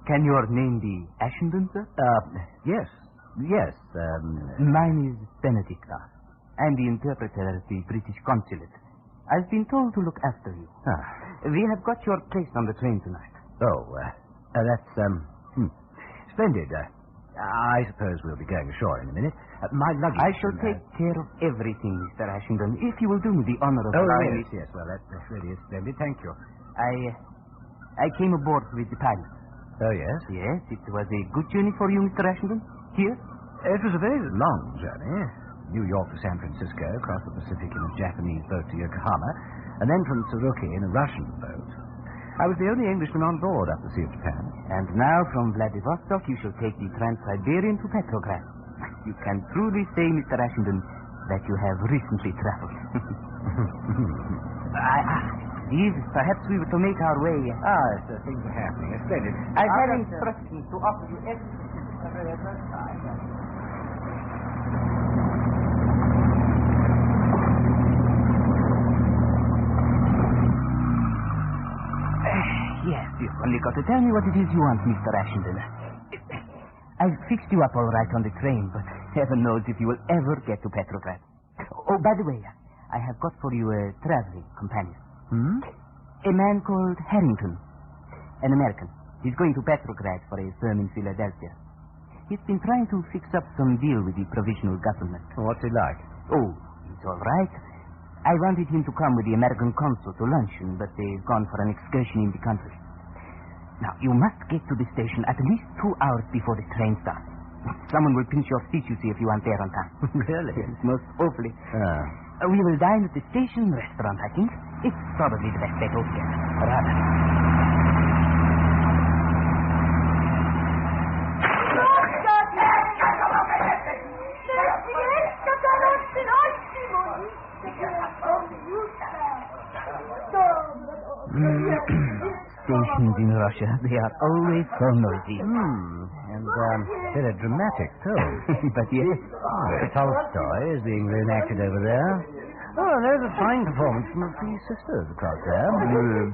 Can your name be Ashenden, sir? Yes. Mine is Benedict. I'm the interpreter at the British consulate. I've been told to look after you. We have got your place on the train tonight. That's, splendid. I suppose we'll be going ashore in a minute. My luggage... I shall take care of everything, Mr. Ashenden, if you will do me the honor of allowing me... Yes. Well, that really is splendid. Thank you. I came aboard with the pilot. Oh, yes? Yes, it was a good journey for you, Mr. Ashenden. Here? It was a very long journey. New York to San Francisco, across the Pacific in a Japanese boat to Yokohama, and then from Tsuruki in a Russian boat. I was the only Englishman on board up the Sea of Japan. And now from Vladivostok you shall take the Trans-Siberian to Petrograd. You can truly say, Mr. Ashenden, that you have recently traveled. Perhaps we were to make our way. Things are happening. It's splendid. I've had instructions to offer you everything at the very first time. Yes, you've only got to tell me what it is you want, Mr. Ashenden. I've fixed you up all right on the train, but heaven knows if you will ever get to Petrograd. Oh, by the way, I have got for you a traveling companion. A man called Harrington, an American. He's going to Petrograd for a firm in Philadelphia. He's been trying to fix up some deal with the provisional government. What's he like? Oh, he's all right. I wanted him to come with the American consul to luncheon, but they've gone for an excursion in the country. Now, you must get to the station at least 2 hours before the train starts. Someone will pinch your seat, you see, if you aren't there on time. Really? Yes, most awfully. We will dine at the station restaurant, I think. It's probably the best bet altogether. Rather. Stations in Russia, they are always so noisy. And very dramatic, too. But yes. Tolstoy is being reenacted over there. Oh, there's a fine performance from the three sisters across there.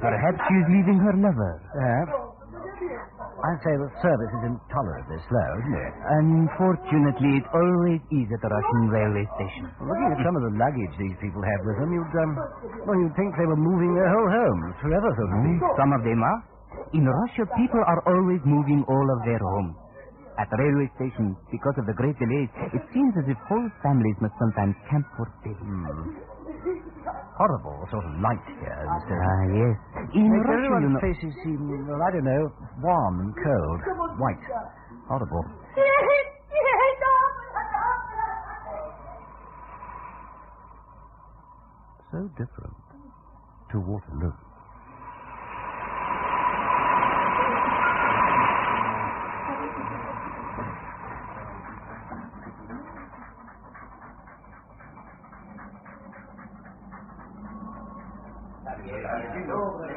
Perhaps she's leaving her lover. Perhaps. I'd say the service is intolerably slow, isn't it? Unfortunately, it always is at the Russian railway station. Looking at some of the luggage these people have with them, you'd think they were moving their whole homes forever, so to speak. Some of them are. In Russia, people are always moving all of their homes. At the railway station, because of the great delays, it seems as if whole families must sometimes camp for days. Horrible sort of light here. Yes. In Russia, everyone's faces seem, warm and cold. White. Horrible. So different to Waterloo.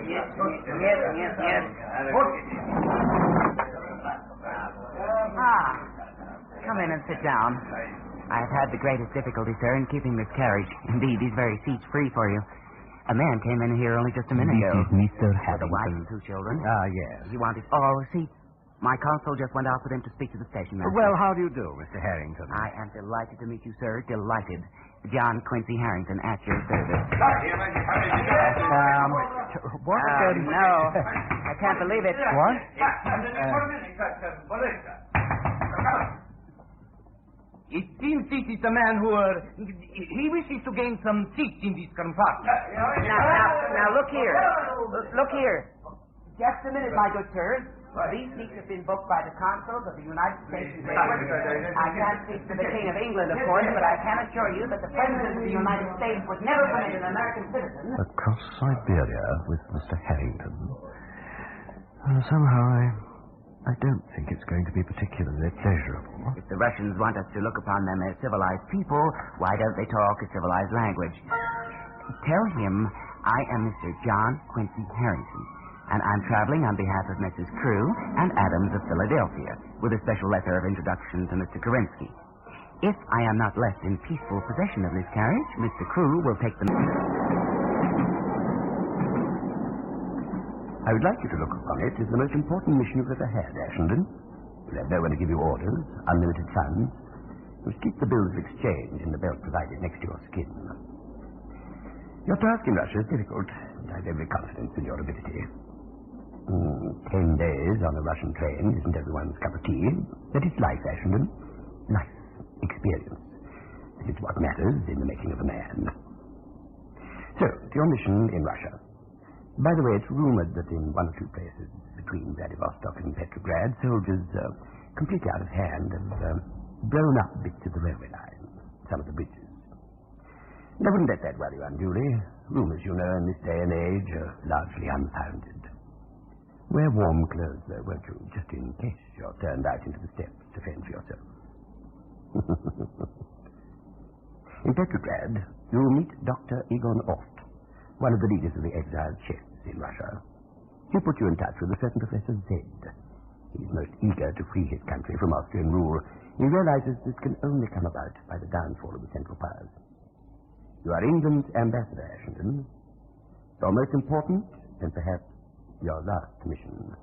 Yes. Come in and sit down. I've had the greatest difficulty, sir, in keeping this carriage. Indeed, these very seats free for you. A man came in here only just a minute ago. This is Mr. Had a wife Harrington. and 2 children. Yes. He wanted all seats. My consul just went out with him to speak to the station master. Well, how do you do, Mr. Harrington? I am delighted to meet you, sir. Delighted. John Quincy Harrington at your service. What? No. I can't believe it. What? It seems this is the man who, he wishes to gain some seats in this compartment. Now, look here. Look here. Just a minute, my good sirs. These seats have been booked by the consuls of the United States in Great Britain. I can't speak to the King of England, of course, but I can assure you that the President of the United States would never permit an American citizen... Across Siberia with Mr. Harrington. Somehow I don't think it's going to be particularly pleasurable. If the Russians want us to look upon them as civilized people, why don't they talk a civilized language? Tell him I am Mr. John Quincy Harrington, and I'm traveling on behalf of Mrs. Crew and Adams of Philadelphia, with a special letter of introduction to Mr. Kerensky. If I am not left in peaceful possession of this carriage, Mr. Crew will take them... I would like you to look upon it as the most important mission you've ever had, Ashenden. You'll have no one to give you orders, unlimited funds. You must keep the bills of exchange in the belt provided next to your skin. Your task in Russia is difficult, and I have every confidence in your ability. 10 days on a Russian train isn't everyone's cup of tea. That is life, Ashenden. Life. Experience. It is what matters in the making of a man. So, to your mission in Russia. By the way, it's rumored that in one or two places between Vladivostok and Petrograd, soldiers, completely out of hand, have blown up bits of the railway line, some of the bridges. And I wouldn't let that worry you unduly. Rumors, you know, in this day and age are largely unfounded. Wear warm clothes, though, won't you? Just in case you're turned out into the steppes to fend for yourself. In Petrograd, you'll meet Dr. Egon Oft, one of the leaders of the exiled Czechs in Russia. He'll put you in touch with a certain Professor Z. He's most eager to free his country from Austrian rule. He realizes this can only come about by the downfall of the Central Powers. You are England's ambassador, Ashenden. Your most important and perhaps your last mission.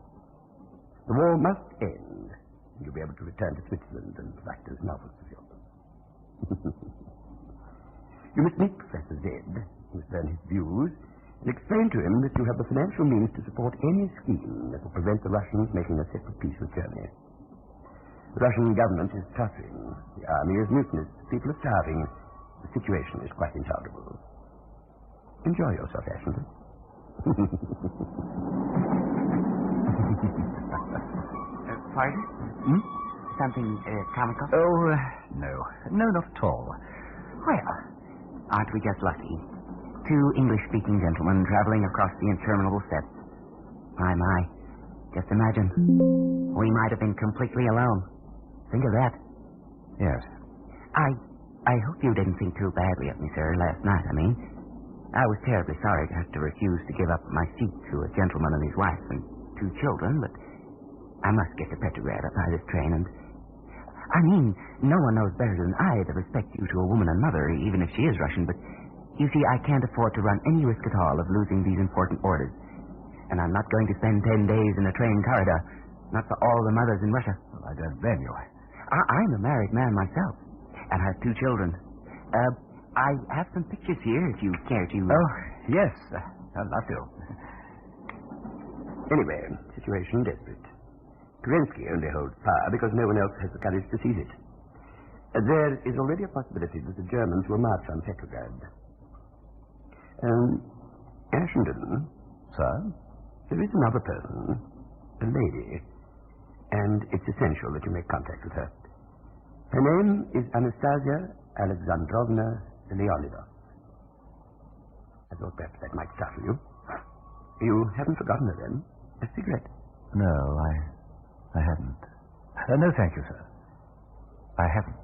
The war must end, and you'll be able to return to Switzerland and write those novels of yours. You must meet Professor Z. You must learn his views and explain to him that you have the financial means to support any scheme that will prevent the Russians making a separate peace with Germany. The Russian government is tottering. The army is mutinous. People are starving. The situation is quite intolerable. Enjoy yourself, Ashenden. Pardon? Something comical? Oh, no. No, not at all. Well, aren't we just lucky? Two English-speaking gentlemen traveling across the interminable steppes. My. Just imagine. We might have been completely alone. Think of that. Yes. I hope you didn't think too badly of me, sir, last night, I mean. I was terribly sorry to have to refuse to give up my seat to a gentleman and his wife and 2 children, but I must get to Petrograd up by this train, and... I mean, no one knows better than I the respect due to a woman and mother, even if she is Russian, but you see, I can't afford to run any risk at all of losing these important orders. And I'm not going to spend 10 days in a train corridor, not for all the mothers in Russia. Well, I don't blame you. I'm a married man myself, and I have 2 children. I have some pictures here, if you care to... Oh, yes. I'd love to. Anyway, situation desperate. Kerensky only holds power because no one else has the courage to seize it. There is already a possibility that the Germans will march on Petrograd. Ashenden. Sir? There is another person, a lady, and it's essential that you make contact with her. Her name is Anastasia Alexandrovna Leonidov. I thought perhaps that might startle you. You haven't forgotten her, then? A cigarette? No, I haven't. No, thank you, sir. I haven't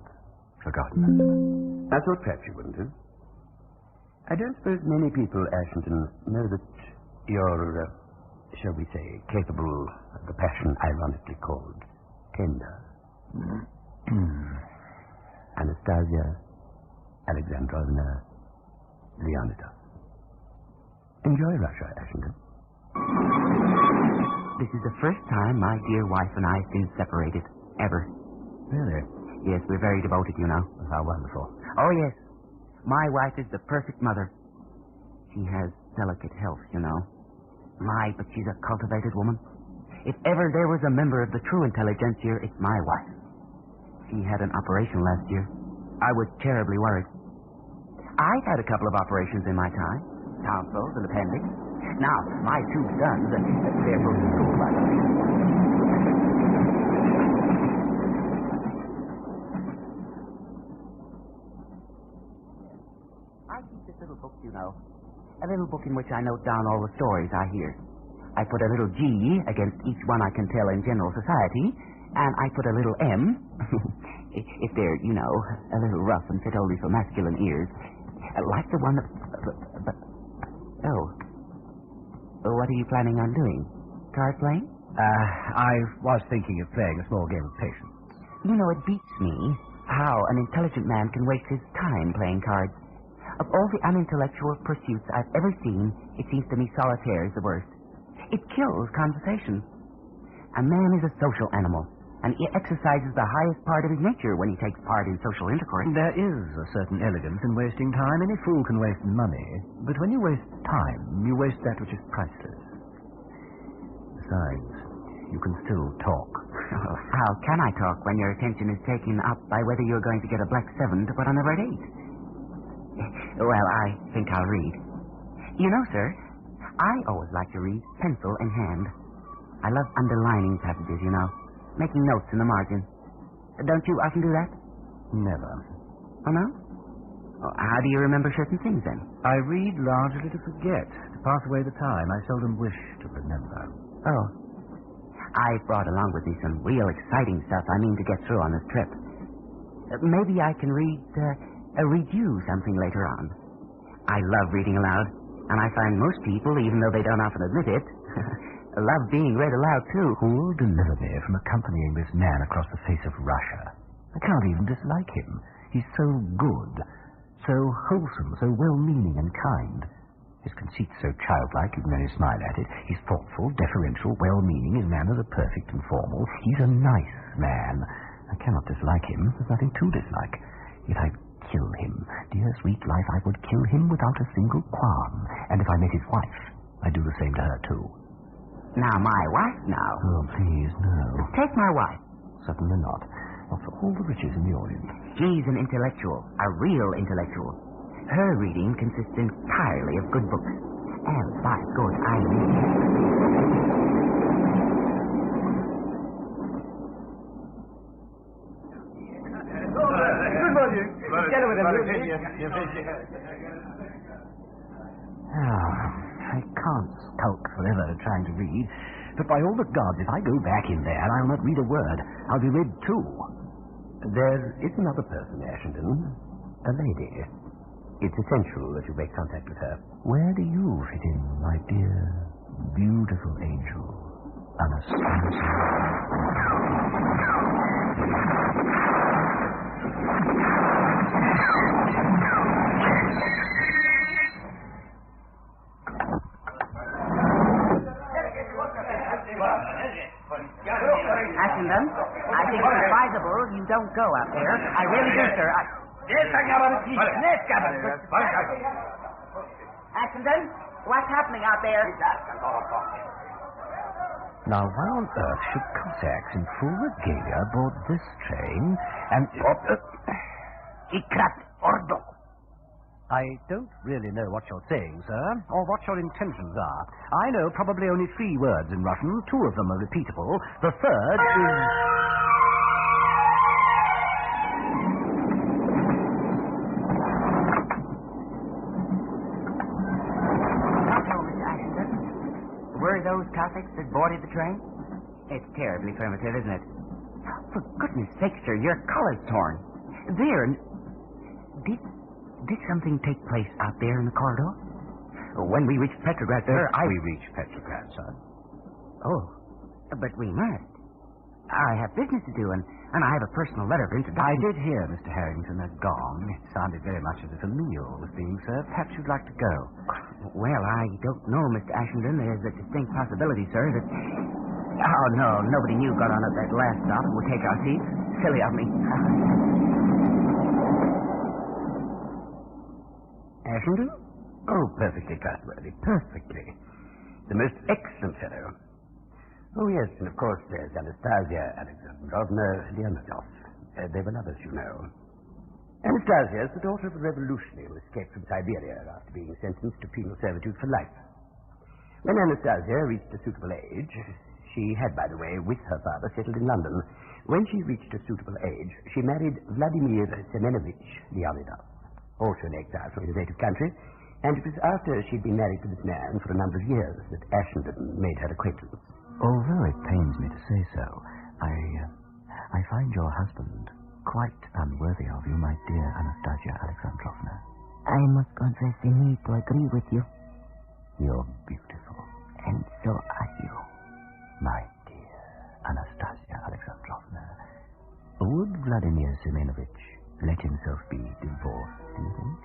forgotten her. I thought perhaps you wouldn't have. I don't suppose many people, Ashenden, know that you're, shall we say, capable of the passion ironically called tender. Anastasia Alexandrovna Leonidov. Enjoy Russia, Ashenden. This is the first time my dear wife and I have been separated, ever. Really? Yes, we're very devoted, you know. How wonderful. Oh, yes. My wife is the perfect mother. She has delicate health, you know. But she's a cultivated woman. If ever there was a member of the true intelligentsia, it's my wife. She had an operation last year. I was terribly worried. I've had a couple of operations in my time. Tonsils and appendix. Now, my 2 sons, they're both in school, by the way. I keep this little book, you know. A little book in which I note down all the stories I hear. I put a little G against each one I can tell in general society, and I put a little M, if they're, you know, a little rough and fit only for masculine ears, like the one that... What are you planning on doing? Card playing? I was thinking of playing a small game of patience. You know, it beats me how an intelligent man can waste his time playing cards. Of all the unintellectual pursuits I've ever seen, it seems to me solitaire is the worst. It kills conversation. A man is a social animal, and he exercises the highest part of his nature when he takes part in social intercourse. There is a certain elegance in wasting time. Any fool can waste money. But when you waste time, you waste that which is priceless. Besides, you can still talk. Oh, how can I talk when your attention is taken up by whether you're going to get a black 7 to put on a red 8? Well, I think I'll read. You know, sir, I always like to read pencil in hand. I love underlining passages, you know, making notes in the margin. Don't you often do that? Never. Oh, no? Oh, how do you remember certain things, then? I read largely to forget, to pass away the time. I seldom wish to remember. Oh. I brought along with me some real exciting stuff I mean to get through on this trip. Maybe I can read you something later on. I love reading aloud, and I find most people, even though they don't often admit it, love being read aloud, too. Who will deliver me from accompanying this man across the face of Russia? I can't even dislike him. He's so good, so wholesome, so well-meaning and kind. His conceit's so childlike, you can only smile at it. He's thoughtful, deferential, well-meaning. His manners are perfect and formal. He's a nice man. I cannot dislike him. There's nothing to dislike. Yet I'd kill him. Dear sweet life, I would kill him without a single qualm. And if I met his wife, I'd do the same to her, too. Now, my wife, now. Oh, please, no. Take my wife. Certainly not. Not for all the riches in the Orient. She's an intellectual, a real intellectual. Her reading consists entirely of good books. And by good, I mean... Good morning. Get over there. I can't skulk forever trying to read. But by all the gods, if I go back in there, I'll not read a word. I'll be read too. There is another person, Ashenden. A lady. It's essential that you make contact with her. Where do you fit in, my dear, beautiful angel, Anastasia? Ashenden, I think it's advisable you don't go out there. I really do, sir. Atchison, what's happening out there? Now, why on earth should Cossacks in full regalia board this train and... I don't really know what you're saying, sir, or what your intentions are. I know probably only 3 words in Russian. 2 of them are repeatable. The third is... Were those Cossacks that boarded the train? It's terribly primitive, isn't it? For goodness sake, sir, your collar's torn. There. Did something take place out there in the corridor? When we reached Petrograd, sir, We reached Petrograd, sir. Oh, but we must. I have business to do, and I have a personal letter of introduction. I did hear, Mr. Harrington, a gong. It sounded very much as if a meal was being served. Perhaps you'd like to go. Well, I don't know, Mr. Ashenden. There's a distinct possibility, sir, that... Oh, no, nobody new got on at that last stop and would take our seats. Silly of me. Ashenden? Oh, perfectly trustworthy. Perfectly. The most excellent fellow. Oh, yes, and of course there's Anastasia Alexandrovna Leonidov. They were lovers, you know. Anastasia is the daughter of a revolutionary who escaped from Siberia after being sentenced to penal servitude for life. When Anastasia reached a suitable age, she had, by the way, with her father, settled in London. When she reached a suitable age, she married Vladimir Semenovich Leonidov, also an exile from his native country, and it was after she'd been married to this man for a number of years that Ashenden made her acquaintance. Although it pains me to say so, I find your husband quite unworthy of you, my dear Anastasia Alexandrovna. I must confess I need to agree with you. You're beautiful. And so are you. My dear Anastasia Alexandrovna. Would Vladimir Semenovich let himself be divorced, do you think?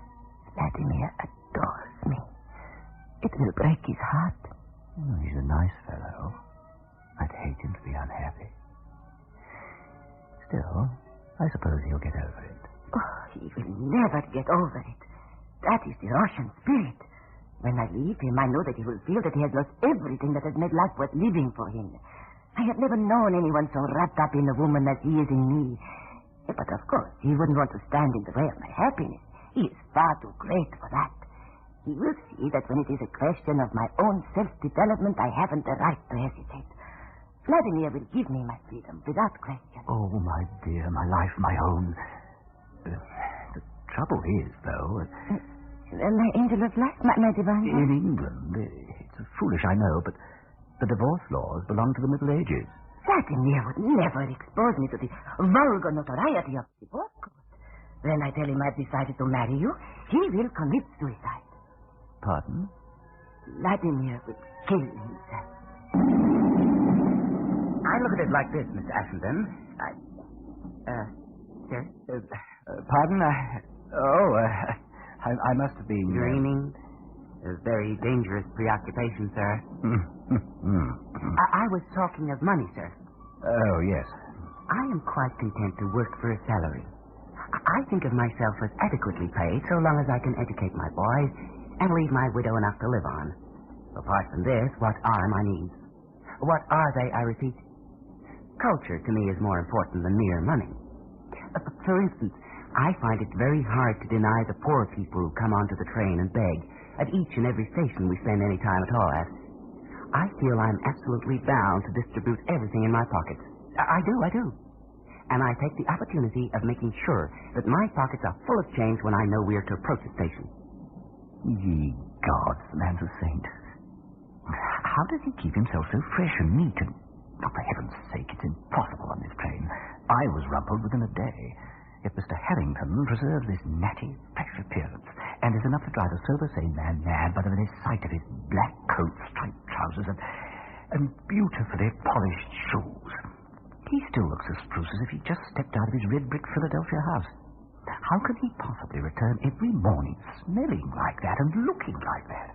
Vladimir adores me. It will break his heart. Oh, he's a nice fellow. I'd hate him to be unhappy. Still, I suppose he'll get over it. Oh, he will never get over it. That is the Russian spirit. When I leave him, I know that he will feel that he has lost everything that has made life worth living for him. I have never known anyone so wrapped up in a woman as he is in me. But of course, he wouldn't want to stand in the way of my happiness. He is far too great for that. He will see that when it is a question of my own self-development, I haven't the right to hesitate. Vladimir will give me my freedom without question. Oh, my dear, my life, my own. The trouble is, though... my angel of life, my divine... In England, it's foolish, I know, but the divorce laws belong to the Middle Ages. Vladimir would never expose me to the vulgar notoriety of the divorce court. When I tell him I've decided to marry you, he will commit suicide. Pardon? Vladimir will kill himself. I look at it like this, Mr. Ashenden. Sir? Pardon? I must have been... Dreaming? A very dangerous preoccupation, sir. I was talking of money, sir. Oh, yes. I am quite content to work for a salary. I think of myself as adequately paid so long as I can educate my boys and leave my widow enough to live on. Apart from this, what are my needs? What are they, I repeat? Culture to me is more important than mere money. For instance, I find it very hard to deny the poor people who come onto the train and beg at each and every station we spend any time at all at. I feel I'm absolutely bound to distribute everything in my pockets. I do. And I take the opportunity of making sure that my pockets are full of change when I know we are to approach the station. Ye gods, the man's a saint. How does he keep himself so fresh and neat? And, oh, for heaven's sake, it's impossible on this train. I was rumpled within a day. Yet Mr. Harrington preserves this natty, fresh appearance, and is enough to drive a sober-sane man mad by the very sight of his black coat, striped trousers, and beautifully polished shoes. He still looks as spruce as if he'd just stepped out of his red-brick Philadelphia house. How can he possibly return every morning smelling like that and looking like that?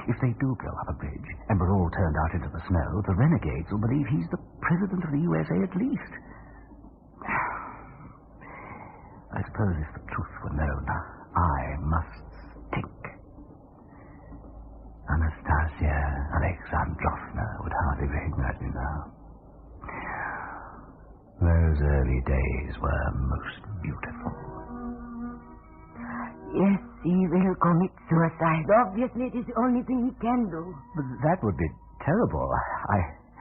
If they do blow up a bridge, and we're all turned out into the snow, the renegades will believe he's the President of the USA at least. I suppose if the truth were known, I must stink. Anastasia Alexandrovna would hardly recognize me now. Those early days were most beautiful. Yes, he will commit suicide. Obviously, it is the only thing he can do. But that would be terrible.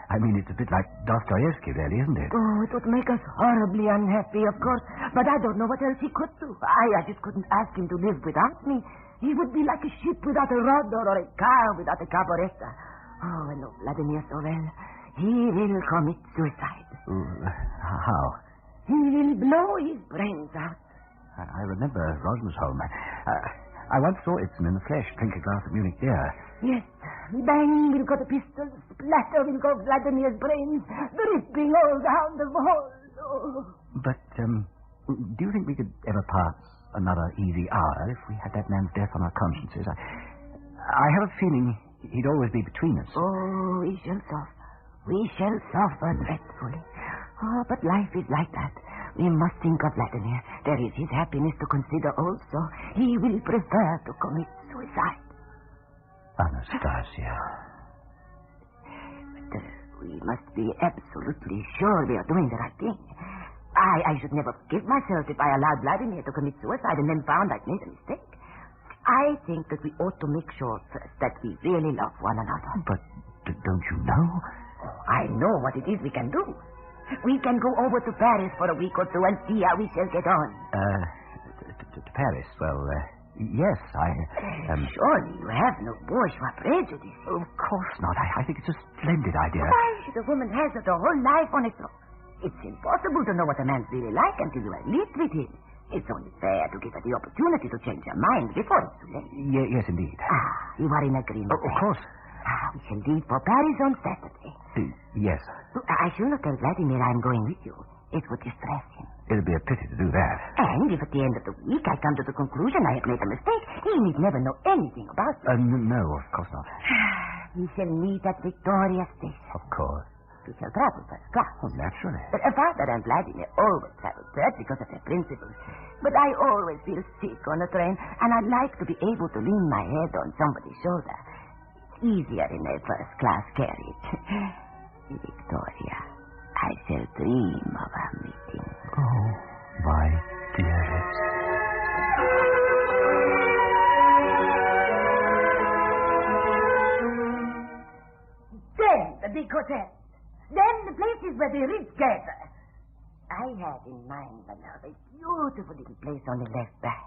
I mean, it's a bit like Dostoevsky, really, isn't it? Oh, it would make us horribly unhappy, of course. But I don't know what else he could do. I just couldn't ask him to live without me. He would be like a ship without a rudder or a car without a carburetor. Oh, I know Vladimir so well. He will commit suicide. How? He will blow his brains out. I remember Rosmersholm. I once saw Ibsen in the flesh drink a glass of Munich beer. Yes. Bang will go the pistol. Splatter will go Vladimir's brains. Dripping all down the wall. Oh. But, do you think we could ever pass another easy hour if we had that man's death on our consciences? I have a feeling he'd always be between us. Oh, we shall suffer. We shall suffer dreadfully. Oh, but life is like that. We must think of Vladimir. There is his happiness to consider also. He will prefer to commit suicide. Anastasia. But we must be absolutely sure we are doing the right thing. I should never forgive myself if I allowed Vladimir to commit suicide and then found I'd made a mistake. I think that we ought to make sure first that we really love one another. But don't you know? Oh, I know what it is we can do. We can go over to Paris for a week or two and see how we shall get on. To Paris? Well, yes, Surely you have no bourgeois prejudice. Of course not. I think it's a splendid idea. Why, the woman has her whole life on its own. It's impossible to know what a man's really like until you have lived with him. It's only fair to give her the opportunity to change her mind before it's too late. Yes, indeed. You are in agreement. Of course. We shall leave for Paris on Saturday. Yes. I shall not tell Vladimir I'm going with you. It would distress him. It'd be a pity to do that. And if at the end of the week I come to the conclusion I have made a mistake, he need never know anything about it. No, of course not. We shall meet at Victoria Station. Of course. We shall travel first class. Oh, naturally. But Father and Vladimir always travel third because of their principles. But I always feel sick on a train, and I'd like to be able to lean my head on somebody's shoulder. It's easier in a first-class carriage. Victoria, I shall dream of our meeting. Oh, my dearest. Then the big hotel. Then the places where the rich gather. I had in mind, my love, a beautiful little place on the left bank.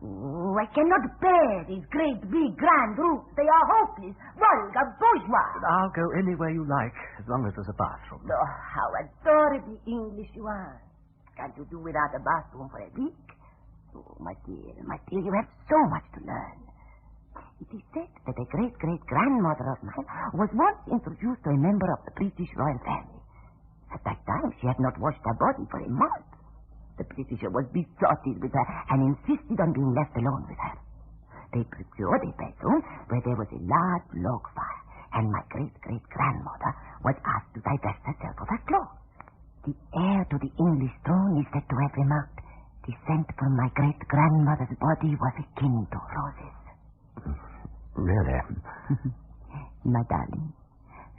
Oh, I cannot bear these great, big, grand rooms. They are hopeless, vulgar, bourgeois. I'll go anywhere you like, as long as there's a bathroom. Oh, how adorably English you are. Can't you do without a bathroom for a week? Oh, my dear, you have so much to learn. It is said that a great-great-grandmother of mine was once introduced to a member of the British royal family. At that time, she had not washed her body for a month. The Britisher was besotted with her and insisted on being left alone with her. They procured a bedroom where there was a large log fire, and my great-great-grandmother was asked to divest herself of her clothes. The heir to the English throne is said to have remarked, "The scent from my great-grandmother's body was akin to roses." Really? My darling,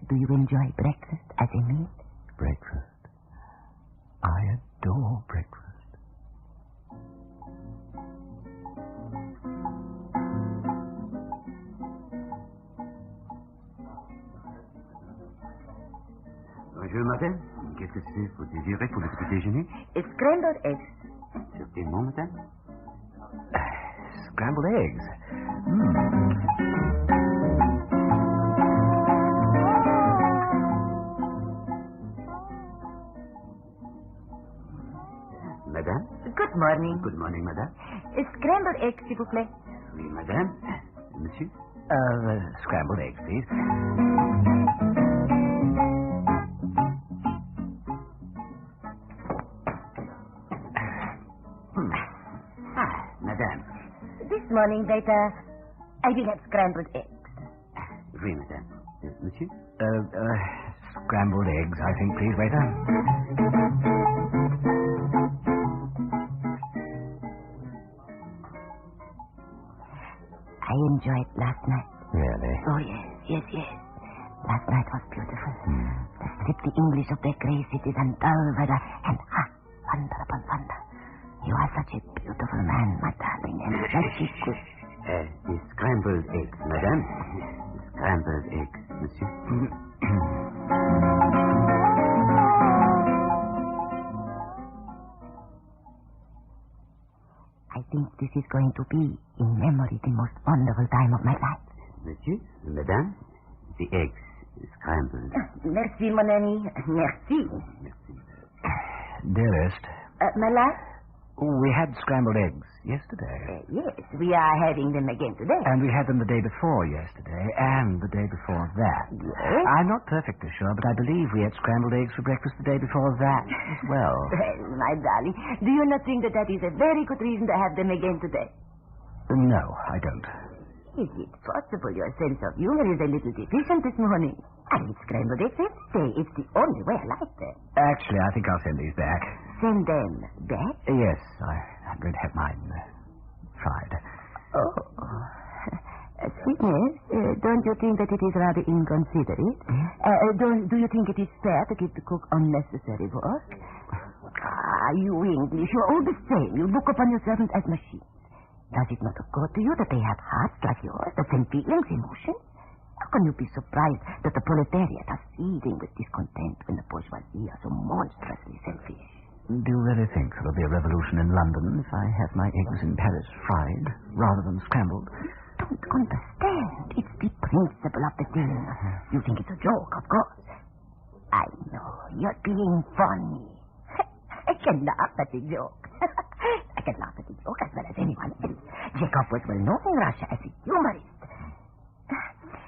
do you enjoy breakfast as a meal? Breakfast. I adore breakfast. Bonjour, madame. Qu'est-ce que c'est vous désirez pour le petit déjeuner? Scrambled eggs. Certainement, madame. Scrambled eggs. Madame? Good morning. Good morning, madame. Scrambled eggs, s'il vous plaît. Oui, madame. Monsieur? Scrambled eggs, please. Madame. This morning, waiter, I will have scrambled eggs. Oui, madame. Monsieur? Scrambled eggs, I think, please, waiter. I enjoyed last night. Really? Oh, yes. Last night was beautiful. To strip the English of their grey cities and dull weather, and wonder upon wonder. You are such a beautiful man, my darling, and such a good... The scrambled eggs, madame. The scrambled eggs, monsieur. I think this is going to be, in memory, the most wonderful time of my life. Monsieur, madame, the eggs scrambled. Merci, mon ami. Merci. Merci. Dearest, My love? we had scrambled eggs yesterday. Yes, we are having them again today. And we had them the day before yesterday, and the day before that. Yes? I'm not perfectly sure, but I believe we had scrambled eggs for breakfast the day before that as well. Well, my darling, do you not think that is a very good reason to have them again today? No, I don't. Is it possible your sense of humor is a little deficient this morning? I eat scrambled eggs every day. It's the only way I like them. Actually, I think I'll send these back. Send them back? Yes, I'm going to have mine fried. Oh. Sweetness, don't you think that it is rather inconsiderate? Do you think it is fair to give the cook unnecessary work? You English, you're all the same. You look upon your servants as machines. Does it not occur to you that they have hearts like yours, the same feelings, emotions? How can you be surprised that the proletariat are seething with discontent when the bourgeoisie are so monstrously selfish? Do you really think there'll be a revolution in London if I have my eggs in Paris fried rather than scrambled? Don't understand. It's the principle of the thing. You think it's a joke, of course. I know. You're being funny. I can laugh at the joke. I can laugh at the joke as well as anyone else. Jacob was well known in Russia as a humorist.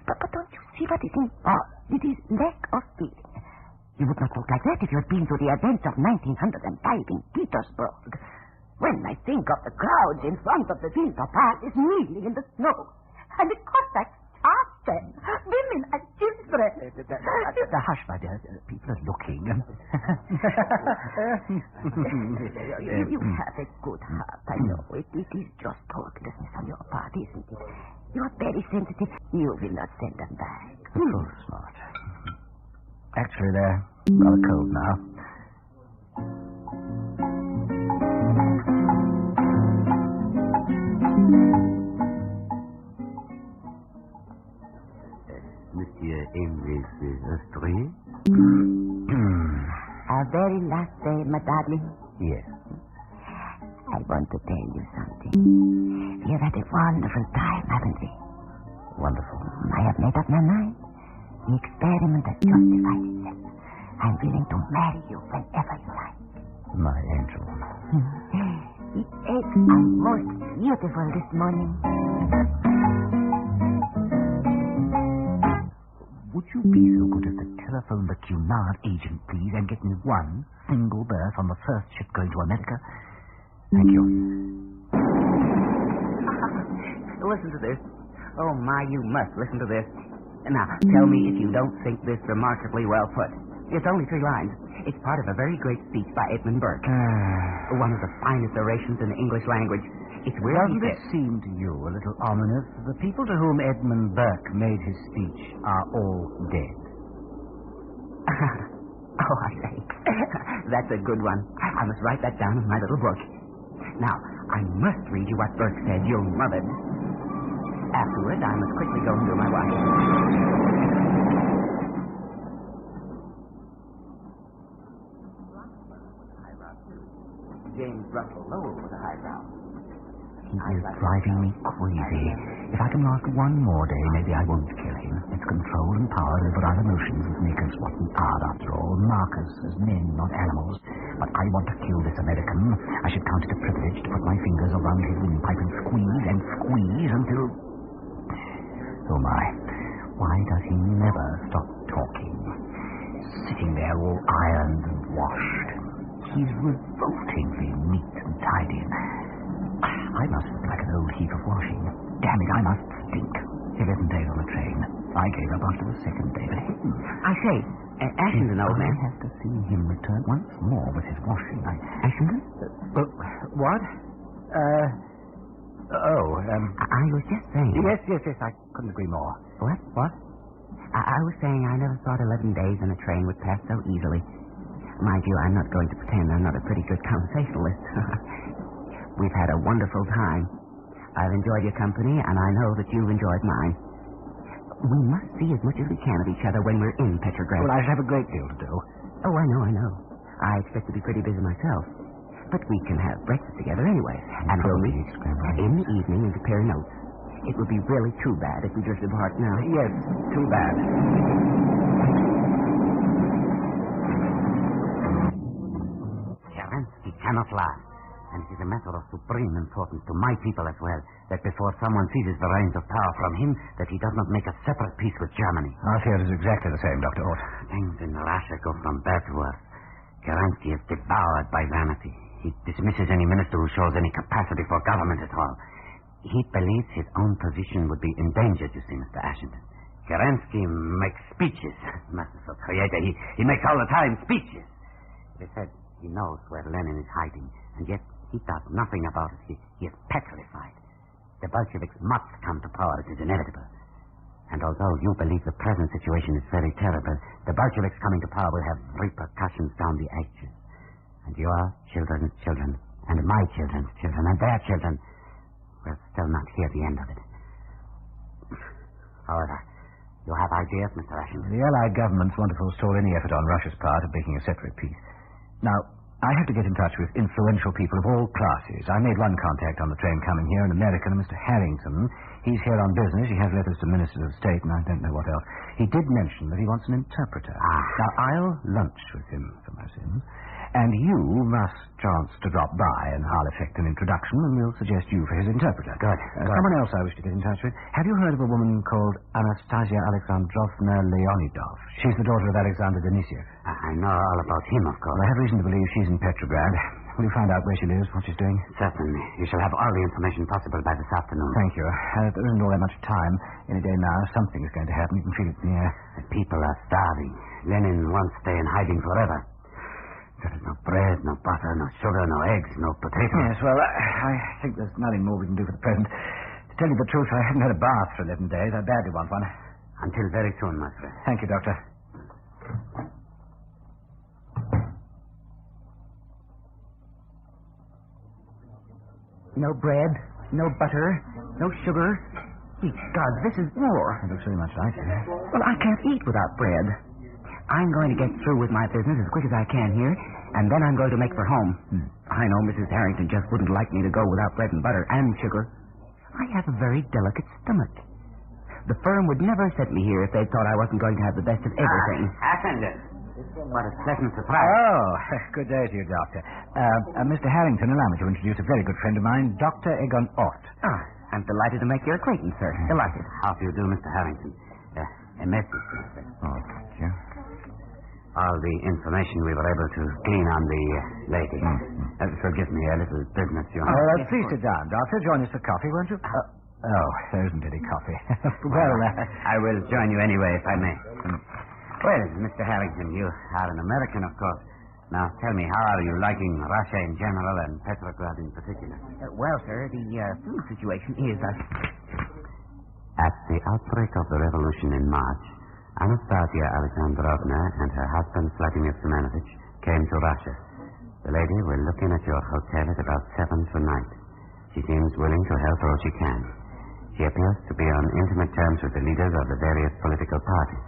But don't you see what is involved? It is lack of feeling. You would not look like that if you had been to the events of 1905 in Petersburg. When I think of the crowds in front of the Winter Palace kneeling in the snow, and the Cossacks charged them, Women and children. Hush, my dear. People are looking. You have a good heart, I know. It is just thoughtlessness on your part, isn't it? You are very sensitive. You will not send them back. Of course not. Actually, they're rather cold now. Monsieur aimes les oeufs. Our very last day, my darling. Yes. I want to tell you something. We have had a wonderful time, haven't we? Wonderful. I have made up my mind. The experiment has justified itself. I'm willing to marry you whenever you like. My angel. The eggs are most beautiful this morning. Would you be so good as to telephone the Cunard agent, please, and get me one single berth on the first ship going to America? Thank you. Listen to this. Oh, my, you must listen to this. Now, tell me if you don't think this remarkably well put. It's only 3 lines. It's part of a very great speech by Edmund Burke. One of the finest orations in the English language. It's where Doesn't it seem to you a little ominous that the people to whom Edmund Burke made his speech are all dead? Oh, I say. That's a good one. I must write that down in my little book. Now, I must read you what Burke said. You'll love it. Afterward, I must quickly go and do my watch. James Russell Lowell was a highbrow. He is driving me crazy. If I can last one more day, maybe I won't kill him. It's control and power over our emotions that make us what we are, after all. Mark us as men, not animals. But I want to kill this American. I should count it a privilege to put my fingers around his windpipe and squeeze until... Oh, my. Why does he never stop talking? Sitting there all ironed and washed. He's revoltingly neat and tidy. I must look like an old heap of washing. Damn it, I must stink. 11 days on the train. I gave up after the 2nd day, but I say, Ashenden, old man. I have to see him return once more with his washing. Ashenden? What? I was just saying... Yes, I couldn't agree more. What? I was saying I never thought 11 days on a train would pass so easily. Mind you, I'm not going to pretend I'm not a pretty good conversationalist. We've had a wonderful time. I've enjoyed your company, and I know that you've enjoyed mine. We must see as much as we can of each other when we're in Petrograd. Well, I shall have a great deal to do. Oh, I know. I expect to be pretty busy myself. But we can have breakfast together anyway. And we'll meet in the evening and compare notes. It would be really too bad if we drifted apart now. Yes, too bad. Kerensky cannot last. And it is a matter of supreme importance to my people as well, that before someone seizes the reins of power from him, that he does not make a separate peace with Germany. Our fear is exactly the same, Dr. Ott. Things in Russia go from bad to worse. Kerensky is devoured by vanity. He dismisses any minister who shows any capacity for government at all. He believes his own position would be endangered, you see, Mr. Ashenden. Kerensky makes speeches. Merciful Creator, he makes all the time speeches. They said he knows where Lenin is hiding, and yet he does nothing about it. He is petrified. The Bolsheviks must come to power. It is inevitable. And although you believe the present situation is very terrible, the Bolsheviks coming to power will have repercussions down the ages. And your children's children, and my children's children, and their children will still not hear the end of it. However, you have ideas, Mr. Ashenden? The Allied governments want to forestall any effort on Russia's part of making a separate peace. Now, I have to get in touch with influential people of all classes. I made one contact on the train coming here, an American, Mr. Harrington. He's here on business. He has letters to ministers of state, and I don't know what else. He did mention that he wants an interpreter. Now, I'll lunch with him for my sins. And you must chance to drop by, and I'll effect an introduction, and we'll suggest you for his interpreter. Good. Someone else I wish to get in touch with. Have you heard of a woman called Anastasia Alexandrovna Leonidov? She's the daughter of Alexander Denisiev. I know all about him, of course. I have reason to believe she's in Petrograd. Will you find out where she lives, what she's doing? Certainly. You shall have all the information possible by this afternoon. Thank you. There isn't all that much time. Any day now, something is going to happen. You can feel it in the air. The people are starving. Lenin won't stay in hiding forever. There is no bread, no butter, no sugar, no eggs, no potatoes. Yes, well, I think there's nothing more we can do for the present. To tell you the truth, I haven't had a bath for 11 days. I badly want one. Until very soon, my friend. Thank you, Doctor. No bread, no butter, no sugar. Ye gods, this is war. It looks very much like it. Well, I can't eat without bread. I'm going to get through with my business as quick as I can here, and then I'm going to make for home. I know Mrs. Harrington just wouldn't like me to go without bread and butter and sugar. I have a very delicate stomach. The firm would never have sent me here if they thought I wasn't going to have the best of everything. Atchison. What a pleasant surprise. Oh, good day to you, Doctor. Mr. Harrington, allow me to introduce a very good friend of mine, Dr. Egon Ott. Ah, I'm delighted to make your acquaintance, sir. Delighted. How do you do, Mr. Harrington? A message, sir. Oh, thank you. All the information we were able to glean on the lady. Forgive me, a little business, you know. Please sit down, Doctor. Join us for coffee, won't you? There isn't any coffee. Well, I will join you anyway, if I may. Well, Mr. Harrington, you are an American, of course. Now, tell me, how are you liking Russia in general and Petrograd in particular? Well, sir, the food situation is... At the outbreak of the revolution in March, Anastasia Alexandrovna and her husband, Vladimir Semenovich, came to Russia. The lady will look in at your hotel at about 7 tonight. She seems willing to help all she can. She appears to be on intimate terms with the leaders of the various political parties.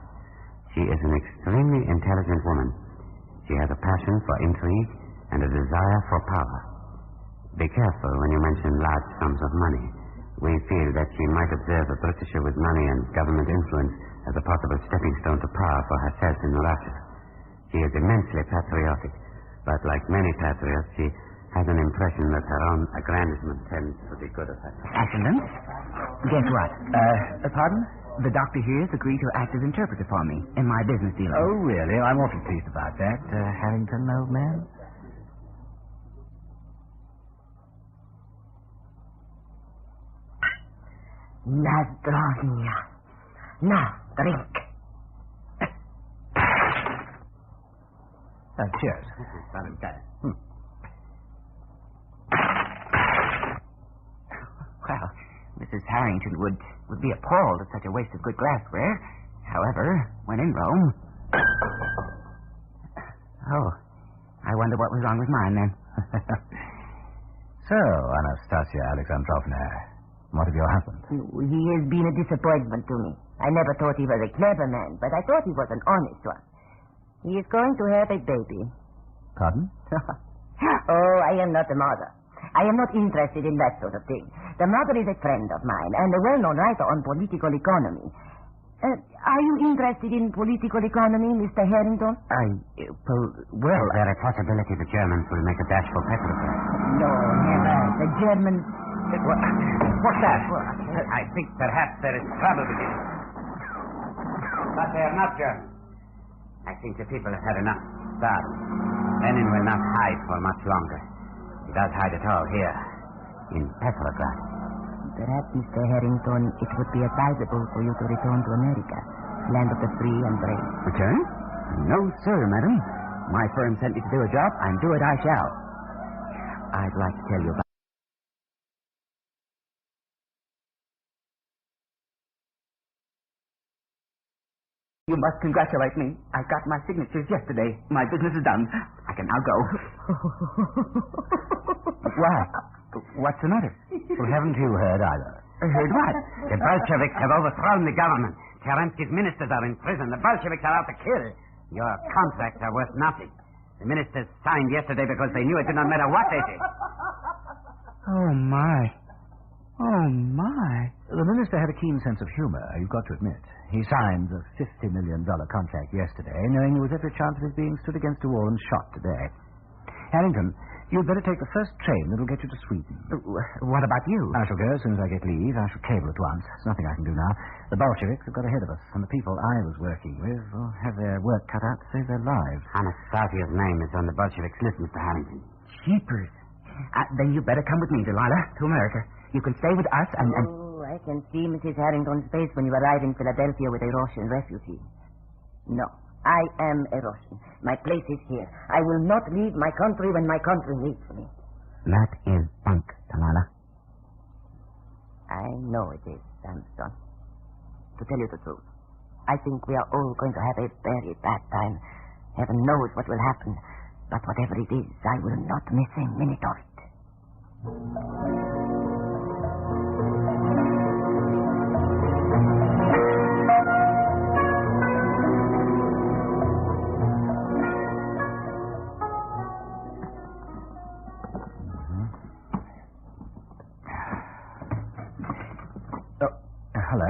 She is an extremely intelligent woman. She has a passion for intrigue and a desire for power. Be careful when you mention large sums of money. We feel that she might observe a Britisher with money and government influence as a possible stepping stone to power for herself in Russia. She is immensely patriotic, but like many patriots, she has an impression that her own aggrandizement tends to be good of her. Ashenden? Guess what? Pardon? The doctor here has agreed to act as interpreter for me in my business dealings. Oh, really? I'm awfully pleased about that, Harrington, old man. Nazdrovnia. Now, drink. Cheers. Well, Mrs. Harrington would be appalled at such a waste of good glassware. However, when in Rome... Oh, I wonder what was wrong with mine, then. So, Anastasia Alexandrovna, what of your husband? He has been a disappointment to me. I never thought he was a clever man, but I thought he was an honest one. He is going to have a baby. Pardon? Oh, I am not the mother. I am not interested in that sort of thing. The mother is a friend of mine and a well-known writer on political economy. Are you interested in political economy, Mr. Harrington? Well, is there a possibility the Germans will make a dash for Petrograd? No, never. The Germans... What's that? I think perhaps there is trouble beginning. But they are not Germans. I think the people have had enough starving. Lenin will not hide for much longer. He does hide at all here, in Petrograd. Perhaps, Mr. Harrington, it would be advisable for you to return to America, land of the free and brave. Return? No, sir, madam. My firm sent me to do a job, and do it I shall. I'd like to tell you about... You must congratulate me. I got my signatures yesterday. My business is done. I can now go. Why? What's the matter? Well, haven't you heard either? Heard what? The Bolsheviks have overthrown the government. Kerensky's ministers are in prison. The Bolsheviks are out to kill. Your contracts are worth nothing. The ministers signed yesterday because they knew it did not matter what they did. Oh, my. Oh, my. The minister had a keen sense of humor, you've got to admit. He signed a $50 million contract yesterday, knowing there was every chance of his being stood against a wall and shot today. Harrington, You'd better take the first train that'll get you to Sweden. What about you? I shall go as soon as I get leave. I shall cable at once. There's nothing I can do now. The Bolsheviks have got ahead of us, and the people I was working with will have their work cut out to save their lives. Anastasia's name is on the Bolsheviks' list, Mr. Harrington. Jeepers. Then you better come with me, Delilah, to America. You can stay with us and... Oh, I can see Mrs. Harrington's face when you arrive in Philadelphia with a Russian refugee. No, I am a Russian. My place is here. I will not leave my country when my country needs me. That is bunk, Delilah. I know it is, Samson. To tell you the truth, I think we are all going to have a very bad time. Heaven knows what will happen. But whatever it is, I will not miss a minute of it. Hello.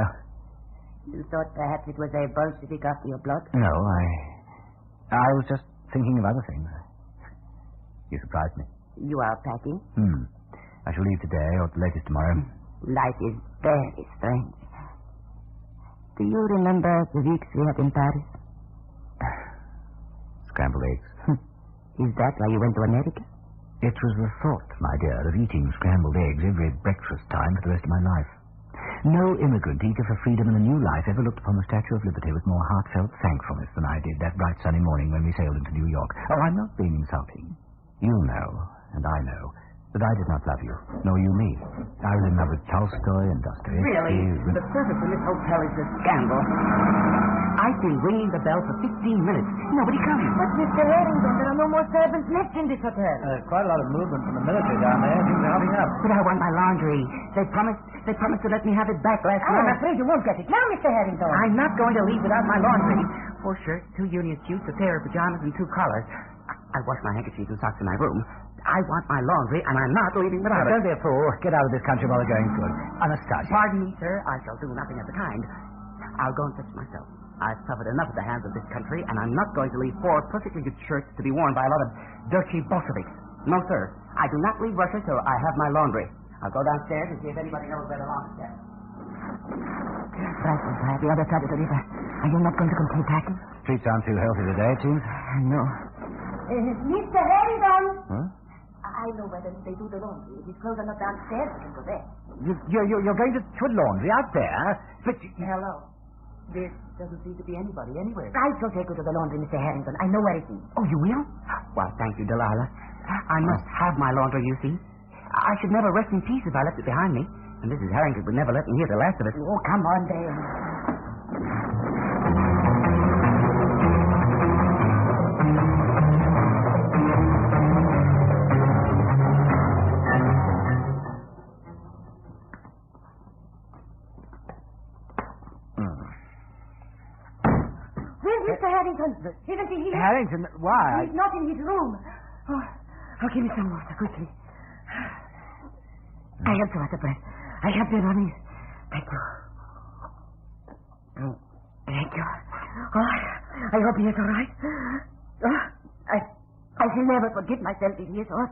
You thought perhaps it was a Bolshevik after your blood? No, I was just thinking of other things. You surprised me. You are packing? I shall leave today or at the latest tomorrow. Life is very strange. Do you remember the weeks we had in Paris? Scrambled eggs. Is that why you went to America? It was the thought, my dear, of eating scrambled eggs every breakfast time for the rest of my life. No immigrant eager for freedom and a new life ever looked upon the Statue of Liberty with more heartfelt thankfulness than I did that bright sunny morning when we sailed into New York. Oh, I'm not being insulting. You know, and I know, that I did not love you, nor you me. I was in love with Tolstoy and Dostoevsky. Really? The service in this hotel is a scandal. I've been ringing the bell for 15 minutes. Nobody comes. But Mr. Harrington, there are no more servants left in this hotel. Quite a lot of movement from the military down there. Things are helping up. But I want my laundry. They promised to let me have it back last I'm night. afraid you won't get it now, Mr. Harrington. I'm not going to leave without my laundry. 4 shirts, 2 union suits, a pair of pajamas, and 2 collars. I wash my handkerchiefs and socks in my room. I want my laundry, and I'm not leaving without it. Don't be a fool. Get out of this country while the going's good. Anastasia. Pardon me, sir. I shall do nothing of the kind. I'll go and fetch myself. I've suffered enough at the hands of this country, and I'm not going to leave 4 perfectly good shirts to be worn by a lot of dirty Bolsheviks. No, sir. I do not leave Russia till I have my laundry. I'll go downstairs and see if anybody knows where the laundry is. Francis, I have the other side of the river. Are you not going to continue packing? Streets aren't too healthy today, it seems. No. Mr. Harrington! Huh? I know where they do the laundry. If his clothes are not downstairs, we can go there. You're going to laundry out there? But Hello. There doesn't seem to be anybody anywhere. I shall take you to the laundry, Mr. Harrington. I know where it is. Oh, you will? Well, thank you, Delilah. I must have my laundry, you see. I should never rest in peace if I left it behind me. And Mrs. Harrington would never let me hear the last of it. Oh, come on, Dan. Where's Mr. Harrington? Isn't he here? Harrington, why? He's not in his room. Oh, give me some water, quickly. I am so out of breath. I have been running. Thank you. Thank you. Oh, I hope he is all right. Oh, I shall never forgive myself if he is hurt.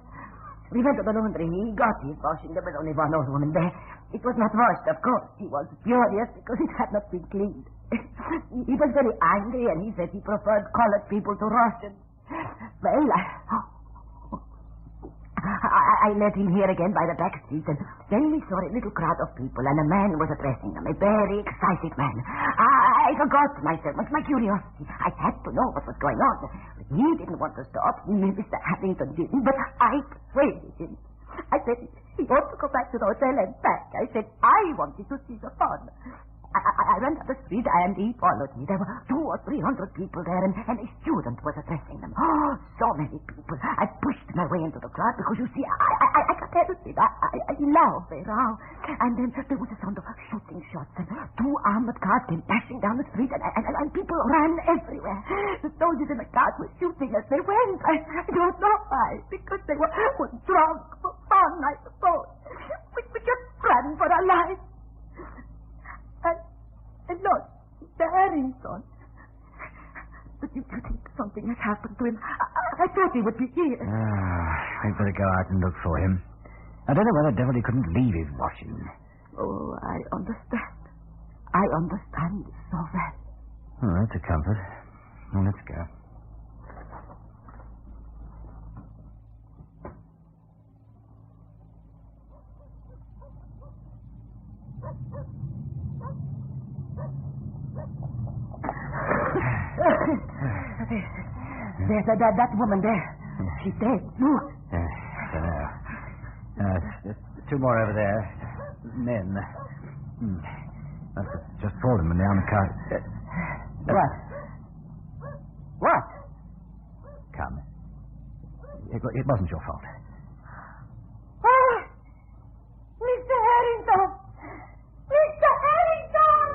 We went to the laundry. He got his washing. There was only one old woman there. It was not washed, of course. He was furious because it had not been cleaned. He was very angry, and he said he preferred colored people to Russians. Well, I led him here again by the back street, and then we saw a little crowd of people, and a man was addressing them, a very excited man. I forgot myself, my curiosity. I had to know what was going on. He didn't want to stop. Mr. Harrington didn't, but I persuaded him. I said he ought to go back to the hotel and back. I said I wanted to see the fun. I went up the street and he followed me. There were 200 or 300 people there, and a student was addressing them. Oh, so many people. I pushed my way into the crowd because, you see, I can't help it. I love a row. And then there was a sound of shooting shots, and 2 armored cars came dashing down the street, and people ran everywhere. The soldiers in the cars were shooting as they went. I don't know why, because they were drunk for fun, I suppose. We just ran for our lives. And lost Mr. Harrington. But you think something has happened to him? I thought he would be here. I'd better go out and look for him. I don't know why the devil he couldn't leave his washing. Oh, I understand. I understand so well. Oh, that's a comfort. Well, let's go. There's that woman there. She's dead. Look. I don't know. There's two more over there. Men. Must have just fallen when they on the car. What? Come. It wasn't your fault. Ah! Mr. Harrington! Mr. Harrington!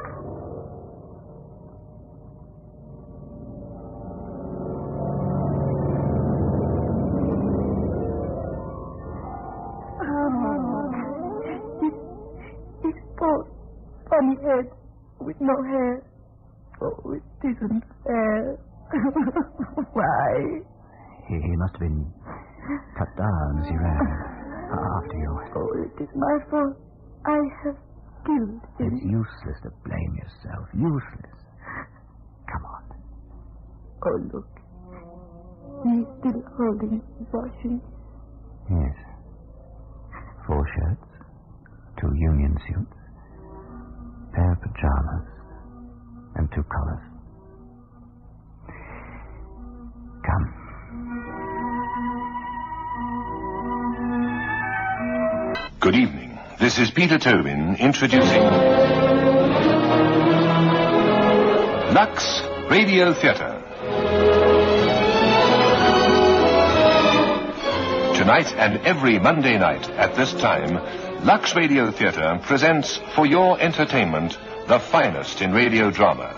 His poor funny head with no hair. Oh, it isn't fair. Why? He must have been cut down as he ran after you. Oh, it is my fault. I have killed him. It's useless to blame yourself. Useless. Come on. Oh, look. He's still holding his washing. Yes. 4 shirts, 2 union suits, pair of pajamas, and 2 collars. Come. Good evening. This is Peter Tobin introducing Lux Radio Theatre. Tonight and every Monday night at this time, Lux Radio Theatre presents for your entertainment the finest in radio drama.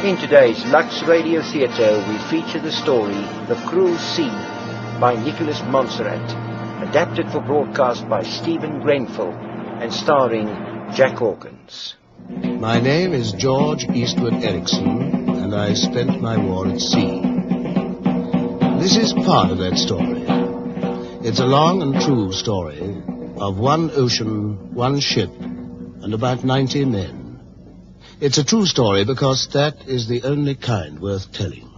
In today's Lux Radio Theatre, we feature the story The Cruel Sea by Nicholas Montserrat, adapted for broadcast by Stephen Grenfell and starring Jack Hawkins. My name is George Eastwood Erickson, and I spent my war at sea. This is part of that story. It's a long and true story of one ocean, one ship, and about 90 men. It's a true story because that is the only kind worth telling.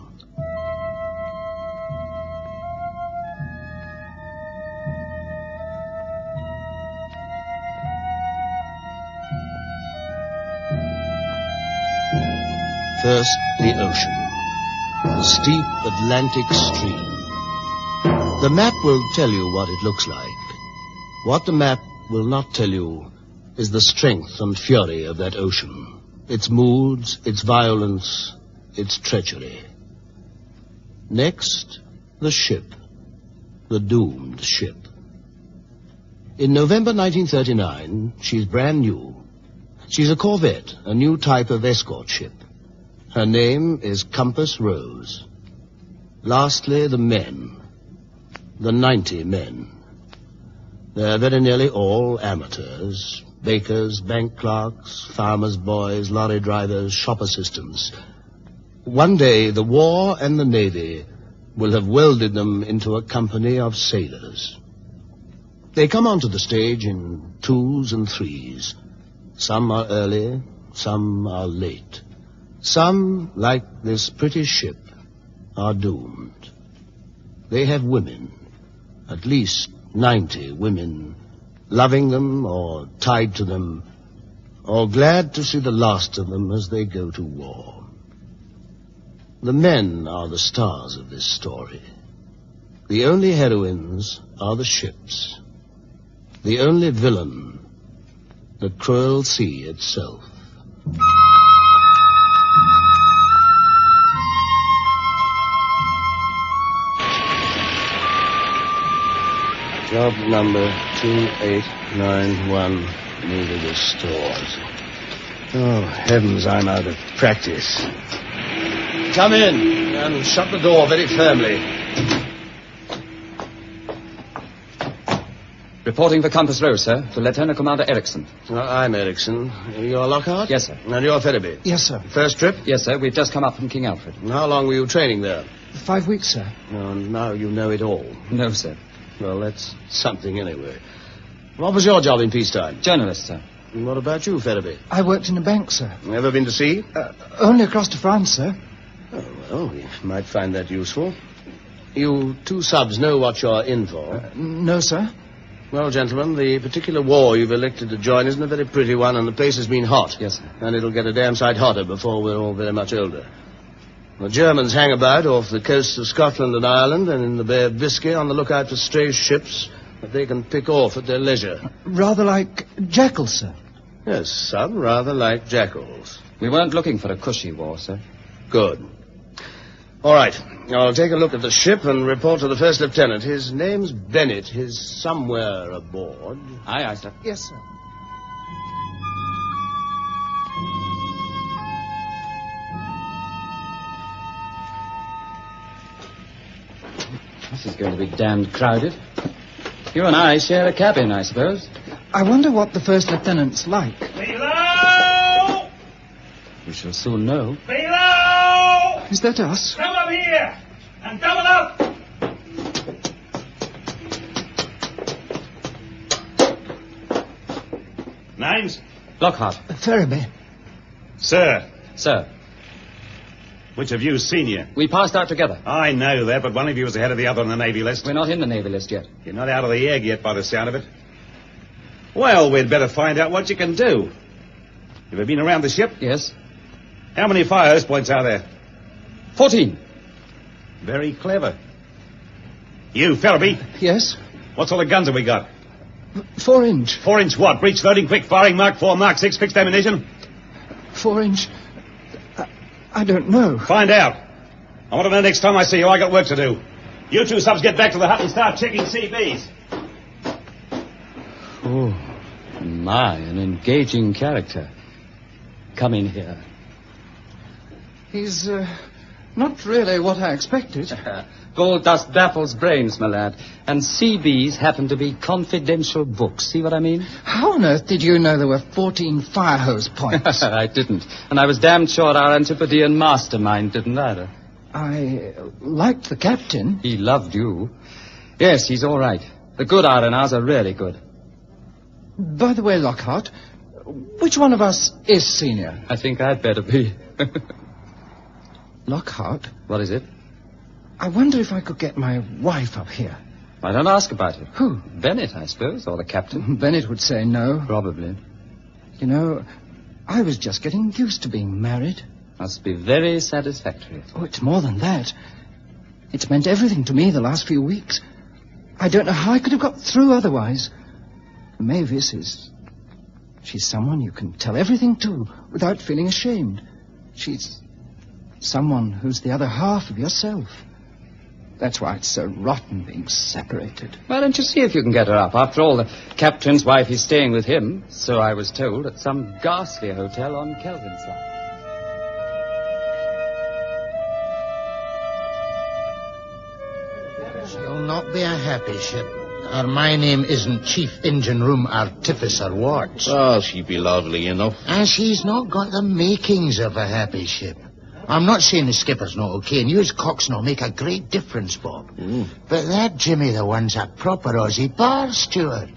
First, the ocean, the steep Atlantic stream. The map will tell you what it looks like. What the map will not tell you is the strength and fury of that ocean. Its moods, its violence, its treachery. Next, the ship. The doomed ship. In November 1939, she's brand new. She's a corvette, a new type of escort ship. Her name is Compass Rose. Lastly, the men. The 90 men. They're very nearly all amateurs. Bakers, bank clerks, farmers' boys, lorry drivers, shop assistants. One day, the war and the Navy will have welded them into a company of sailors. They come onto the stage in 2s and 3s. Some are early, some are late. Some, like this pretty ship, are doomed. They have women, at least 90 women, loving them or tied to them, or glad to see the last of them as they go to war. The men are the stars of this story. The only heroines are the ships. The only villain, the cruel sea itself. Job number 2891, neither the stores. Oh, heavens, I'm out of practice. Come in and shut the door very firmly. Reporting for Compass Rose, sir, to Lieutenant Commander Erickson. I'm Erickson. You're Lockhart? Yes, sir. And you're Ferriby? Yes, sir. First trip? Yes, sir. We've just come up from King Alfred. And how long were you training there? 5 weeks, sir. Oh, and now you know it all. No, sir. Well, that's something anyway. What was your job in peacetime? Journalist, sir. And what about you, Ferriby? I worked in a bank, sir. Ever been to sea? Only across to France, sir. Oh, well, you might find that useful. You two subs know what you're in for. No, sir. Well, gentlemen, the particular war you've elected to join isn't a very pretty one, and the place has been hot. Yes, sir. And it'll get a damn sight hotter before we're all very much older. The Germans hang about off the coasts of Scotland and Ireland and in the Bay of Biscay on the lookout for stray ships that they can pick off at their leisure. Rather like jackals, sir. Yes, some rather like jackals. We weren't looking for a cushy war, sir. Good. All right. I'll take a look at the ship and report to the first lieutenant. His name's Bennett. He's somewhere aboard. Aye, sir. Yes, sir. This is going to be damned crowded. You and I share a cabin, I suppose. I wonder what the first lieutenant's like. Below! We shall soon know. Below! Is that us? Come up here and double up! Names? Lockhart. Ferriby. Sir. Sir. Which of you is senior? We passed out together. I know that, but one of you is ahead of the other on the Navy list. We're not in the Navy list yet. You're not out of the egg yet by the sound of it. Well, we'd better find out what you can do. You ever been around the ship? Yes. How many fire hose points are there? 14. Very clever. You, Ferriby. Yes? What sort of guns have we got? 4-inch. 4-inch what? Breech loading, quick firing, Mark 4, Mark 6, fixed ammunition? 4-inch. I don't know. Find out. I want to know next time I see you. I got work to do. You two subs get back to the hut and start checking CBs. Oh, my, an engaging character. Come in here. He's, not really what I expected. Gold dust baffles brains, my lad. And CBs happen to be confidential books. See what I mean? How on earth did you know there were 14 fire hose points? I didn't. And I was damned sure our Antipodean mastermind didn't either. I liked the captain. He loved you. Yes, he's all right. The good R&Rs are really good. By the way, Lockhart, which one of us is senior? I think I'd better be. Lockhart? What is it? I wonder if I could get my wife up here. I don't ask about it. Who? Bennett, I suppose, or the captain. Bennett would say no. Probably. You know, I was just getting used to being married. Must be very satisfactory. Oh, it's more than that. It's meant everything to me the last few weeks. I don't know how I could have got through otherwise. Mavis she's someone you can tell everything to without feeling ashamed. She's someone who's the other half of yourself. That's why it's so rotten being separated. Why don't you see if you can get her up? After all, the captain's wife is staying with him, so I was told, at some ghastly hotel on Kelvin's side. She'll not be a happy ship. Or my name isn't Chief Engine Room Artificer Watts. Oh, she'd be lovely, you know. And she's not got the makings of a happy ship. I'm not saying the skipper's not okay, and you as coxswain will make a great difference, Bob. But that Jimmy the one's a proper Aussie bar steward.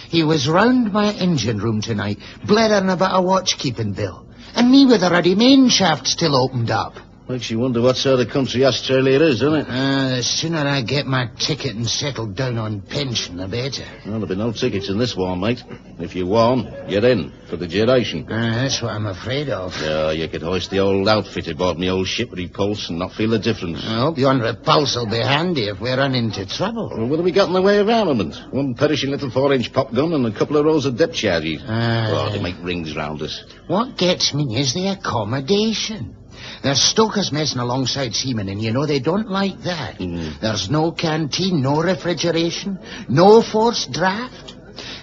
He was round my engine room tonight, blathering about a watch-keeping bill. And me with the ruddy main shaft still opened up. Makes you wonder what sort of country Australia is, doesn't it? The sooner I get my ticket and settle down on pension, the better. Well, there'll be no tickets in this war, mate. If you won, you're in, for the duration. That's what I'm afraid of. Yeah, you could hoist the old outfit aboard me old ship repulse and not feel the difference. I hope your repulse will be handy if we run into trouble. Well, what have we got in the way of armament? One perishing little 4-inch pop gun and a couple of rows of depth charges. They make rings round us. What gets me is the accommodation. There's stokers messing alongside seamen, and you know they don't like that. There's no canteen, no refrigeration, no forced draft.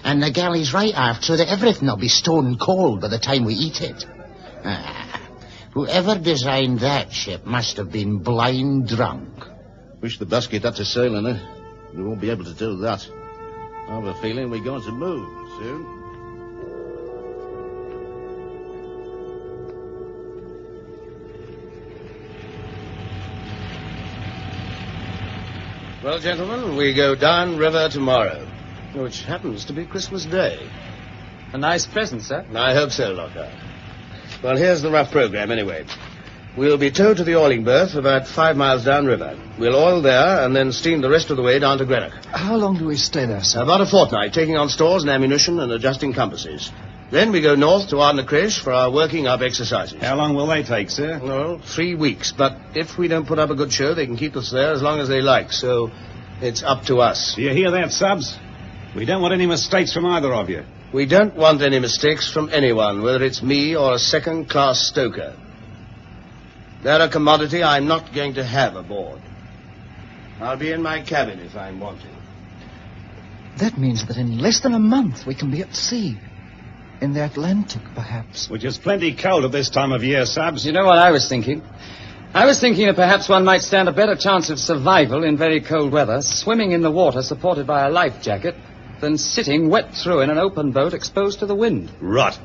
And the galley's right aft so that everything will be stone cold by the time we eat it. Whoever designed that ship must have been blind drunk. Wish the basket had to sail in it. We won't be able to do that. I have a feeling we're going to move soon. Well, gentlemen, we go down river tomorrow, which happens to be Christmas Day. A nice present, sir. I hope so, Lockhart. Well, here's the rough program, anyway. We'll be towed to the oiling berth about 5 miles downriver. We'll oil there and then steam the rest of the way down to Greenock. How long do we stay there, sir? About a fortnight, taking on stores and ammunition and adjusting compasses. Then we go north to Ardnacresh for our working up exercises. How long will they take, sir? Well, 3 weeks. But if we don't put up a good show, they can keep us there as long as they like. So it's up to us. Do you hear that, subs? We don't want any mistakes from either of you. We don't want any mistakes from anyone, whether it's me or a second-class stoker. They're a commodity I'm not going to have aboard. I'll be in my cabin if I'm wanted. That means that in less than a month we can be at sea. In the Atlantic, perhaps. Which is plenty cold at this time of year, subs. You know what I was thinking? I was thinking that perhaps one might stand a better chance of survival in very cold weather, swimming in the water supported by a life jacket, than sitting wet through in an open boat exposed to the wind. Rot.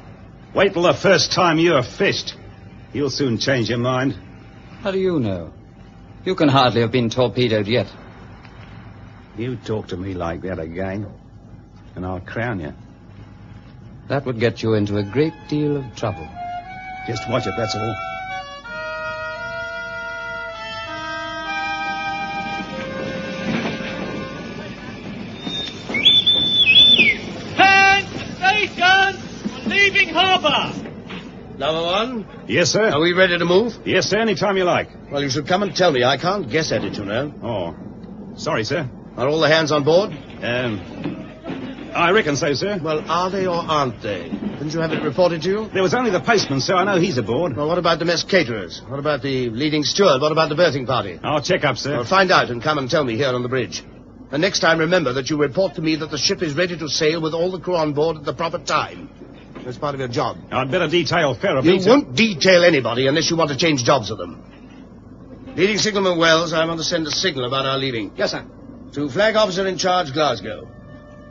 Wait till the first time you're fished. You'll soon change your mind. How do you know? You can hardly have been torpedoed yet. You talk to me like that again, and I'll crown you. That would get you into a great deal of trouble. Just watch it, that's all. Station! Leaving harbour! Number one? Yes, sir. Are we ready to move? Yes, sir, any time you like. Well, you should come and tell me. I can't guess at it, you know. Oh, sorry, sir. Are all the hands on board? I reckon so, sir. Well, are they or aren't they? Didn't you have it reported to you? There was only the postman, sir. I know he's aboard. Well, what about the mess caterers? What about the leading steward? What about the berthing party? I'll check up, sir. Well, find out and come and tell me here on the bridge. And next time, remember that you report to me that the ship is ready to sail with all the crew on board at the proper time. That's part of your job. I'd better detail Ferrabeat. You won't detail anybody unless you want to change jobs with them. Leading signalman Wells, I want to send a signal about our leaving. Yes, sir. To Flag Officer in Charge, Glasgow.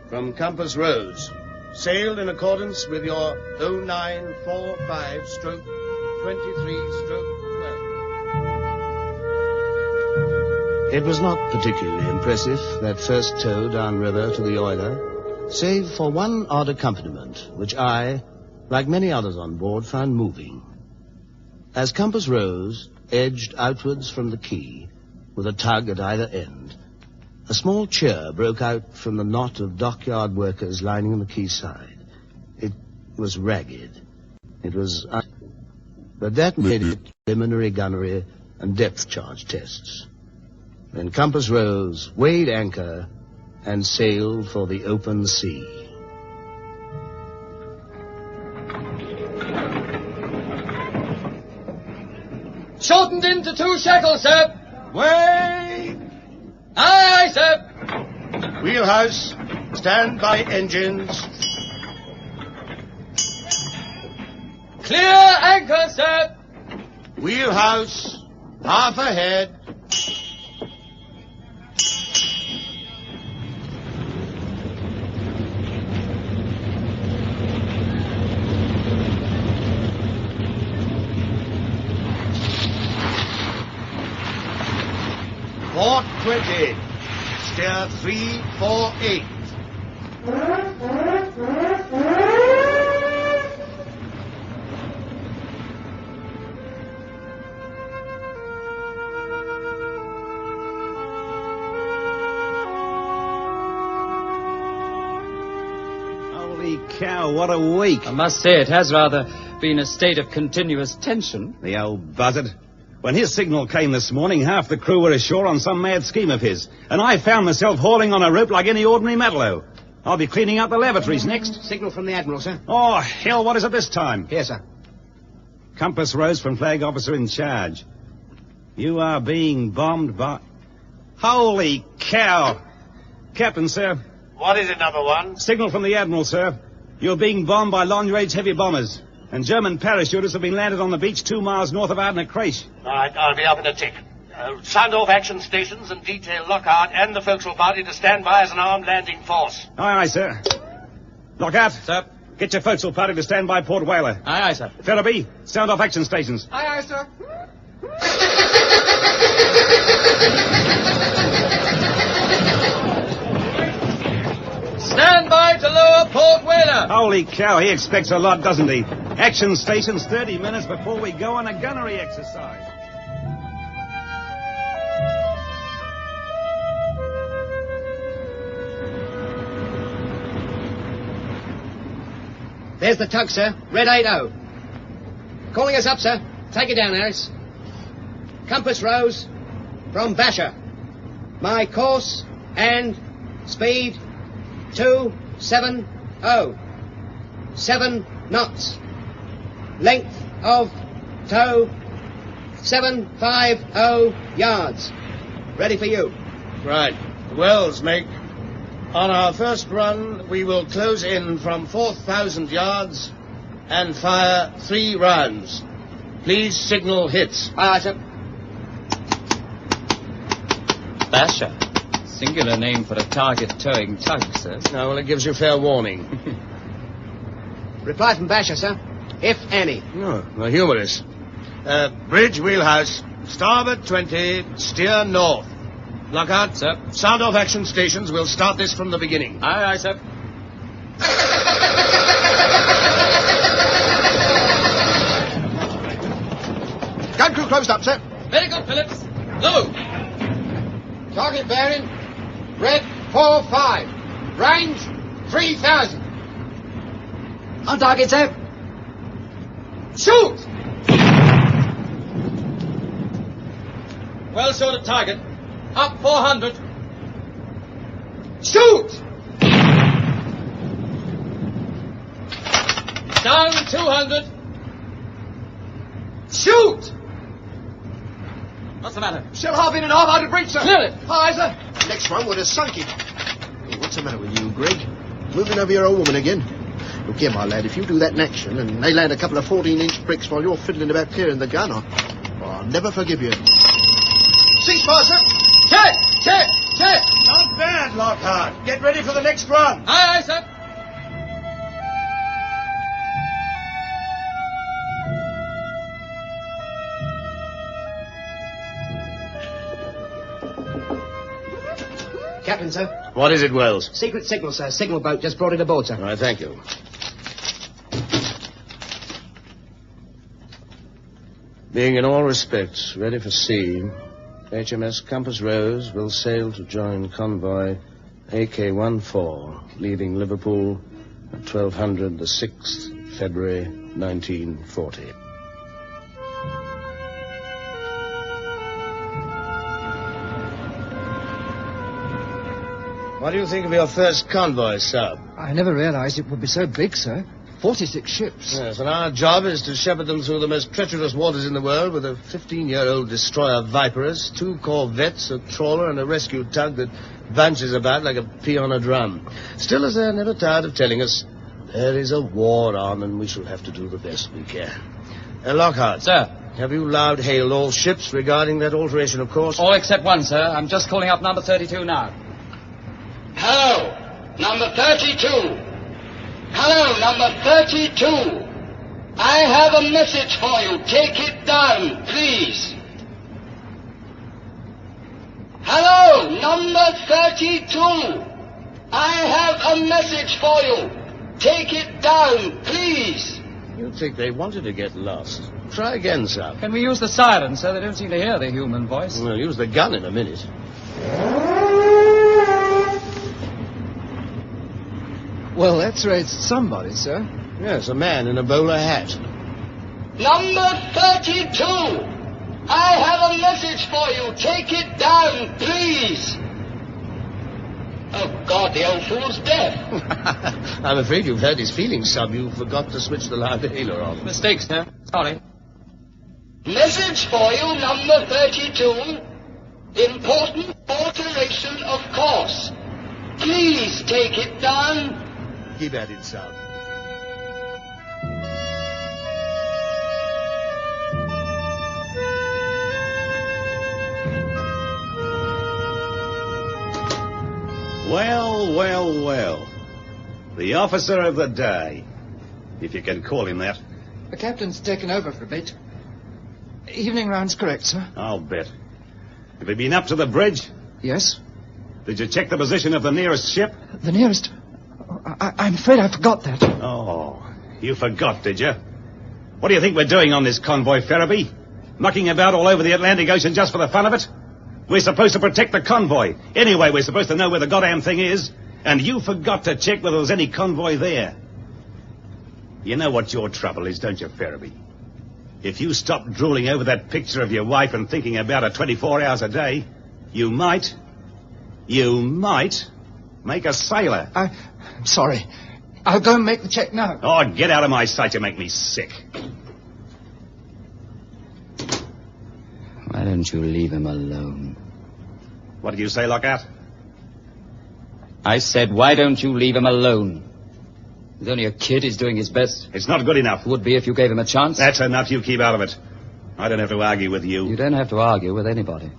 From Compass Rose. Sailed in accordance with your 0945-23-12. It was not particularly impressive, that first tow downriver to the oiler, save for one odd accompaniment, which I, like many others on board, found moving. As Compass Rose edged outwards from the quay, with a tug at either end, a small cheer broke out from the knot of dockyard workers lining the quayside. It was ragged. It was... but that made it preliminary gunnery and depth charge tests. Then Compass Rose weighed anchor and sailed for the open sea. Shortened into 2 shackles, sir. Way! Aye, aye, sir. Wheelhouse, stand by engines. Clear anchor, sir. Wheelhouse, half ahead. Port 20. Steer 348. Holy cow, what a week. I must say it has rather been a state of continuous tension. The old buzzard. When his signal came this morning, half the crew were ashore on some mad scheme of his. And I found myself hauling on a rope like any ordinary matalow. I'll be cleaning out the lavatories next. Signal from the Admiral, sir. Oh, hell, what is it this time? Here, sir. Compass Rose from Flag Officer in Charge. You are being bombed by... Holy cow! Captain, sir. What is it, number one? Signal from the Admiral, sir. You're being bombed by long-range heavy bombers. And German parachutists have been landed on the beach 2 miles north of Ardnacresh. All right, I'll be up in a tick. Sound off action stations and detail Lockhart and the forecastle party to stand by as an armed landing force. Aye, aye, sir. Lockhart. Sir. Get your forecastle party to stand by Port Whaler. Aye, aye, sir. Ferraby, sound off action stations. Aye, aye, sir. Holy cow, he expects a lot, doesn't he? Action stations 30 minutes before we go on a gunnery exercise. There's the tug, sir. Red 80. Calling us up, sir. Take it down, Harris. Compass rose from Basher. My course and speed 270. 7 knots. Length of tow 750 yards. Ready for you. Right. Wells, make. On our first run, we will close in from 4,000 yards and fire 3 rounds. Please signal hits. Aye, sir. Basher. Singular name for a target towing tug, sir. No, well, it gives you fair warning. Reply from Basher, sir. If any. No, the humorous. Bridge wheelhouse. Starboard 20. Steer north. Lockhart. Sir. Sound off action stations. We'll start this from the beginning. Aye, aye, sir. Gun crew closed up, sir. Very good, Phillips. Low. Target bearing. Red 45. Range 3,000. On target, sir. Shoot! Well short of target. Up 400. Shoot! Down 200. Shoot! What's the matter? Shell half in and half out of breach, sir. Clear it. Aye, sir. Next one would have sunk it. Hey, what's the matter with you, Greg? Moving over your old woman again? Look here, my lad, if you do that in action and they land a couple of 14-inch bricks while you're fiddling about clearing the gun, I'll never forgive you. Ceasefire, sir. Check! Check! Check! Not bad, Lockhart. Get ready for the next run. Aye, aye, sir. Captain, sir. What is it, Wells? Secret signal, sir. Signal boat just brought it aboard, sir. All right, thank you. Being in all respects ready for sea, HMS Compass Rose will sail to join convoy AK-14, leaving Liverpool at 1200 the 6th February 1940. What do you think of your first convoy, sub? I never realized it would be so big, sir. 46 ships. Yes, and our job is to shepherd them through the most treacherous waters in the world with a 15-year-old destroyer Viperus, 2 corvettes, a trawler, and a rescue tug that bounces about like a pea on a drum. Still, as they're never tired of telling us, there is a war on, and we shall have to do the best we can. Lockhart. Sir. Have you loud hailed all ships regarding that alteration of course? All except one, sir. I'm just calling up number 32 now. Hello, number 32. Hello, number 32. I have a message for you. Take it down, please. Hello, number 32. I have a message for you. Take it down, please. You'd think they wanted to get lost. Try again, sir. Can we use the siren, sir? They don't seem to hear the human voice. We'll use the gun in a minute. Well, that's raised somebody, sir. Yes, a man in a bowler hat. Number 32. I have a message for you. Take it down, please. Oh, God, the old fool's deaf. I'm afraid you've hurt his feelings, sub. You forgot to switch the loud hailer on. Mistake, sir. Sorry. Message for you, number 32. Important alteration of course. Please take it down. Keep at it, sub. Well, well, well. The officer of the day, if you can call him that. The captain's taken over for a bit. Evening round's correct, sir. I'll bet. Have you been up to the bridge? Yes. Did you check the position of the nearest ship? The nearest... I I'm afraid I forgot that. Oh, you forgot, did you? What do you think we're doing on this convoy, Ferriby? Mucking about all over the Atlantic Ocean just for the fun of it? We're supposed to protect the convoy. Anyway, we're supposed to know where the goddamn thing is. And you forgot to check whether there was any convoy there. You know what your trouble is, don't you, Ferriby? If you stop drooling over that picture of your wife and thinking about her 24 hours a day, you might make a sailor. I'm sorry. I'll go and make the check now. Oh, get out of my sight. You make me sick. Why don't you leave him alone? What did you say, Lockhart? I said, why don't you leave him alone? He's only a kid. He's doing his best. It's not good enough. Would be if you gave him a chance. That's enough. You keep out of it. I don't have to argue with you. You don't have to argue with anybody.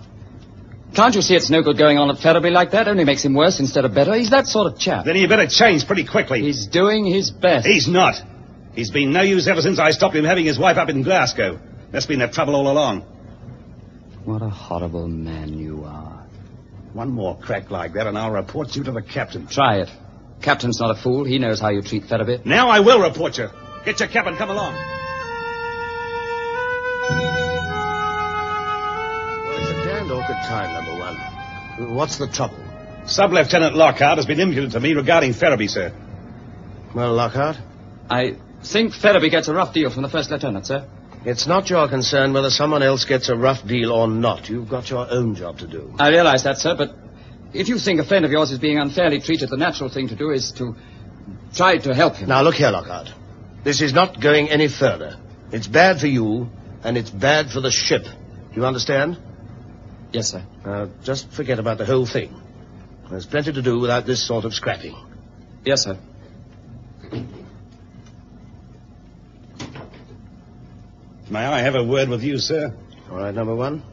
Can't you see it's no good going on at Ferriby like that? Only makes him worse instead of better. He's that sort of chap. Then you better change pretty quickly. He's doing his best. He's not. He's been no use ever since I stopped him having his wife up in Glasgow. That's been the trouble all along. What a horrible man you are. One more crack like that and I'll report you to the captain. Try it. Captain's not a fool. He knows how you treat Ferriby. Now I will report you. Get your cap and come along. Well, it's a damned awkward time, number one. What's the trouble? Sub-Lieutenant Lockhart has been imputed to me regarding Ferriby, sir. Well, Lockhart? I think Ferriby gets a rough deal from the first lieutenant, sir. It's not your concern whether someone else gets a rough deal or not. You've got your own job to do. I realize that, sir, but if you think a friend of yours is being unfairly treated, the natural thing to do is to try to help him. Now, look here, Lockhart. This is not going any further. It's bad for you, and it's bad for the ship. Do you understand? Yes, sir. Just forget about the whole thing. There's plenty to do without this sort of scrapping. Yes, sir. May I have a word with you, sir? All right, number one.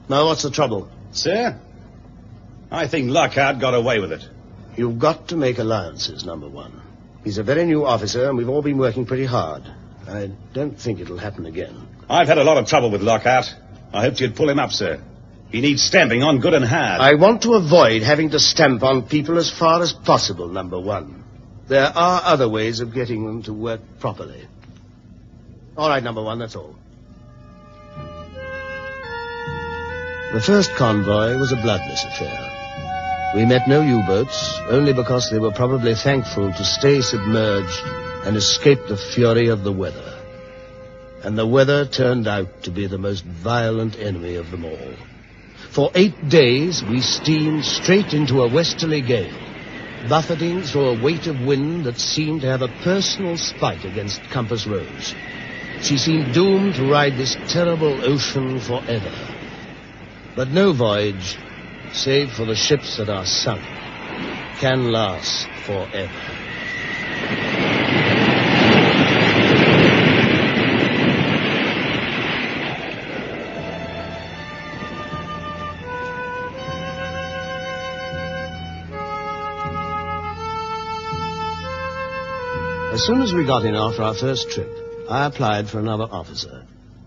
Now, what's the trouble? Sir? I think Lockhart got away with it. You've got to make allowances, number one. He's a very new officer, and we've all been working pretty hard. I don't think it'll happen again. I've had a lot of trouble with Lockhart. I hoped you'd pull him up, sir. He needs stamping on good and hard. I want to avoid having to stamp on people as far as possible, number one. There are other ways of getting them to work properly. All right, number one, that's all. The first convoy was a bloodless affair. We met no U-boats, only because they were probably thankful to stay submerged and escape the fury of the weather. And the weather turned out to be the most violent enemy of them all. For 8 days, we steamed straight into a westerly gale, buffeting through a weight of wind that seemed to have a personal spite against Compass Rose. She seemed doomed to ride this terrible ocean forever. But no voyage, save for the ships that are sunk, can last forever. As soon as we got in after our first trip, I applied for another officer.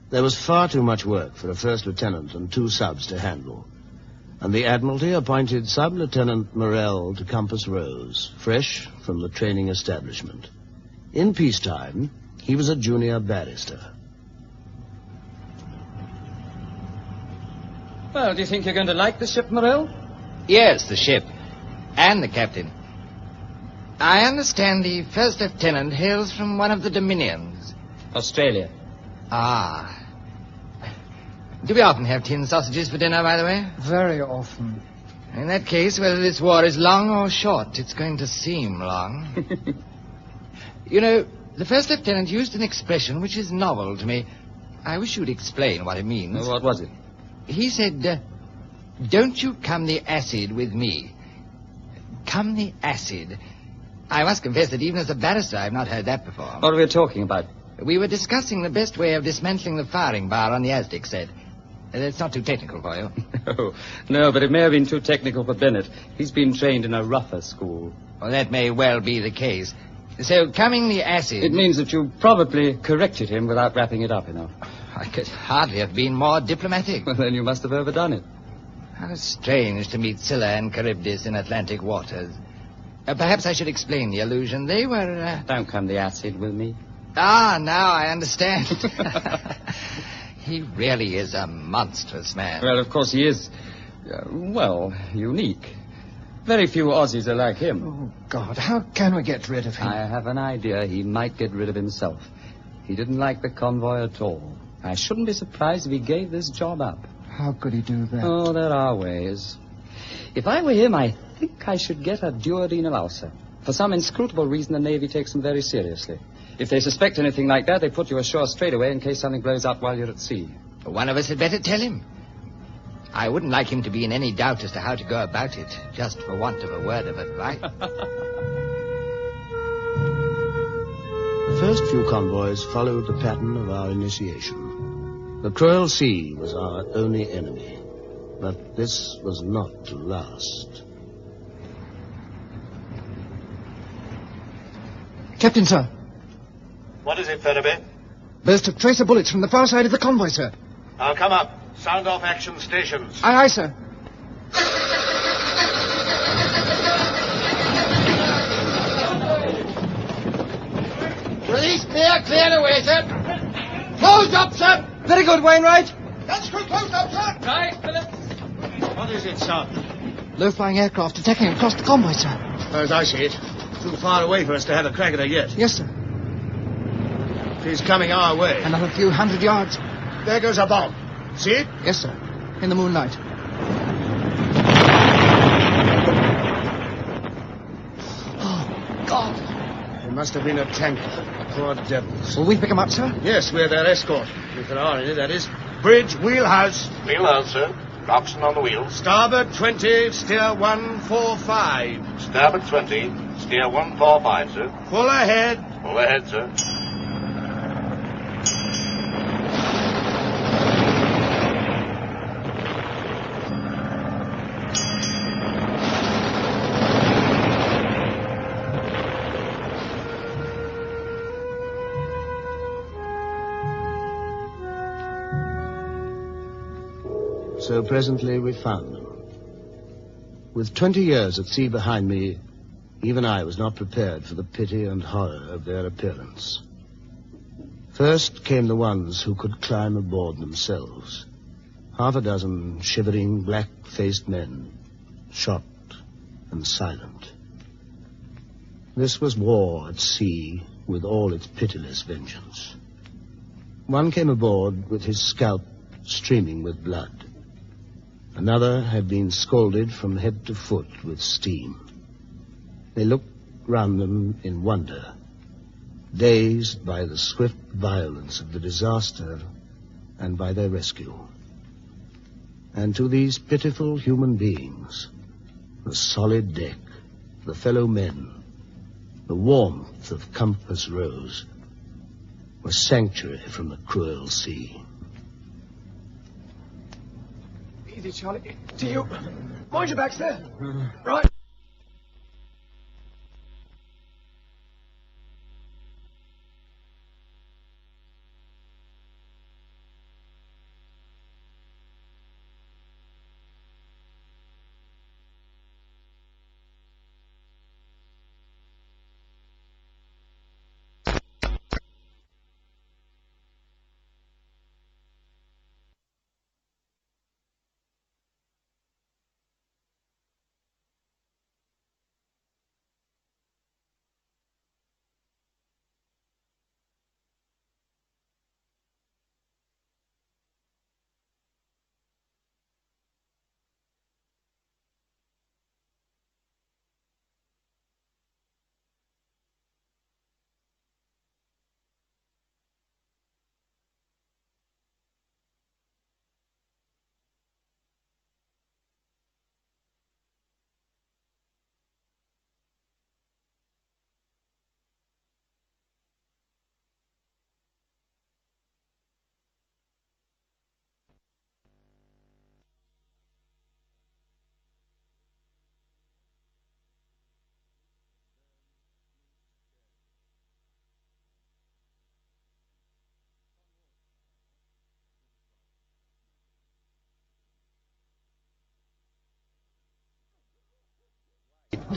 There was far too much work for a first lieutenant and 2 subs to handle. And the Admiralty appointed Sub-Lieutenant Morrell to Compass Rose, fresh from the training establishment. In peacetime, he was a junior barrister. Well, do you think you're going to like the ship, Morrell? Yes, the ship. And the captain. I understand the first lieutenant hails from one of the Dominions. Australia. Ah. Do we often have tin sausages for dinner, by the way? Very often. In that case, whether this war is long or short, it's going to seem long. You know, the first lieutenant used an expression which is novel to me. I wish you'd explain what it means. What was it? He said, don't you come the acid with me. Come the acid. I must confess that even as a barrister, I've not heard that before. What are we talking about? We were discussing the best way of dismantling the firing bar on the Aztec set. It's not too technical for you. No, but it may have been too technical for Bennett. He's been trained in a rougher school. Well, that may well be the case. So, coming the acid... It means that you probably corrected him without wrapping it up enough. I could hardly have been more diplomatic. Well, then you must have overdone it. How strange to meet Scylla and Charybdis in Atlantic waters. Perhaps I should explain the illusion. They were... Don't come the acid with me. Ah, now I understand. He really is a monstrous man. Well, of course he is, unique. Very few Aussies are like him. Oh, God, how can we get rid of him? I have an idea he might get rid of himself. He didn't like the convoy at all. I shouldn't be surprised if he gave this job up. How could he do that? Oh, there are ways. If I were him, I think I should get a duodenal ulcer. For some inscrutable reason, the Navy takes him very seriously. If they suspect anything like that, they put you ashore straight away in case something blows up while you're at sea. One of us had better tell him. I wouldn't like him to be in any doubt as to how to go about it, just for want of a word of advice. The first few convoys followed the pattern of our initiation. The cruel sea was our only enemy, but this was not to last. Captain, sir. What is it, Ferriby? Burst of tracer bullets from the far side of the convoy, sir. I'll come up. Sound off action stations. Aye, aye, sir. Release clear away, sir. Close up, sir. Very good, Wainwright. That's close up, sir. Right, Phillips. What is it, sir? Low-flying aircraft attacking across the convoy, sir. As I see it, too far away for us to have a crack at her yet. Yes, sir. She's coming our way. Another few hundred yards. There goes a bomb. See it? Yes, sir. In the moonlight. Oh, God. It must have been a tanker. Poor devils. Will we pick them up, sir? Yes, we're their escort. If there are any, that is. Bridge, wheelhouse. Wheelhouse, sir. Coxswain on the wheels. Starboard 20, steer 145. Starboard 20, steer 145, sir. Full ahead. Full ahead, sir. So presently we found them. With 20 years at sea behind me, even I was not prepared for the pity and horror of their appearance. First came the ones who could climb aboard themselves. Half a dozen shivering, black-faced men, shot and silent. This was war at sea with all its pitiless vengeance. One came aboard with his scalp streaming with blood. Another had been scalded from head to foot with steam. They looked round them in wonder, dazed by the swift violence of the disaster and by their rescue. And to these pitiful human beings, the solid deck, the fellow men, the warmth of Compass Rose, was sanctuary from the cruel sea. Easy, Charlie. To you. Mind your backs there. Right.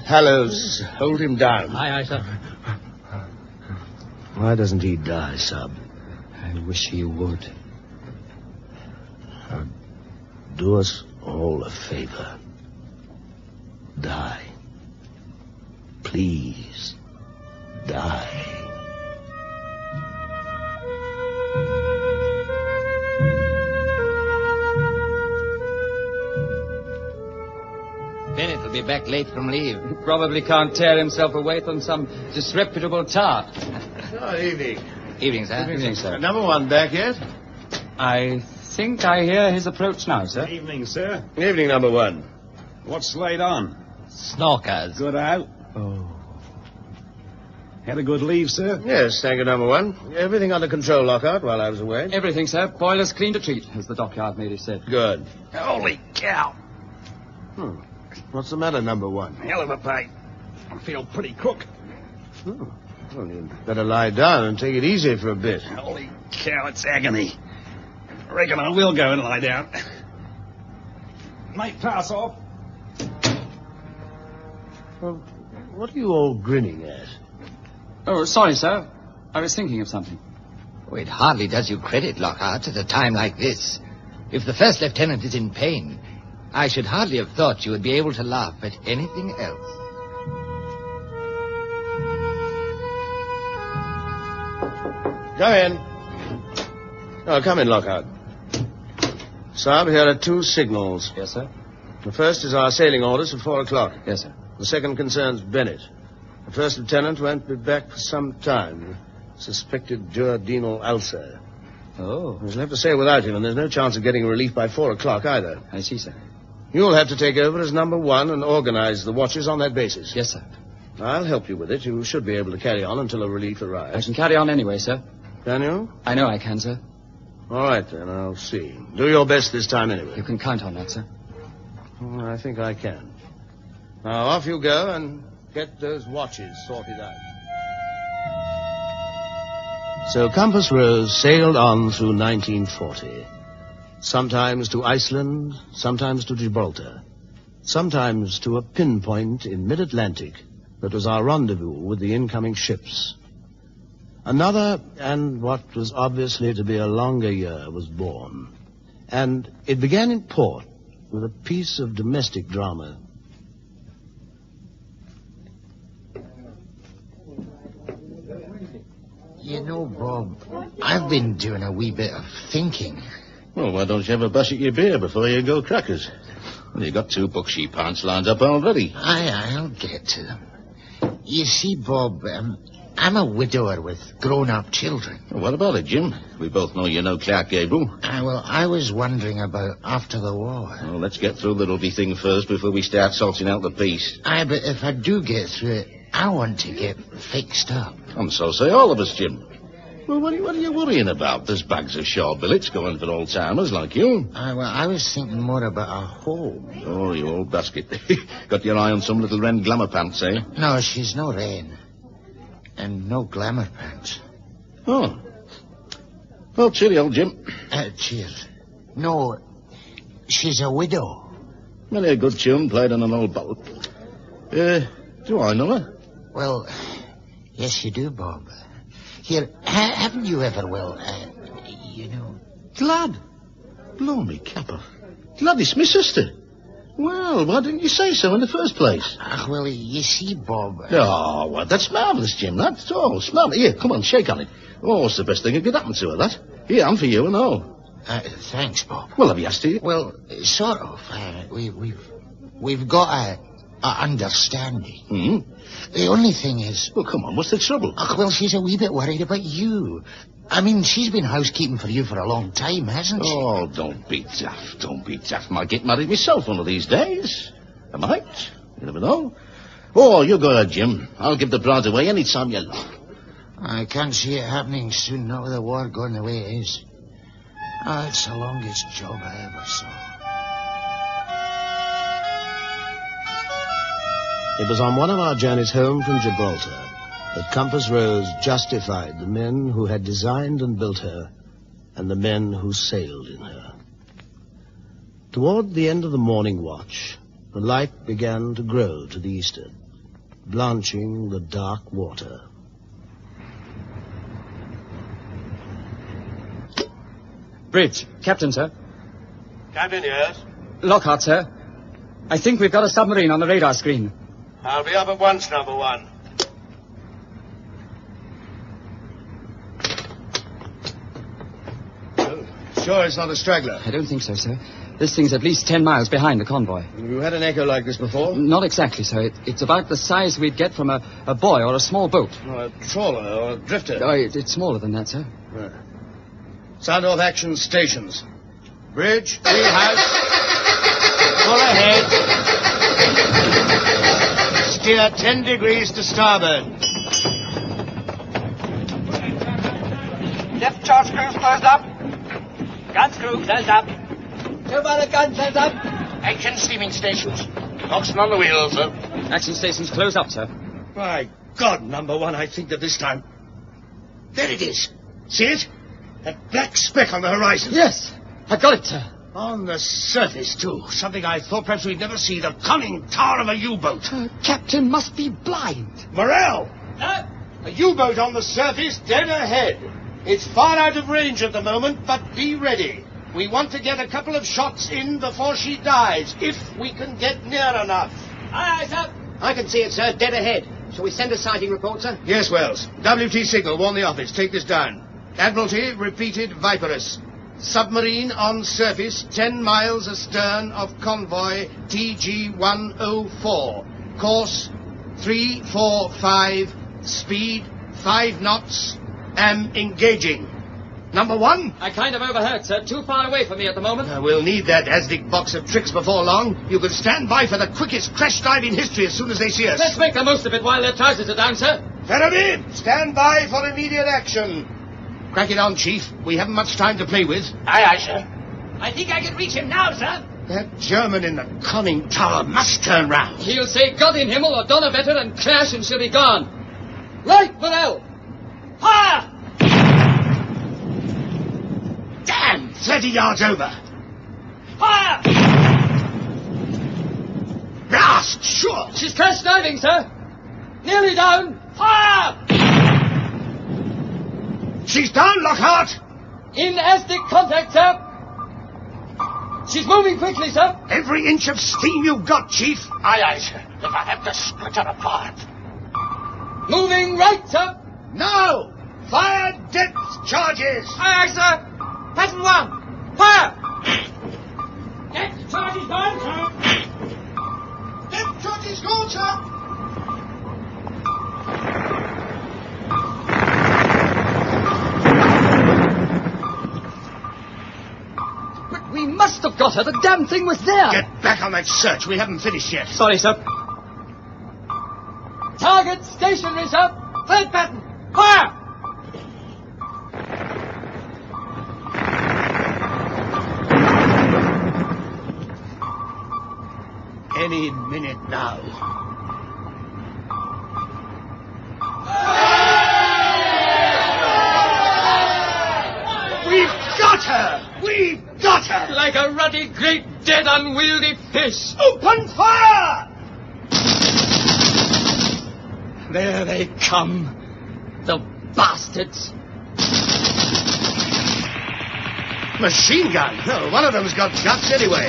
Hallows, hold him down. Aye, sir. Why doesn't he die, Sub? I wish he would. Do us all a favor. Die. Please, die. Bennett will be back late from leave. He probably can't tear himself away from some disreputable tart. Evening. Evening, sir. Evening, sir. Number one back yet? I think I hear his approach now, sir. Evening, sir. Evening, number one. What's laid on? Snorkers. Good out? Oh. Had a good leave, sir? Yes, thank you, number one. Everything under control, Lockhart, while I was away? Everything, sir. Boilers clean to treat, as the dockyard lady said. Good. Holy cow. What's the matter, number one? Hell of a fight. I feel pretty crook. Well, you'd better lie down and take it easy for a bit. Holy cow, it's agony. I reckon I will go and lie down. Might pass off. Well, what are you all grinning at? Oh, sorry, sir. I was thinking of something. Oh, it hardly does you credit, Lockhart, at a time like this. If the first lieutenant is in pain, I should hardly have thought you would be able to laugh at anything else. Come in. Oh, come in, Lockhart. Sab, here are two signals. Yes, sir. The first is our sailing orders for 4 o'clock. Yes, sir. The second concerns Bennett. The first lieutenant won't be back for some time. Suspected duodenal ulcer. Oh. He's left to sail without him, and there's no chance of getting relief by 4 o'clock either. I see, sir. You'll have to take over as number one and organize the watches on that basis. Yes, sir. I'll help you with it. You should be able to carry on until a relief arrives. I can carry on anyway, sir. Can you? I know I can, sir. All right, then. I'll see. Do your best this time anyway. You can count on that, sir. I think I can. Now, off you go and get those watches sorted out. So Compass Rose sailed on through 1940. Sometimes to Iceland, sometimes to Gibraltar, sometimes to a pinpoint in mid-Atlantic that was our rendezvous with the incoming ships. Another, and what was obviously to be a longer year, was born. And it began in port with a piece of domestic drama. You know, Bob, I've been doing a wee bit of thinking. Well, why don't you have a bush at your beer before you go crackers? Well, you got 2 bucksheep pants lined up already. Aye, I'll get to them. You see, Bob, I'm a widower with grown-up children. Well, what about it, Jim? We both know you know Clark Gable. Well, I was wondering about after the war. Well, let's get through the lovely thing first before we start sorting out the piece. Aye, but if I do get through it, I want to get fixed up. And so say all of us, Jim. Well, what are you worrying about? There's bags of shore billets going for old-timers like you. I was thinking more about a home. Oh, you old basket. Got your eye on some little wren glamour pants, eh? No, she's no wren. And no glamour pants. Oh. Well, cheerio, Jim. Cheers. No, she's a widow. Well, a good tune played on an old bottle. Do I know her? Well, yes, you do, Bob. Here, haven't you ever, you know... Glad? Blow me capper. Gladys, my sister. Well, why didn't you say so in the first place? Well, you see, Bob... Oh, well, that's marvellous, Jim. That's all. Marvellous. Here, come on, shake on it. Oh, it's the best thing that could happen to her, that. Here, I'm for you and all. Thanks, Bob. Well, have you asked her? Well, sort of. We've got a understanding. Hmm? The only thing is... Well, come on, what's the trouble? Well, she's a wee bit worried about you. I mean, she's been housekeeping for you for a long time, hasn't she? Oh, don't be daft. Don't be daft. Might get married myself one of these days. I might. You never know. Oh, you go ahead, Jim. I'll give the bride away any time you like. I can't see it happening soon, not with the war going the way it is. It's the longest job I ever saw. It was on one of our journeys home from Gibraltar that Compass Rose justified the men who had designed and built her and the men who sailed in her. Toward the end of the morning watch, the light began to grow to the eastward. blanching the dark water. Bridge. Captain, sir. Captain, yes? Lockhart, sir. I think we've got a submarine on the radar screen. I'll be up at once, number one. Sure it's not a straggler? I don't think so, sir. This thing's at least 10 miles behind the convoy. You had an echo like this before? Not exactly, sir. It's about the size we'd get from a buoy or a small boat. A trawler or a drifter? Oh, it's smaller than that, sir. Right. Sound off action stations. Bridge, wheelhouse. Full ahead. Steer 10 degrees to starboard. Left charge crew closed up. Guns crew closed up. Two by the gun closed up. Action steaming stations. Oxen on the wheels, sir. Action stations closed up, sir. My God, number one, I think that this time... There it is. See it? That black speck on the horizon. Yes, I got it, sir. On the surface, too. Something I thought perhaps we'd never see. The conning tower of a U-boat. Captain must be blind. Morrell! A U-boat on the surface, dead ahead. It's far out of range at the moment, but be ready. We want to get a couple of shots in before she dives, if we can get near enough. Aye, sir. I can see it, sir, dead ahead. Shall we send a sighting report, sir? Yes, Wells. WT signal, warn the office. Take this down. Admiralty repeated Viperus. Submarine on surface 10 miles astern of convoy TG-104. Course 345. Speed 5 knots. Am engaging. Number one? I kind of overheard, sir. Too far away from me at the moment. We'll need that Azdic box of tricks before long. You can stand by for the quickest crash dive in history as soon as they see us. Let's make the most of it while their trousers are down, sir. Ferriby, stand by for immediate action. Crack it on, Chief. We haven't much time to play with. Aye, aye, sir. I think I can reach him now, sir. That German in the conning tower must turn round. He'll say God in Himmel or Donnerwetter and crash and she'll be gone. Right, Morrell. Fire! Damn! 30 yards over. Fire! Blast! Sure! She's crash diving, sir. Nearly down. Fire! She's down, Lockhart! In Aztec contact, sir. She's moving quickly, sir. Every inch of steam you've got, Chief. Aye, aye, sir. If I have to split her apart. Moving right, sir. Now! Fire depth charges! Aye, aye, sir. Pattern 1. Fire! Depth charges gone, sir. Depth charges gone, sir. But we must have got her. The damn thing was there. Get back on that search. We haven't finished yet. Sorry, sir. Target stationary, sir. Third pattern. Fire! Any minute now. We've got her! We've got her! Like a ruddy, great, dead, unwieldy fish. Open fire! There they come. The bastards. Machine gun. No, one of them's got guts anyway.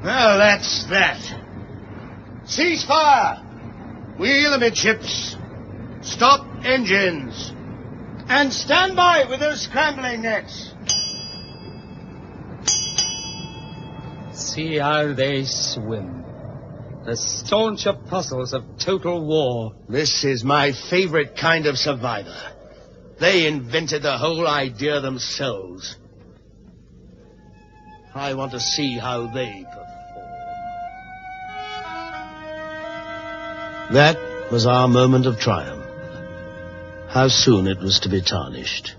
Well, that's that. Cease fire. Wheel amidships. Stop engines. And stand by with those scrambling nets. See how they swim. The staunch apostles of total war. This is my favorite kind of survivor. They invented the whole idea themselves. I want to see how they perform. That was our moment of triumph. How soon it was to be tarnished.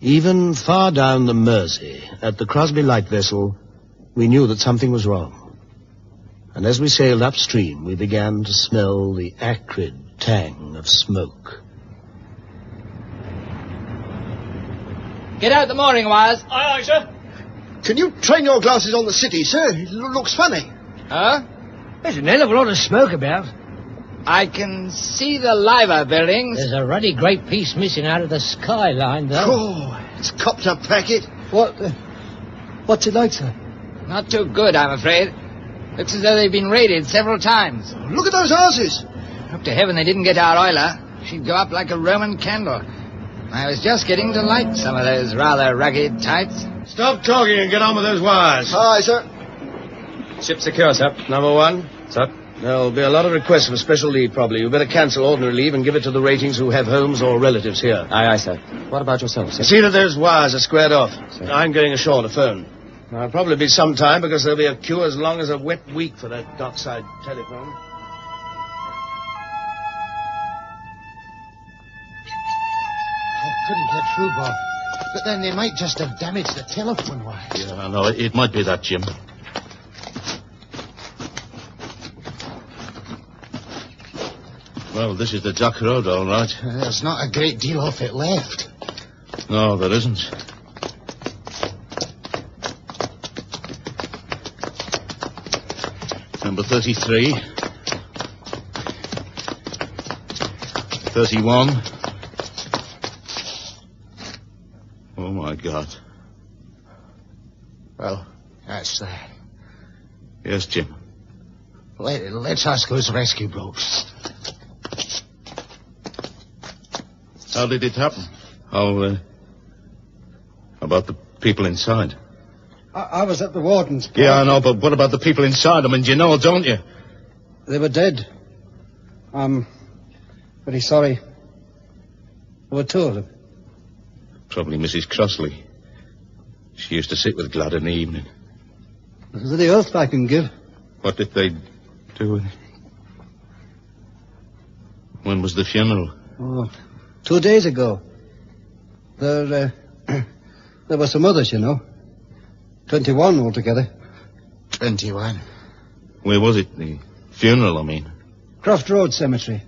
Even far down the Mersey, at the Crosby light vessel, we knew that something was wrong. And as we sailed upstream, we began to smell the acrid tang of smoke. Get out the mooring wires. Aye, aye, sir. Can you train your glasses on the city, sir? It looks funny. Huh? There's an hell of a lot of smoke about. I can see the liver buildings. There's a ruddy great piece missing out of the skyline, though. Oh, it's copped up packet. What's it like, sir? Not too good, I'm afraid. Looks as though they've been raided several times. Look at those houses. Hope to heaven they didn't get our oiler. She'd go up like a Roman candle. I was just getting to like some of those rather rugged types. Stop talking and get on with those wires. Aye, sir. Ship secure, sir. Number 1. Sir. There'll be a lot of requests for special leave, probably. You better cancel ordinary leave and give it to the ratings who have homes or relatives here. Aye, sir. What about yourself, sir? See that those wires are squared off. Sir. I'm going ashore to phone. I'll probably be some time because there'll be a queue as long as a wet week for that dockside telephone. Couldn't get through, Bob. But then they might just have damaged the telephone wires. Yeah, I know. It might be that, Jim. Well, this is the Duck Road, all right. There's not a great deal off it left. No, there isn't. Number 33. 31. Oh, my God. Well, that's that. Yes, Jim. Let's ask those rescue boats. How did it happen? How about the people inside? I was at the warden's. Yeah, I know, but what about the people inside? I mean, you know, don't you? They were dead. I'm very sorry. There were 2 of them. Probably Mrs. Crossley. She used to sit with Glad in the evening. There's the oath I can give. What did they do with it? When was the funeral? Oh, 2 days ago. There were some others, you know. 21 altogether. 21? Where was it? The funeral, I mean. Croft Road Cemetery.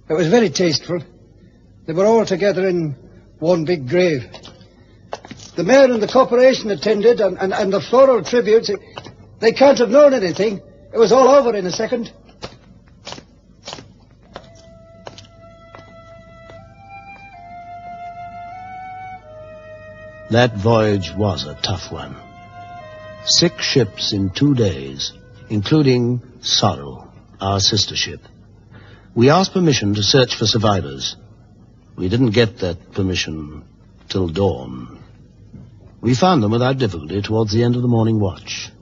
It was very tasteful. They were all together in one big grave. The mayor and the corporation attended, and the floral tributes. They can't have known anything. It was all over in a second. That voyage was a tough one. 6 ships in 2 days, including Sorrow, our sister ship. We asked permission to search for survivors. We didn't get that permission till dawn. We found them without difficulty towards the end of the morning watch.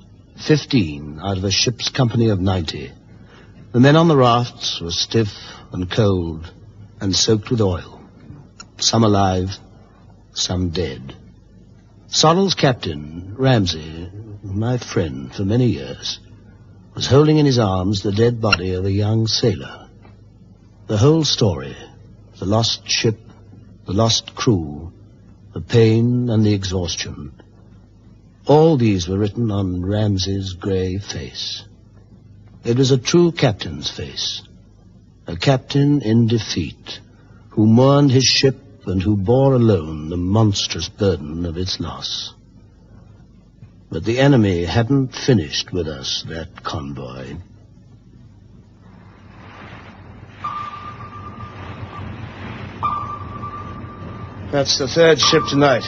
15 out of a ship's company of 90. The men on the rafts were stiff and cold and soaked with oil. Some alive, some dead. Sorrel's captain, Ramsay, my friend for many years, was holding in his arms the dead body of a young sailor. The whole story, the lost ship, the lost crew, the pain and the exhaustion, all these were written on Ramsay's grey face. It was a true captain's face, a captain in defeat, who mourned his ship and who bore alone the monstrous burden of its loss. But the enemy hadn't finished with us, that convoy. That's the 3rd ship tonight.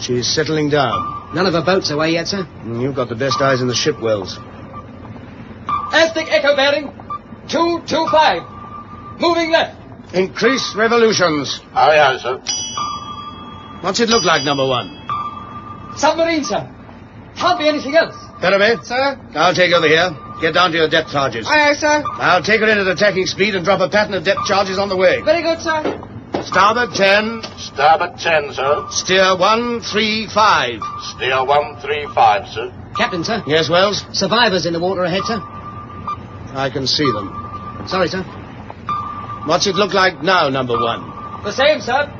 She's settling down. None of her boats away yet, sir? You've got the best eyes in the ship, Wells. Aztec echo bearing 225. Moving left. Increase revolutions. Aye, aye, sir. What's it look like, number 1? Submarine, sir. Can't be anything else. Ferriby? Sir? I'll take over here. Get down to your depth charges. Aye, aye, sir. I'll take her in at attacking speed and drop a pattern of depth charges on the way. Very good, sir. Starboard 10. Starboard 10, sir. Steer 135. Steer 135, sir. Captain, sir. Yes, Wells? Survivors in the water ahead, sir. I can see them. Sorry, sir. What's it look like now, number 1? The same, sir.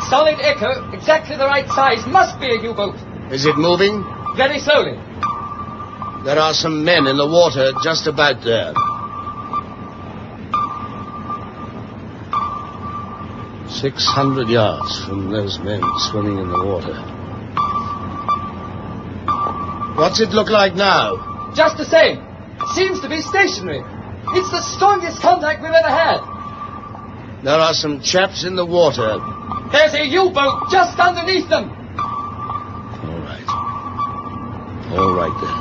Solid echo, exactly the right size. Must be a U-boat. Is it moving? Very slowly. There are some men in the water just about there. 600 yards from those men swimming in the water. What's it look like now? Just the same. Seems to be stationary. It's the strongest contact we've ever had. There are some chaps in the water. There's a U-boat just underneath them. All right, then.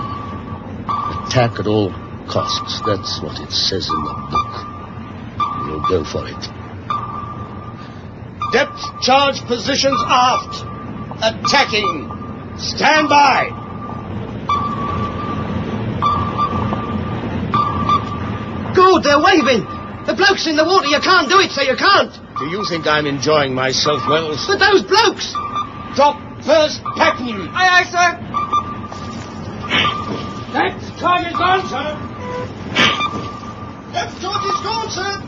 Attack at all costs. That's what it says in the book. We'll go for it. Depth charge positions aft. Attacking. Stand by. Good, they're waving. The bloke's in the water. You can't do it, sir. You can't. Do you think I'm enjoying myself, Wells? But those blokes. Drop first pattern. Aye, aye, sir. That target's on, sir. That target's gone, sir.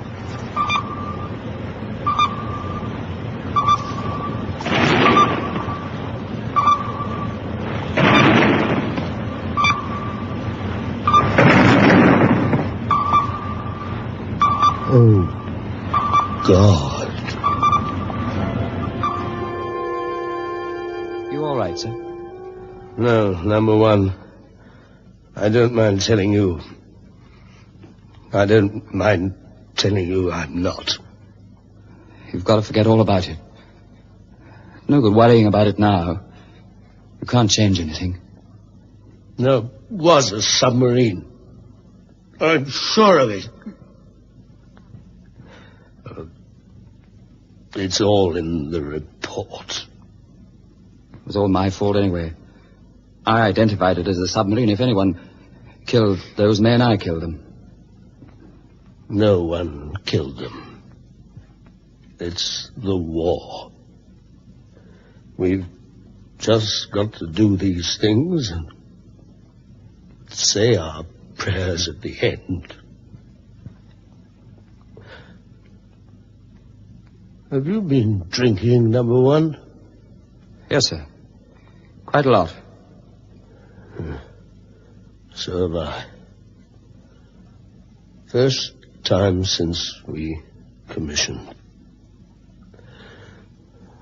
Oh, God. You all right, sir? No, number one. I don't mind telling you. I don't mind telling you I'm not. You've got to forget all about it. No good worrying about it now. You can't change anything. There was a submarine. I'm sure of it. It's all in the report. It was all my fault anyway. I identified it as a submarine. If anyone killed those men, I killed them. No one killed them. It's the war. We've just got to do these things and say our prayers at the end. Have you been drinking, number one? Yes, sir. Quite a lot. So have I. First time since we commissioned.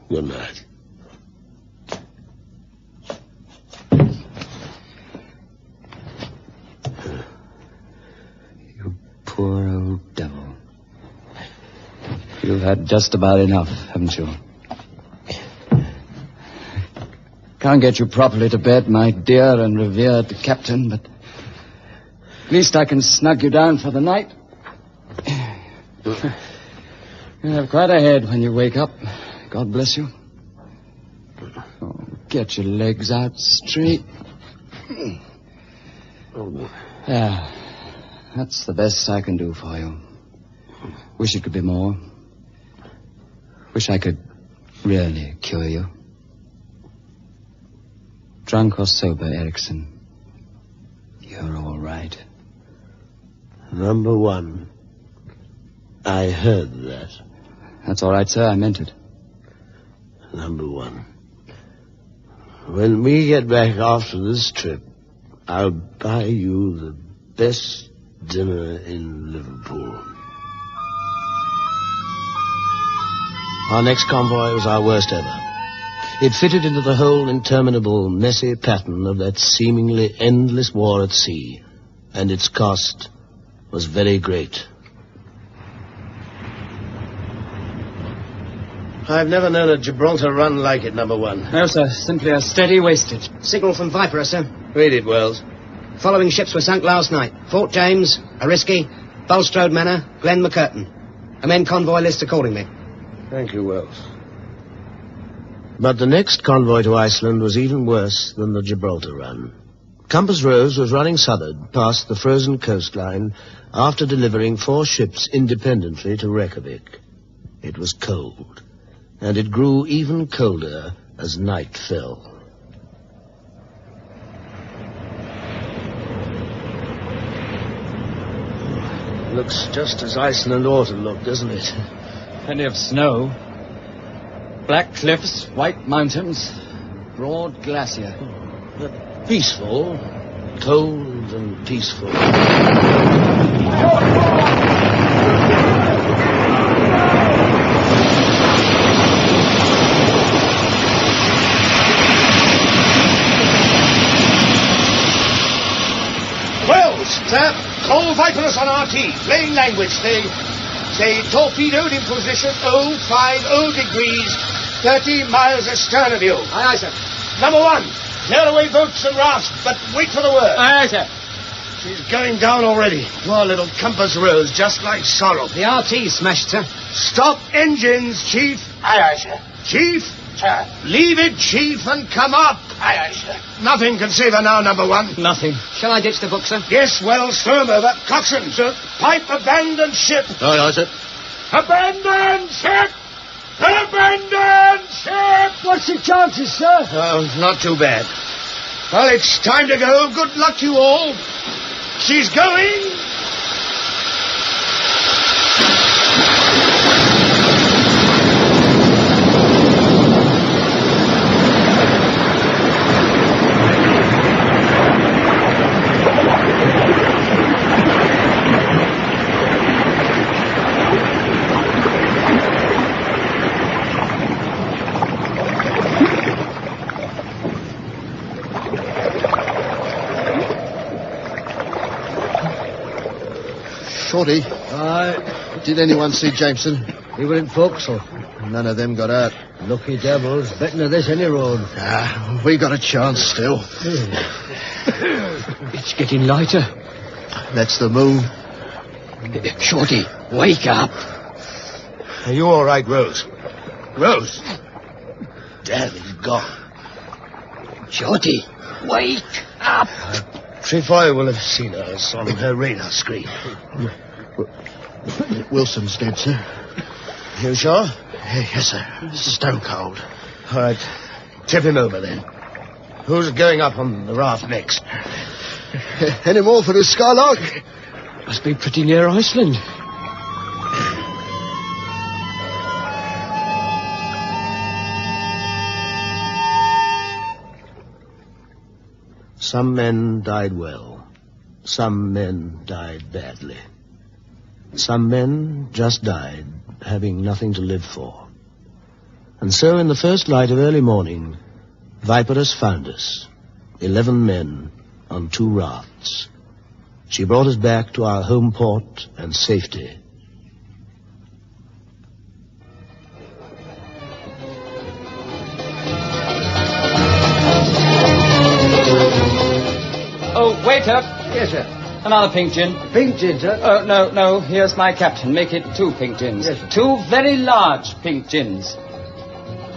Good night. You poor old devil. You've had just about enough, haven't you? Can't get you properly to bed, my dear and revered captain, but at least I can snug you down for the night. You'll have quite a head when you wake up. God bless you. Oh, get your legs out straight. Yeah, that's the best I can do for you. Wish it could be more. Wish I could really cure you. Drunk or sober, Erickson, you're all right. Number one, I heard that. That's all right, sir. I meant it. Number one, when we get back after this trip, I'll buy you the best dinner in Liverpool. Our next convoy was our worst ever. It fitted into the whole interminable, messy pattern of that seemingly endless war at sea, and its cost was very great. I've never known a Gibraltar run like it, number one. No, sir. Simply a steady wastage. Signal from Viper, sir. Read it, Wells. Following ships were sunk last night. Fort James, Oriskey, Bulstrode Manor, Glen McCurtain. Amend convoy list accordingly. Thank you, Wells. But the next convoy to Iceland was even worse than the Gibraltar run. Compass Rose was running southward past the frozen coastline after delivering 4 ships independently to Reykjavik. It was cold, and it grew even colder as night fell. Looks just as Iceland ought to look, doesn't it? Plenty of snow. Black cliffs, white mountains, broad glacier. But peaceful. Cold and peaceful. Sir, call Viperus on RT. Plain language. They torpedoed in position 050 degrees, 30 miles astern of you. Aye, sir. Number 1, clear away boats and rafts, but wait for the word. Aye, sir. She's going down already. Poor little compass rose, just like sorrow. The RT smashed, sir. Stop engines, Chief. Aye, sir. Chief? Sir. Leave it, Chief, and come up. Aye, sir. Nothing can save her now, number 1. Nothing. Shall I ditch the book, sir? Yes, well, throw 'em over. Coxswain, sir. Pipe abandon ship. Aye, sir. Abandon ship! Abandon ship! What's the chances, sir? Oh, not too bad. Well, it's time to go. Good luck to you all. She's going. Shorty. Aye. Did anyone see Jameson? He were in forecastle. None of them got out. Lucky devils. Betting of this any road. Ah, we got a chance still. It's getting lighter. That's the moon. Shorty, wake up. Are you all right, Rose? Rose? Damn, he's gone. Shorty, wake up. Trefoil will have seen us on her radar screen. Wilson's dead, sir. You sure? Yes, sir. Stone cold. All right. Tip him over, then. Who's going up on the raft next? Any more for the Skylark? Must be pretty near Iceland. Some men died well. Some men died badly. Some men just died, having nothing to live for. And so in the first light of early morning, Viperus found us, 11 men on 2 rafts. She brought us back to our home port and safety. Oh, waiter. Yes, sir. Another pink gin. Pink gin, sir? Oh, no. Here's my captain. Make it 2 pink gins. Yes, sir. 2 very large pink gins.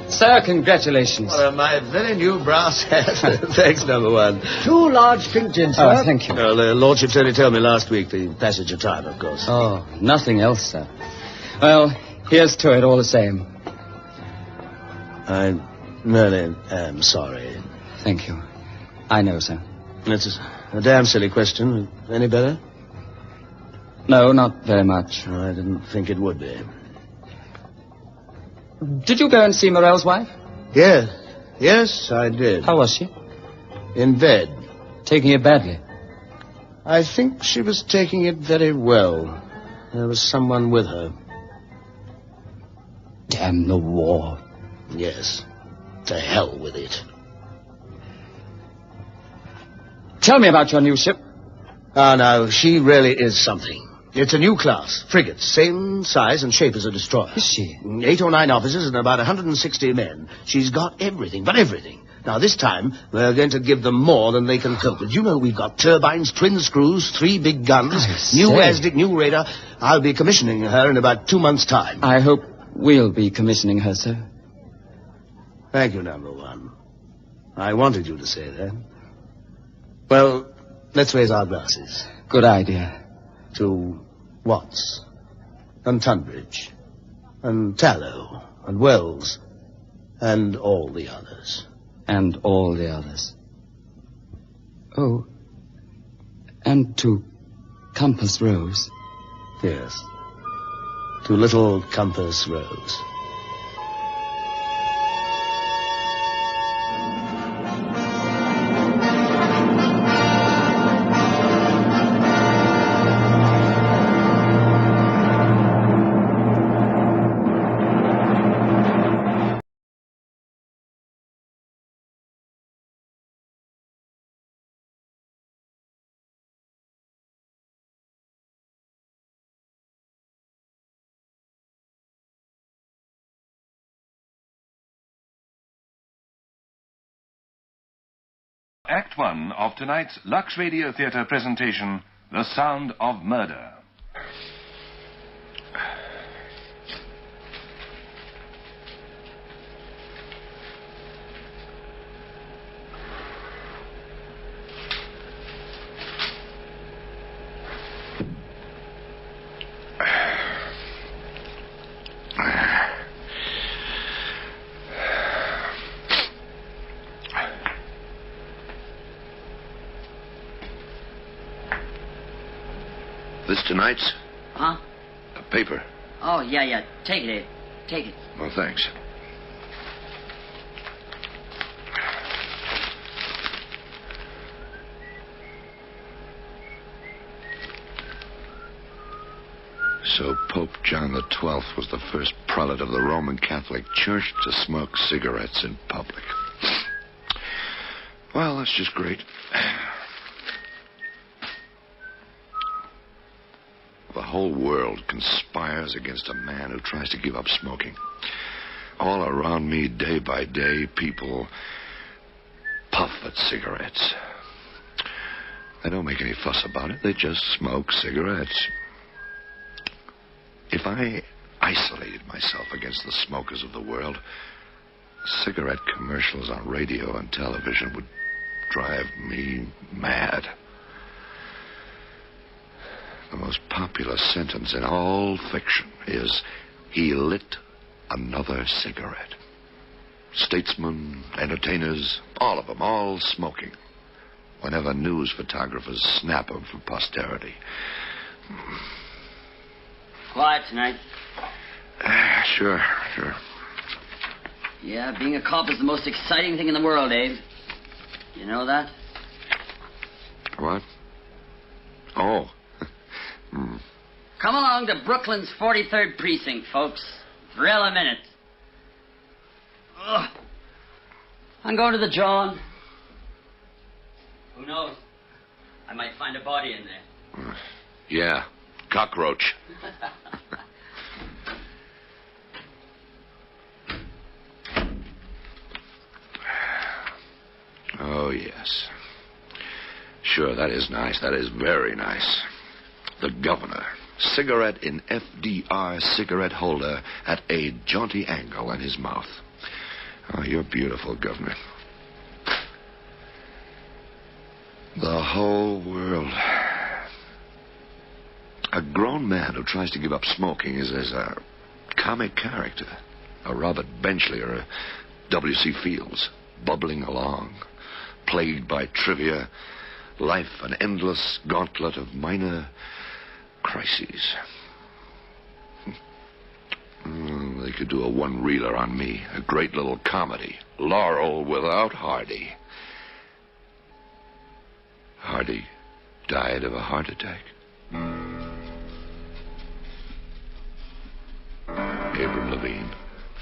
Sir, congratulations. My very new brass hat. Thanks, number 1. 2 large pink gins, sir. Oh, thank you. Well, Lordship's only told me last week the passage of time, of course. Oh, nothing else, sir. Well, here's to it all the same. I really am sorry. Thank you. I know, sir. It's a damn silly question. Any better? No, not very much. I didn't think it would be. Did you go and see Morell's wife? Yes, I did. How was she? In bed. Taking it badly? I think she was taking it very well. There was someone with her. Damn the war. Yes. To hell with it. Tell me about your new ship. Oh, no, she really is something. It's a new class, frigate, same size and shape as a destroyer. Is she? 8 or 9 officers and about 160 men. She's got everything, but everything. Now, this time, we're going to give them more than they can cope with. You know, we've got turbines, twin screws, 3 big guns, new ASDIC, new radar. I'll be commissioning her in about 2 months' time. I hope we'll be commissioning her, sir. Thank you, number 1. I wanted you to say that. Well, let's raise our glasses. Good idea. To Watts, and Tunbridge, and Tallow, and Wells, and all the others. And all the others. Oh, and to Compass Rose. Yes, to little Compass Rose. Act 1 of tonight's Lux Radio Theatre presentation, The Sound of Murder. This tonight's? Huh? A paper. Oh, yeah. Take it, Abe. Take it. Well, thanks. So Pope John XII was the first prelate of the Roman Catholic Church to smoke cigarettes in public. Well, that's just great. The whole world conspires against a man who tries to give up smoking. All around me, day by day, people puff at cigarettes. They don't make any fuss about it. They just smoke cigarettes. If I isolated myself against the smokers of the world, cigarette commercials on radio and television would drive me mad. The most popular sentence in all fiction is, "He lit another cigarette." Statesmen, entertainers, all of them, all smoking. Whenever news photographers snap them for posterity. Quiet tonight. Sure. Yeah, being a cop is the most exciting thing in the world, Abe. You know that? What? Oh. Come along to Brooklyn's 43rd Precinct, folks. Thrill a minute. Ugh. I'm going to the John. Who knows? I might find a body in there. Yeah, cockroach. Oh, yes. Sure, that is nice. That is very nice. The governor. Cigarette in FDR cigarette holder at a jaunty angle in his mouth. Oh, you're beautiful, Governor. The whole world. A grown man who tries to give up smoking is as a comic character. A Robert Benchley or a W.C. Fields. Bubbling along. Plagued by trivia. Life an endless gauntlet of minor crises. They could do a one-reeler on me. A great little comedy. Laurel without Hardy. Hardy died of a heart attack. Abram Levine,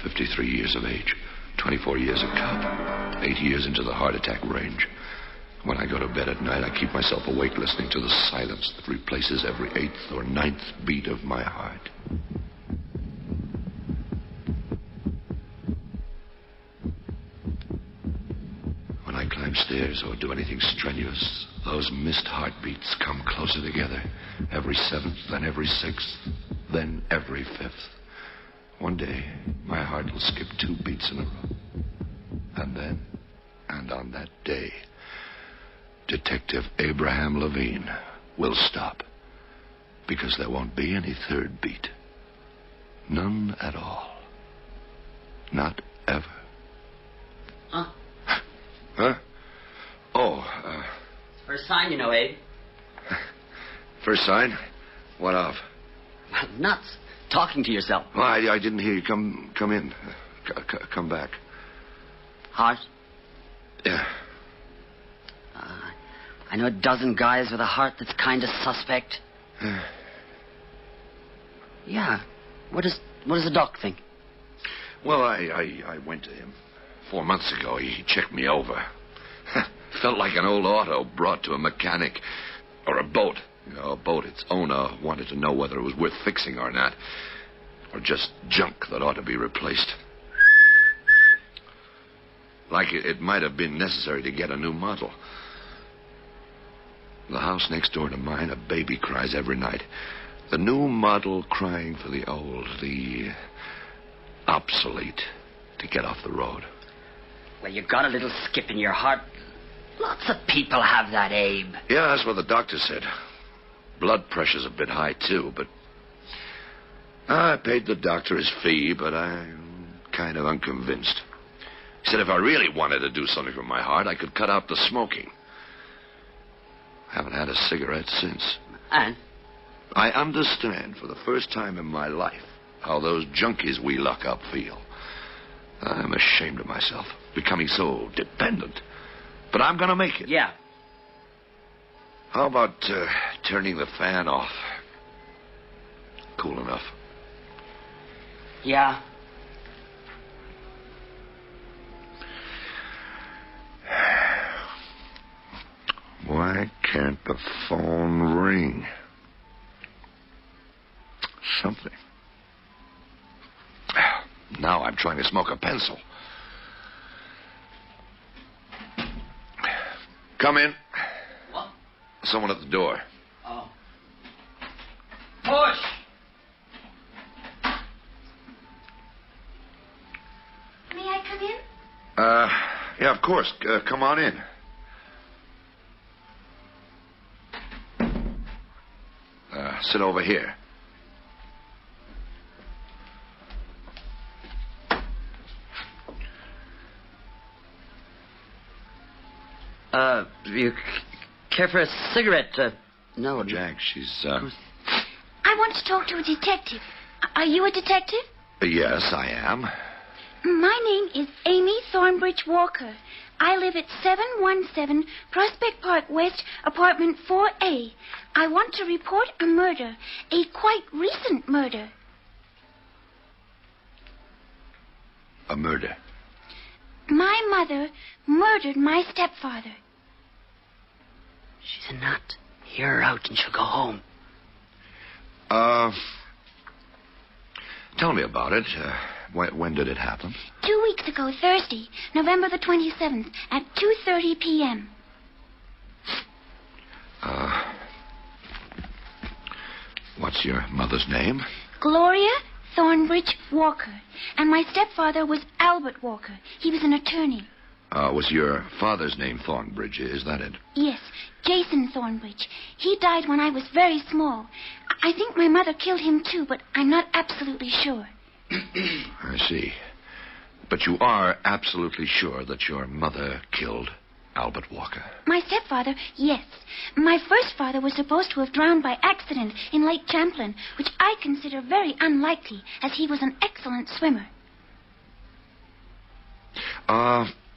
53 years of age, 24 years a cop, 8 years into the heart attack range. When I go to bed at night, I keep myself awake listening to the silence that replaces every 8th or 9th beat of my heart. When I climb stairs or do anything strenuous, those missed heartbeats come closer together. Every 7th, then every 6th, then every 5th. One day, my heart will skip 2 beats in a row. And then, and on that day, Detective Abraham Levine will stop. Because there won't be any 3rd beat. None at all. Not ever. Huh? Huh? Oh, First sign, you know, Abe. First sign? What of? Well, nuts. Talking to yourself. Well, I didn't hear you. Come in. Come back. Heart? Yeah. I know a dozen guys with a heart that's kind of suspect. Yeah. What does the doc think? Well, I went to him 4 months ago. He checked me over. Felt like an old auto brought to a mechanic. Or a boat. You know, a boat its owner wanted to know whether it was worth fixing or not. Or just junk that ought to be replaced. Like it might have been necessary to get a new model. The house next door to mine, a baby cries every night. The new model crying for the old, the obsolete, to get off the road. Well, you got a little skip in your heart. Lots of people have that, Abe. Yeah, that's what the doctor said. Blood pressure's a bit high, too, but... I paid the doctor his fee, but I'm kind of unconvinced. He said if I really wanted to do something for my heart, I could cut out the smoking. I haven't had a cigarette since. And? I understand for the first time in my life how those junkies we lock up feel. I'm ashamed of myself, becoming so dependent. But I'm going to make it. Yeah. How about turning the fan off? Cool enough. Yeah. Why can't the phone ring? Something. Now I'm trying to smoke a pencil. Come in. What? Someone at the door. Oh. Push! May I come in? Yeah, of course. Come on in. Sit over here. You care for a cigarette? No. Jack, she's, I want to talk to a detective. Are you a detective? Yes, I am. My name is Amy Thornbridge Walker. I live at 717 Prospect Park West, apartment 4A. I want to report a murder, a quite recent murder. A murder? My mother murdered my stepfather. She's a nut. Hear her out and she'll go home. Tell me about it. When did it happen? 2 weeks ago, Thursday, November the 27th, at 2:30 p.m. What's your mother's name? Gloria Thornbridge Walker. And my stepfather was Albert Walker. He was an attorney. Was your father's name Thornbridge? Is that it? Yes, Jason Thornbridge. He died when I was very small. I think my mother killed him too, but I'm not absolutely sure. I see. But you are absolutely sure that your mother killed Albert Walker? My stepfather, yes. My first father was supposed to have drowned by accident in Lake Champlain, which I consider very unlikely, as he was an excellent swimmer.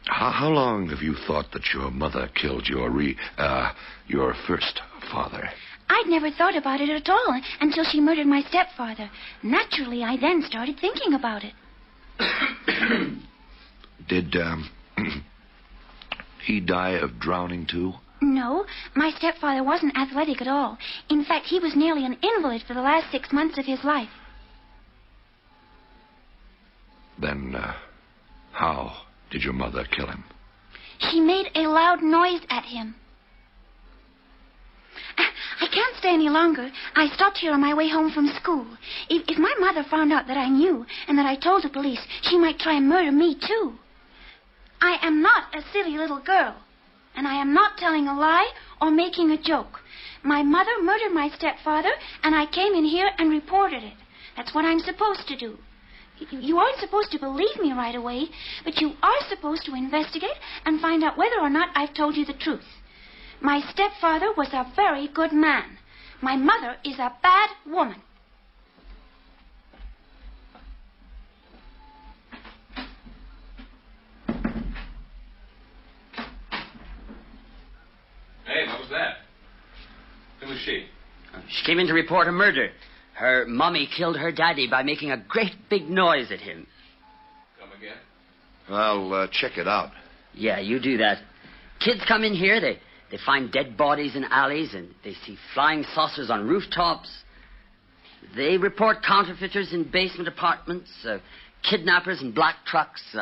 How long have you thought that your mother killed your first father? I'd never thought about it at all until she murdered my stepfather. Naturally, I then started thinking about it. Did, he die of drowning, too? No, my stepfather wasn't athletic at all. In fact, he was nearly an invalid for the last 6 months of his life. Then, how did your mother kill him? She made a loud noise at him. I can't stay any longer. I stopped here on my way home from school. If my mother found out that I knew and that I told the police, she might try and murder me, too. I am not a silly little girl, and I am not telling a lie or making a joke. My mother murdered my stepfather, and I came in here and reported it. That's what I'm supposed to do. You aren't supposed to believe me right away, but you are supposed to investigate and find out whether or not I've told you the truth. My stepfather was a very good man. My mother is a bad woman. Hey, what was that? Who was she? She came in to report a murder. Her mommy killed her daddy by making a great big noise at him. Come again? I'll check it out. Yeah, you do that. Kids come in here, they find dead bodies in alleys, and they see flying saucers on rooftops. They report counterfeiters in basement apartments, kidnappers in black trucks.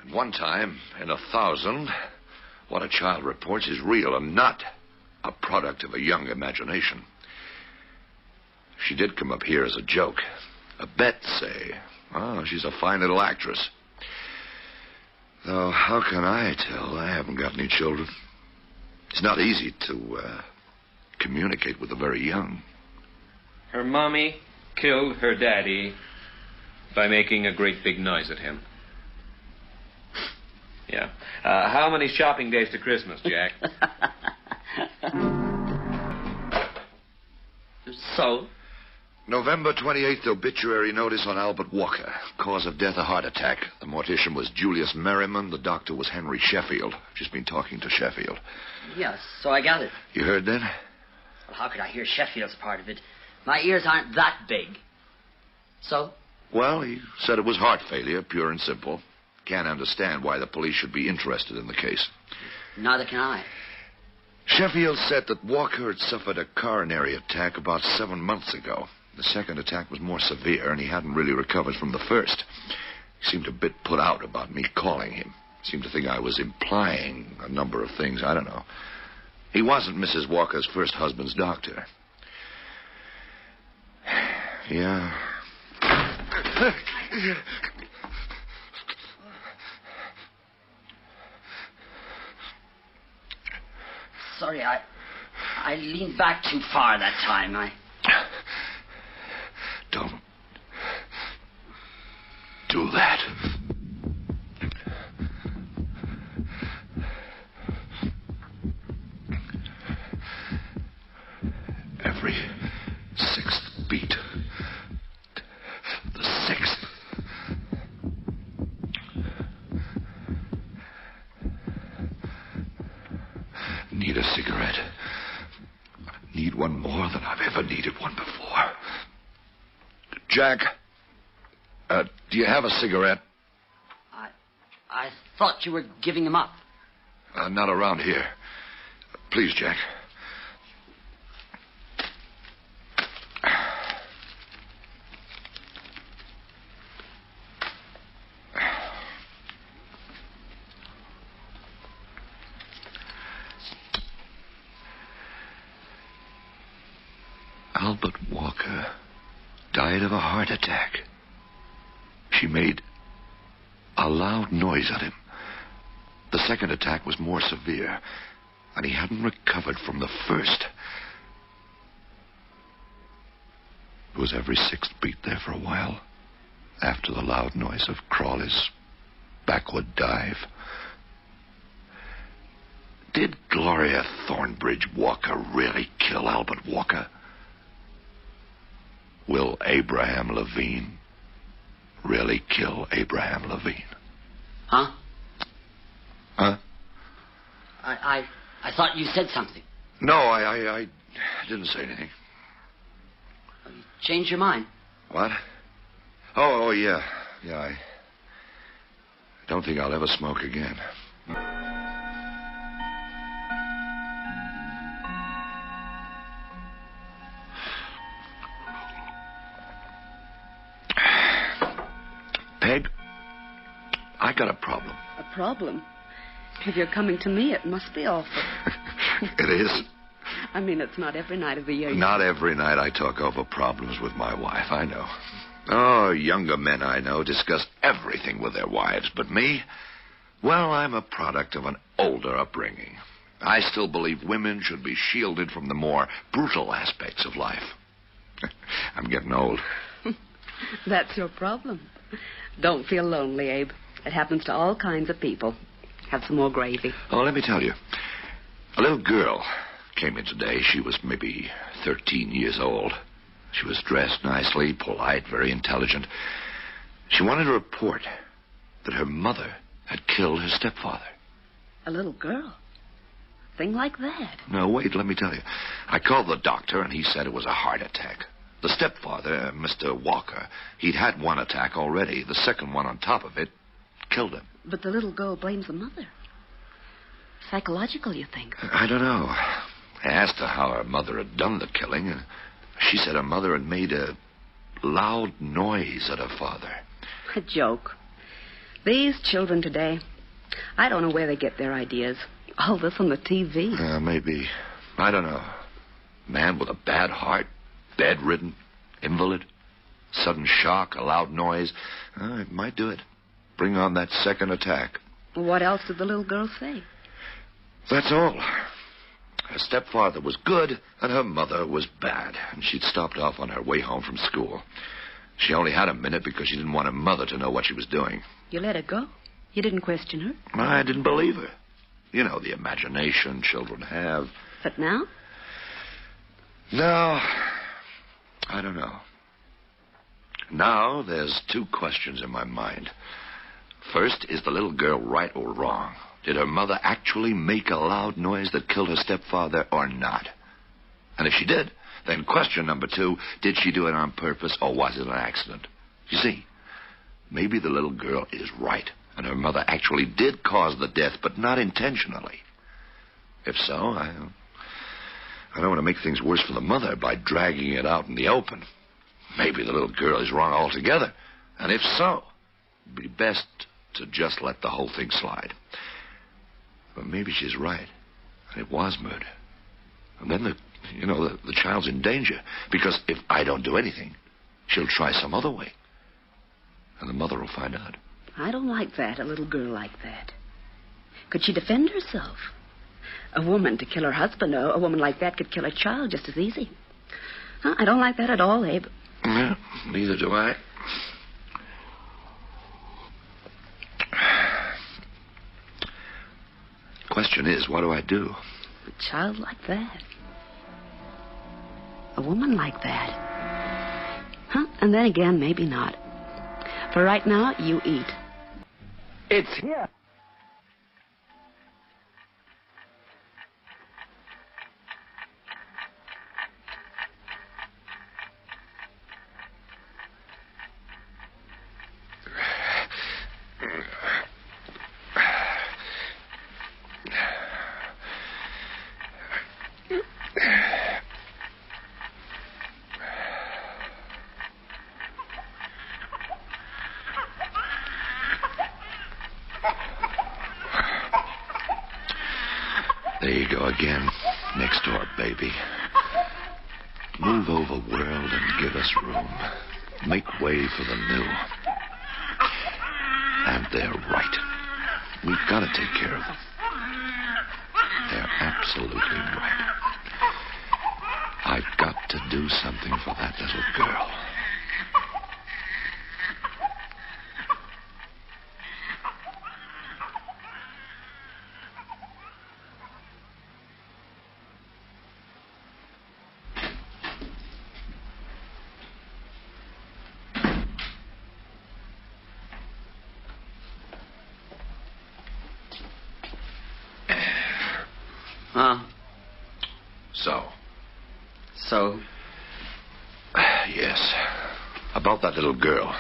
And one time in 1,000, what a child reports is real and not a product of a young imagination. She did come up here as a joke. A bet, say. Oh, she's a fine little actress. Though, how can I tell? I haven't got any children. It's not easy to communicate with the very young. Her mommy killed her daddy by making a great big noise at him. Yeah. How many shopping days to Christmas, Jack? So? November 28th, obituary notice on Albert Walker. Cause of death, a heart attack. The mortician was Julius Merriman. The doctor was Henry Sheffield. Just been talking to Sheffield. Yes, so I got it. You heard then? Well, how could I hear Sheffield's part of it? My ears aren't that big. So? Well, he said it was heart failure, pure and simple. Can't understand why the police should be interested in the case. Neither can I. Sheffield said that Walker had suffered a coronary attack about 7 months ago. The second attack was more severe, and he hadn't really recovered from the first. He seemed a bit put out about me calling him. Seemed to think I was implying a number of things. I don't know. He wasn't Mrs. Walker's first husband's doctor. Yeah. Sorry, I leaned back too far that time. Don't do that. Every sixth beat. The sixth. Need a cigarette. Need one more than I've ever needed one before. Jack, do you have a cigarette? I thought you were giving him up. Not around here. Please, Jack. Albert Walker died of a heart attack. She made a loud noise at him. The second attack was more severe, and he hadn't recovered from the first. It was every sixth beat there for a while, after the loud noise of Crawley's backward dive. Did Gloria Thornbridge Walker really kill Albert Walker? Will Abraham Levine really kill Abraham Levine? Huh? Huh? I thought you said something. No, I didn't say anything. You changed your mind. What? Oh, yeah. Yeah, I don't think I'll ever smoke again. Peg, I got a problem. A problem? If you're coming to me, it must be awful. It is. I mean, it's not every night of the year. Not every night I talk over problems with my wife, I know. Oh, younger men I know discuss everything with their wives, but me? Well, I'm a product of an older upbringing. I still believe women should be shielded from the more brutal aspects of life. I'm getting old. That's your problem. Don't feel lonely, Abe. It happens to all kinds of people. Have some more gravy. Oh, let me tell you. A little girl came in today. She was maybe 13 years old. She was dressed nicely, polite, very intelligent. She wanted to report that her mother had killed her stepfather. A little girl? Thing like that? No, wait, let me tell you. I called the doctor, and he said it was a heart attack. The stepfather, Mr. Walker, he'd had one attack already. The second one on top of it killed him. But the little girl blames the mother. Psychological, you think? I don't know. I asked her how her mother had done the killing, and she said her mother had made a loud noise at her father. A joke. These children today, I don't know where they get their ideas. All this on the TV. Maybe. I don't know. Man with a bad heart, bedridden, invalid, sudden shock, a loud noise. It might do it. Bring on that second attack. What else did the little girl say? That's all. Her stepfather was good, and her mother was bad, and she'd stopped off on her way home from school. She only had a minute because she didn't want her mother to know what she was doing. You let her go? You didn't question her? I didn't believe her. You know, the imagination children have. But now? No, I don't know. Now there's two questions in my mind. First, is the little girl right or wrong? Did her mother actually make a loud noise that killed her stepfather or not? And if she did, then question number two, did she do it on purpose or was it an accident? You see, maybe the little girl is right, and her mother actually did cause the death, but not intentionally. If so, I don't want to make things worse for the mother by dragging it out in the open. Maybe the little girl is wrong altogether. And if so, it'd be best to just let the whole thing slide. But maybe she's right, and it was murder. And then the child's in danger, because if I don't do anything, she'll try some other way. And the mother will find out. I don't like that, a little girl like that. Could she defend herself? A woman to kill her husband, a woman like that could kill a child just as easy. I don't like that at all, Abe. Yeah, neither do I. Question is, what do I do? A child like that. A woman like that. And then again, maybe not. For right now, you eat. It's here. There you go again. Next door, baby. Move over, world, and give us room. Make way for the new. And they're right. We've got to take care of them. They're absolutely right. I've got to do something for that little girl. So? Yes. About that little girl.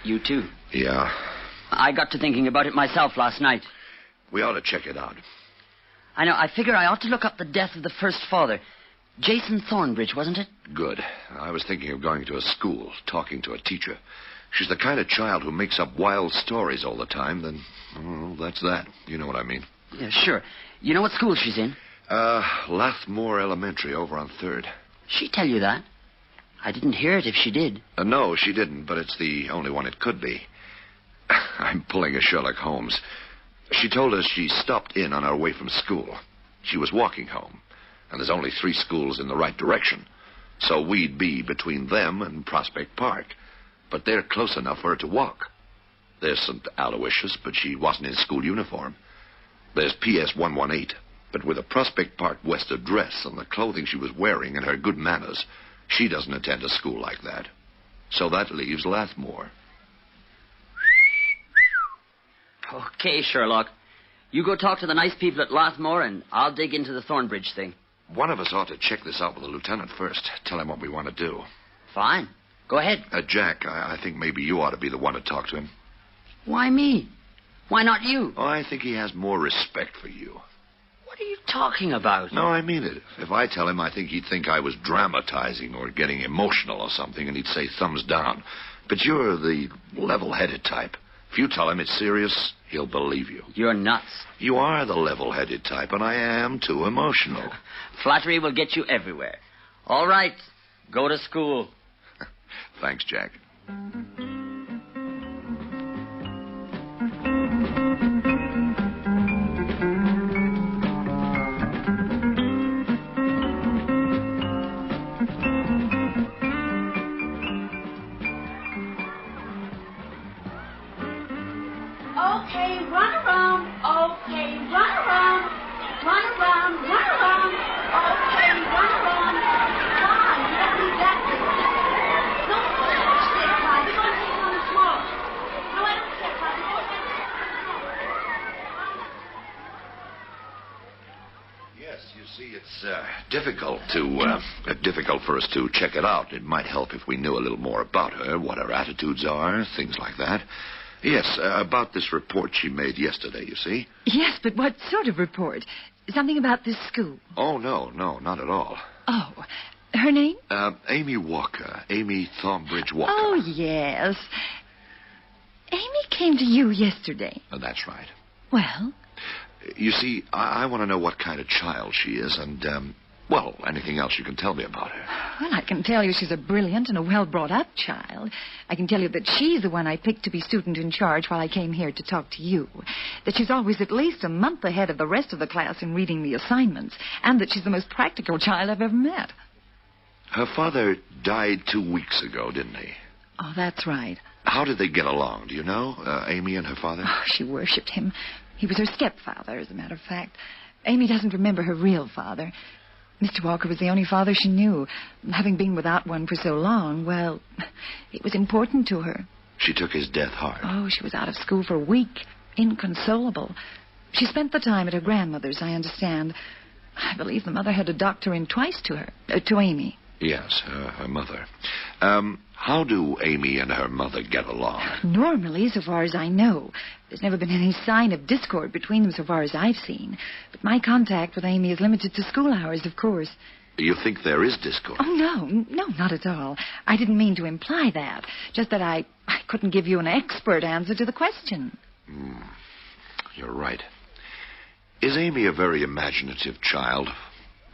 You too? Yeah. I got to thinking about it myself last night. We ought to check it out. I know. I figure I ought to look up the death of the first father. Jason Thornbridge, wasn't it? Good. I was thinking of going to a school, talking to a teacher. She's the kind of child who makes up wild stories all the time. Then, well, that's that. You know what I mean. Yeah, sure. You know what school she's in? Lathmore Elementary over on 3rd. She tell you that? I didn't hear it if she did. No, she didn't, but it's the only one it could be. I'm pulling a Sherlock Holmes. She told us she stopped in on her way from school. She was walking home, and there's only 3 schools in the right direction. So we'd be between them and Prospect Park. But they're close enough for her to walk. There's St. Aloysius, but she wasn't in school uniform. There's PS 118. But with a Prospect Park West address and the clothing she was wearing and her good manners, she doesn't attend a school like that. So that leaves Lathmore. Okay, Sherlock. You go talk to the nice people at Lathmore, and I'll dig into the Thornbridge thing. One of us ought to check this out with the lieutenant first. Tell him what we want to do. Fine. Go ahead. Jack, I think maybe you ought to be the one to talk to him. Why me? Why not you? Oh, I think he has more respect for you. What are you talking about? No, I mean it. If I tell him, I think he'd think I was dramatizing or getting emotional or something, and he'd say thumbs down. But you're the level-headed type. If you tell him it's serious, he'll believe you. You're nuts. You are the level-headed type, and I am too emotional. Flattery will get you everywhere. All right, go to school. Thanks, Jack. Okay, run around. Okay, run around. Run around, run around. Okay, run around. Come on, you don't need that thing. No, watch this, Clyde. We're going to take one small. No, I don't care, Clyde. We're going to take Yes, you see, it's difficult for us to check it out. It might help if we knew a little more about her, what her attitudes are, things like that. Yes, about this report she made yesterday, you see. Yes, but what sort of report? Something about this school? Oh, no, not at all. Oh, her name? Amy Walker. Amy Thornbridge Walker. Oh, yes. Amy came to you yesterday. That's right. Well? You see, I want to know what kind of child she is and, anything else you can tell me about her. Well, I can tell you she's a brilliant and a well-brought-up child. I can tell you that she's the one I picked to be student in charge while I came here to talk to you. That she's always at least a month ahead of the rest of the class in reading the assignments. And that she's the most practical child I've ever met. Her father died 2 weeks ago, didn't he? Oh, that's right. How did they get along, do you know, Amy and her father? Oh, she worshipped him. He was her stepfather, as a matter of fact. Amy doesn't remember her real father. Mr. Walker was the only father she knew. Having been without one for so long, well, it was important to her. She took his death hard. Oh, she was out of school for a week, inconsolable. She spent the time at her grandmother's, I understand. I believe the mother had to doctor in twice to her, to Amy. Yes, her mother. How do Amy and her mother get along? Normally, so far as I know. There's never been any sign of discord between them so far as I've seen. But my contact with Amy is limited to school hours, of course. You think there is discord? Oh, no, not at all. I didn't mean to imply that. Just that I couldn't give you an expert answer to the question. You're right. Is Amy a very imaginative child,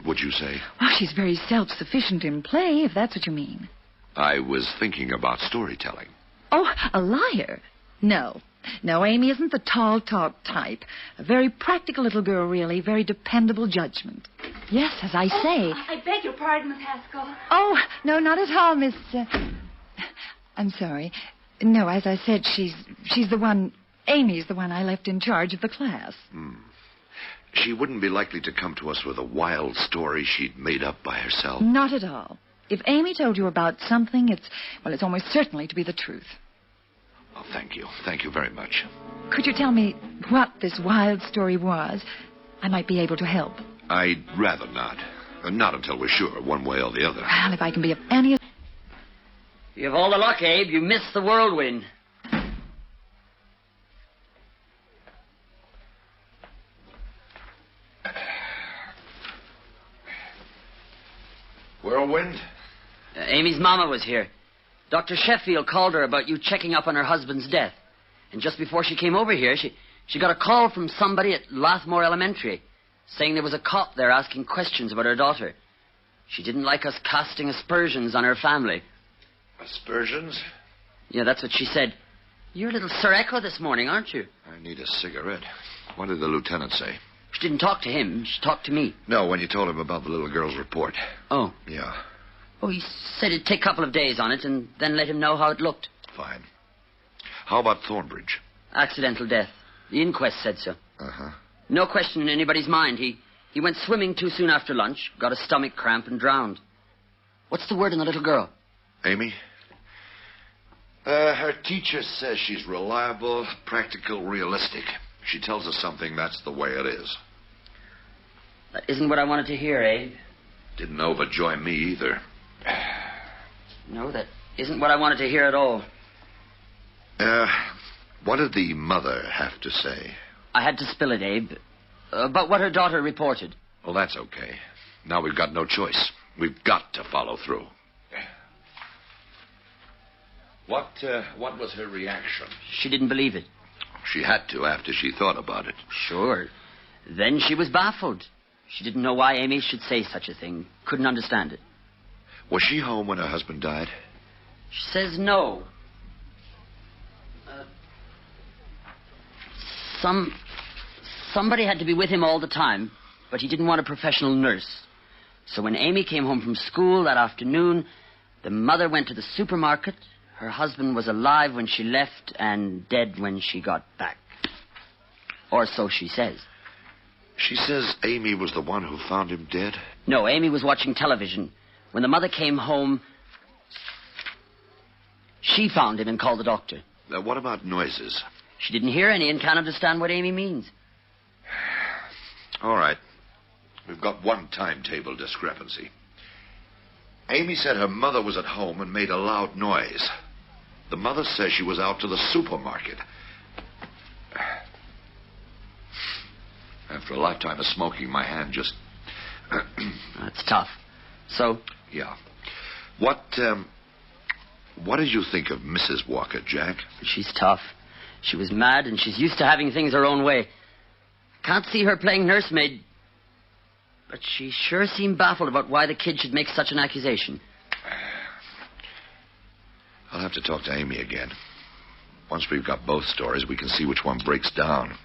would you say? Well, she's very self-sufficient in play, if that's what you mean. I was thinking about storytelling. Oh, a liar? No, Amy isn't the tall talk type. A very practical little girl, really. Very dependable judgment. Yes, as I say. I beg your pardon, Miss Haskell. Oh, no, not at all, Miss... I'm sorry. No, as I said, she's the one... Amy's the one I left in charge of the class. She wouldn't be likely to come to us with a wild story she'd made up by herself. Not at all. If Amy told you about something, it's almost certainly to be the truth. Oh, thank you. Thank you very much. Could you tell me what this wild story was? I might be able to help. I'd rather not. Not until we're sure, one way or the other. Well, if I can be of any... You have all the luck, Abe. You missed the whirlwind. Whirlwind? Amy's mama was here. Dr. Sheffield called her about you checking up on her husband's death. And just before she came over here, she got a call from somebody at Lathmore Elementary saying there was a cop there asking questions about her daughter. She didn't like us casting aspersions on her family. Aspersions? Yeah, that's what she said. You're a little Sir Echo this morning, aren't you? I need a cigarette. What did the lieutenant say? She didn't talk to him. She talked to me. No, when you told him about the little girl's report. Oh. Yeah. Oh, he said it'd take a couple of days on it and then let him know how it looked. Fine. How about Thornbridge? Accidental death. The inquest said so. Uh-huh. No question in anybody's mind. He went swimming too soon after lunch, got a stomach cramp and drowned. What's the word on the little girl? Amy? Her teacher says she's reliable, practical, realistic. She tells us something, that's the way it is. That isn't what I wanted to hear, Abe. Didn't overjoy me either. No, that isn't what I wanted to hear at all. What did the mother have to say? I had to spill it, Abe. About what her daughter reported. Well, that's okay. Now we've got no choice. We've got to follow through. What was her reaction? She didn't believe it. She had to after she thought about it. Sure. Then she was baffled. She didn't know why Amy should say such a thing. Couldn't understand it. Was she home when her husband died? She says no. Somebody had to be with him all the time, but he didn't want a professional nurse. So when Amy came home from school that afternoon, the mother went to the supermarket. Her husband was alive when she left and dead when she got back. Or so she says. She says Amy was the one who found him dead? No, Amy was watching television. When the mother came home, she found him and called the doctor. What about noises? She didn't hear any and can't understand what Amy means. All right. We've got one timetable discrepancy. Amy said her mother was at home and made a loud noise. The mother says she was out to the supermarket. After a lifetime of smoking, my hand just... That's tough. So? Yeah. What did you think of Mrs. Walker, Jack? She's tough. She was mad, and she's used to having things her own way. Can't see her playing nursemaid, but she sure seemed baffled about why the kid should make such an accusation. I'll have to talk to Amy again. Once we've got both stories, we can see which one breaks down.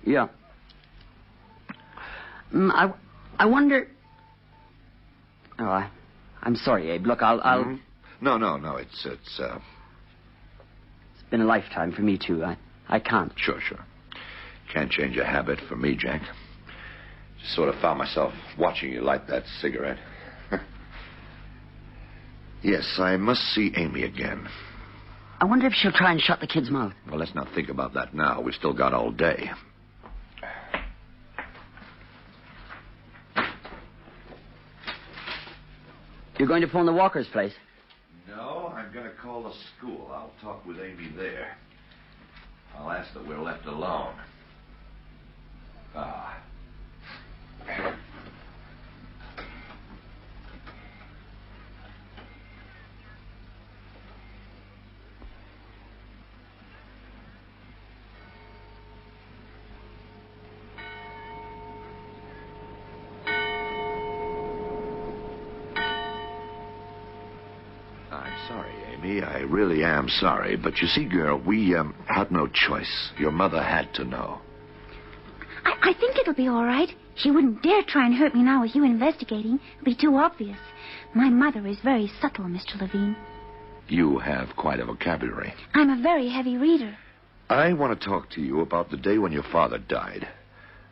Yeah. I wonder... Oh, I'm sorry, Abe. Look, I'll... No. It's been a lifetime for me, too. I can't. Sure. Can't change a habit for me, Jack. Just sort of found myself watching you light that cigarette. Yes, I must see Amy again. I wonder if she'll try and shut the kid's mouth. Well, let's not think about that now. We've still got all day. You're going to phone the Walker's place? No, I'm going to call the school. I'll talk with Amy there. I'll ask that we're left alone. I'm sorry, Amy. I really am sorry. But you see, girl, we had no choice. Your mother had to know. I think it'll be all right. She wouldn't dare try and hurt me now with you investigating. It'll be too obvious. My mother is very subtle, Mr. Levine. You have quite a vocabulary. I'm a very heavy reader. I want to talk to you about the day when your father died.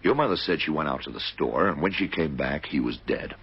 Your mother said she went out to the store, and when she came back, he was dead.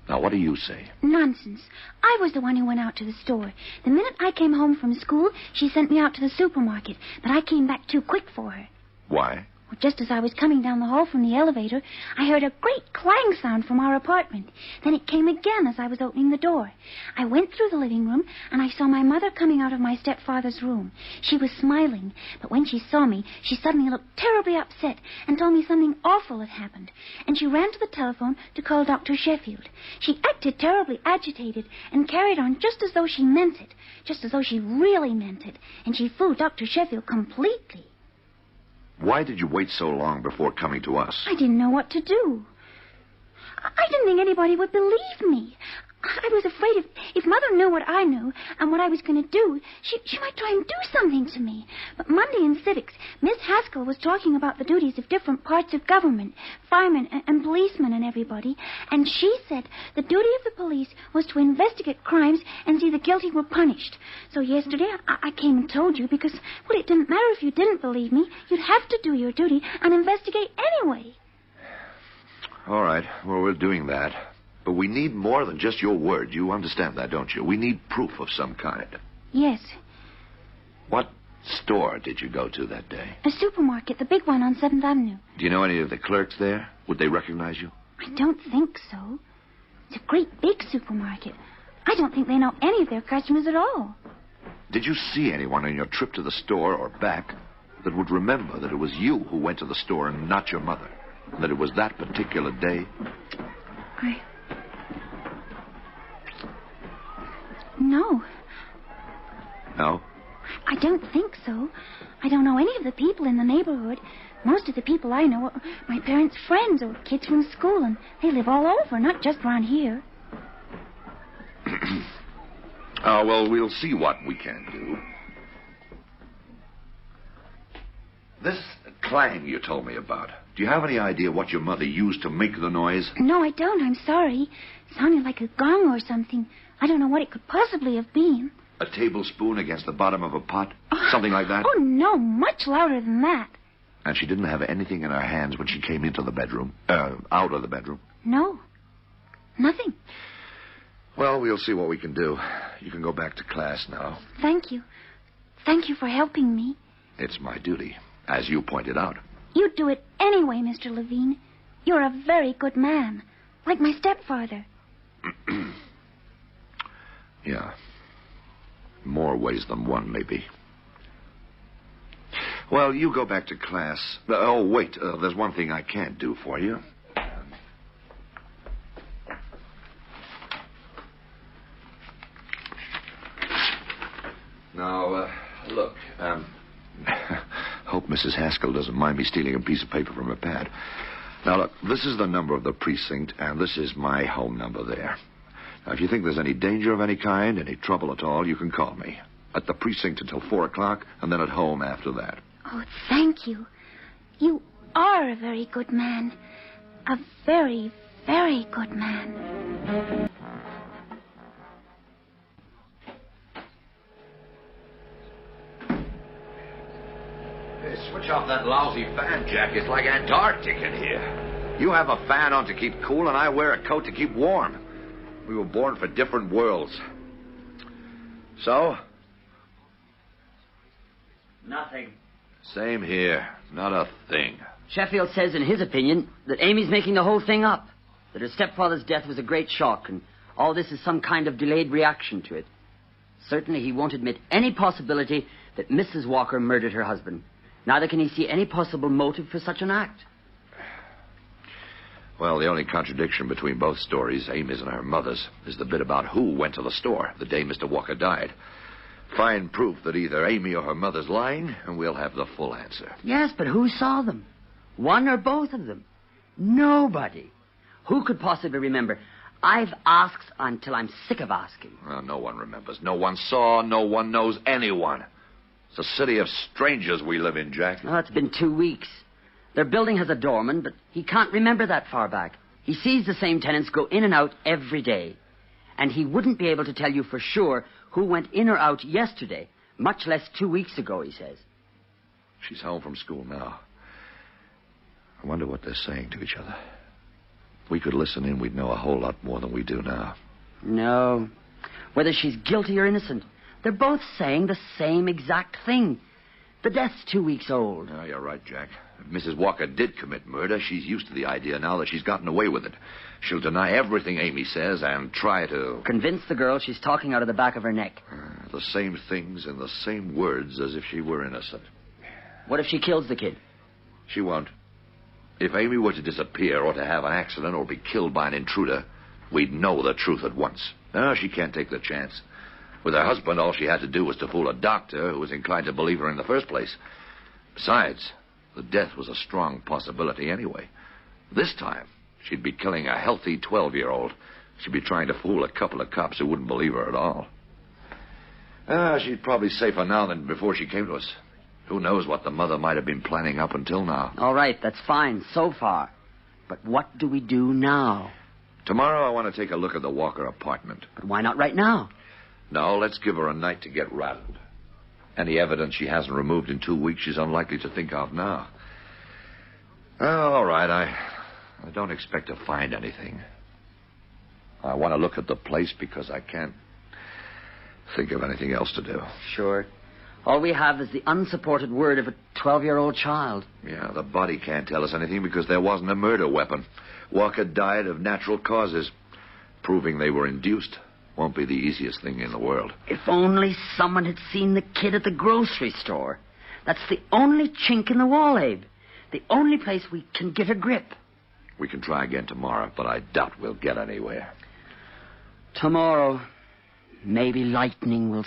Now, what do you say? Nonsense. I was the one who went out to the store. The minute I came home from school, she sent me out to the supermarket, but I came back too quick for her. Why? Well, just as I was coming down the hall from the elevator, I heard a great clang sound from our apartment. Then it came again as I was opening the door. I went through the living room, and I saw my mother coming out of my stepfather's room. She was smiling, but when she saw me, she suddenly looked terribly upset and told me something awful had happened. And she ran to the telephone to call Dr. Sheffield. She acted terribly agitated and carried on just as though she meant it, just as though she really meant it. And she fooled Dr. Sheffield completely. Why did you wait so long before coming to us? I didn't know what to do. I didn't think anybody would believe me. I was afraid if Mother knew what I knew and what I was going to do, she might try and do something to me. But Monday in civics, Miss Haskell was talking about the duties of different parts of government, firemen and policemen and everybody, and she said the duty of the police was to investigate crimes and see the guilty were punished. So yesterday I came and told you because, well, it didn't matter if you didn't believe me. You'd have to do your duty and investigate anyway. All right. Well, we're doing that. But we need more than just your word. You understand that, don't you? We need proof of some kind. Yes. What store did you go to that day? A supermarket, the big one on 7th Avenue. Do you know any of the clerks there? Would they recognize you? I don't think so. It's a great big supermarket. I don't think they know any of their customers at all. Did you see anyone on your trip to the store or back that would remember that it was you who went to the store and not your mother? That it was that particular day? No. No? I don't think so. I don't know any of the people in the neighborhood. Most of the people I know are my parents' friends or kids from school, and they live all over, not just around here. Well, we'll see what we can do. This clang you told me about, do you have any idea what your mother used to make the noise? No, I don't. I'm sorry. It sounded like a gong or something. I don't know what it could possibly have been. A tablespoon against the bottom of a pot? Something like that? Oh, no, much louder than that. And she didn't have anything in her hands when she came into the bedroom, out of the bedroom? No, nothing. Well, we'll see what we can do. You can go back to class now. Thank you. Thank you for helping me. It's my duty, as you pointed out. You'd do it anyway, Mr. Levine. You're a very good man, like my stepfather. Yeah. More ways than one, maybe. Well, you go back to class. Oh, wait. There's one thing I can't do for you. Now, look. Hope Mrs. Haskell doesn't mind me stealing a piece of paper from her pad. Now, look, this is the number of the precinct, and this is my home number there. Now, if you think there's any danger of any kind, any trouble at all, you can call me. At the precinct until 4 o'clock, and then at home after that. Oh, thank you. You are a very good man. A very, very good man. Hey, switch off that lousy fan, Jack. It's like Antarctic in here. You have a fan on to keep cool, and I wear a coat to keep warm. We were born for different worlds. So? Nothing. Same here. Not a thing. Sheffield says, in his opinion, that Amy's making the whole thing up. That her stepfather's death was a great shock, and all this is some kind of delayed reaction to it. Certainly he won't admit any possibility that Mrs. Walker murdered her husband. Neither can he see any possible motive for such an act. Well, the only contradiction between both stories, Amy's and her mother's, is the bit about who went to the store the day Mr. Walker died. Find proof that either Amy or her mother's lying, and we'll have the full answer. Yes, but who saw them? One or both of them? Nobody. Who could possibly remember? I've asked until I'm sick of asking. Well, no one remembers. No one saw. No one knows anyone. It's a city of strangers we live in, Jack. Oh, it's been 2 weeks. Their building has a doorman, but he can't remember that far back. He sees the same tenants go in and out every day. And he wouldn't be able to tell you for sure who went in or out yesterday, much less 2 weeks ago, he says. She's home from school now. I wonder what they're saying to each other. If we could listen in, we'd know a whole lot more than we do now. No. Whether she's guilty or innocent, they're both saying the same exact thing. The death's 2 weeks old. Oh, you're right, Jack. If Mrs. Walker did commit murder, she's used to the idea now that she's gotten away with it. She'll deny everything Amy says and try to... convince the girl she's talking out of the back of her neck. The same things and the same words as if she were innocent. What if she kills the kid? She won't. If Amy were to disappear or to have an accident or be killed by an intruder, we'd know the truth at once. No, she can't take the chance. With her husband, all she had to do was to fool a doctor who was inclined to believe her in the first place. Besides, the death was a strong possibility anyway. This time, she'd be killing a healthy 12-year-old. She'd be trying to fool a couple of cops who wouldn't believe her at all. She'd probably safer now than before she came to us. Who knows what the mother might have been planning up until now. All right, that's fine so far. But what do we do now? Tomorrow I want to take a look at the Walker apartment. But why not right now? No, let's give her a night to get rattled. Any evidence she hasn't removed in 2 weeks she's unlikely to think of now. All right, I don't expect to find anything. I want to look at the place because I can't think of anything else to do. Sure. All we have is the unsupported word of a 12-year-old child. Yeah, the body can't tell us anything because there wasn't a murder weapon. Walker died of natural causes. Proving they were induced won't be the easiest thing in the world. If only someone had seen the kid at the grocery store. That's the only chink in the wall, Abe. The only place we can get a grip. We can try again tomorrow, but I doubt we'll get anywhere. Tomorrow, maybe lightning will...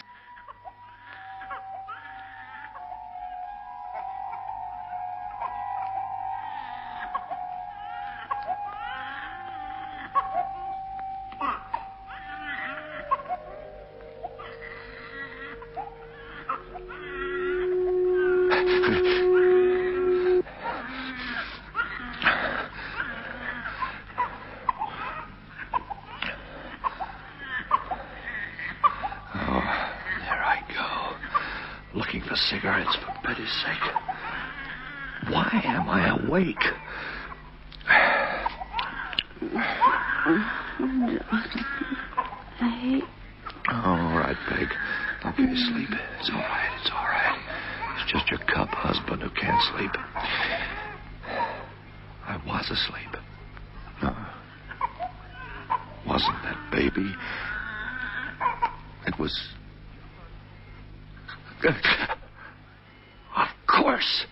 the cigarettes, for pity's sake. Why am I awake? All right, Peg. Okay, sleep. It's all right. It's all right. It's just your cub husband who can't sleep. I was asleep. No. Wasn't that baby. It was... Of course.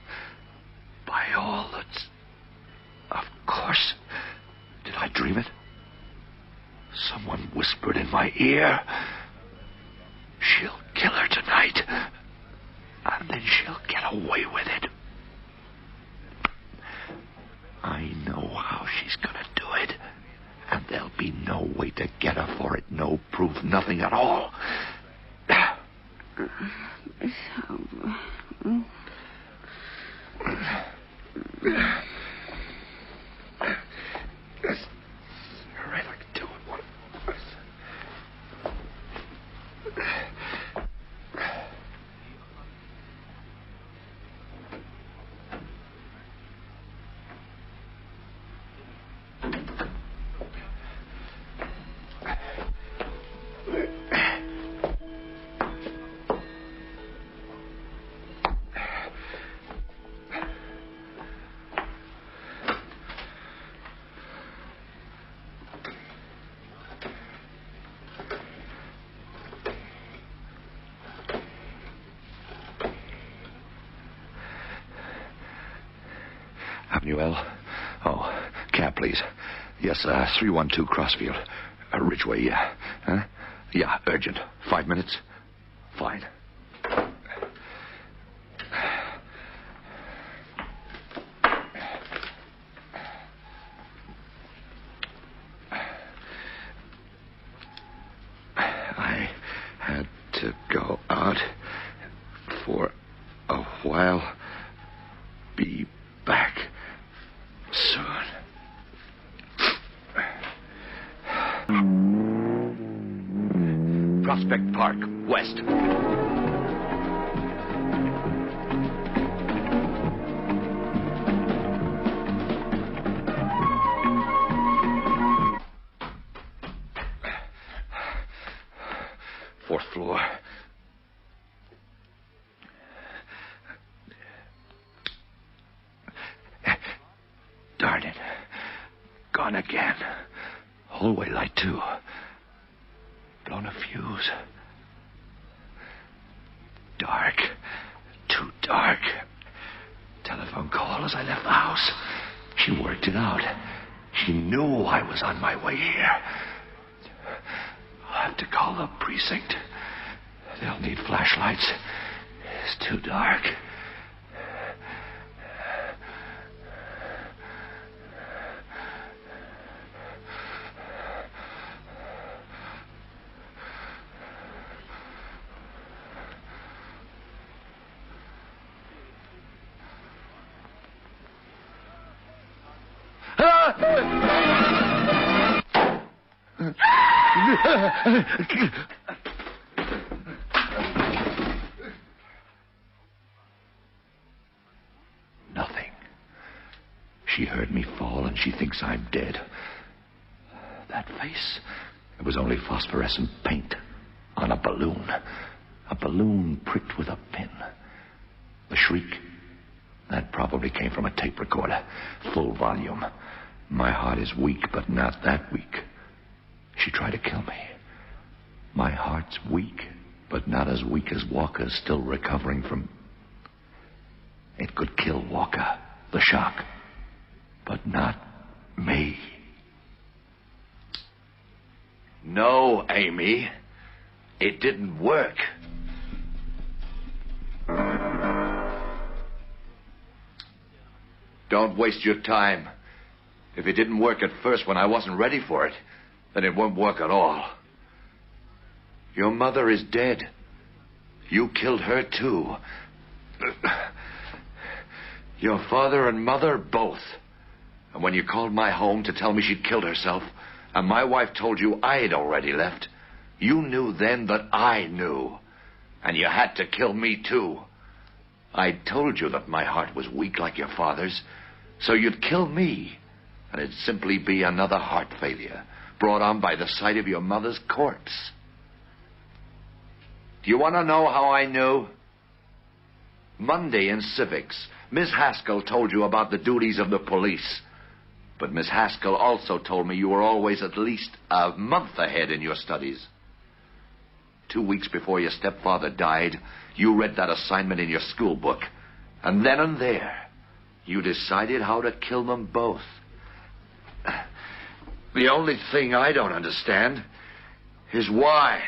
By all that's... Of course. Did I dream it? Someone whispered in my ear, she'll kill her tonight, and then she'll get away with it. I know how she's gonna do it, and there'll be no way to get her for it, no proof, nothing at all. Avenue L. Oh, cab, please. Yes, 312 Crossfield. Ridgeway, yeah. Huh? Yeah, urgent. 5 minutes? Fine. I had to go out for a while. Be back soon. Prospect Park, west. Fourth floor. Darn it. Gone again. Hallway light, too. Blown a fuse. Dark. Too dark. Telephone call as I left the house. She worked it out. She knew I was on my way here. I'll have to call the precinct. They'll need flashlights. It's too dark. Nothing. She heard me fall and she thinks I'm dead. That face, it was only phosphorescent paint on a balloon. A balloon pricked with a pin. The shriek, that probably came from a tape recorder. Full volume. My heart is weak, but not that weak. She tried to kill me. My heart's weak, but not as weak as Walker's still recovering from... It could kill Walker, the shock, but not me. No, Amy, it didn't work. Don't waste your time. If it didn't work at first when I wasn't ready for it, then it won't work at all. Your mother is dead. You killed her, too. Your father and mother, both. And when you called my home to tell me she'd killed herself, and my wife told you I'd already left, you knew then that I knew. And you had to kill me, too. I told you that my heart was weak like your father's, so you'd kill me, and it'd simply be another heart failure brought on by the sight of your mother's corpse. Do you want to know how I knew? Monday in civics, Miss Haskell told you about the duties of the police. But Miss Haskell also told me you were always at least a month ahead in your studies. 2 weeks before your stepfather died, you read that assignment in your school book. And then and there, you decided how to kill them both. The only thing I don't understand is why.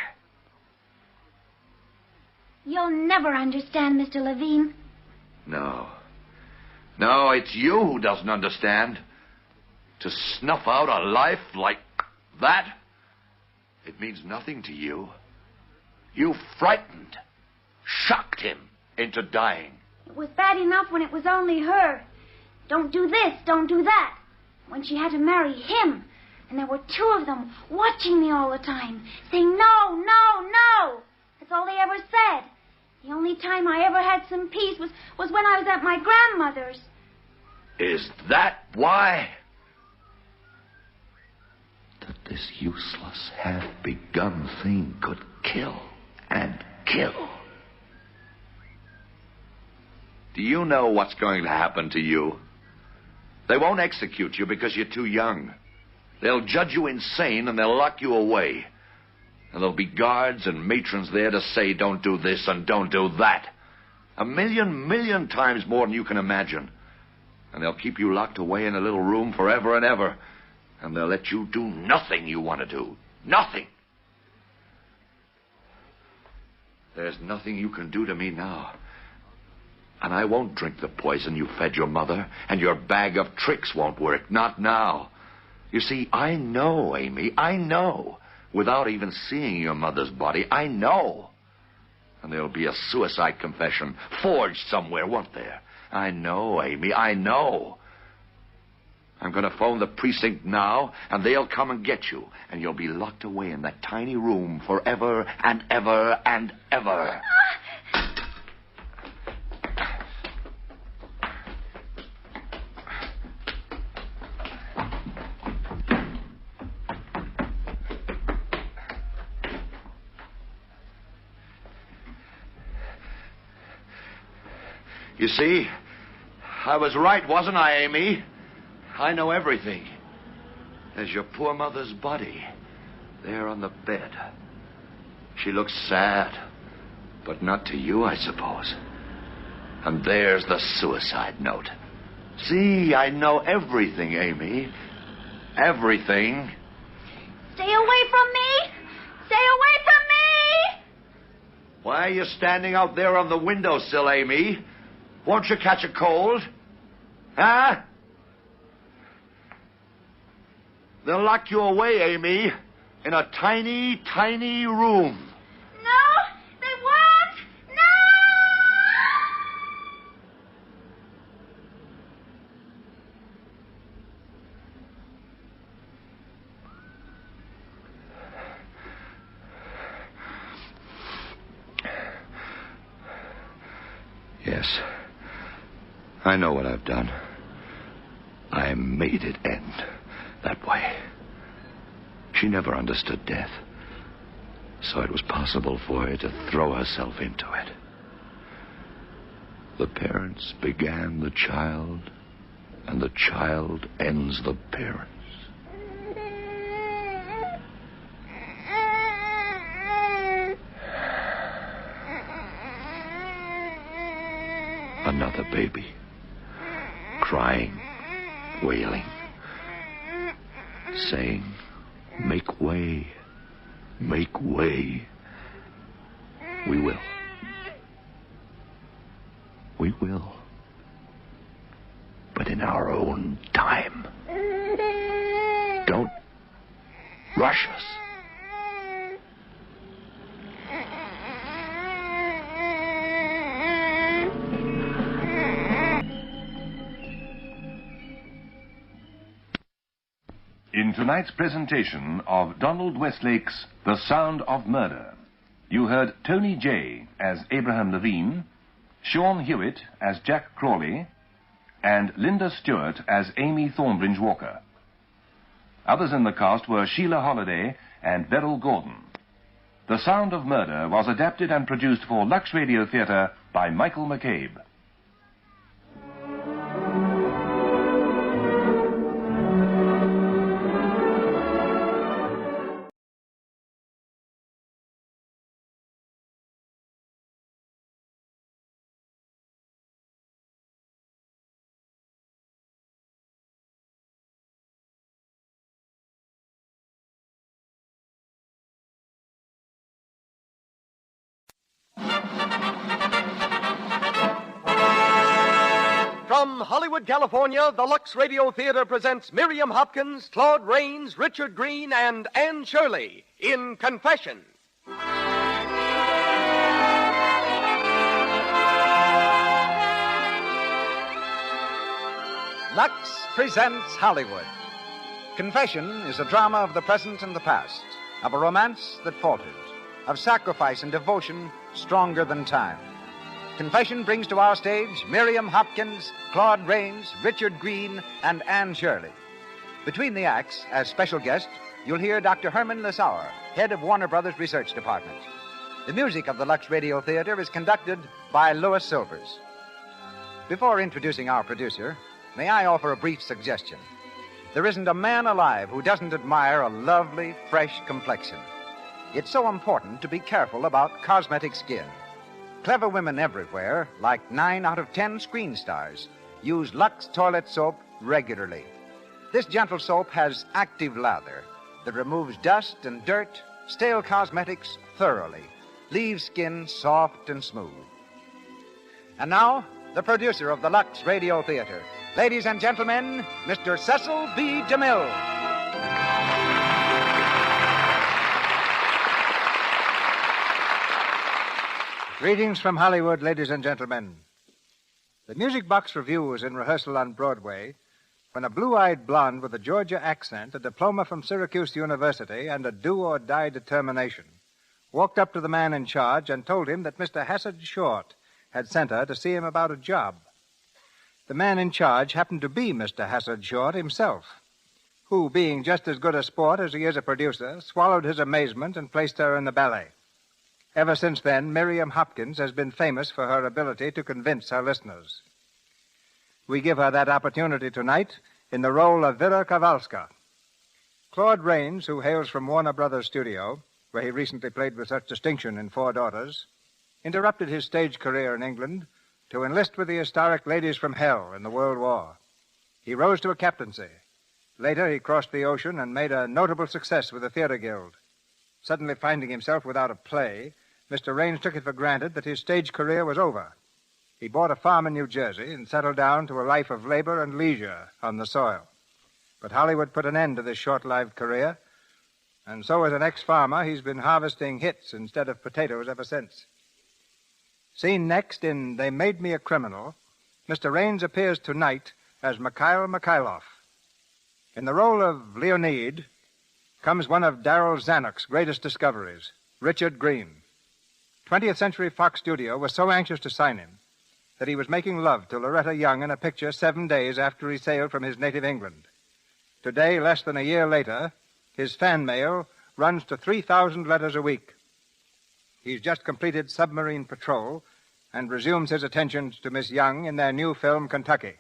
You'll never understand, Mr. Levine. No, it's you who doesn't understand. To snuff out a life like that, it means nothing to you. You frightened, shocked him into dying. It was bad enough when it was only her. Don't do this, don't do that. When she had to marry him, and there were two of them watching me all the time, saying no, no, no. That's all they ever said. The only time I ever had some peace was when I was at my grandmother's. Is that why? That this useless, half-begun thing could kill and kill. Do you know what's going to happen to you? They won't execute you because you're too young. They'll judge you insane and they'll lock you away. And there'll be guards and matrons there to say, don't do this and don't do that. 1,000,000 times more than you can imagine. And they'll keep you locked away in a little room forever and ever. And they'll let you do nothing you want to do. Nothing. There's nothing you can do to me now. And I won't drink the poison you fed your mother, and your bag of tricks won't work. Not now. You see, I know, Amy, I know. Without even seeing your mother's body, I know. And there'll be a suicide confession forged somewhere, won't there? I know, Amy, I know. I'm going to phone the precinct now, and they'll come and get you. And you'll be locked away in that tiny room forever and ever and ever. You see, I was right, wasn't I, Amy? I know everything. There's your poor mother's body there on the bed. She looks sad, but not to you, I suppose. And there's the suicide note. See, I know everything, Amy. Everything. Stay away from me! Stay away from me! Why are you standing out there on the windowsill, Amy? Won't you catch a cold? Huh? They'll lock you away, Amy, in a tiny, tiny room. No, they won't! No! Yes. I know what I've done. I made it end that way. She never understood death, so it was possible for her to throw herself into it. The parents began the child, and the child ends the parents. Another baby, crying, wailing, saying, make way, make way. We will. We will. But in our own time. Don't rush us. In tonight's presentation of Donald Westlake's The Sound of Murder, you heard Tony Jay as Abraham Levine, Sean Hewitt as Jack Crawley, and Linda Stewart as Amy Thornbridge Walker. Others in the cast were Sheila Holiday and Beryl Gordon. The Sound of Murder was adapted and produced for Lux Radio Theatre by Michael McCabe. From Hollywood, California, the Lux Radio Theater presents Miriam Hopkins, Claude Rains, Richard Green, and Anne Shirley in Confession. Lux presents Hollywood. Confession is a drama of the present and the past, of a romance that faltered, of sacrifice and devotion stronger than time. Confession brings to our stage Miriam Hopkins, Claude Rains, Richard Green, and Anne Shirley. Between the acts, as special guest, you'll hear Dr. Herman Lessauer, head of Warner Brothers Research Department. The music of the Lux Radio Theater is conducted by Louis Silvers. Before introducing our producer, may I offer a brief suggestion? There isn't a man alive who doesn't admire a lovely, fresh complexion. It's so important to be careful about cosmetic skin. Clever women everywhere, like 9 out of 10 screen stars, use Lux toilet soap regularly. This gentle soap has active lather that removes dust and dirt, stale cosmetics thoroughly, leaves skin soft and smooth. And now, the producer of the Lux Radio Theater. Ladies and gentlemen, Mr. Cecil B. DeMille. Greetings from Hollywood, ladies and gentlemen. The Music Box Review was in rehearsal on Broadway when a blue-eyed blonde with a Georgia accent, a diploma from Syracuse University, and a do-or-die determination walked up to the man in charge and told him that Mr. Hassett Short had sent her to see him about a job. The man in charge happened to be Mr. Hassett Short himself, who, being just as good a sport as he is a producer, swallowed his amazement and placed her in the ballet. Ever since then, Miriam Hopkins has been famous for her ability to convince her listeners. We give her that opportunity tonight in the role of Vera Kowalska. Claude Rains, who hails from Warner Brothers Studio, where he recently played with such distinction in Four Daughters, interrupted his stage career in England to enlist with the historic Ladies from Hell in the World War. He rose to a captaincy. Later, he crossed the ocean and made a notable success with the Theater Guild. Suddenly finding himself without a play, Mr. Rains took it for granted that his stage career was over. He bought a farm in New Jersey and settled down to a life of labor and leisure on the soil. But Hollywood put an end to this short-lived career, and so as an ex-farmer, he's been harvesting hits instead of potatoes ever since. Seen next in They Made Me a Criminal, Mr. Rains appears tonight as Mikhail Mikhailoff. In the role of Leonid comes one of Darryl Zanuck's greatest discoveries, Richard Green. 20th Century Fox Studio was so anxious to sign him that he was making love to Loretta Young in a picture 7 days after he sailed from his native England. Today, less than a year later, his fan mail runs to 3,000 letters a week. He's just completed Submarine Patrol and resumes his attentions to Miss Young in their new film, Kentucky.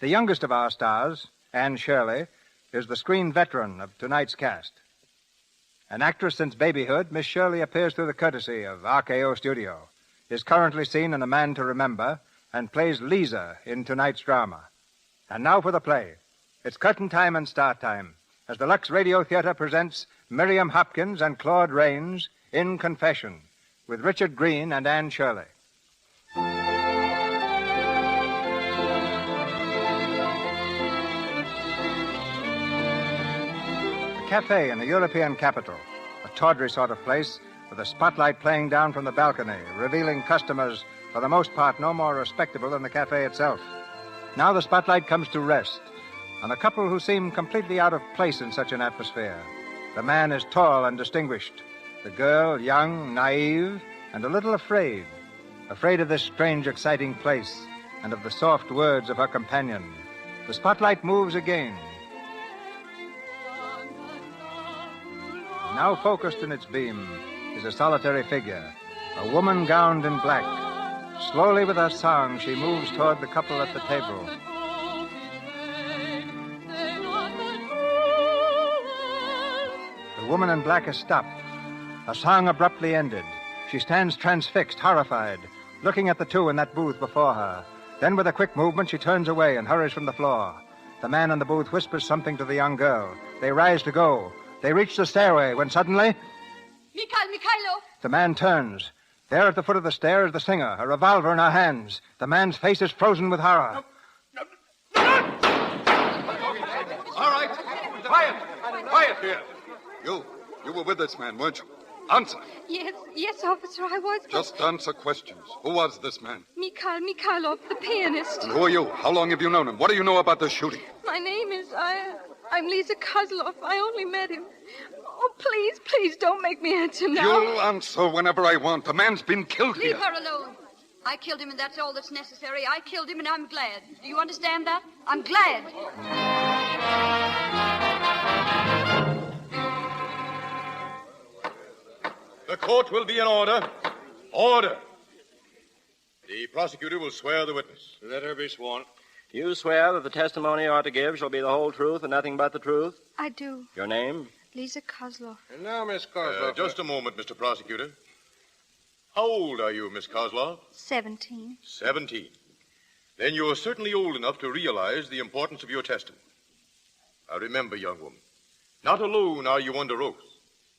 The youngest of our stars, Anne Shirley, is the screen veteran of tonight's cast. An actress since babyhood, Miss Shirley appears through the courtesy of RKO Studio, is currently seen in A Man to Remember, and plays Lisa in tonight's drama. And now for the play. It's curtain time and start time, as the Lux Radio Theater presents Miriam Hopkins and Claude Rains in Confession, with Richard Green and Anne Shirley. Cafe in a European capital, a tawdry sort of place with a spotlight playing down from the balcony, revealing customers, for the most part, no more respectable than the cafe itself. Now the spotlight comes to rest on a couple who seem completely out of place in such an atmosphere. The man is tall and distinguished, the girl young, naive, and a little afraid. afraid of this strange, exciting place and of the soft words of her companion. The spotlight moves again. Now focused in its beam is a solitary figure, a woman gowned in black. Slowly with her song, she moves toward the couple at the table. The woman in black has stopped. Her song abruptly ended. She stands transfixed, horrified, looking at the two in that booth before her. Then with a quick movement, she turns away and hurries from the floor. The man in the booth whispers something to the young girl. They rise to go. They reach the stairway when suddenly... Mikhailo! The man turns. There at the foot of the stairs is the singer, a revolver in her hands. The man's face is frozen with horror. All right. Quiet. Quiet here. You were with this man, weren't you? Answer. Yes, officer, I was. Just answer questions. Who was this man? Mikhailov, the pianist. And who are you? How long have you known him? What do you know about the shooting? My name is... I'm Lisa Kozlov. I only met him. Oh, please don't make me answer now. You'll answer whenever I want. The man's been killed here. Leave her alone. I killed him, and that's all that's necessary. I killed him, and I'm glad. Do you understand that? I'm glad. The court will be in order. Order. The prosecutor will swear the witness. Let her be sworn. You swear that the testimony you are to give shall be the whole truth and nothing but the truth? I do. Your name? Lisa Kozlov. And now, Miss Kozlov... just a moment, Mr. Prosecutor. How old are you, Miss Kozlov? 17. 17. Then you're certainly old enough to realize the importance of your testimony. Now remember, young woman, not alone are you under oath,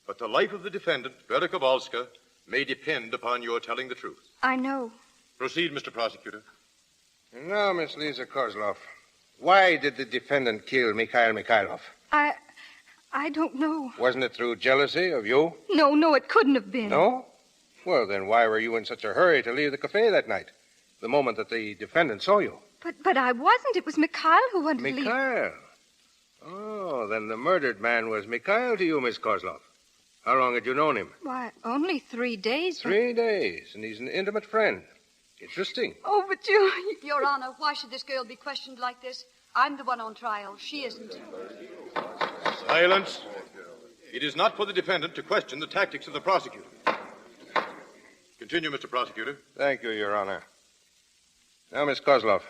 but the life of the defendant, Vera Kowalska, may depend upon your telling the truth. I know. Proceed, Mr. Prosecutor. And now, Miss Lisa Kozlov, why did the defendant kill Mikhail Mikhailov? I don't know. Wasn't it through jealousy of you? No, it couldn't have been. No? Well, then why were you in such a hurry to leave the cafe that night, the moment that the defendant saw you? But I wasn't. It was Mikhail who wanted to leave. Mikhail? Oh, then the murdered man was Mikhail to you, Miss Kozlov. How long had you known him? Why, only 3 days. 3 days, and he's an intimate friend. Interesting. Oh, but you... Your Honor, why should this girl be questioned like this? I'm the one on trial. She isn't. Silence. It is not for the defendant to question the tactics of the prosecutor. Continue, Mr. Prosecutor. Thank you, Your Honor. Now, Miss Kozlov,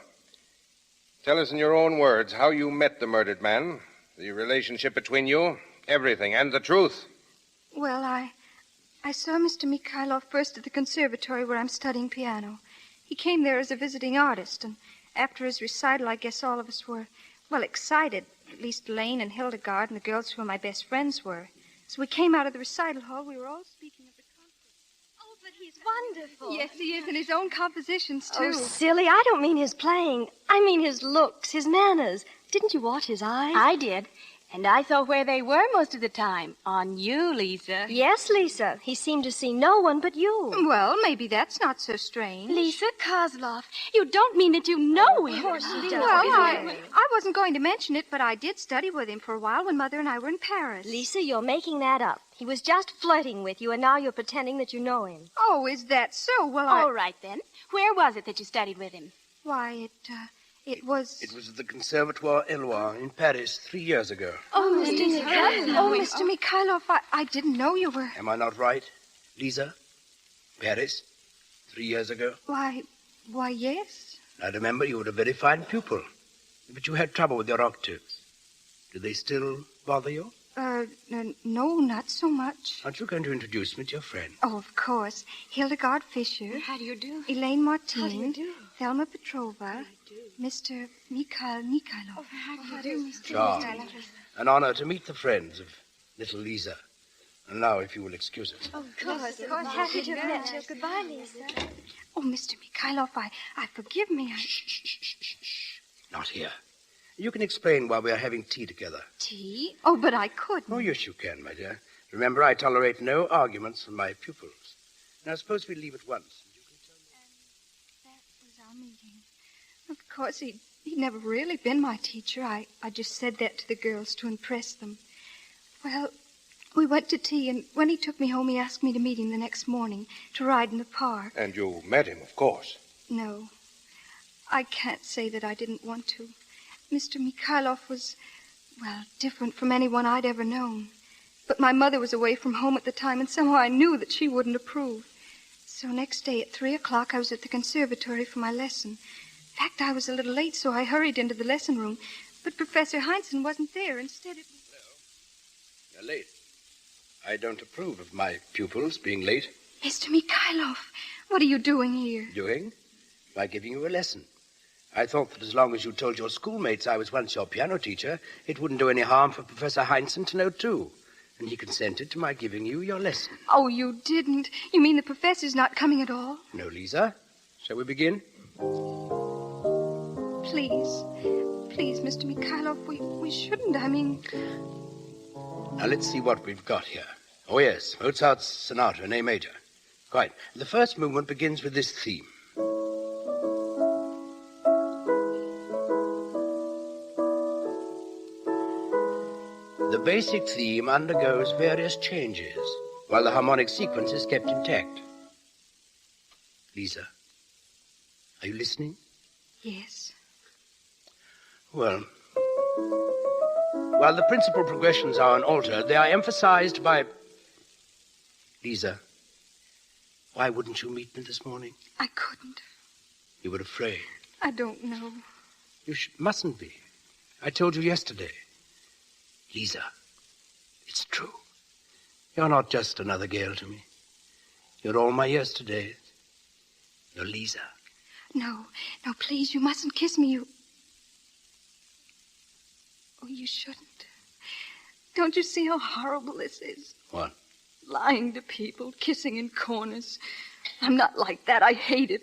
tell us in your own words how you met the murdered man, the relationship between you, everything, and the truth. Well, I saw Mr. Mikhailov first at the conservatory where I'm studying piano. He came there as a visiting artist, and after his recital, I guess all of us were, well, excited. At least Lane and Hildegard and the girls who were my best friends were. So we came out of the recital hall. We were all speaking of the concert. Oh, but he's wonderful. Yes, he is, and his own compositions, too. Oh, silly, I don't mean his playing. I mean his looks, his manners. Didn't you watch his eyes? I did. And I saw where they were most of the time. On you, Lisa. Yes, Lisa. He seemed to see no one but you. Well, maybe that's not so strange. Lisa Kozlov, you don't mean that you know him. Of course he does. Well, I wasn't going to mention it, but I did study with him for a while when Mother and I were in Paris. Lisa, you're making that up. He was just flirting with you, and now you're pretending that you know him. Oh, is that so? Well, All right, then. Where was it that you studied with him? Why, it was... It was at the Conservatoire Éloy in Paris 3 years ago. Oh, Mr. Mikhailov. Oh, Mr. Mikhailov, I didn't know you were... Am I not right, Lisa? Paris? 3 years ago? Why, yes. I remember you were a very fine pupil, but you had trouble with your octaves. Do they still bother you? No, not so much. Aren't you going to introduce me to your friend? Oh, of course. Hildegard Fisher. How do you do? Elaine Martin. How do you do? Thelma Petrova. Mr. Mikhail Mikhailov. Oh, how do you do, Mr. Charmed. An honor to meet the friends of little Lisa. And now, if you will excuse us. Oh, of course. Happy to have met you. Goodbye, Lisa. Oh, Mr. Mikhailov, I forgive me. Shh. Not here. You can explain why we are having tea together. Tea? Oh, but I couldn't. Oh, yes, you can, my dear. Remember, I tolerate no arguments from my pupils. Now, suppose we leave at once. That was our meeting. Of course, he'd never really been my teacher. I just said that to the girls to impress them. Well, we We went to tea, and when he took me home, he asked me to meet him the next morning to ride in the park. And you met him, of course. No. I can't say that I didn't want to. Mr. Mikhailov was, well, different from anyone I'd ever known. But my mother was away from home at the time, and somehow I knew that she wouldn't approve. So next day at 3 o'clock, I was at the conservatory for my lesson. In fact, I was a little late, so I hurried into the lesson room. But Professor Heinzen wasn't there. Instead, it... You're late. I don't approve of my pupils being late. Mr. Mikhailov, what are you doing here? Doing? By giving you a lesson. I thought that as long as you told your schoolmates I was once your piano teacher, it wouldn't do any harm for Professor Heinzen to know, too. And he consented to my giving you your lesson. Oh, you didn't? You mean the professor's not coming at all? No, Lisa. Shall we begin? Please. Please, Mr. Mikhailov, we shouldn't. I mean... Now, let's see what we've got here. Oh, yes, Mozart's Sonata in A major. Quite. The first movement begins with this theme. The basic theme undergoes various changes, while the harmonic sequence is kept intact. Lisa, are you listening? Yes. Well, while the principal progressions are unaltered, they are emphasized by... Lisa, why wouldn't you meet me this morning? I couldn't. You were afraid. I don't know. You mustn't be. I told you yesterday. Lisa, it's true. You're not just another girl to me. You're all my yesterdays. You're Lisa. No, please, you mustn't kiss me. Oh, you shouldn't. Don't you see how horrible this is? What? Lying to people, kissing in corners. I'm not like that. I hate it.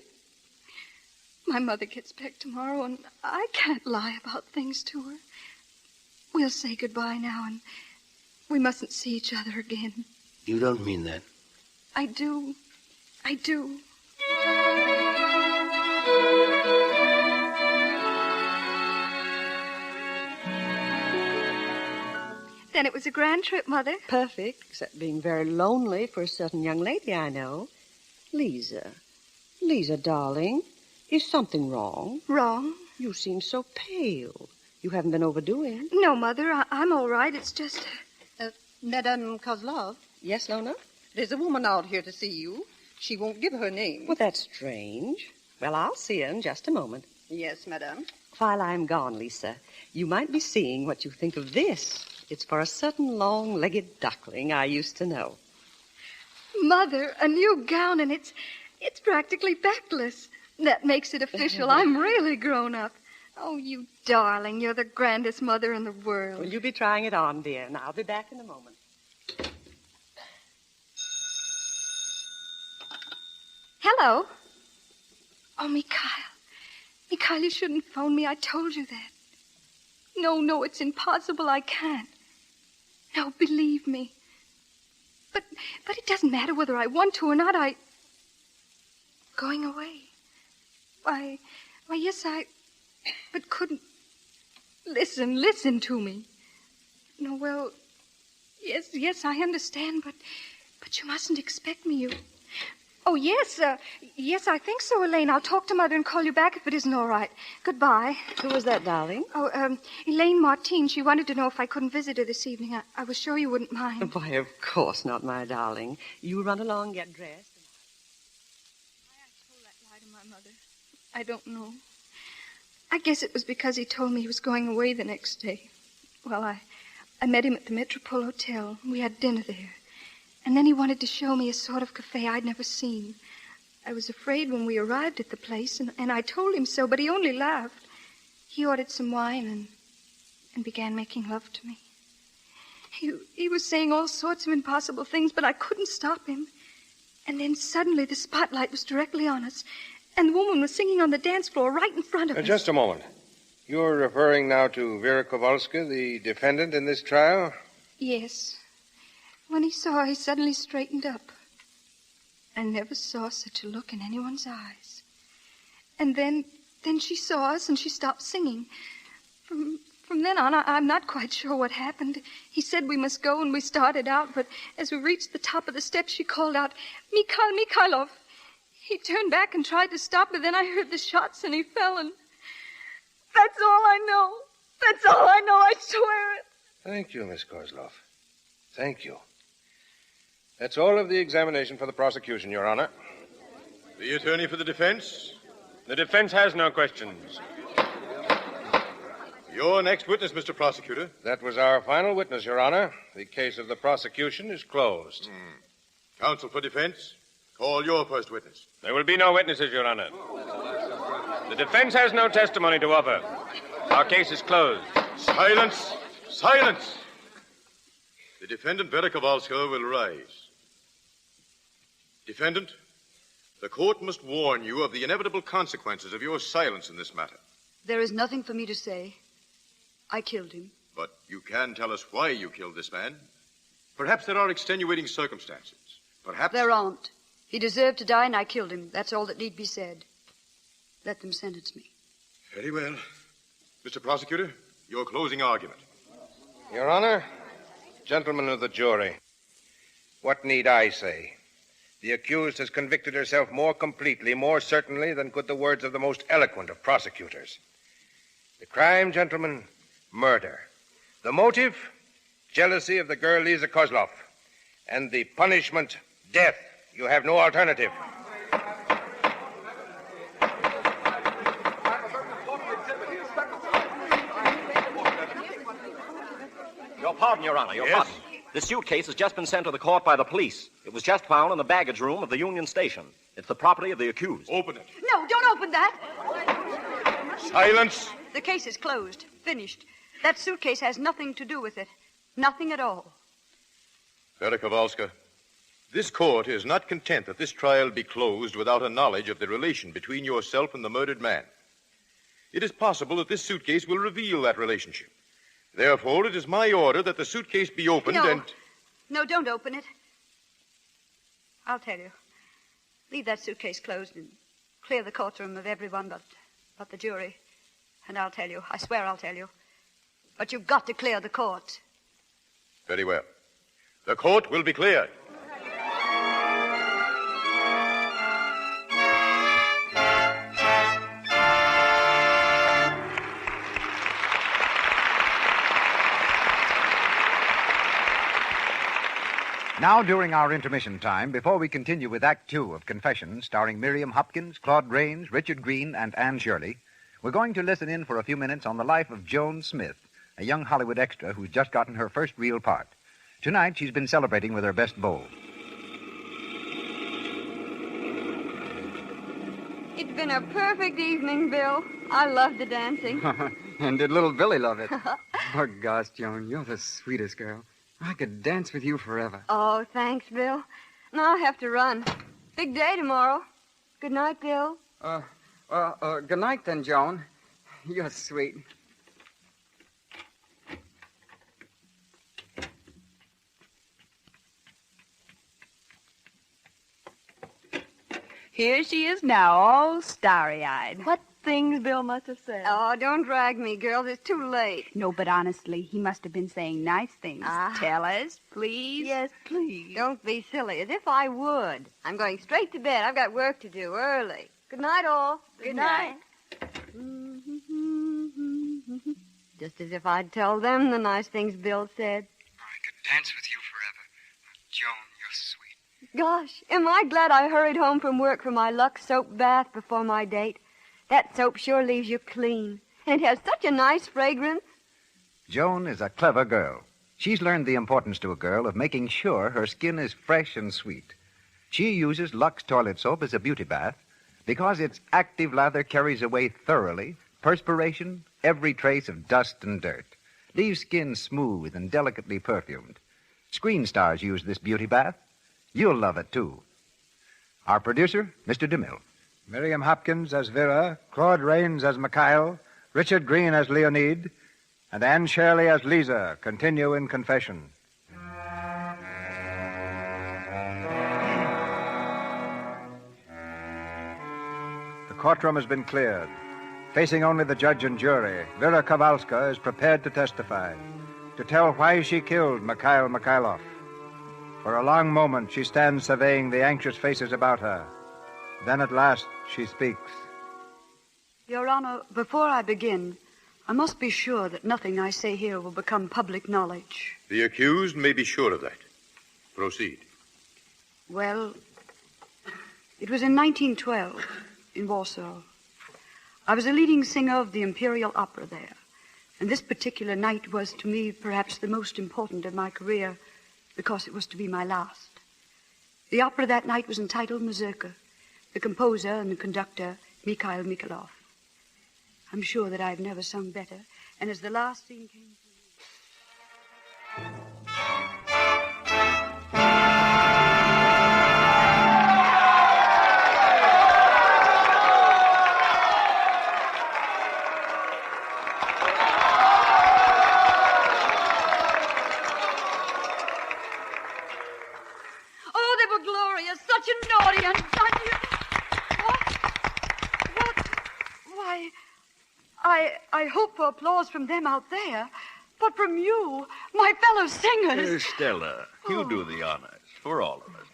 My mother gets back tomorrow, and I can't lie about things to her. We'll say goodbye now, and we mustn't see each other again. You don't mean that. I do. I do. Then it was a grand trip, Mother. Perfect, except being very lonely for a certain young lady I know. Lisa, darling, is something wrong? Wrong? You seem so pale. You haven't been overdoing. No, Mother, I'm all right. It's just... Madame Kozlov? Yes, Lona? There's a woman out here to see you. She won't give her name. Well, that's strange. Well, I'll see her in just a moment. Yes, madame. While I'm gone, Lisa, you might be seeing what you think of this. It's for a certain long-legged duckling I used to know. Mother, a new gown, and it's practically backless. That makes it official. I'm really grown up. Oh, you darling, you're the grandest mother in the world. Will you be trying it on, dear? And I'll be back in a moment. Hello. Oh, Mikhail. Mikhail, you shouldn't phone me. I told you that. No, it's impossible. I can't. No, believe me. But it doesn't matter whether I want to or not. Going away. Why, yes, but couldn't... Listen to me. No, well, yes, I understand, but you mustn't expect me. Oh, yes, I think so, Elaine. I'll talk to Mother and call you back if it isn't all right. Goodbye. Who was that, darling? Oh, Elaine Martine. She wanted to know if I couldn't visit her this evening. I was sure you wouldn't mind. Why, of course not, my darling. You run along, get dressed. Why I told that lie to my mother, I don't know. I guess it was because he told me he was going away the next day. Well, I met him at the Metropole Hotel. We had dinner there. And then he wanted to show me a sort of cafe I'd never seen. I was afraid when we arrived at the place, and I told him so, but he only laughed. He ordered some wine and began making love to me. He was saying all sorts of impossible things, but I couldn't stop him. And then suddenly the spotlight was directly on us, and the woman was singing on the dance floor right in front of us. Just a moment. You're referring now to Vera Kowalska, the defendant in this trial? Yes. When he saw her, he suddenly straightened up. I never saw such a look in anyone's eyes. And then she saw us, and she stopped singing. From From then on, I'm not quite sure what happened. He said we must go, and we started out, but as we reached the top of the steps, she called out, Mikhailov. He turned back and tried to stop, but then I heard the shots, and he fell, and that's all I know. That's all I know, I swear it. Thank you, Miss Kozlov. Thank you. That's all of the examination for the prosecution, Your Honor. The attorney for the defense? The defense has no questions. Your next witness, Mr. Prosecutor. That was our final witness, Your Honor. The case of the prosecution is closed. Counsel for defense, call your first witness. There will be no witnesses, Your Honor. The defense has no testimony to offer. Our case is closed. Silence! Silence! The defendant, Vera Kowalska, will rise. Defendant, the court must warn you of the inevitable consequences of your silence in this matter. There is nothing for me to say. I killed him. But you can tell us why you killed this man. Perhaps there are extenuating circumstances. Perhaps... There aren't. He deserved to die, and I killed him. That's all that need be said. Let them sentence me. Very well. Mr. Prosecutor, your closing argument. Your Honor, gentlemen of the jury, what need I say? The accused has convicted herself more completely, more certainly than could the words of the most eloquent of prosecutors. The crime, gentlemen, murder. The motive, jealousy of the girl Lisa Kozlov. And the punishment, death. You have no alternative. Your pardon, Your Honor, your pardon. This suitcase has just been sent to the court by the police. It was just found in the baggage room of the Union Station. It's the property of the accused. Open it. No, don't open that. Silence! The case is closed. Finished. That suitcase has nothing to do with it. Nothing at all. Vera Kowalska, this court is not content that this trial be closed without a knowledge of the relation between yourself and the murdered man. It is possible that this suitcase will reveal that relationship. Therefore, it is my order that the suitcase be opened and... No, don't open it. I'll tell you. Leave that suitcase closed and clear the courtroom of everyone but the jury. And I'll tell you. I swear I'll tell you. But you've got to clear the court. Very well. The court will be cleared. Now, during our intermission time, before we continue with Act Two of Confession, starring Miriam Hopkins, Claude Rains, Richard Green, and Anne Shirley, we're going to listen in for a few minutes on the life of Joan Smith, a young Hollywood extra who's just gotten her first real part. Tonight, she's been celebrating with her best beau. It's been a perfect evening, Bill. I love the dancing. And did little Billy love it? Oh, gosh, Joan, you're the sweetest girl. I could dance with you forever. Oh, thanks, Bill. Now I'll have to run. Big day tomorrow. Good night, Bill. Good night then, Joan. You're sweet. Here she is now, all starry-eyed. What things Bill must have said. Oh, don't drag me, girls. It's too late. No, but honestly, he must have been saying nice things. Tell us, please. Yes, please. Don't be silly, as if I would. I'm going straight to bed. I've got work to do early. Good night, all. Good night. Just as if I'd tell them the nice things Bill said. I could dance with you forever. Joan, you're sweet. Gosh, am I glad I hurried home from work for my Lux soap bath before my date. That soap sure leaves you clean. And it has such a nice fragrance. Joan is a clever girl. She's learned the importance to a girl of making sure her skin is fresh and sweet. She uses Lux toilet soap as a beauty bath because its active lather carries away thoroughly perspiration, every trace of dust and dirt. Leaves skin smooth and delicately perfumed. Screen stars use this beauty bath. You'll love it, too. Our producer, Mr. DeMille. Miriam Hopkins as Vera, Claude Rains as Mikhail, Richard Green as Leonid, and Anne Shirley as Lisa continue in confession. The courtroom has been cleared. Facing only the judge and jury, Vera Kowalska is prepared to testify, to tell why she killed Mikhail Mikhailov. For a long moment, she stands surveying the anxious faces about her. Then at last, she speaks. Your Honor, before I begin, I must be sure that nothing I say here will become public knowledge. The accused may be sure of that. Proceed. Well, it was in 1912 in Warsaw. I was a leading singer of the Imperial Opera there, and this particular night was to me perhaps the most important of my career because it was to be my last. The opera that night was entitled Mazurka, the composer and the conductor, Mikhail Mikhailov. I'm sure that I've never sung better, and as the last scene came to me... Oh, they were glorious. Such a naughty and such... Why, I hope for applause from them out there, but from you, my fellow singers... Stella, you do the honors for all of us,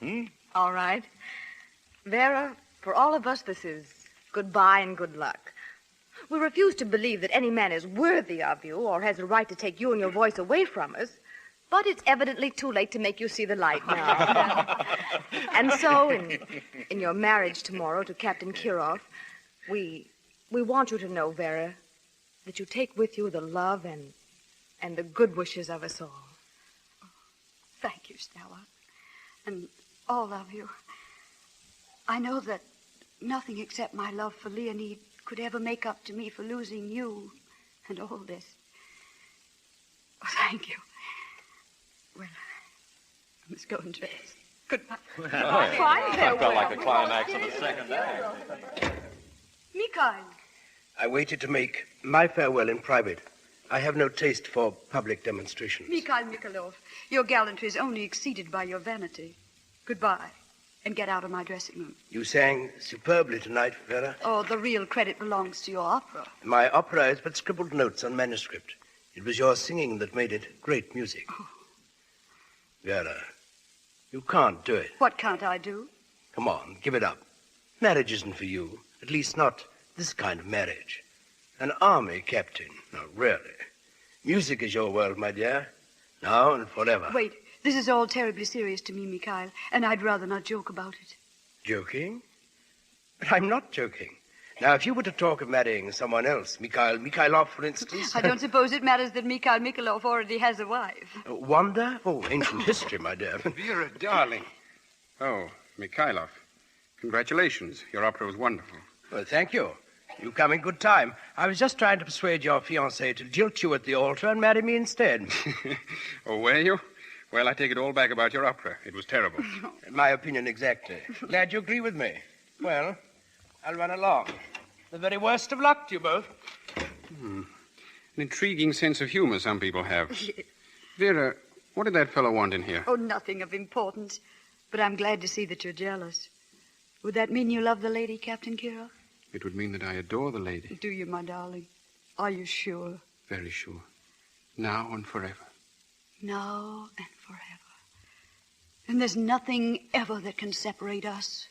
All right. Vera, for all of us, this is goodbye and good luck. We refuse to believe that any man is worthy of you or has a right to take you and your voice away from us, but it's evidently too late to make you see the light now. And so, in your marriage tomorrow to Captain Kirov, we want you to know, Vera, that you take with you the love and the good wishes of us all. Thank you, Stella, and all of you. I know that nothing except my love for Leonid could ever make up to me for losing you and all this. Oh, thank you. Well, I must go and dress. Goodbye. That felt like the climax of the second act. Mikhail. I waited to make my farewell in private. I have no taste for public demonstrations. Mikhail Mikhailov, your gallantry is only exceeded by your vanity. Goodbye, and get out of my dressing room. You sang superbly tonight, Vera. Oh, the real credit belongs to your opera. My opera is but scribbled notes on manuscript. It was your singing that made it great music. Oh. Vera, you can't do it. What can't I do? Come on, give it up. Marriage isn't for you. At least not this kind of marriage. An army captain. No, really. Music is your world, my dear. Now and forever. Wait, this is all terribly serious to me, Mikhail, and I'd rather not joke about it. Joking? But I'm not joking. Now, if you were to talk of marrying someone else, Mikhail Mikhailov, for instance... I don't suppose it matters that Mikhail Mikhailov already has a wife. Wonder? Oh, ancient history, my dear. Vera, darling. Oh, Mikhailov. Congratulations. Your opera was wonderful. Well, thank you. You come in good time. I was just trying to persuade your fiancée to jilt you at the altar and marry me instead. Oh, were you? Well, I take it all back about your opera. It was terrible. My opinion exactly. Glad you agree with me. Well, I'll run along. The very worst of luck to you both. An intriguing sense of humor some people have. Vera, what did that fellow want in here? Oh, nothing of importance. But I'm glad to see that you're jealous. Would that mean you love the lady, Captain Kirov? It would mean that I adore the lady. Do you, my darling? Are you sure? Very sure. Now and forever. Now and forever. And there's nothing ever that can separate us.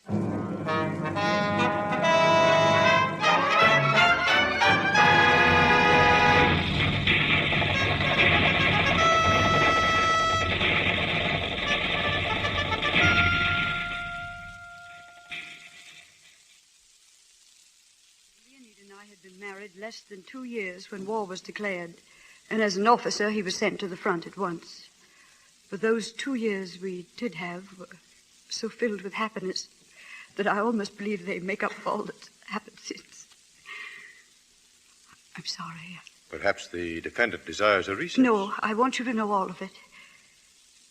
Married less than 2 years when war was declared, and as an officer he was sent to the front at once. But those 2 years we did have were so filled with happiness that I almost believe they make up for all that's happened since. I'm sorry. Perhaps the defendant desires a recess. No, I want you to know all of it.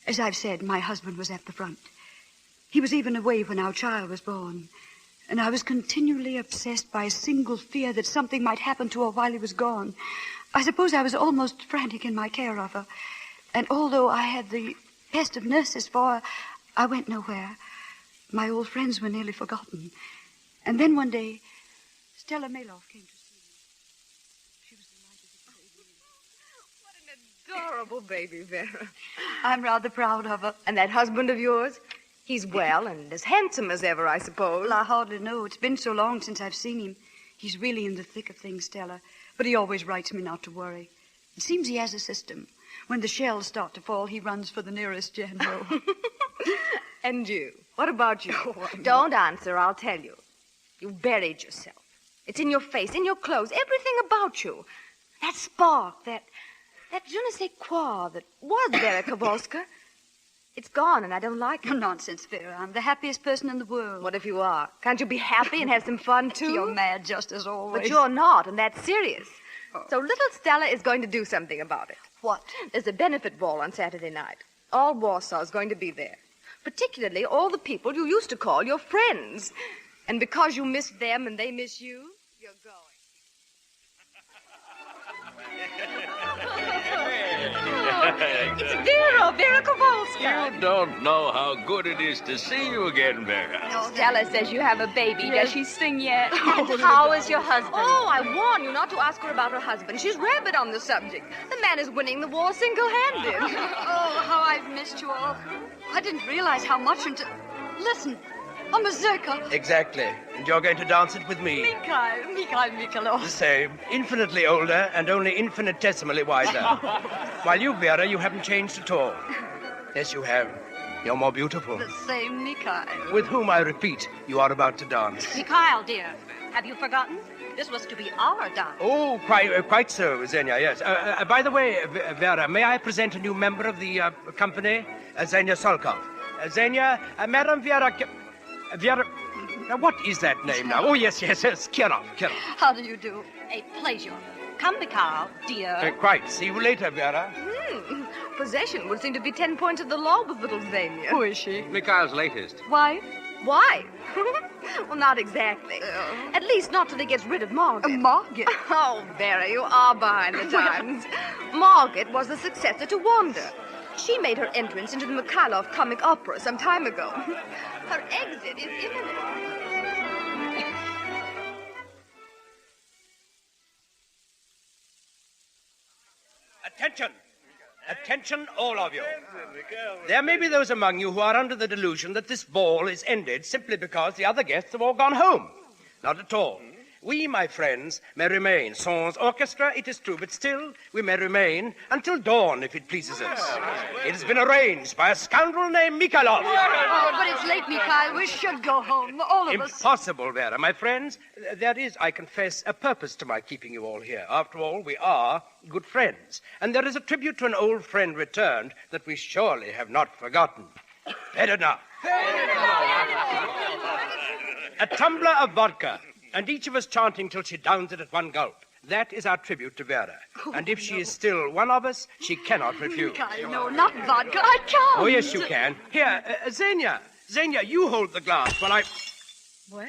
As I've said, my husband was at the front. He was even away when our child was born. And I was continually obsessed by a single fear that something might happen to her while he was gone. I suppose I was almost frantic in my care of her. And although I had the best of nurses for her, I went nowhere. My old friends were nearly forgotten. And then one day, Stella Malov came to see me. adorable baby, Vera. I'm rather proud of her. And that husband of yours? He's well and as handsome as ever, I suppose. Well, I hardly know. It's been so long since I've seen him. He's really in the thick of things, Stella. But he always writes me not to worry. It seems he has a system. When the shells start to fall, he runs for the nearest general. And you? What about you? Don't answer, I'll tell you. You've buried yourself. It's in your face, in your clothes, everything about you. That spark, that je ne sais quoi that was Vera Kowalska. It's gone, and I don't like it. Nonsense, Vera. I'm the happiest person in the world. What if you are? Can't you be happy and have some fun, too? You're mad just as always. But you're not, and that's serious. So little Stella is going to do something about it. What? There's a benefit ball on Saturday night. All Warsaw is going to be there. Particularly all the people you used to call your friends. And because you miss them and they miss you, you're going. It's Vera Kowalska. You don't know how good it is to see you again, Vera. Stella says you have a baby. Does she sing yet? And how is your husband? Oh, I warn you not to ask her about her husband. She's rabid on the subject. The man is winning the war single-handed. Oh, how I've missed you all. I didn't realize how much until... Listen, a mazurka. Exactly. And you're going to dance it with me. Mikhail. The same. Infinitely older and only infinitesimally wiser. While you, Vera, you haven't changed at all. Yes, you have. You're more beautiful. The same Mikhail. With whom, I repeat, you are about to dance. Mikhail, dear, have you forgotten? This was to be our dance. Oh, quite so, Xenia, yes. By the way, Vera, may I present a new member of the company? Xenia Solkov. Xenia, Madam Vera... Vera... Now, what is that name now? Oh, yes, Kirov. How do you do? A pleasure. Come, Mikhail, dear. Quite. See you later, Vera. Possession would seem to be 10 points of the law with little Xenia. Who is she? Mikhail's latest. Wife? Why? Well, not exactly. At least not till he gets rid of Margaret. Margaret? Oh, Vera, you are behind the times. Margaret was the successor to Wanda. She made her entrance into the Mikhailov comic opera some time ago. Her exit is imminent. Attention! Attention, all of you. There may be those among you who are under the delusion that this ball is ended simply because the other guests have all gone home. Not at all. We, my friends, may remain sans orchestra, it is true, but still we may remain until dawn, if it pleases us. It has been arranged by a scoundrel named Mikhailov. Oh, but it's late, Mikhail. We should go home, all of us. Impossible, Vera. My friends, there is, I confess, a purpose to my keeping you all here. After all, we are good friends. And there is a tribute to an old friend returned that we surely have not forgotten. Edna. A tumbler of vodka. And each of us chanting till she downs it at one gulp. That is our tribute to Vera. And if she is still one of us, she cannot refuse. Mikhail, no, not vodka. I can't. Oh, yes, you can. Here, Xenia. Xenia, you hold the glass while I... Well,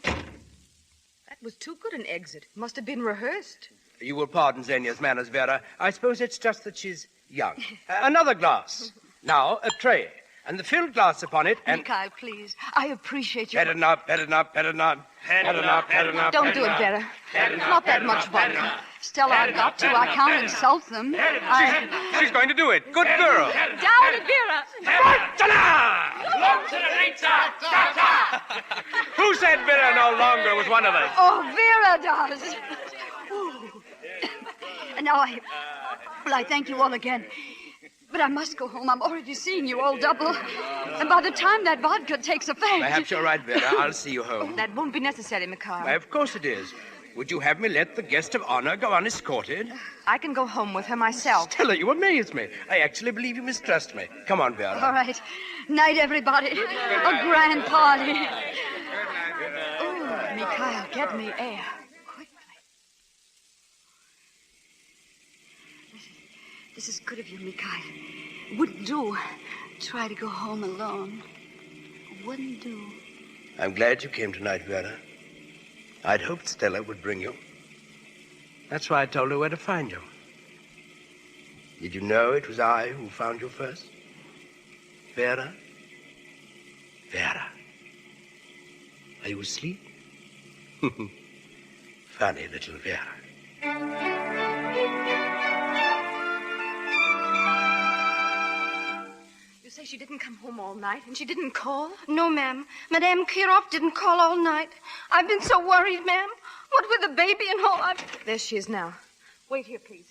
that was too good an exit. Must have been rehearsed. You will pardon Xenia's manners, Vera. I suppose it's just that she's young. Another glass. Now, a tray. And the filled glass upon it, and... Mikhail, please. I appreciate your... Better not. Don't do it, Vera. Not that much vodka. Stella, I've got to. I can't insult them. She's going to do it. Good girl. Down at Vera. Who said Vera no longer was one of us? Oh, Vera does. And now I thank you all again. But I must go home. I'm already seeing you all double. And by the time that vodka takes effect... Perhaps you're right, Vera. I'll see you home. That won't be necessary, Mikhail. Why, of course it is. Would you have me let the guest of honor go unescorted? I can go home with her myself. Stella, you amaze me. I actually believe you mistrust me. Come on, Vera. All right. Night, everybody. A grand party. Oh, Mikhail, get me air. This is good of you, Mikhail. Wouldn't do. Try to go home alone. Wouldn't do. I'm glad you came tonight, Vera. I'd hoped Stella would bring you. That's why I told her where to find you. Did you know it was I who found you first? Vera? Vera. Are you asleep? Funny little Vera. say she didn't come home all night and she didn't call? No, ma'am. Madame Kirov didn't call all night. I've been so worried, ma'am. What with the baby and all, There she is now. Wait here, please.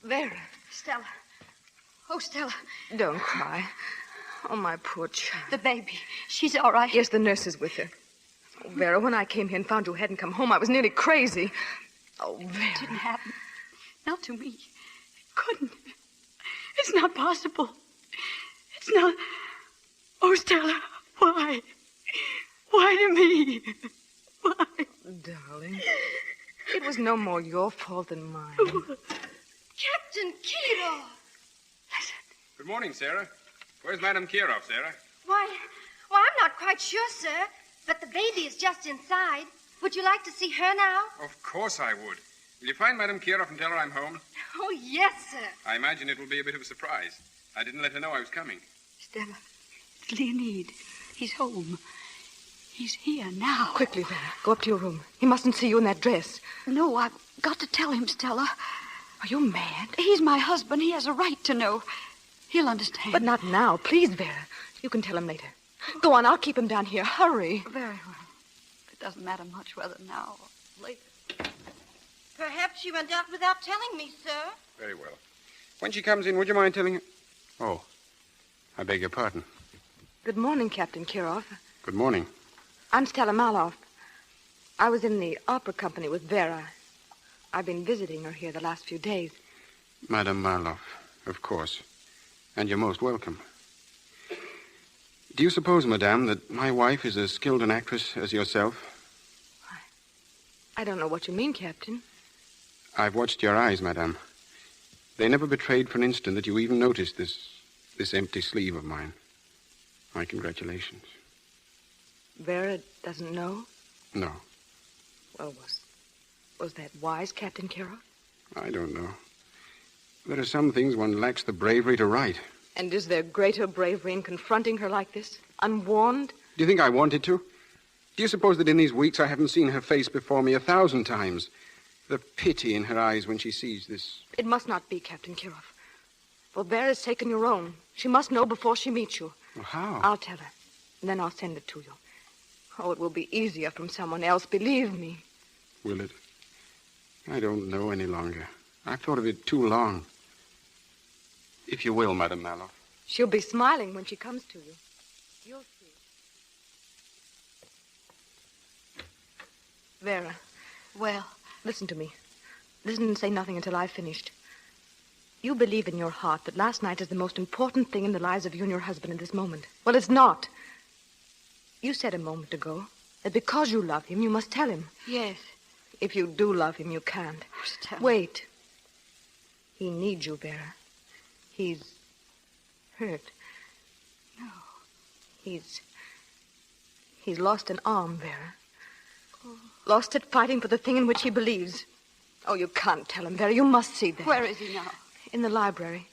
Vera. Stella. Oh, Stella. Don't cry. Oh, my poor child. The baby. She's all right. Yes, the nurse is with her. Oh, Vera, when I came here and found you hadn't come home, I was nearly crazy. Oh, Vera. It didn't happen. Not to me. It couldn't. It's not possible. It's not... Oh, Stella, why? Why to me? Why? Darling, it was no more your fault than mine. Captain Kirov! Good morning, Sarah. Where's Madame Kirov, Sarah? Why, I'm not quite sure, sir. But the baby is just inside. Would you like to see her now? Of course I would. Will you find Madame Kirov and tell her I'm home? Oh, yes, sir. I imagine it will be a bit of a surprise. I didn't let her know I was coming. Stella, it's Leonid. He's home. He's here now. Quickly, Vera. Go up to your room. He mustn't see you in that dress. No, I've got to tell him, Stella. Are you mad? He's my husband. He has a right to know. He'll understand. But not now. Please, Vera. You can tell him later. Go on. I'll keep him down here. Hurry. Very well. It doesn't matter much whether now or later. Perhaps she went out without telling me, sir. Very well. When she comes in, would you mind telling her? Oh, I beg your pardon. Good morning, Captain Kirov. Good morning. I'm Stella Maloff. I was in the opera company with Vera. I've been visiting her here the last few days. Madame Marloff, of course. And you're most welcome. Do you suppose, Madame, that my wife is as skilled an actress as yourself? I don't know what you mean, Captain. I've watched your eyes, Madame. They never betrayed for an instant that you even noticed this empty sleeve of mine. My congratulations. Vera doesn't know? No. Well, was that wise, Captain Kirov? I don't know. There are some things one lacks the bravery to write. And is there greater bravery in confronting her like this, unwarned? Do you think I wanted to? Do you suppose that in these weeks I haven't seen her face before me 1,000 times? The pity in her eyes when she sees this. It must not be, Captain Kirov. For Vera's taken your own. She must know before she meets you. Well, how? I'll tell her, and then I'll send it to you. Oh, it will be easier from someone else, believe me. Will it? I don't know any longer. I've thought of it too long. If you will, Madame Maloff. She'll be smiling when she comes to you. You'll see. Vera. Well? Listen to me. Listen and say nothing until I've finished. You believe in your heart that last night is the most important thing in the lives of you and your husband in this moment. Well, it's not. You said a moment ago that because you love him, you must tell him. Yes. If you do love him, you can't. Wait. He needs you, Vera. He's hurt. No. He's lost an arm, Vera. Oh. Lost it fighting for the thing in which he believes. Oh, you can't tell him, Vera. You must see that. Where is he now? In the library.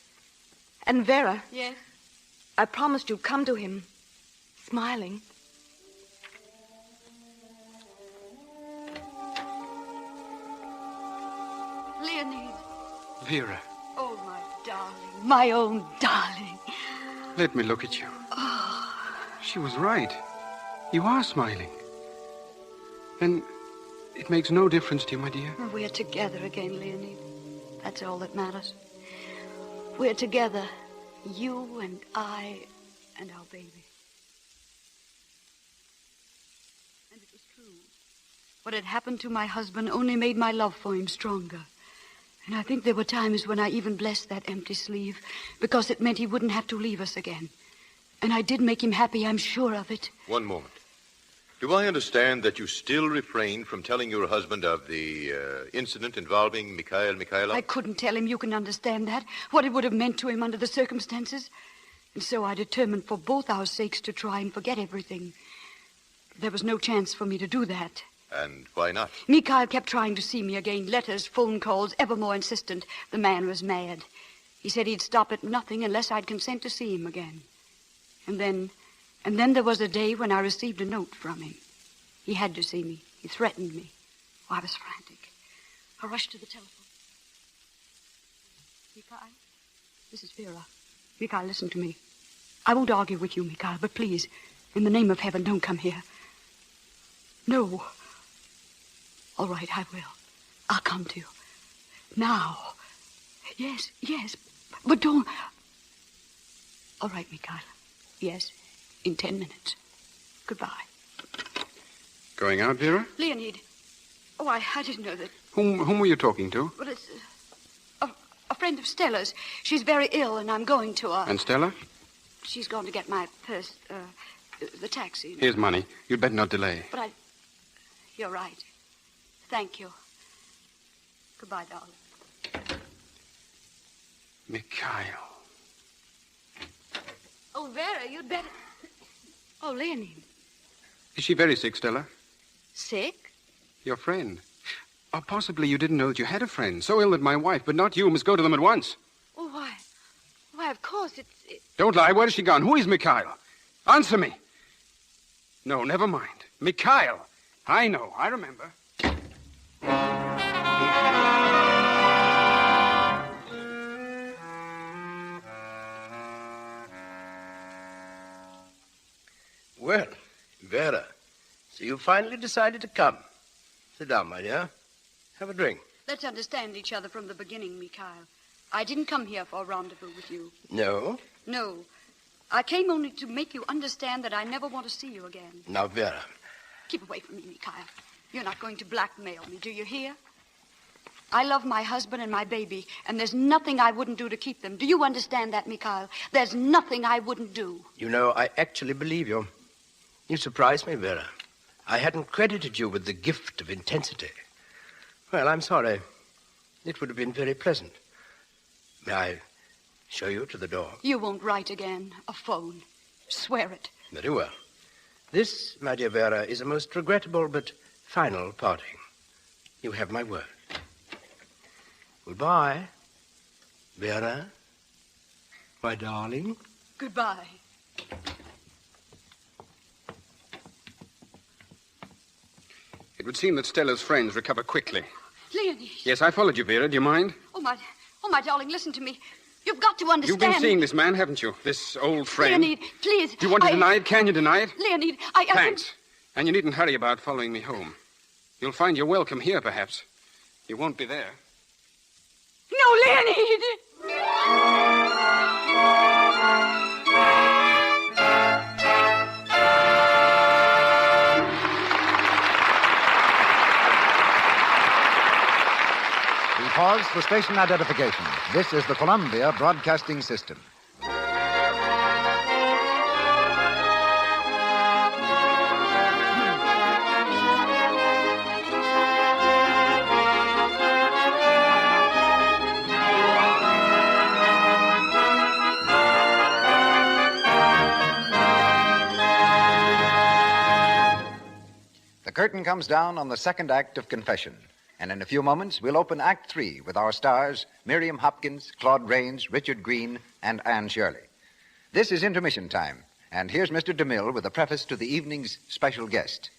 And Vera. Yes? I promised you'd come to him, smiling. Leonid. Vera. Oh, my darling. My own darling. Let me look at you. Oh. She was right. You are smiling. Then it makes no difference to you, my dear. We're together again, Leonid. That's all that matters. We're together. You and I and our baby. And it was true. What had happened to my husband only made my love for him stronger. And I think there were times when I even blessed that empty sleeve because it meant he wouldn't have to leave us again. And I did make him happy, I'm sure of it. One moment. Do I understand that you still refrain from telling your husband of the incident involving Mikhail Mikhailov? I couldn't tell him, you can understand that, what it would have meant to him under the circumstances. And so I determined for both our sakes to try and forget everything. There was no chance for me to do that. And why not? Mikhail kept trying to see me again. Letters, phone calls, ever more insistent. The man was mad. He said he'd stop at nothing unless I'd consent to see him again. And then there was a day when I received a note from him. He had to see me. He threatened me. Oh, I was frantic. I rushed to the telephone. Mikhail? This is Vera. Mikhail, listen to me. I won't argue with you, Mikhail, but please, in the name of heaven, don't come here. No. All right, I will. I'll come to you. Now. Yes, but don't... All right, Mikhail. Yes, in 10 minutes. Goodbye. Going out, Vera? Leonid. Oh, I didn't know that. Whom were you talking to? Well, it's a friend of Stella's. She's very ill, and I'm going to her. And Stella? She's going to get my purse, the taxi. Here's money. You'd better not delay. But You're right. Thank you. Goodbye, darling. Mikhail. Oh, Vera, you'd better... Oh, Leonid. Is she very sick, Stella? Sick? Your friend. Or possibly you didn't know that you had a friend. So ill that my wife, but not you, must go to them at once. Oh, why? Why, of course, it's... Don't lie. Where has she gone? Who is Mikhail? Answer me. No, never mind. Mikhail. I know. I remember. Well, Vera, so you finally decided to come. Sit down, my dear. Have a drink. Let's understand each other from the beginning, Mikhail. I didn't come here for a rendezvous with you. No? No. I came only to make you understand that I never want to see you again. Now, Vera. Keep away from me, Mikhail. You're not going to blackmail me, do you hear? I love my husband and my baby, and there's nothing I wouldn't do to keep them. Do you understand that, Mikhail? There's nothing I wouldn't do. You know, I actually believe you. You surprised me, Vera. I hadn't credited you with the gift of intensity. Well, I'm sorry. It would have been very pleasant. May I show you to the door? You won't write again. A phone. Swear it. Very well. This, my dear Vera, is a most regrettable but final parting. You have my word. Goodbye, Vera, my darling. Goodbye. It would seem that Stella's friends recover quickly. Leonid. Yes, I followed you, Vera. Do you mind? Oh, my darling, listen to me. You've got to understand. You've been seeing this man, haven't you? This old friend. Leonid, please. Do you want to deny it? Can you deny it? Leonid, Thanks. And you needn't hurry about following me home. You'll find you're welcome here, perhaps. You won't be there. No, Leonid! We pause for station identification. This is the Columbia Broadcasting System. The curtain comes down on the second act of Confession. And in a few moments, we'll open Act 3 with our stars, Miriam Hopkins, Claude Rains, Richard Green, and Anne Shirley. This is intermission time, and here's Mr. DeMille with a preface to the evening's special guest.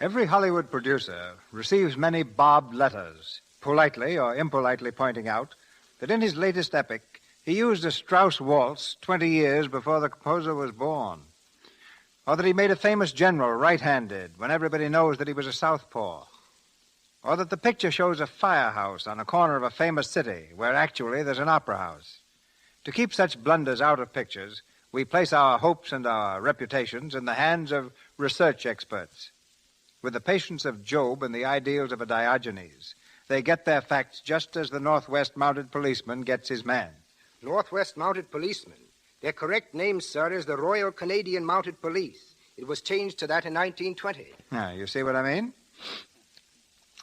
Every Hollywood producer receives many bobbed letters, politely or impolitely pointing out that in his latest epic, he used a Strauss waltz 20 years before the composer was born. Or that he made a famous general right-handed when everybody knows that he was a southpaw. Or that the picture shows a firehouse on a corner of a famous city where actually there's an opera house. To keep such blunders out of pictures, we place our hopes and our reputations in the hands of research experts. With the patience of Job and the ideals of a Diogenes, they get their facts just as the Northwest Mounted Policeman gets his man. Northwest Mounted Policeman? Their correct name, sir, is the Royal Canadian Mounted Police. It was changed to that in 1920. Now, you see what I mean?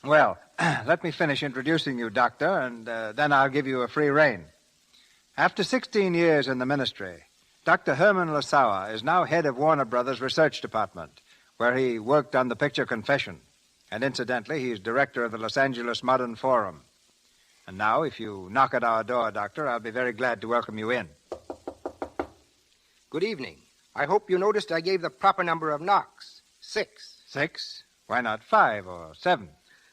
Well, let me finish introducing you, Doctor, and then I'll give you a free rein. After 16 years in the ministry, Dr. Herman Lasauer is now head of Warner Brothers Research Department, where he worked on the picture Confession. And incidentally, he's director of the Los Angeles Modern Forum. And now, if you knock at our door, Doctor, I'll be very glad to welcome you in. Good evening. I hope you noticed I gave the proper number of knocks. 6. 6? Why not 5 or 7?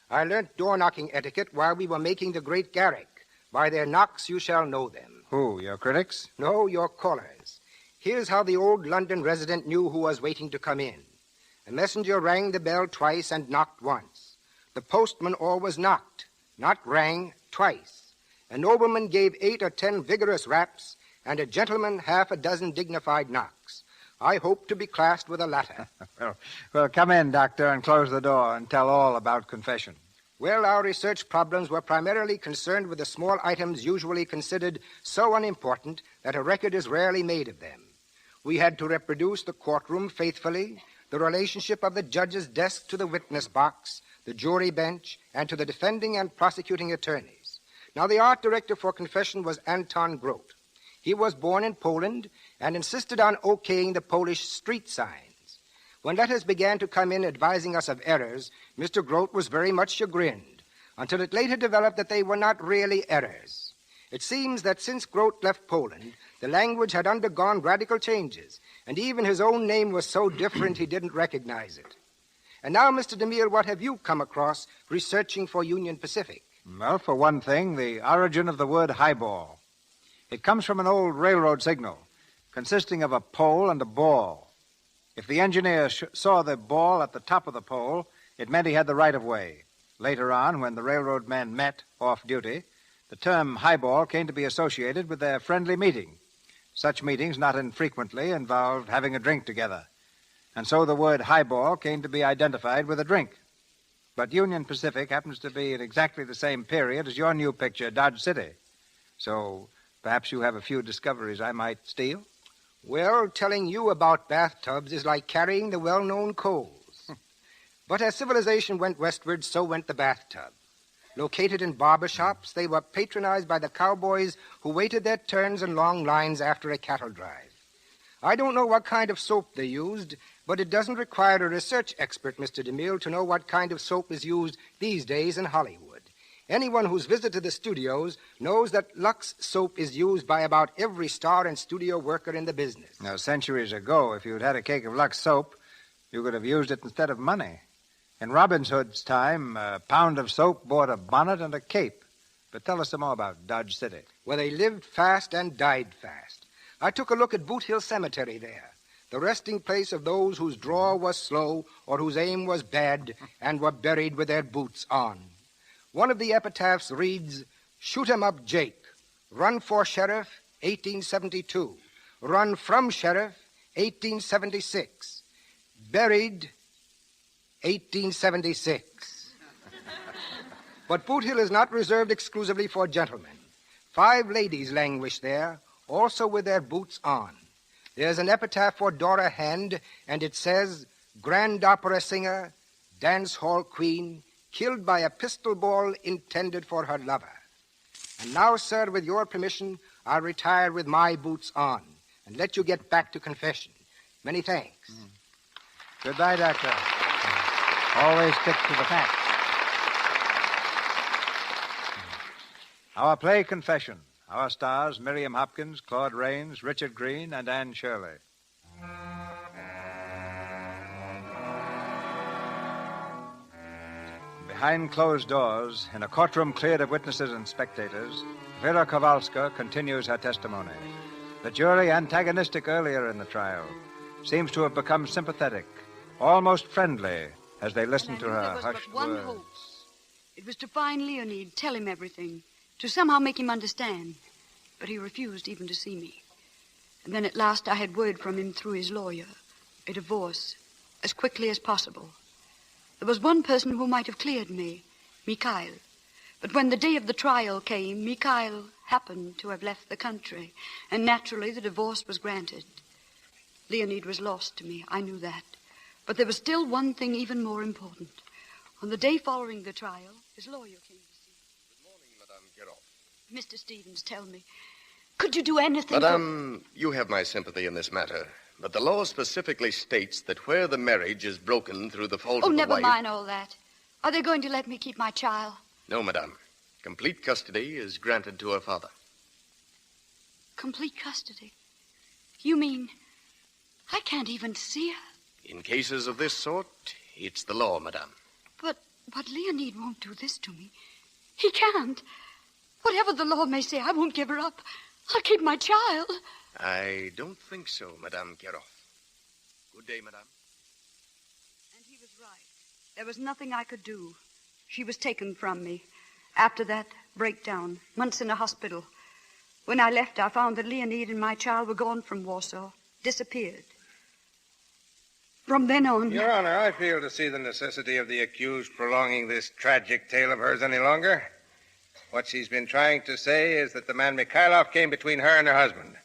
I learnt door-knocking etiquette while we were making the Great Garrick. By their knocks you shall know them. Who, your critics? No, your callers. Here's how the old London resident knew who was waiting to come in. A messenger rang the bell twice and knocked once. The postman always knocked, not rang, twice. A nobleman gave 8 or 10 vigorous raps, and a gentleman half a dozen dignified knocks. I hope to be classed with the latter. Well, come in, Doctor, and close the door and tell all about confession. Well, our research problems were primarily concerned with the small items usually considered so unimportant that a record is rarely made of them. We had to reproduce the courtroom faithfully, the relationship of the judge's desk to the witness box, the jury bench, and to the defending and prosecuting attorneys. Now, the art director for confession was Anton Grote. He was born in Poland and insisted on okaying the Polish street signs. When letters began to come in advising us of errors, Mr. Grote was very much chagrined, until it later developed that they were not really errors. It seems that since Grote left Poland, the language had undergone radical changes, and even his own name was so different he didn't recognize it. And now, Mr. DeMille, what have you come across researching for Union Pacific? Well, for one thing, the origin of the word highball. It comes from an old railroad signal, consisting of a pole and a ball. If the engineer saw the ball at the top of the pole, it meant he had the right-of-way. Later on, when the railroad men met off-duty, the term highball came to be associated with their friendly meeting. Such meetings, not infrequently, involved having a drink together. And so the word highball came to be identified with a drink. But Union Pacific happens to be in exactly the same period as your new picture, Dodge City. So perhaps you have a few discoveries I might steal? Well, telling you about bathtubs is like carrying the well-known coals. But as civilization went westward, so went the bathtub. Located in barber shops, they were patronized by the cowboys who waited their turns in long lines after a cattle drive. I don't know what kind of soap they used, but it doesn't require a research expert, Mr. DeMille, to know what kind of soap is used these days in Hollywood. Anyone who's visited the studios knows that Lux soap is used by about every star and studio worker in the business. Now, centuries ago, if you'd had a cake of Lux soap, you could have used it instead of money. In Robin Hood's time, a pound of soap bought a bonnet and a cape. But tell us some more about Dodge City. Well, they lived fast and died fast. I took a look at Boot Hill Cemetery there, the resting place of those whose draw was slow or whose aim was bad and were buried with their boots on. One of the epitaphs reads, "Shoot 'em up, Jake. Run for sheriff, 1872. Run from sheriff, 1876. Buried, 1876. But Boot Hill is not reserved exclusively for gentlemen. 5 ladies languish there, also with their boots on. There's an epitaph for Dora Hand, and it says, "Grand opera singer, dance hall queen, killed by a pistol ball intended for her lover." And now, sir, with your permission, I'll retire with my boots on and let you get back to confession. Many thanks. Goodbye, Doctor. Always stick to the facts. Our play, Confession. Our stars, Miriam Hopkins, Claude Rains, Richard Green, and Anne Shirley. Behind closed doors, in a courtroom cleared of witnesses and spectators, Vera Kowalska continues her testimony. The jury, antagonistic earlier in the trial, seems to have become sympathetic, almost friendly, as they listen to her hushed There was but one words. hope. It was to find Leonid, tell him everything, to somehow make him understand. But he refused even to see me. And then at last I had word from him through his lawyer, a divorce, as quickly as possible. There was one person who might have cleared me, Mikhail. But when the day of the trial came, Mikhail happened to have left the country, and naturally the divorce was granted. Leonid was lost to me, I knew that. But there was still one thing even more important. On the day following the trial, his lawyer came to see me. Good morning, Madame. Get off. Mr. Stevens, tell me, could you do anything Madame, you have my sympathy in this matter. But the law specifically states that where the marriage is broken through the fault Oh, of the never wife... mind all that. Are they going to let me keep my child? No, Madame. Complete custody is granted to her father. Complete custody? You mean I can't even see her? In cases of this sort, it's the law, Madame. But Leonid won't do this to me. He can't. Whatever the law may say, I won't give her up. I'll keep my child. I don't think so, Madame Kiroff. Good day, Madame. And he was right. There was nothing I could do. She was taken from me. After that breakdown, months in a hospital. When I left, I found that Leonid and my child were gone from Warsaw, disappeared. From then on... Your Honor, I fail to see the necessity of the accused prolonging this tragic tale of hers any longer. What she's been trying to say is that the man Mikhailov came between her and her husband.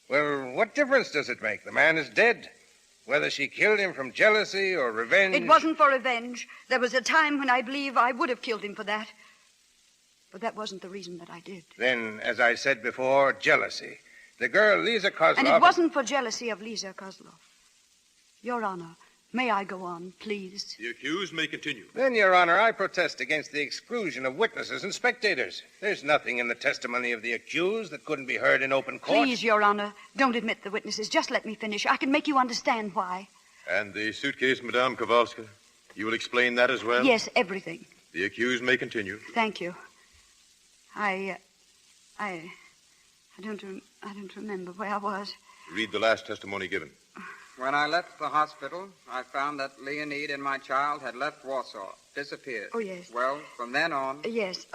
Well, what difference does it make? The man is dead. Whether she killed him from jealousy or revenge... It wasn't for revenge. There was a time when I believe I would have killed him for that. But that wasn't the reason that I did. Then, as I said before, jealousy. The girl, Lisa Kozlov... And it wasn't for jealousy of Lisa Kozlov. Your Honor, may I go on, please? The accused may continue. Then, Your Honor, I protest against the exclusion of witnesses and spectators. There's nothing in the testimony of the accused that couldn't be heard in open court. Please, Your Honor, don't admit the witnesses. Just let me finish. I can make you understand why. And the suitcase, Madame Kowalska? You will explain that as well? Yes, everything. The accused may continue. Thank you. I don't remember where I was. Read the last testimony given. When I left the hospital, I found that Leonid and my child had left Warsaw, disappeared. Oh, yes. Well, from then on... Yes,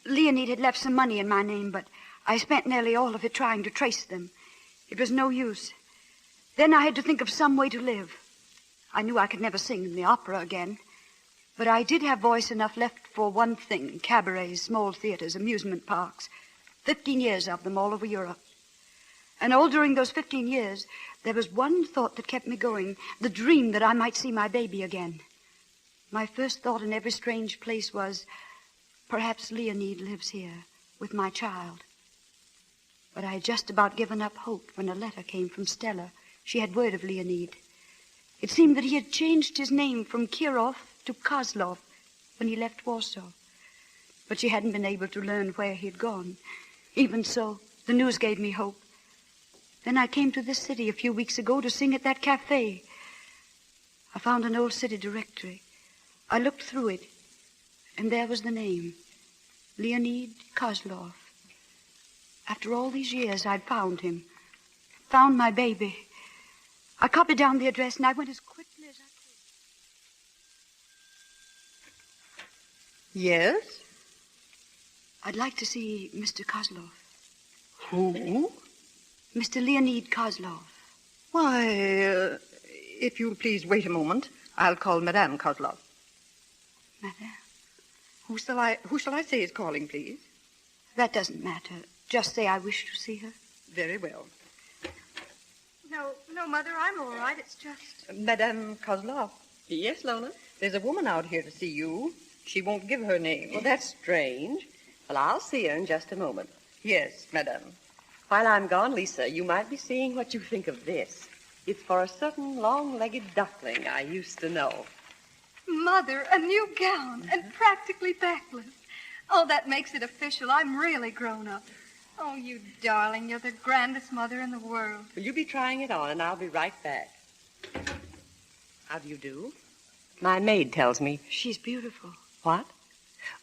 Leonid had left some money in my name, but I spent nearly all of it trying to trace them. It was no use. Then I had to think of some way to live. I knew I could never sing in the opera again. But I did have voice enough left for one thing: cabarets, small theaters, amusement parks. 15 years of them all over Europe. And all during those 15 years, there was one thought that kept me going, the dream that I might see my baby again. My first thought in every strange place was, perhaps Leonid lives here with my child. But I had just about given up hope when a letter came from Stella. She had word of Leonid. It seemed that he had changed his name from Kirov to Kozlov when he left Warsaw. But she hadn't been able to learn where he had gone. Even so, the news gave me hope. Then I came to this city a few weeks ago to sing at that cafe. I found an old city directory. I looked through it, and there was the name, Leonid Kozlov. After all these years, I'd found him, found my baby. I copied down the address, and I went as quickly as I could. Yes? I'd like to see Mr. Kozlov. Who? Mr. Leonid Kozlov. Why, if you'll please wait a moment, I'll call Madame Kozlov. Madame? Who shall I say is calling, please? That doesn't matter. Just say I wish to see her. Very well. No, Mother, I'm all right. It's just... Madame Kozlov. Yes, Lola? There's a woman out here to see you. She won't give her name. Well, that's strange. Well, I'll see her in just a moment. Yes, Madame. While I'm gone, Lisa, you might be seeing what you think of this. It's for a certain long-legged duckling I used to know. Mother, a new gown and practically backless. Oh, that makes it official. I'm really grown up. Oh, you darling, you're the grandest mother in the world. Will you be trying it on, and I'll be right back. How do you do? My maid tells me. She's beautiful. What?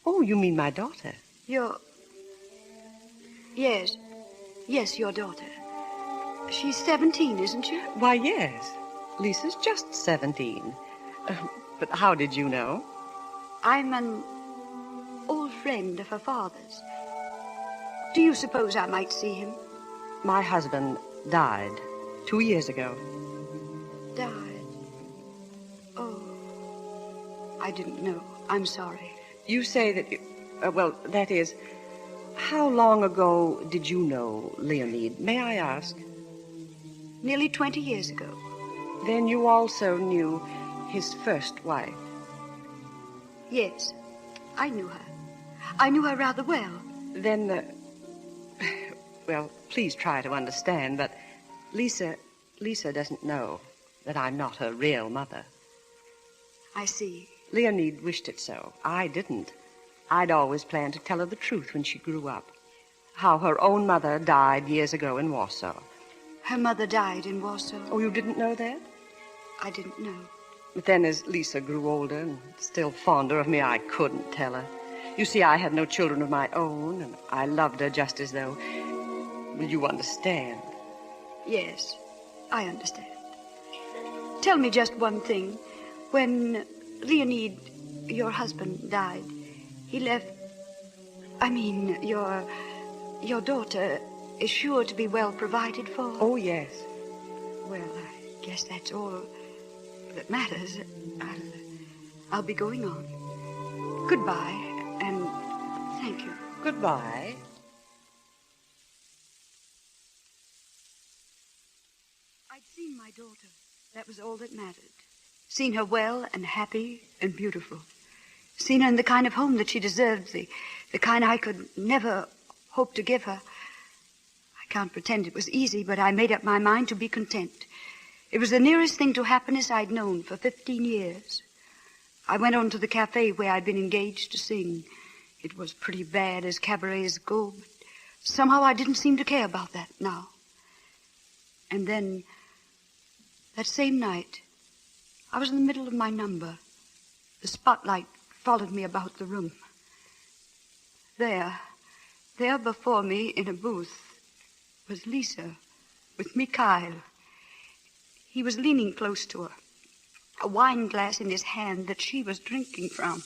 Oh, you mean my daughter? Yes, your daughter. She's 17, isn't she? Why, yes. Lisa's just 17. But how did you know? I'm an old friend of her father's. Do you suppose I might see him? My husband died 2 years ago. Died? Oh, I didn't know. I'm sorry. You say that that is, how long ago did you know Leonid? May I ask? Nearly 20 years ago. Then you also knew his first wife? Yes, I knew her. I knew her rather well. Then, please try to understand, but Lisa doesn't know that I'm not her real mother. I see. Leonid wished it so. I didn't. I'd always planned to tell her the truth when she grew up. How her own mother died years ago in Warsaw. Her mother died in Warsaw? Oh, you didn't know that? I didn't know. But then as Lisa grew older and still fonder of me, I couldn't tell her. You see, I had no children of my own, and I loved her just as though... Will you understand? Yes, I understand. Tell me just one thing. When Leonid, your husband, died, he left... I mean, your daughter is sure to be well provided for? Oh, yes. Well, I guess that's all that matters. I'll be going on. Goodbye, and thank you. Goodbye. I'd seen my daughter. That was all that mattered. Seen her well and happy and beautiful. Seen her in the kind of home that she deserved, the kind I could never hope to give her. I can't pretend it was easy, but I made up my mind to be content. It was the nearest thing to happiness I'd known for 15 years. I went on to the cafe where I'd been engaged to sing. It was pretty bad as cabarets go, but somehow I didn't seem to care about that now. And then, that same night, I was in the middle of my number. The spotlight followed me about the room. There before me in a booth was Lisa with Mikhail. He was leaning close to her, a wine glass in his hand that she was drinking from.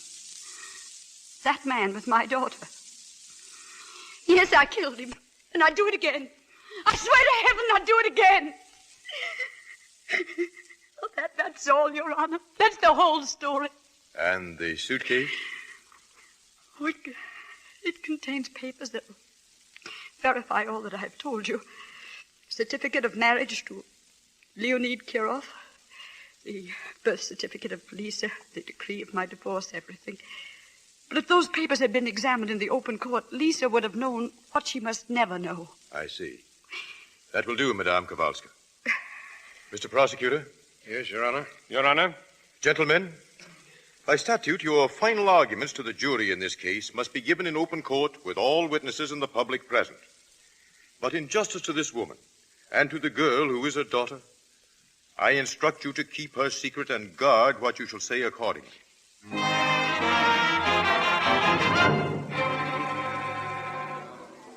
That man with my daughter. Yes, I killed him, and I'd do it again. I swear to heaven I'd do it again. Oh, that's all, Your Honor. That's the whole story. And the suitcase? Oh, it contains papers that will verify all that I've told you. Certificate of marriage to Leonid Kirov, the birth certificate of Lisa, the decree of my divorce, everything. But if those papers had been examined in the open court, Lisa would have known what she must never know. I see. That will do, Madame Kowalska. Mr. Prosecutor? Yes, Your Honor. Your Honor. Gentlemen, by statute, your final arguments to the jury in this case must be given in open court with all witnesses and the public present. But in justice to this woman and to the girl who is her daughter, I instruct you to keep her secret and guard what you shall say accordingly.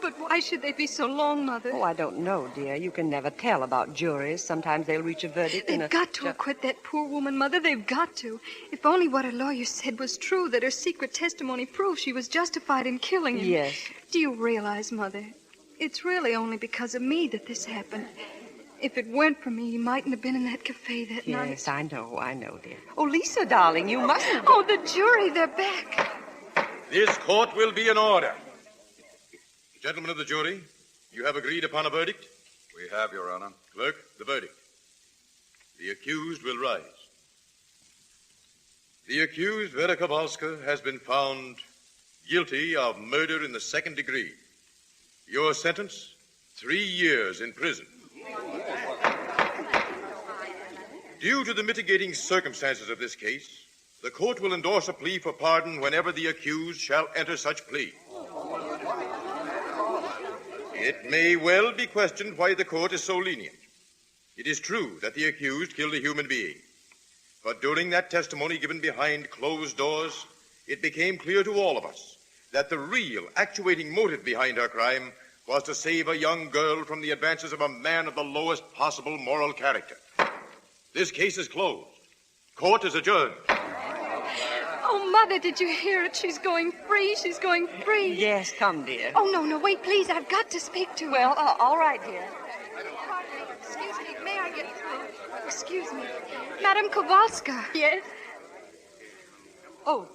But why should they be so long, Mother? Oh, I don't know, dear. You can never tell about juries. Sometimes they'll reach a verdict They've got to acquit that poor woman, Mother. They've got to. If only what her lawyer said was true, that her secret testimony proved she was justified in killing him. Yes. Do you realize, Mother, it's really only because of me that this happened. If it weren't for me, he mightn't have been in that cafe that night. Yes, I know, dear. Oh, Lisa, darling, you mustn't... Oh, the jury, they're back. This court will be in order. Gentlemen of the jury, you have agreed upon a verdict? We have, Your Honor. Clerk, the verdict. The accused will rise. The accused, Vera Kowalska, has been found guilty of murder in the second degree. Your sentence, 3 years in prison. Due to the mitigating circumstances of this case, the court will endorse a plea for pardon whenever the accused shall enter such plea. It may well be questioned why the court is so lenient. It is true that the accused killed a human being. But during that testimony given behind closed doors, it became clear to all of us that the real actuating motive behind her crime was to save a young girl from the advances of a man of the lowest possible moral character. This case is closed. Court is adjourned. Oh, Mother, did you hear it? She's going free. She's going free. Yes, come, dear. Oh, no, wait, please. I've got to speak to her. Well, all right, dear. Excuse me. May I get through? Excuse me. Madame Kowalska. Yes? Oh,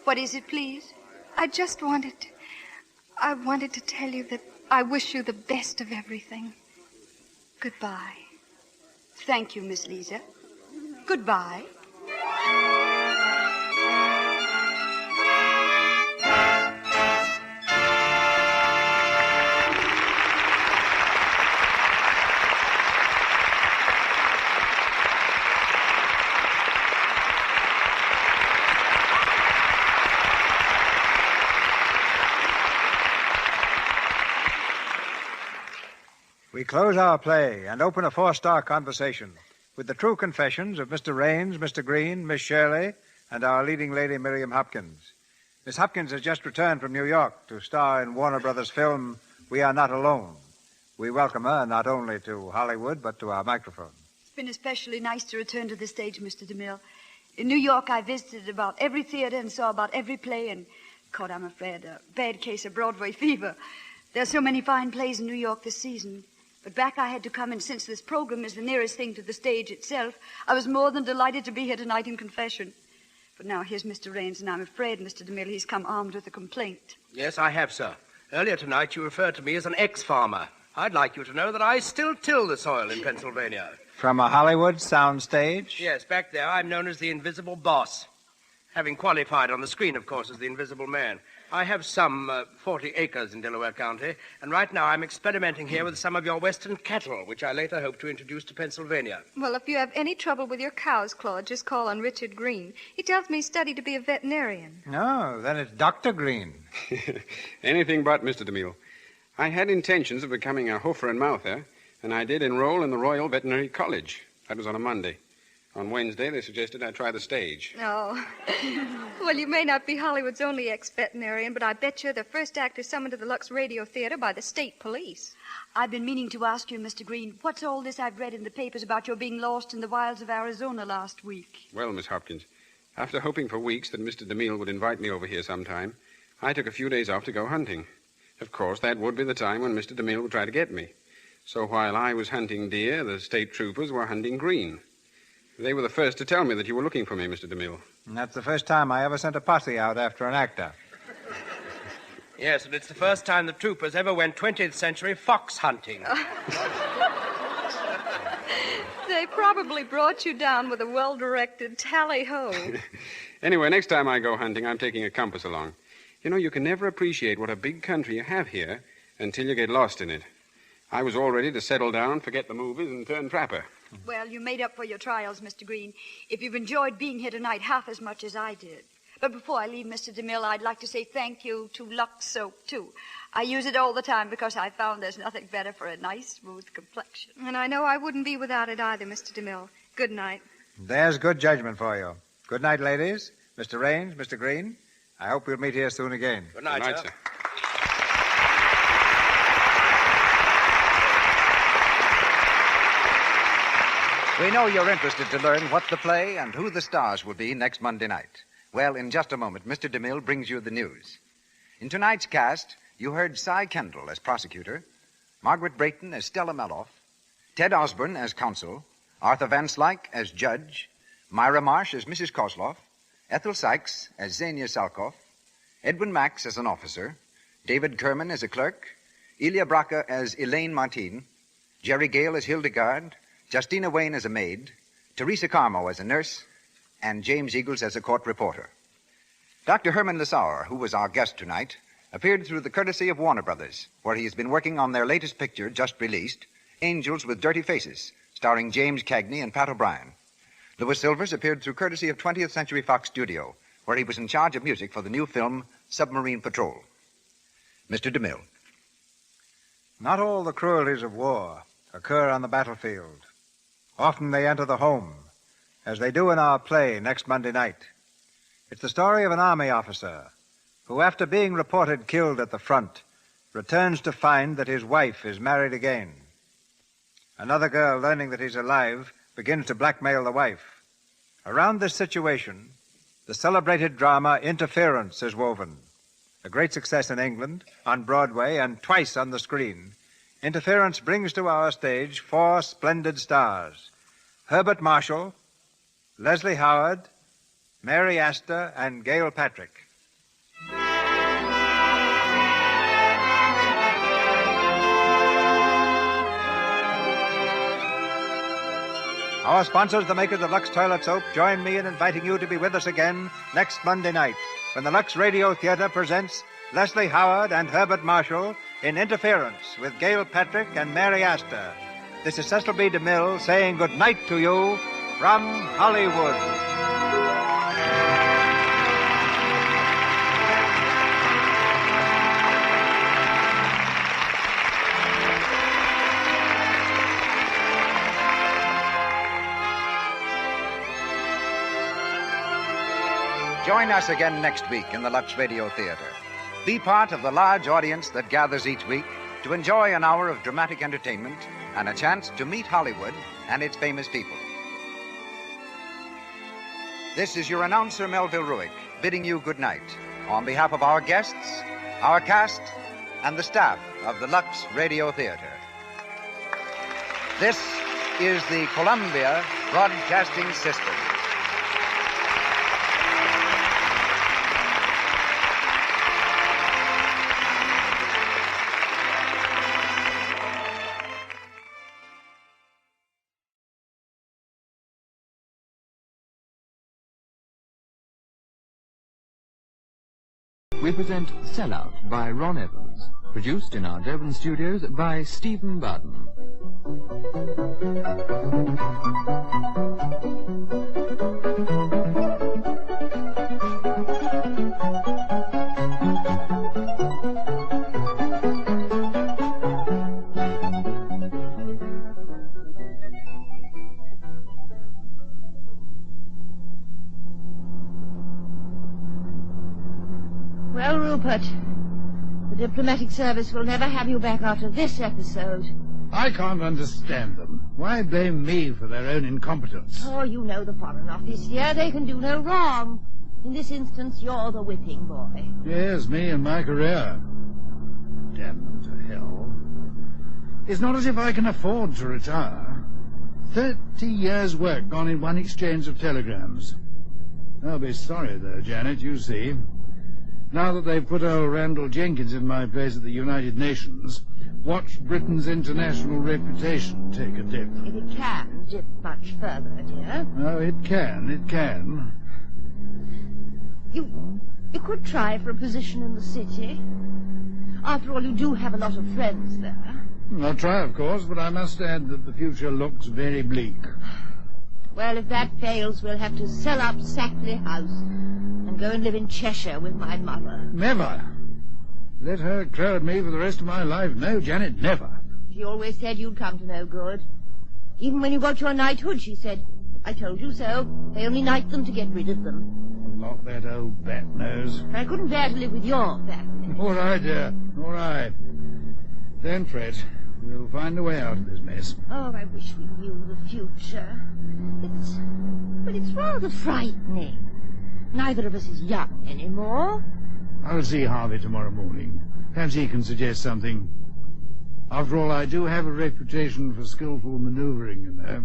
what is it, please? I wanted to tell you that I wish you the best of everything. Goodbye. Thank you, Miss Lisa. Goodbye. We close our play and open a 4-star conversation with the true confessions of Mr. Raines, Mr. Green, Miss Shirley, and our leading lady, Miriam Hopkins. Miss Hopkins has just returned from New York to star in Warner Brothers' film We Are Not Alone. We welcome her not only to Hollywood, but to our microphone. It's been especially nice to return to the stage, Mr. DeMille. In New York, I visited about every theater and saw about every play and caught, I'm afraid, a bad case of Broadway fever. There are so many fine plays in New York this season. But back I had to come, and since this program is the nearest thing to the stage itself, I was more than delighted to be here tonight in confession. But now here's Mr. Raines, and I'm afraid, Mr. DeMille, he's come armed with a complaint. Yes, I have, sir. Earlier tonight you referred to me as an ex-farmer. I'd like you to know that I still till the soil in Pennsylvania. From a Hollywood soundstage? Yes, back there I'm known as the Invisible Boss. Having qualified on the screen, of course, as the Invisible Man. I have some 40 acres in Delaware County, and right now I'm experimenting here with some of your western cattle, which I later hope to introduce to Pennsylvania. Well, if you have any trouble with your cows, Claude, just call on Richard Green. He tells me he studied to be a veterinarian. No, then it's Dr. Green. Anything but, Mr. DeMille. I had intentions of becoming a hoofer and mouther, and I did enroll in the Royal Veterinary College. That was on a Monday. On Wednesday, they suggested I try the stage. Oh. Well, you may not be Hollywood's only ex-veterinarian, but I bet you're the first actor summoned to the Lux Radio Theater by the state police. I've been meaning to ask you, Mr. Green, what's all this I've read in the papers about your being lost in the wilds of Arizona last week? Well, Miss Hopkins, after hoping for weeks that Mr. DeMille would invite me over here sometime, I took a few days off to go hunting. Of course, that would be the time when Mr. DeMille would try to get me. So while I was hunting deer, the state troopers were hunting green. They were the first to tell me that you were looking for me, Mr. DeMille. And that's the first time I ever sent a posse out after an actor. Yes, and it's the first time the troopers ever went 20th century fox hunting. They probably brought you down with a well-directed tally-ho. Anyway, next time I go hunting, I'm taking a compass along. You know, you can never appreciate what a big country you have here until you get lost in it. I was all ready to settle down, forget the movies, and turn trapper. Well, you made up for your trials, Mr. Green, if you've enjoyed being here tonight half as much as I did. But before I leave, Mr. DeMille, I'd like to say thank you to Lux Soap, too. I use it all the time because I found there's nothing better for a nice, smooth complexion. And I know I wouldn't be without it either, Mr. DeMille. Good night. There's good judgment for you. Good night, ladies. Mr. Raines, Mr. Green. I hope we'll meet here soon again. Good night, sir. We know you're interested to learn what the play and who the stars will be next Monday night. Well, in just a moment, Mr. DeMille brings you the news. In tonight's cast, you heard Cy Kendall as prosecutor, Margaret Brayton as Stella Meloff, Ted Osborne as counsel, Arthur Van Slyke as judge, Myra Marsh as Mrs. Kozloff, Ethel Sykes as Xenia Salkoff, Edwin Max as an officer, David Kerman as a clerk, Ilya Braca as Elaine Martin, Jerry Gale as Hildegard, Justina Wayne as a maid, Teresa Carmo as a nurse, and James Eagles as a court reporter. Dr. Herman Lissauer, who was our guest tonight, appeared through the courtesy of Warner Brothers, where he has been working on their latest picture, just released, Angels with Dirty Faces, starring James Cagney and Pat O'Brien. Louis Silvers appeared through courtesy of 20th Century Fox Studio, where he was in charge of music for the new film Submarine Patrol. Mr. DeMille. Not all the cruelties of war occur on the battlefield. Often they enter the home, as they do in our play next Monday night. It's the story of an army officer who, after being reported killed at the front, returns to find that his wife is married again. Another girl, learning that he's alive, begins to blackmail the wife. Around this situation, the celebrated drama Interference is woven. A great success in England, on Broadway, and twice on the screen. Interference brings to our stage 4 splendid stars: Herbert Marshall, Leslie Howard, Mary Astor, and Gail Patrick. Our sponsors, the makers of Lux Toilet Soap, join me in inviting you to be with us again next Monday night when the Lux Radio Theater presents Leslie Howard and Herbert Marshall in Interference with Gail Patrick and Mary Astor. This is Cecil B. DeMille saying good night to you from Hollywood. Join us again next week in the Lux Radio Theater. Be part of the large audience that gathers each week to enjoy an hour of dramatic entertainment and a chance to meet Hollywood and its famous people. This is your announcer, Melville Ruick, bidding you good night on behalf of our guests, our cast, and the staff of the Lux Radio Theater. This is the Columbia Broadcasting System. We present Sellout by Ron Evans, produced in our Devon studios by Stephen Barton. Well, Rupert, the diplomatic service will never have you back after this episode. I can't understand them. Why blame me for their own incompetence? Oh, you know the Foreign Office here. They can do no wrong. In this instance, you're the whipping boy. Yes, me and my career. Damn them to hell. It's not as if I can afford to retire. 30 years' work gone in one exchange of telegrams. I'll be sorry, though, Janet, you see. Now that they've put old Randall Jenkins in my place at the United Nations, watch Britain's international reputation take a dip. If it can dip much further, dear. Oh, it can, it can. You could try for a position in the city. After all, you do have a lot of friends there. I'll try, of course, but I must add that the future looks very bleak. Well, if that fails, we'll have to sell up Sackley House and go and live in Cheshire with my mother. Never. Let her crow at me for the rest of my life. No, Janet, never. She always said you'd come to no good. Even when you got your knighthood, she said, I told you so. They only knight them to get rid of them. Not that old bat nose. I couldn't bear to live with your fatness. All right, dear. All right. Don't fret. We'll find a way out of this mess. Oh, I wish we knew the future. It's rather frightening. Neither of us is young anymore. I'll see Harvey tomorrow morning. Perhaps he can suggest something. After all, I do have a reputation for skillful maneuvering, you know.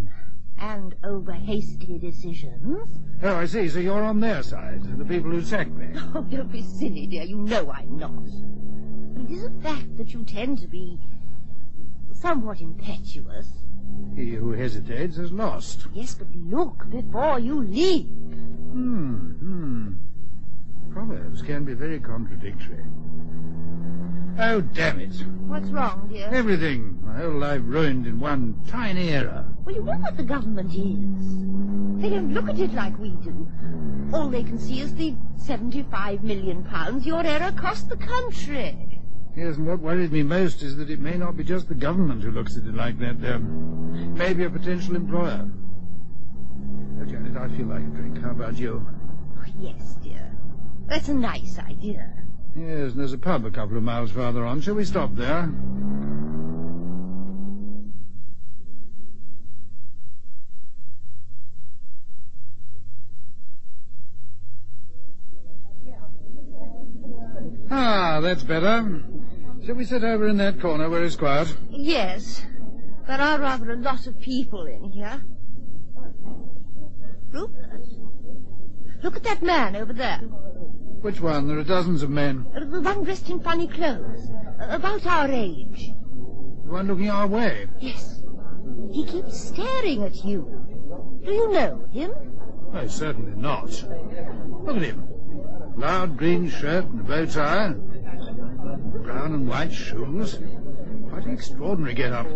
And over hasty decisions. Oh, I see. So you're on their side, the people who sacked me. Oh, don't be silly, dear. You know I'm not. But it is a fact that you tend to be somewhat impetuous. He who hesitates has lost. Yes, but look before you leap. Proverbs can be very contradictory. Oh, damn it. What's wrong, dear? Everything. My whole life ruined in one tiny error. Well, you know what the government is. They don't look at it like we do. All they can see is the £75 million your error cost the country. Yes, and what worries me most is that it may not be just the government who looks at it like that. Maybe a potential employer. Oh, Janet, I feel like a drink. How about you? Oh, yes, dear. That's a nice idea. Yes, and there's a pub a couple of miles farther on. Shall we stop there? Ah, that's better. Shall we sit over in that corner where it's quiet? Yes. There are rather a lot of people in here. Rupert, look at that man over there. Which one? There are dozens of men. The one dressed in funny clothes. About our age. The one looking our way? Yes. He keeps staring at you. Do you know him? Oh, certainly not. Look at him. Loud green shirt and a bow tie. Brown and white shoes. Quite an extraordinary get-up.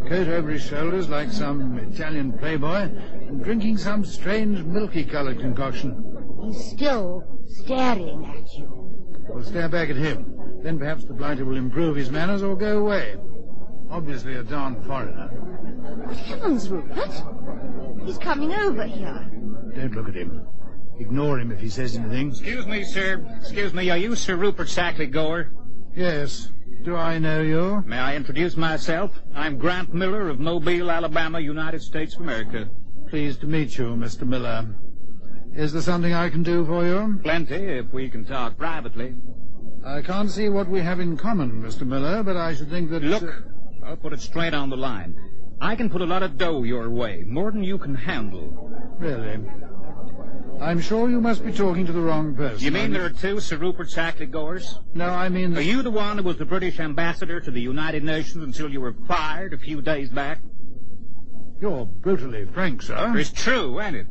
Coat over his shoulders like some Italian playboy, and drinking some strange milky-coloured concoction. He's still staring at you. We'll stare back at him. Then perhaps the blighter will improve his manners or go away. Obviously a darned foreigner. Good heavens, Rupert. He's coming over here. Don't look at him. Ignore him if he says anything. Excuse me, sir. Excuse me, are you Sir Rupert Sackley Goer? Yes. Do I know you? May I introduce myself? I'm Grant Miller of Mobile, Alabama, United States of America. Pleased to meet you, Mr. Miller. Is there something I can do for you? Plenty, if we can talk privately. I can't see what we have in common, Mr. Miller, but I should think that... Look, I'll put it straight on the line. I can put a lot of dough your way, more than you can handle. Really? I'm sure you must be talking to the wrong person. You mean there are two Sir Rupert Sackley Goers? No, I mean... Are you the one who was the British ambassador to the United Nations until you were fired a few days back? You're brutally frank, sir. It's true, ain't it?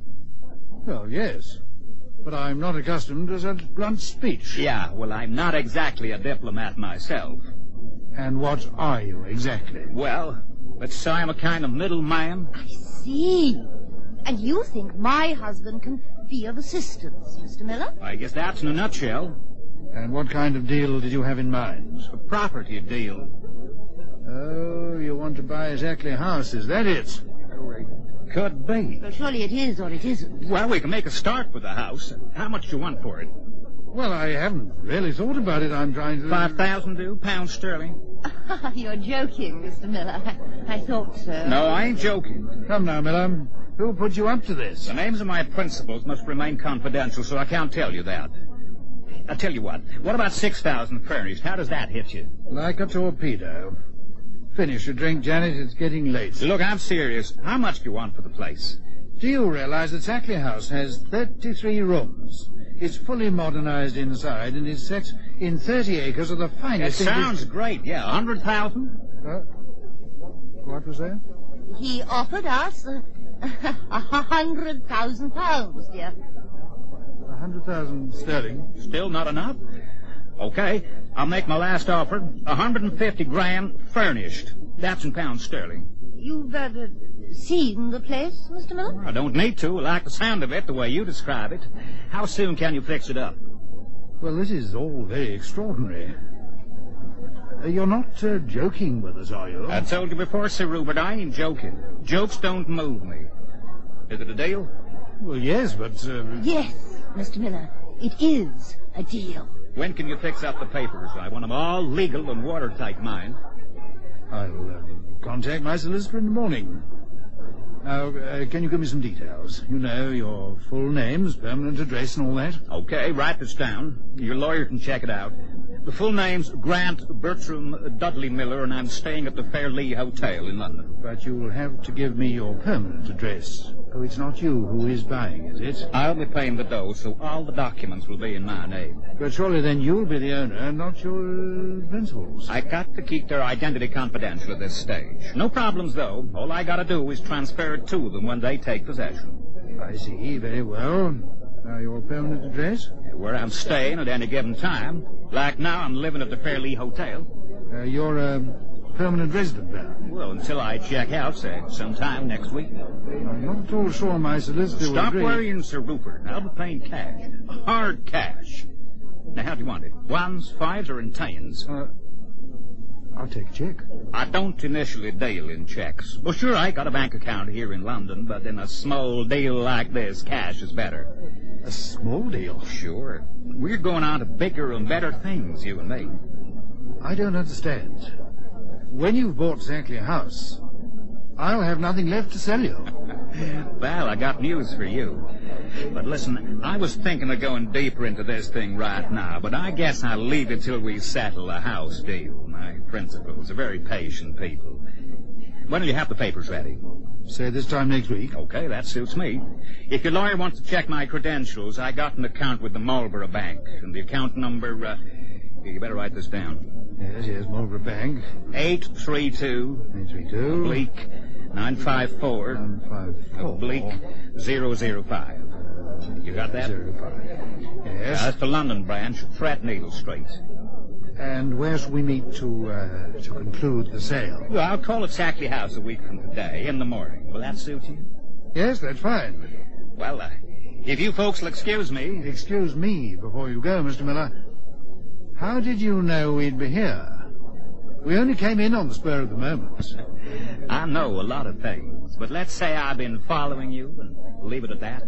Well, yes. But I'm not accustomed to such blunt speech. Yeah, well, I'm not exactly a diplomat myself. And what are you exactly? Well, let's say I'm a kind of middleman. I see. And you think my husband can be of assistance, Mr. Miller? I guess that's in a nutshell. And what kind of deal did you have in mind? A property deal. Oh, you want to buy Sackley House, is that it? Could be. Well, surely it is or it isn't. Well, we can make a start with the house. How much do you want for it? Well, I haven't really thought about it. I'm trying to... 5,000 do, pounds sterling. You're joking, Mr. Miller. I thought so. No, I ain't joking. Come now, Miller. Who put you up to this? The names of my principals must remain confidential, so I can't tell you that. I'll tell you what. What about 6,000 furnished? How does that hit you? Like a torpedo. Finish your drink, Janet. It's getting late. Look, I'm serious. How much do you want for the place? Do you realize that Sackley House has 33 rooms? It's fully modernized inside and is set in 30 acres of the finest... It sounds great, yeah. 100,000? What was that? He offered us 100,000 pounds, dear. 100,000 sterling? Still not enough? Okay, I'll make my last offer. 150 grand furnished. That's in pounds sterling. You've seen the place, Mr. Miller? I don't need to. I like the sound of it the way you describe it. How soon can you fix it up? Well, this is all very extraordinary. You're not joking with us, are you? I told you before, Sir Rupert, I ain't joking. Jokes don't move me. Is it a deal? Well, yes, but... Yes, Mr. Miller, it is a deal. When can you fix up the papers? I want them all legal and watertight, mind. I'll contact my solicitor in the morning. Now, can you give me some details? You know, your full names, permanent address, and all that? Okay, write this down. Your lawyer can check it out. The full name's Grant Bertram Dudley Miller, and I'm staying at the Fairlea Hotel in London. But you'll have to give me your permanent address. Oh, it's not you who is buying, is it? I'll be paying the dough, so all the documents will be in my name. But surely then you'll be the owner, not your principals. I got to keep their identity confidential at this stage. No problems, though. All I gotta do is transfer it to them when they take possession. I see. Very well. Now, your permanent address? Where I'm staying at any given time. Like now, I'm living at the Fairlea Hotel. You're a permanent resident there? Well, until I check out, say, sometime next week. I'm not at all sure my solicitor will agree. Stop worrying, Sir Rupert. I'll be paying cash. Hard cash. Now, how do you want it? Ones, fives, or in tens? I'll take a check. I don't initially deal in checks. Well, sure, I got a bank account here in London, but in a small deal like this, cash is better. A small deal? Sure. We're going on to bigger and better things, you and me. I don't understand. When you've bought Sackley House, I'll have nothing left to sell you. Well, I got news for you. But listen, I was thinking of going deeper into this thing right now, but I guess I'll leave it till we settle a house deal. My principals are very patient people. When will you have the papers ready? Say this time next week. Okay, that suits me. If your lawyer wants to check my credentials, I got an account with the Marlborough Bank, and the account number, you better write this down. Yes, Marlborough Bank. 832 oblique 954 oblique 005. You got that? 05. Yes. That's the London branch, Threadneedle Street. And where shall we meet to conclude the sale? Well, I'll call at Sackley House a week from today, in the morning. Will that suit you? Yes, that's fine. Well, if you folks will excuse me... Excuse me before you go, Mr. Miller. How did you know we'd be here? We only came in on the spur of the moment. I know a lot of things, but let's say I've been following you and leave it at that.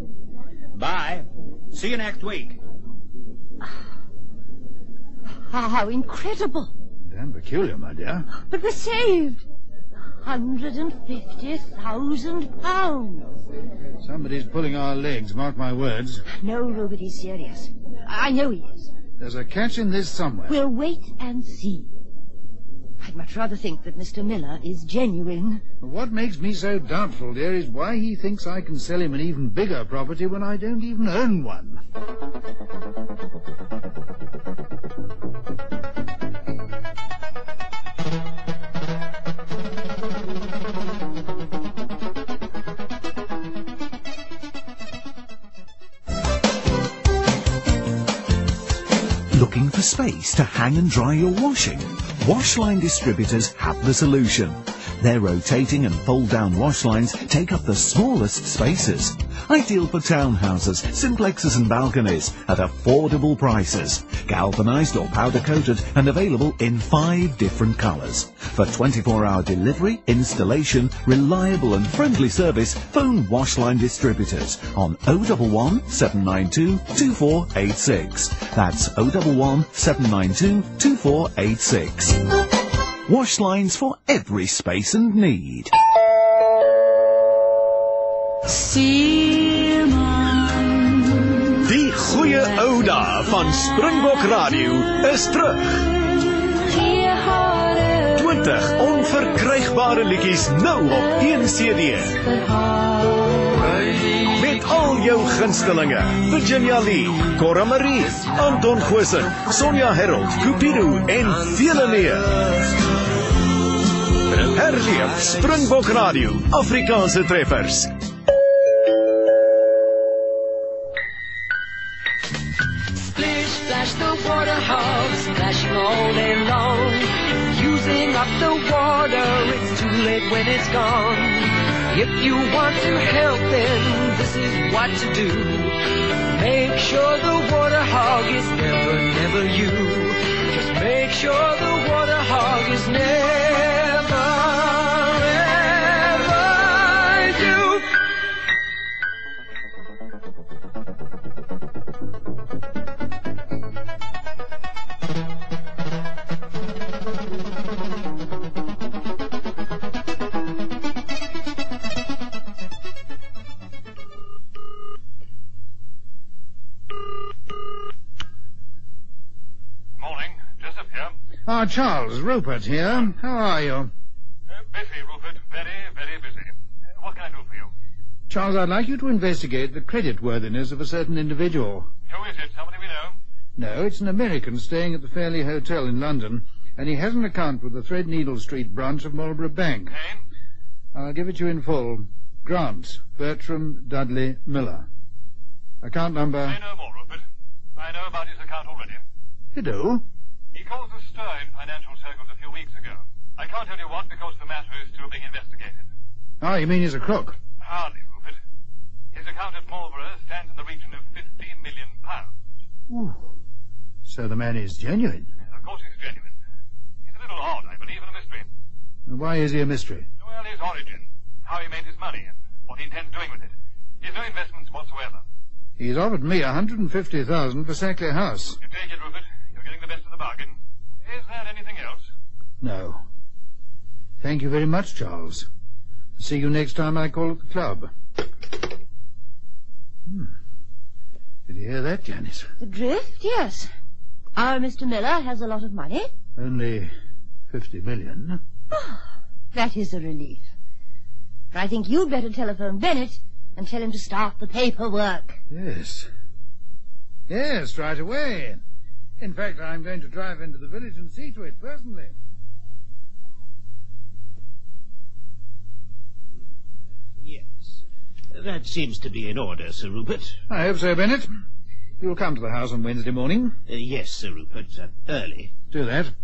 Bye. See you next week. How incredible. Damn peculiar, my dear. But we're saved. £150,000. Somebody's pulling our legs, mark my words. No, Rupert, he's serious. I know he is. There's a catch in this somewhere. We'll wait and see. I'd much rather think that Mr. Miller is genuine. What makes me so doubtful, dear, is why he thinks I can sell him an even bigger property when I don't even own one. Looking for space to hang and dry your washing? Washline distributors have the solution. Their rotating and fold-down wash lines take up the smallest spaces. Ideal for townhouses, simplexes and balconies at affordable prices. Galvanized or powder-coated and available in 5 different colors. For 24-hour delivery, installation, reliable and friendly service, phone Washline Distributors on 011 792 2486. That's 011 792 2486. Wash lines for every space and need. Die goeie ou dae van Springbok Radio is terug. 20 onverkrygbare liedjies nou op 1 CD. Met al jou gunstelinge: Virginia Lee, Cora Marie, Anton Goosen, Sonja Herold, Cupido en vele meer. Herleef Springbok Radio, Afrikaanse treffers. Splish, splash, the water hogs, splashing all day long. Using up the water, it's too late when it's gone. If you want to help them, this is what to do. Make sure the water hog is never, never you. Just make sure the water hog is never, ever you. Charles, Rupert here. How are you? Busy, Rupert. Very, very busy. What can I do for you? Charles, I'd like you to investigate the creditworthiness of a certain individual. Who is it? Somebody we know? No, it's an American staying at the Fairley Hotel in London, and he has an account with the Threadneedle Street branch of Marlborough Bank. Name? I'll give it you in full. Grant Bertram Dudley Miller. Account number... Say no more, Rupert. I know about his account already. You do? He caused a stir in financial circles a few weeks ago. I can't tell you what because the matter is still being investigated. Ah, you mean he's a crook? Hardly, Rupert. His account at Marlborough stands in the region of £50 million. Ooh. So the man is genuine? Of course he's genuine. He's a little odd, I believe, and a mystery. And why is he a mystery? Well, his origin, how he made his money, and what he intends doing with it. He has no investments whatsoever. He's offered me $150,000 for Sackley House. You take it, Rupert. You're getting the best of the bargain. Is there anything else? No. Thank you very much, Charles. See you next time I call at the club. Did you hear that, Janice? The drift, yes. Our Mr. Miller has a lot of money. Only 50 million. Oh, that is a relief. But I think you'd better telephone Bennett and tell him to start the paperwork. Yes. Yes, right away. In fact, I'm going to drive into the village and see to it personally. Yes. That seems to be in order, Sir Rupert. I hope so, Bennett. You'll come to the house on Wednesday morning? Yes, Sir Rupert. Early. Do that.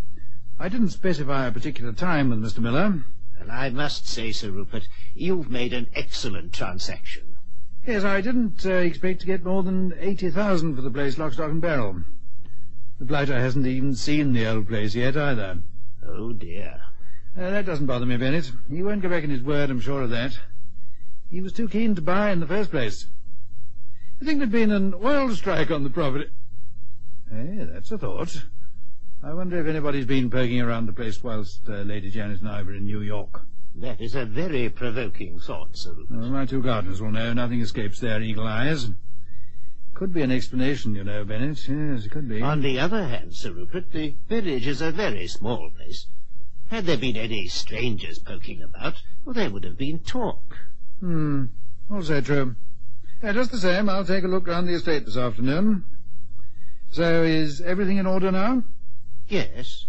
I didn't specify a particular time with Mr. Miller. Well, I must say, Sir Rupert, you've made an excellent transaction. Yes, I didn't expect to get more than 80,000 for the place, lock, stock and barrel. The blighter hasn't even seen the old place yet, either. Oh, dear. That doesn't bother me, Bennett. He won't go back in his word, I'm sure of that. He was too keen to buy in the first place. You think there'd been an oil strike on the property? Hey, that's a thought. I wonder if anybody's been poking around the place whilst Lady Janet and I were in New York. That is a very provoking thought, Sir Rupert. Well, my two gardeners will know. Nothing escapes their eagle eyes. Could be an explanation, you know, Bennett. Yes, it could be. On the other hand, Sir Rupert, the village is a very small place. Had there been any strangers poking about, well, there would have been talk. Also true. Just the same, I'll take a look round the estate this afternoon. So, is everything in order now? Yes,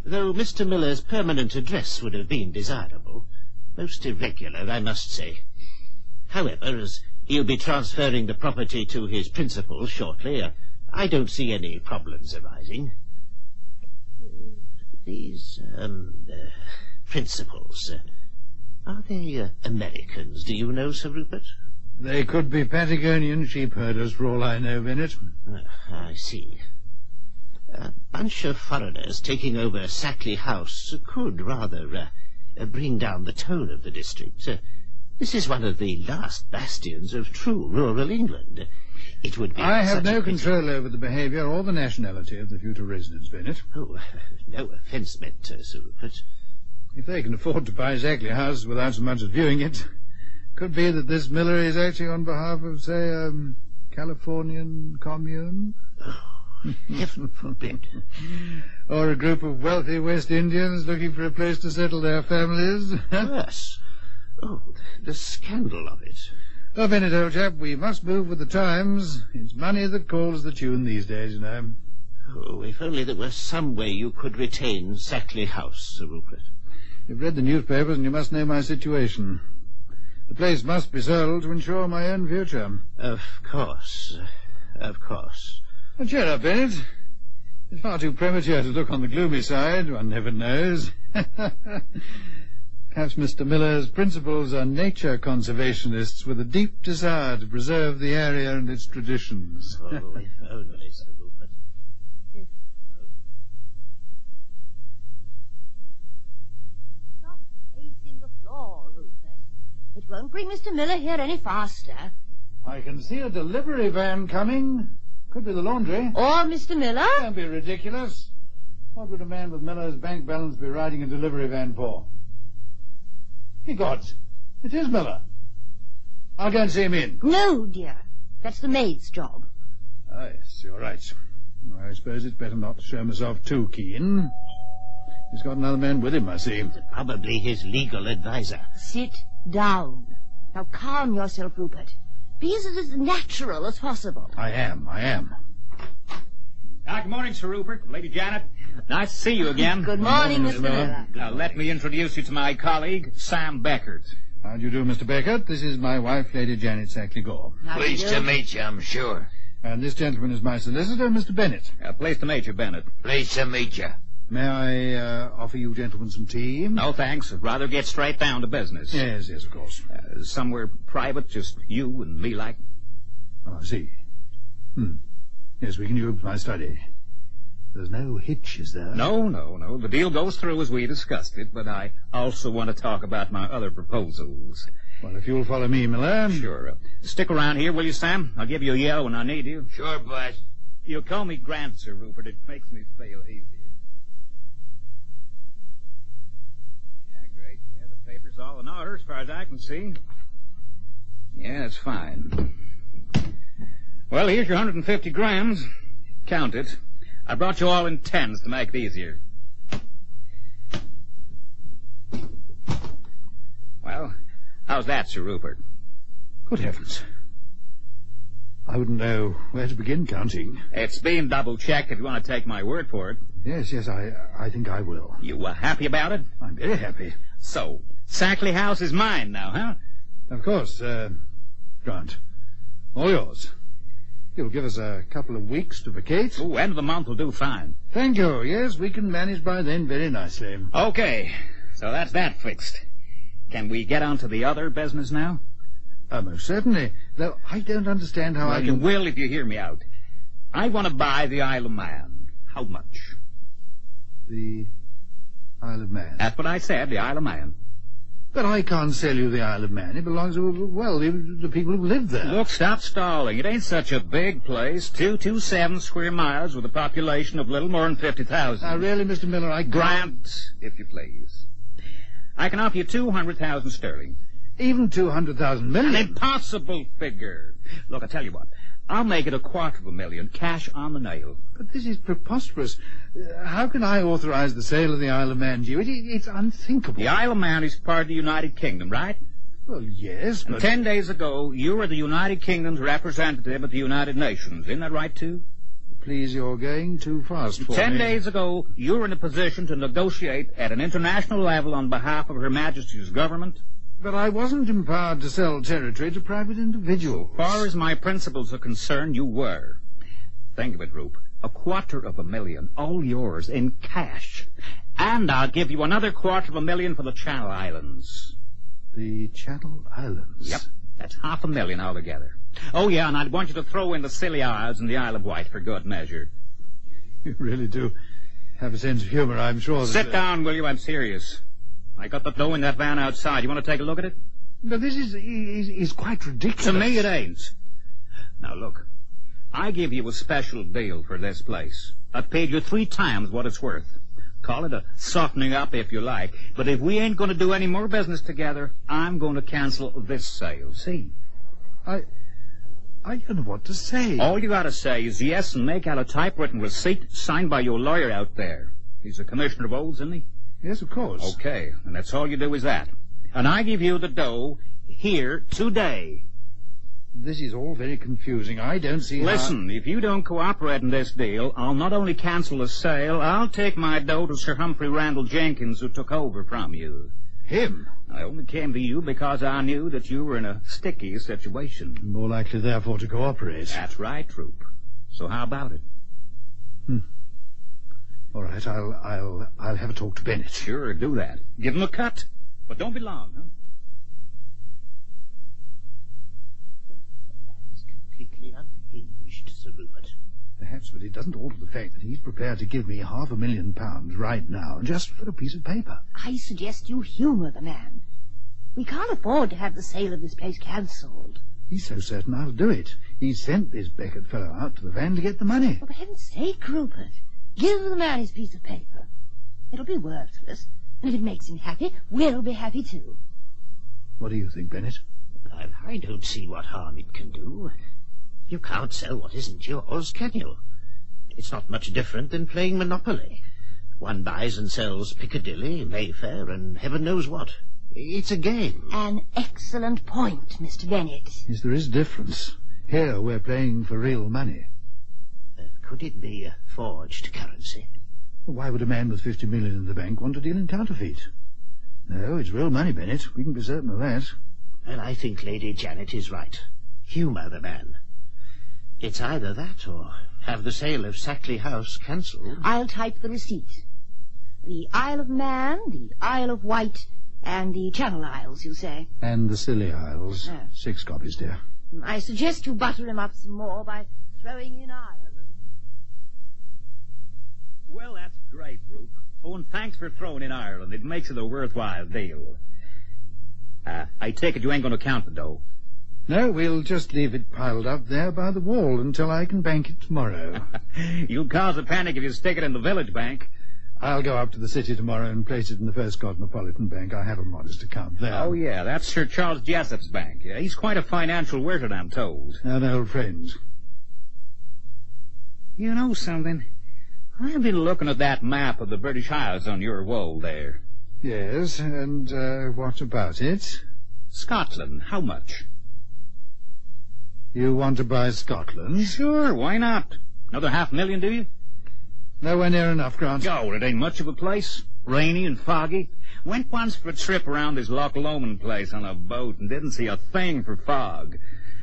though Mr. Miller's permanent address would have been desirable. Most irregular, I must say. However, as he'll be transferring the property to his principal shortly, I don't see any problems arising. These, principals, are they Americans, do you know, Sir Rupert? They could be Patagonian sheep herders, for all I know, Bennett. I see. A bunch of foreigners taking over Sackley House could rather bring down the tone of the district. This is one of the last bastions of true rural England. It would be... I have no control over the behaviour or the nationality of the future residents, Bennett. Oh, no offence meant, Sir Rupert. If they can afford to buy Sackley House without so much as viewing it, could be that this Miller is acting on behalf of, say, a Californian commune. Heaven forbid. Or a group of wealthy West Indians looking for a place to settle their families. Yes. Oh, the scandal of it. Oh, Bennett, old chap, we must move with the times. It's money that calls the tune these days, you know. Oh, if only there were some way you could retain Sackley House, Sir Rupert. You've read the newspapers and you must know my situation. The place must be sold to ensure my own future. Of course. Of course. Well, cheer up, Bennett. It's far too premature to look on the gloomy side. One never knows. Perhaps Mr. Miller's principals are nature conservationists with a deep desire to preserve the area and its traditions. Oh, if only, Sir Rupert. Stop pacing the floor, Rupert. It won't bring Mr. Miller here any faster. I can see a delivery van coming. Could be the laundry. Or Mr. Miller? Don't be ridiculous. What would a man with Miller's bank balance be riding a delivery van for? Ye gods, it is Miller. I'll go and see him in. No, dear. That's the maid's job. Ah, yes, you're right. I suppose it's better not to show myself too keen. He's got another man with him, I see. Probably his legal advisor. Sit down. Now calm yourself, Rupert. Be as natural as possible. I am. Good morning, Sir Rupert. Lady Janet. Nice to see you again. Good morning, Mr. Miller. Now, let me introduce you to my colleague, Sam Beckert. How do you do, Mr. Beckert? This is my wife, Lady Janet Sackley Gore. Pleased to meet you, I'm sure. And this gentleman is my solicitor, Mr. Bennett. Pleased to meet you, Bennett. Pleased to meet you. May I offer you gentlemen some tea? No, thanks. I'd rather get straight down to business. Yes, of course. Somewhere private, just you and me like. Oh, I see. Yes, we can use my study. There's no hitch, is there? No. The deal goes through as we discussed it, but I also want to talk about my other proposals. Well, if you'll follow me, Miller. Sure. Stick around here, will you, Sam? I'll give you a yell when I need you. Sure, boss. You call me Grant, Sir Rupert. It makes me feel easier. Yeah, great. Yeah, the paper's all in order as far as I can see. Yeah, it's fine. Well, here's your 150 grams. Count it. I brought you all in tens to make it easier. Well, how's that, Sir Rupert? Good heavens. I wouldn't know where to begin counting. It's been double-checked if you want to take my word for it. Yes, I think I will. You happy about it? I'm very happy. So, Sackley House is mine now, huh? Of course, Grant. All yours. You'll give us a couple of weeks to vacate. Oh, end of the month will do fine. Thank you. Yes, we can manage by then very nicely. Okay, so that's that fixed. Can we get on to the other business now? Most certainly. Though I don't understand how I can... You will if you hear me out. I want to buy the Isle of Man. How much? The Isle of Man? That's what I said, the Isle of Man. But I can't sell you the Isle of Man. It belongs to, well, the people who live there. Look, stop stalling. It ain't such a big place. 227 square miles with a population of little more than 50,000. Now, really, Mr. Miller, I can't... Grant, if you please. I can offer you 200,000 sterling. Even 200,000 million? An impossible figure. Look, I tell you what. I'll make it $250,000, cash on the nail. But this is preposterous. How can I authorize the sale of the Isle of Man to you? It's unthinkable. The Isle of Man is part of the United Kingdom, right? Well, yes, but... And 10 days ago, you were the United Kingdom's representative at the United Nations. Isn't that right, too? Please, you're going too fast for me. 10 days ago, you were in a position to negotiate at an international level on behalf of Her Majesty's government. But I wasn't empowered to sell territory to private individuals. As far as my principles are concerned, you were. Think of it, Roop. $250,000, all yours, in cash. And I'll give you another $250,000 for the Channel Islands. The Channel Islands? Yep, that's $500,000 altogether. Oh, yeah, and I'd want you to throw in the Scilly Isles and the Isle of Wight for good measure. You really do have a sense of humor, I'm sure. Sit down, will you? I'm serious. I got the dough in that van outside. You want to take a look at it? But this is quite ridiculous. To me, it ain't. Now, look. I give you a special deal for this place. I've paid you 3 times what it's worth. Call it a softening up if you like. But if we ain't going to do any more business together, I'm going to cancel this sale. See? I don't know what to say. All you got to say is yes and make out a typewritten receipt signed by your lawyer out there. He's a commissioner of olds, isn't he? Yes, of course. Okay, and that's all you do is that. And I give you the dough here today. This is all very confusing. I don't see Listen, if you don't cooperate in this deal, I'll not only cancel the sale, I'll take my dough to Sir Humphrey Randall Jenkins, who took over from you. Him? I only came to you because I knew that you were in a sticky situation. More likely, therefore, to cooperate. That's right, Troop. So how about it? All right, I'll have a talk to Bennett. Sure, do that. Give him a cut, but don't be long, huh? That is completely unhinged, Sir Rupert. Perhaps, but it doesn't alter the fact that he's prepared to give me £500,000 right now, just for a piece of paper. I suggest you humor the man. We can't afford to have the sale of this place cancelled. He's so certain I'll do it. He sent this Beckett fellow out to the van to get the money. For heaven's sake, Rupert. Give the man his piece of paper. It'll be worthless, and if it makes him happy, we'll be happy too. What do you think, Bennett? I don't see what harm it can do. You can't sell what isn't yours, can you? It's not much different than playing Monopoly. One buys and sells Piccadilly, Mayfair, and heaven knows what. It's a game. An excellent point, Mr. Bennett. Yes, there is a difference. Here we're playing for real money. Could it be forged currency? Well, why would a man with $50 million in the bank want to deal in counterfeit? No, it's real money, Bennett. We can be certain of that. Well, I think Lady Janet is right. Humour the man. It's either that or have the sale of Sackley House cancelled. I'll type the receipt. The Isle of Man, the Isle of Wight, and the Channel Isles, you say? And the Scilly Isles. 6 copies, dear. I suggest you butter him up some more by throwing in Ireland. Well, that's great, Roop. Oh, and thanks for throwing in Ireland. It makes it a worthwhile deal. I take it you ain't going to count the dough. No, we'll just leave it piled up there by the wall until I can bank it tomorrow. You'll cause a panic if you stick it in the village bank. I'll go up to the city tomorrow and place it in the First Cosmopolitan Bank. I have a modest account there. Oh, yeah, that's Sir Charles Jessop's bank. Yeah, he's quite a financial wizard, I'm told. An old friend. You know something? I've been looking at that map of the British Isles on your wall there. Yes, and what about it? Scotland, how much? You want to buy Scotland? Sure, why not? Another $500,000, do you? Nowhere near enough, Grant. Oh, it ain't much of a place. Rainy and foggy. Went once for a trip around this Loch Lomond place on a boat and didn't see a thing for fog.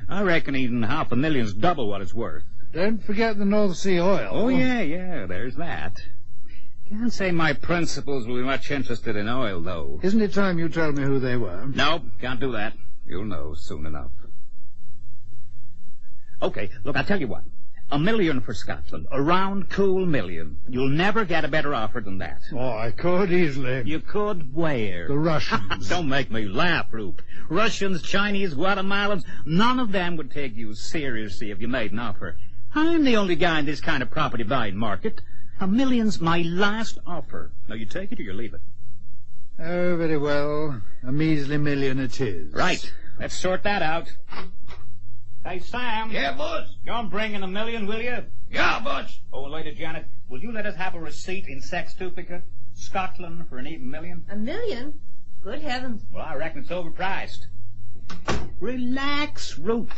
I reckon even $500,000's double what it's worth. Don't forget the North Sea oil. Oh, yeah, there's that. Can't say my principals will be much interested in oil, though. Isn't it time you told me who they were? No, can't do that. You'll know soon enough. Okay, look, I'll tell you what. $1 million for Scotland. A round, cool $1 million. You'll never get a better offer than that. Oh, I could easily. You could where? The Russians. Don't make me laugh, Roop. Russians, Chinese, Guatemalans, none of them would take you seriously if you made an offer. I'm the only guy in this kind of property buying market. $1 million's my last offer. Now, you take it or you leave it. Oh, very well. A measly $1 million it is. Right. Let's sort that out. Hey, Sam. Yeah, boss? Go and bring in $1 million, will you? Yeah, boss. Oh, and Lady Janet, will you let us have a receipt in sextuplicate? Scotland for an even $1 million? $1 million? Good heavens. Well, I reckon it's overpriced. Relax, Roop.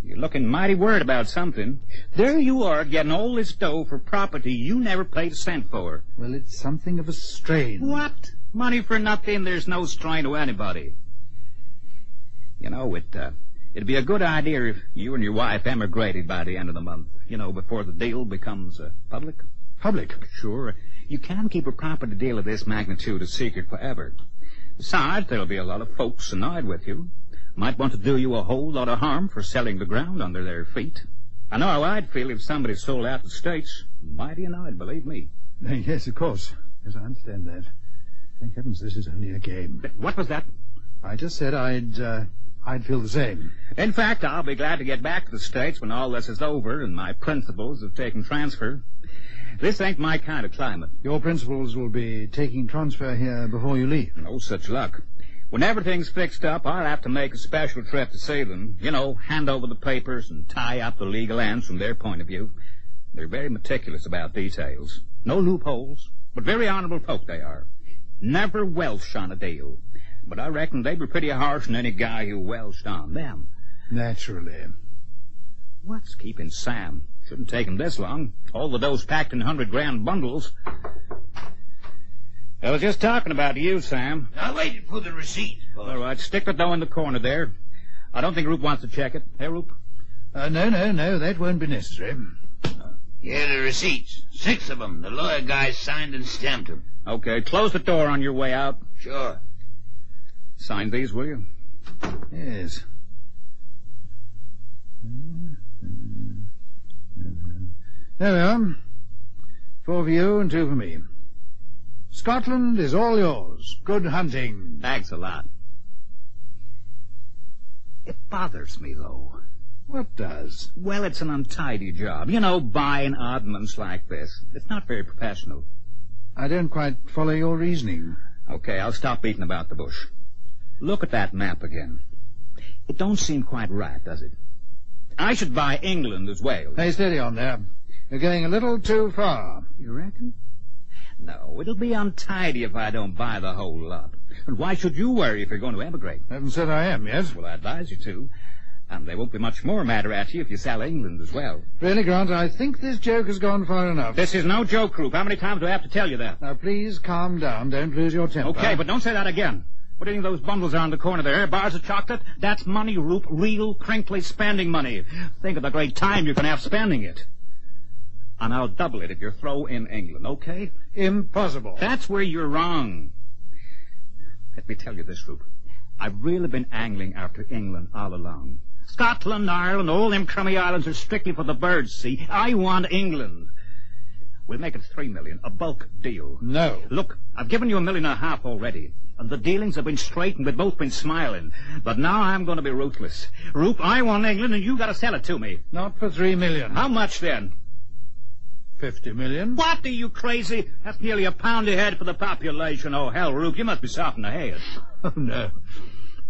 You're looking mighty worried about something. There you are, getting all this dough for property you never paid a cent for. Well, it's something of a strain. What? Money for nothing? There's no strain to anybody. You know, it'd be a good idea if you and your wife emigrated by the end of the month. You know, before the deal becomes public. Public? Sure. You can't keep a property deal of this magnitude a secret forever. Besides, there'll be a lot of folks annoyed with you. Might want to do you a whole lot of harm for selling the ground under their feet. I know how I'd feel if somebody sold out the States. Mighty annoyed, believe me. Yes, of course. Yes, I understand that. Thank heavens this is only a game. What was that? I just said I'd feel the same. In fact, I'll be glad to get back to the States when all this is over and my principals have taken transfer. This ain't my kind of climate. Your principals will be taking transfer here before you leave. No such luck. When everything's fixed up, I'll have to make a special trip to see them. You know, hand over the papers and tie up the legal ends from their point of view. They're very meticulous about details. No loopholes, but very honorable folk they are. Never welsh on a deal. But I reckon they'd be pretty harsh on any guy who welshed on them. Naturally. What's keeping Sam? Shouldn't take him this long. All the dough's packed in 100-gram bundles. I was just talking about you, Sam. I waited for the receipt, boss. All right, stick the dough in the corner there. I don't think Roop wants to check it. Hey, Roop? No, that won't be necessary. Here are the receipts. 6 of them. The lawyer guy signed and stamped them. Okay, close the door on your way out. Sure. Sign these, will you? Yes. There we are. 4 for you and 2 for me. Scotland is all yours. Good hunting. Thanks a lot. It bothers me, though. What does? Well, it's an untidy job. You know, buying oddments like this. It's not very professional. I don't quite follow your reasoning. Okay, I'll stop beating about the bush. Look at that map again. It don't seem quite right, does it? I should buy England as well. Hey, steady on there. You're going a little too far. You reckon? No, it'll be untidy if I don't buy the whole lot. And why should you worry if you're going to emigrate? Haven't said I am, yes? Well, I advise you to. And there won't be much more matter at you if you sell England as well. Really, Grant, I think this joke has gone far enough. This is no joke, Roop. How many times do I have to tell you that? Now, please calm down. Don't lose your temper. Okay, but don't say that again. What do you think those bundles are on the corner there? Bars of chocolate? That's money, Roop. Real, crinkly spending money. Think of the great time you can have spending it. And I'll double it if you throw in England, okay? Impossible. That's where you're wrong. Let me tell you this, Roop. I've really been angling after England all along. Scotland, Ireland, all them crummy islands are strictly for the birds, see? I want England. We'll make it $3 million, a bulk deal. No. Look, I've given you $1.5 million already. And the dealings have been straight and we've both been smiling. But now I'm going to be ruthless. Roop, I want England and you got to sell it to me. Not for $3 million. How much then? 50 million. What, are you crazy? That's nearly a pound a head for the population. Oh, hell, Roop, you must be soft in the head. Oh, no.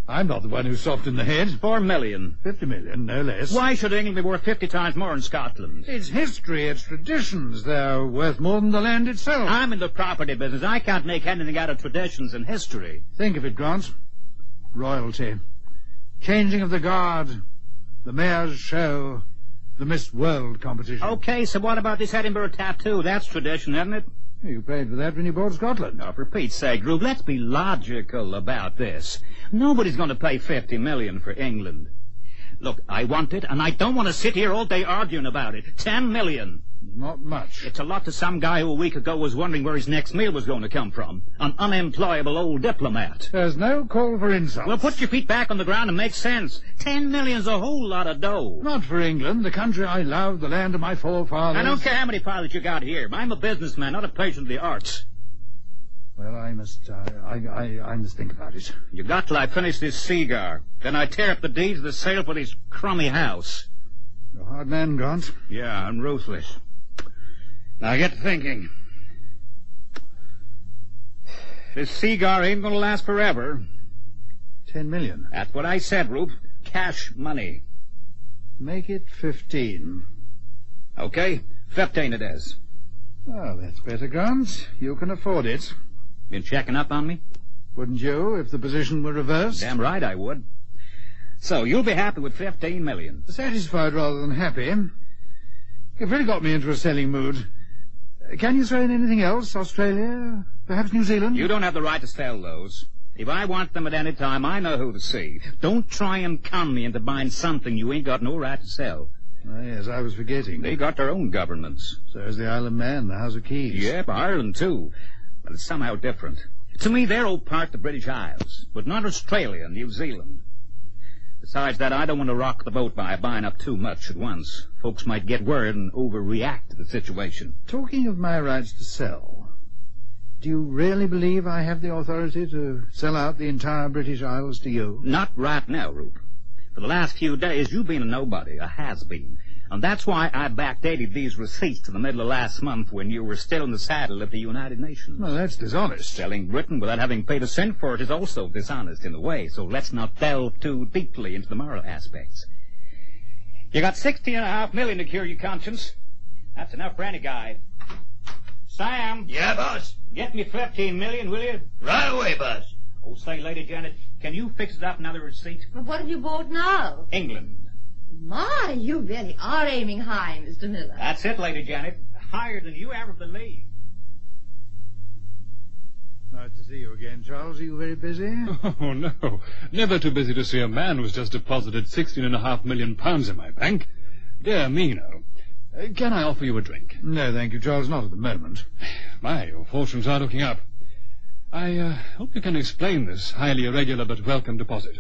I'm not the one who's soft in the head. $4 million. 50 million, no less. Why should England be worth 50 times more than Scotland? It's history, it's traditions. They're worth more than the land itself. I'm in the property business. I can't make anything out of traditions and history. Think of it, Grant. Royalty. Changing of the guard. The mayor's show. The Miss World competition. Okay, so what about this Edinburgh tattoo? That's tradition, isn't it? You paid for that when you bought Scotland. Now, for Pete's sake, Rube, let's be logical about this. Nobody's going to pay $50 million for England. Look, I want it, and I don't want to sit here all day arguing about it. 10 million. Not much. It's a lot to some guy who a week ago was wondering where his next meal was going to come from. An unemployable old diplomat. There's no call for insults. Well, put your feet back on the ground and make sense. 10 million's a whole lot of dough. Not for England, the country I love, the land of my forefathers. I don't care how many pilots you got here. I'm a businessman, not a patient of the arts. Well, I must think about it. You got till I finish this cigar. Then I tear up the deeds of the sale for this crummy house. You're a hard man, Grant. Yeah, I'm ruthless. Now get to thinking. This cigar ain't gonna last forever. 10 million. That's what I said, Rube. Cash money. Make it 15. Okay, 15 it is. Oh, that's better, Grant. You can afford it. Been checking up on me? Wouldn't you, if the position were reversed? Damn right I would. So, you'll be happy with 15 million. Satisfied rather than happy. You've really got me into a selling mood. Can you throw in anything else? Australia? Perhaps New Zealand? You don't have the right to sell those. If I want them at any time, I know who to see. Don't try and con me into buying something you ain't got no right to sell. Oh, yes, I was forgetting. They got their own governments. So is the Isle of Man, the House of Keys. Yep, Ireland, too. But it's somehow different. To me, they're all part of the British Isles, but not Australia and New Zealand. Besides that, I don't want to rock the boat by buying up too much at once. Folks might get worried and overreact to the situation. Talking of my rights to sell, do you really believe I have the authority to sell out the entire British Isles to you? Not right now, Rube. For the last few days, you've been a nobody, a has-been. And that's why I backdated these receipts to the middle of last month when you were still in the saddle at the United Nations. Well, that's dishonest. Selling Britain without having paid a cent for it is also dishonest in a way, so let's not delve too deeply into the moral aspects. You got 16.5 million to cure your conscience. That's enough for any guy. Sam! Yeah, boss? Get me 15 million, will you? Right away, boss. Oh, say, Lady Janet, can you fix it up another receipt? But what have you bought now? England. My, you really are aiming high, Mr. Miller. That's it, Lady Janet. Higher than you ever believed. Nice to see you again, Charles. Are you very busy? Oh, no. Never too busy to see a man who's just deposited £16.5 million in my bank. Dear me, no. Can I offer you a drink? No, thank you, Charles. Not at the moment. My, your fortunes are looking up. I hope you can explain this highly irregular but welcome deposit.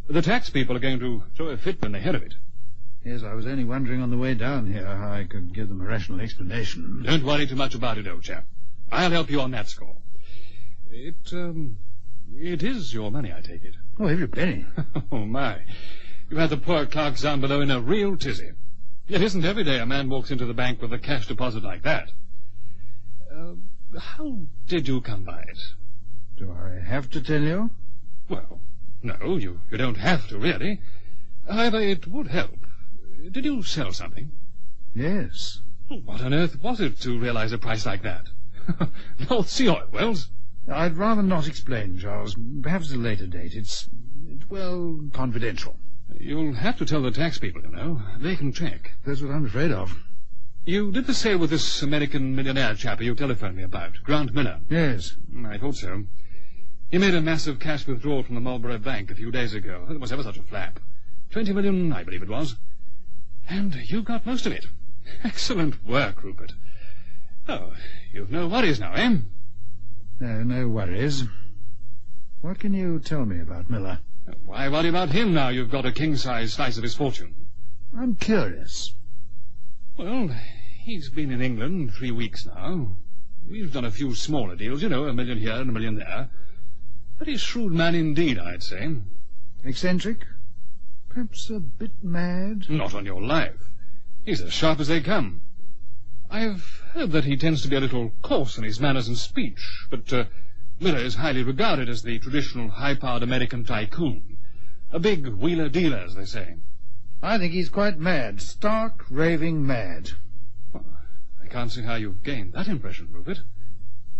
The tax people are going to throw a fit when they hear of it. Yes, I was only wondering on the way down here how I could give them a rational explanation. Don't worry too much about it, old chap. I'll help you on that score. It is your money, I take it. Oh, every penny. Oh, my. You had the poor clerks down below in a real tizzy. It isn't every day a man walks into the bank with a cash deposit like that. How did you come by it? Do I have to tell you? Well, no, you don't have to, really. However, it would help. Did you sell something? Yes. What on earth was it to realize a price like that? North Sea Oil Wells? I'd rather not explain, Charles. Perhaps at a later date. It's confidential. You'll have to tell the tax people, you know. They can check. That's what I'm afraid of. You did the sale with this American millionaire chap you telephoned me about, Grant Miller. Yes. I thought so. He made a massive cash withdrawal from the Marlborough Bank a few days ago. It was ever such a flap. 20 million, I believe it was. And you got most of it. Excellent work, Rupert. Oh, you've no worries now, eh? No worries. What can you tell me about Miller? Why worry about him now you've got a king-size slice of his fortune? I'm curious. Well, he's been in England 3 weeks now. We've done a few smaller deals, you know, $1 million here and $1 million there. Very shrewd man indeed, I'd say. Eccentric? Perhaps a bit mad? Not on your life. He's as sharp as they come. I've heard that he tends to be a little coarse in his manners and speech, but Miller is highly regarded as the traditional high-powered American tycoon. A big wheeler-dealer, as they say. I think he's quite mad. Stark, raving mad. Well, I can't see how you've gained that impression, Rupert.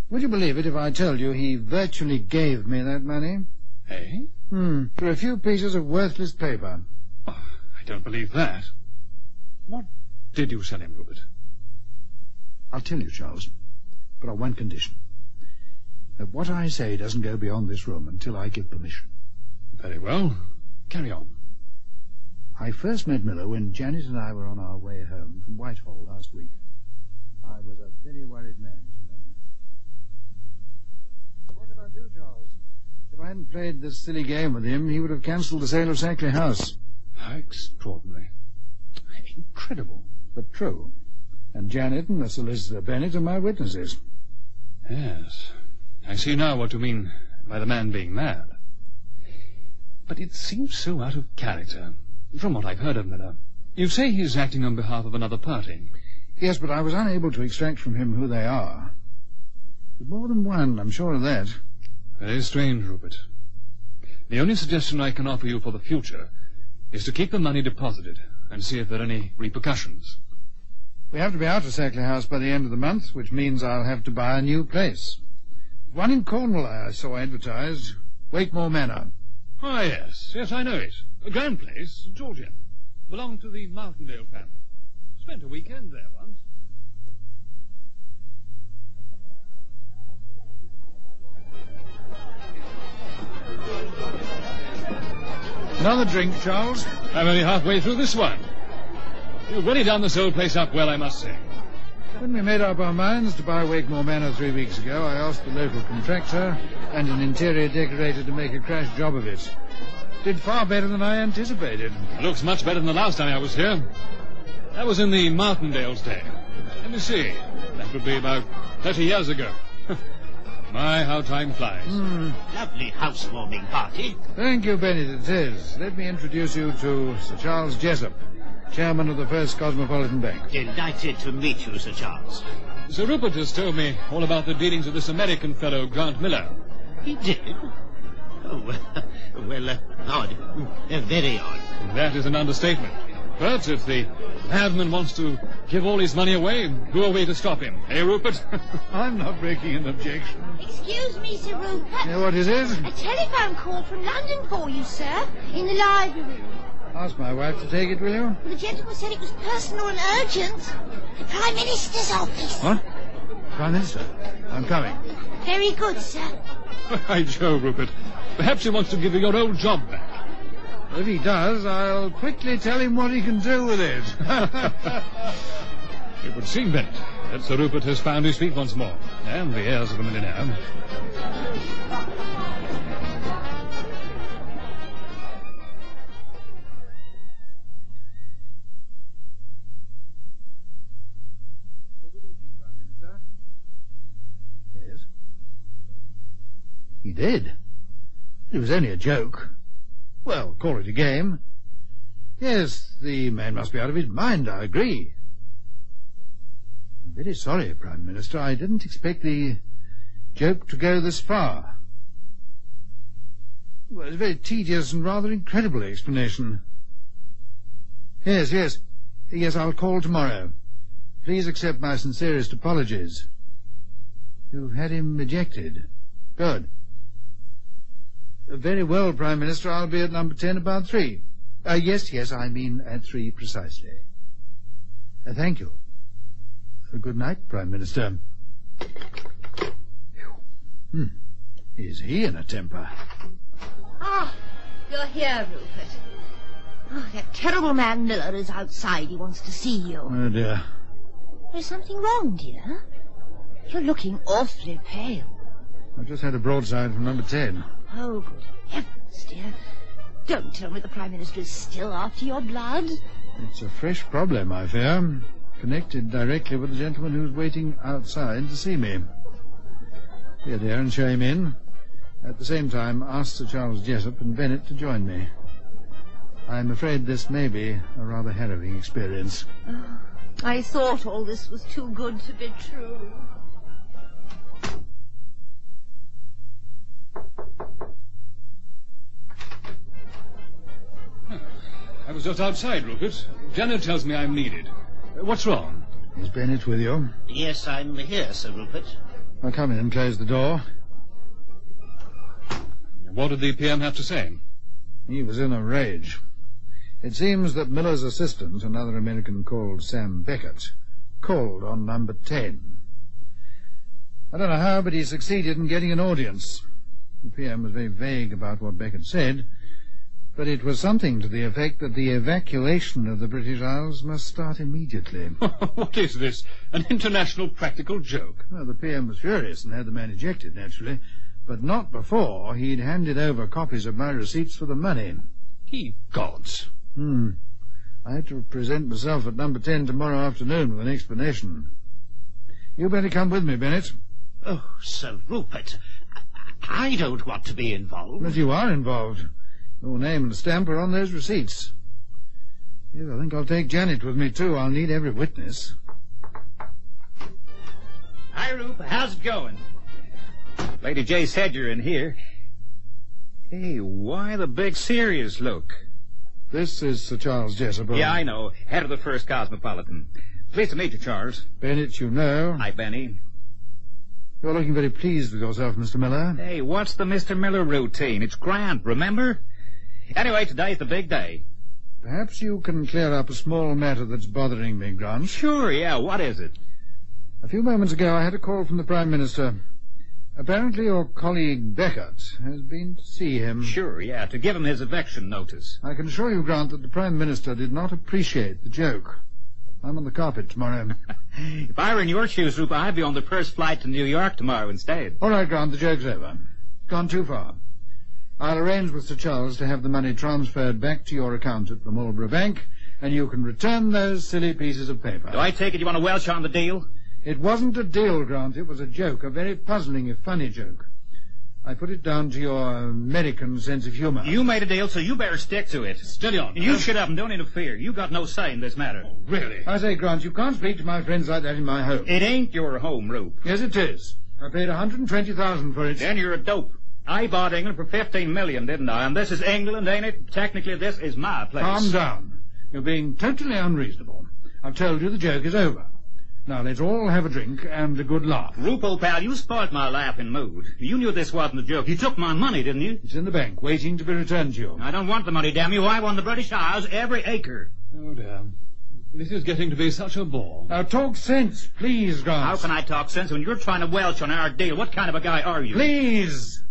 Would you believe it if I told you he virtually gave me that money? Eh? For a few pieces of worthless paper. Oh, I don't believe that. What did you sell him, Rupert? I'll tell you, Charles, but on one condition. That what I say doesn't go beyond this room until I give permission. Very well. Carry on. I first met Miller when Janet and I were on our way home from Whitehall last week. I was a very worried man, as you know. What could I do, Charles? If I hadn't played this silly game with him, he would have cancelled the sale of Sackley House. How extraordinary. Incredible. But true. And Janet and the solicitor Bennett are my witnesses. Yes. I see now what you mean by the man being mad. But it seems so out of character, from what I've heard of Miller. You say he's acting on behalf of another party. Yes, but I was unable to extract from him who they are. But more than one, I'm sure of that. Very strange, Rupert. The only suggestion I can offer you for the future is to keep the money deposited and see if there are any repercussions. We have to be out of Sackley House by the end of the month, which means I'll have to buy a new place. One in Cornwall I saw advertised, Wakemore Manor. Ah, yes. Yes, I know it. A grand place, Georgia. Belonged to the Martindale family. Spent a weekend there once. Another drink, Charles? I'm only halfway through this one. You've really done this old place up well, I must say. When we made up our minds to buy Wakemore Manor 3 weeks ago, I asked the local contractor and an interior decorator to make a crash job of it. Did far better than I anticipated. It looks much better than the last time I was here. That was in the Martindale's day. Let me see. That would be about 30 years ago. My, how time flies. Lovely housewarming party. Thank you, Benedict. It is. Let me introduce you to Sir Charles Jessup, chairman of the First Cosmopolitan Bank. Delighted to meet you, Sir Charles. Sir Rupert has told me all about the dealings of this American fellow, Grant Miller. He did? Oh, well, odd. Very odd. That is an understatement. But if the madman wants to give all his money away, who are we to stop him? Eh, Rupert? I'm not making an objection. Excuse me, Sir Rupert. Yeah, what is it? A telephone call from London for you, sir, in the library. Ask my wife to take it, will you? The gentleman said it was personal and urgent. The Prime Minister's office. What? Prime Minister? I'm coming. Very good, sir. By Jove, Rupert. Perhaps he wants to give you your old job back. If he does, I'll quickly tell him what he can do with it. It would seem, Bennett, that Sir Rupert has found his feet once more, and the heirs of a millionaire. Yes? He did. It was only a joke. Well, call it a game. Yes, the man must be out of his mind, I agree. I'm very sorry, Prime Minister. I didn't expect the joke to go this far. Well, it's a very tedious and rather incredible explanation. Yes, I'll call tomorrow. Please accept my sincerest apologies. You've had him ejected. Good. Very well, Prime Minister. I'll be at number 10 about 3. Yes, I mean at 3 precisely. Thank you. Good night, Prime Minister. Is he in a temper? Ah, you're here, Rupert. Oh, that terrible man Miller is outside. He wants to see you. Oh, dear. There's something wrong, dear. You're looking awfully pale. I've just had a broadside from number 10. Oh, good heavens, dear. Don't tell me the Prime Minister is still after your blood. It's a fresh problem, I fear. Connected directly with the gentleman who's waiting outside to see me. Here, dear, and show him in. At the same time, ask Sir Charles Jessup and Bennett to join me. I'm afraid this may be a rather harrowing experience. Oh, I thought all this was too good to be true. I was just outside, Rupert. Janet tells me I'm needed. What's wrong? Is Bennett with you? Yes, I'm here, Sir Rupert. I'll come in and close the door. What did the PM have to say? He was in a rage. It seems that Miller's assistant, another American called Sam Beckett, called on number 10. I don't know how, but he succeeded in getting an audience. The PM was very vague about what Beckett said, But it was something to the effect that the evacuation of the British Isles must start immediately. What is this? An international practical joke? Well, the PM was furious and had the man ejected, naturally. But not before he'd handed over copies of my receipts for the money. Ye gods. I had to present myself at number 10 tomorrow afternoon with an explanation. You better come with me, Bennett. Oh, Sir Rupert, I don't want to be involved. But you are involved. Your name and stamp are on those receipts. Yes, I think I'll take Janet with me, too. I'll need every witness. Hi, Rupe. How's it going? Lady J said you're in here. Hey, why the big serious look? This is Sir Charles Jessup. Yeah, I know. Head of the First Cosmopolitan. Pleased to meet you, Charles. Bennett, you know. Hi, Benny. You're looking very pleased with yourself, Mr. Miller. Hey, what's the Mr. Miller routine? It's grand, remember? Anyway, today's the big day. Perhaps you can clear up a small matter that's bothering me, Grant. Sure, yeah. What is it? A few moments ago, I had a call from the Prime Minister. Apparently your colleague Beckett has been to see him. Sure, yeah, to give him his eviction notice. I can assure you, Grant, that the Prime Minister did not appreciate the joke. I'm on the carpet tomorrow. If I were in your shoes, Rupa, I'd be on the first flight to New York tomorrow instead. All right, Grant, the joke's over. Gone too far. I'll arrange with Sir Charles to have the money transferred back to your account at the Marlborough Bank, and you can return those silly pieces of paper. Do I take it you want to welch on the deal? It wasn't a deal, Grant. It was a joke, a very puzzling, if funny joke. I put it down to your American sense of humor. You made a deal, so you better stick to it. Steady on. You shut up and don't interfere. You got no say in this matter. Oh, really? I say, Grant, you can't speak to my friends like that in my home. It ain't your home, Rupe. Yes, it is. I paid $120,000 for it. Then you're a dope. I bought England for $15 million, didn't I? And this is England, ain't it? Technically, this is my place. Calm down. You're being totally unreasonable. I've told you the joke is over. Now, let's all have a drink and a good laugh. Rupe, old pal, you spoilt my laughing mood. You knew this wasn't a joke. You took my money, didn't you? It's in the bank, waiting to be returned to you. I don't want the money, damn you. I won the British Isles, every acre. Oh, dear. This is getting to be such a bore. Now, talk sense, please, Grant. How can I talk sense when you're trying to welch on our deal? What kind of a guy are you? Please!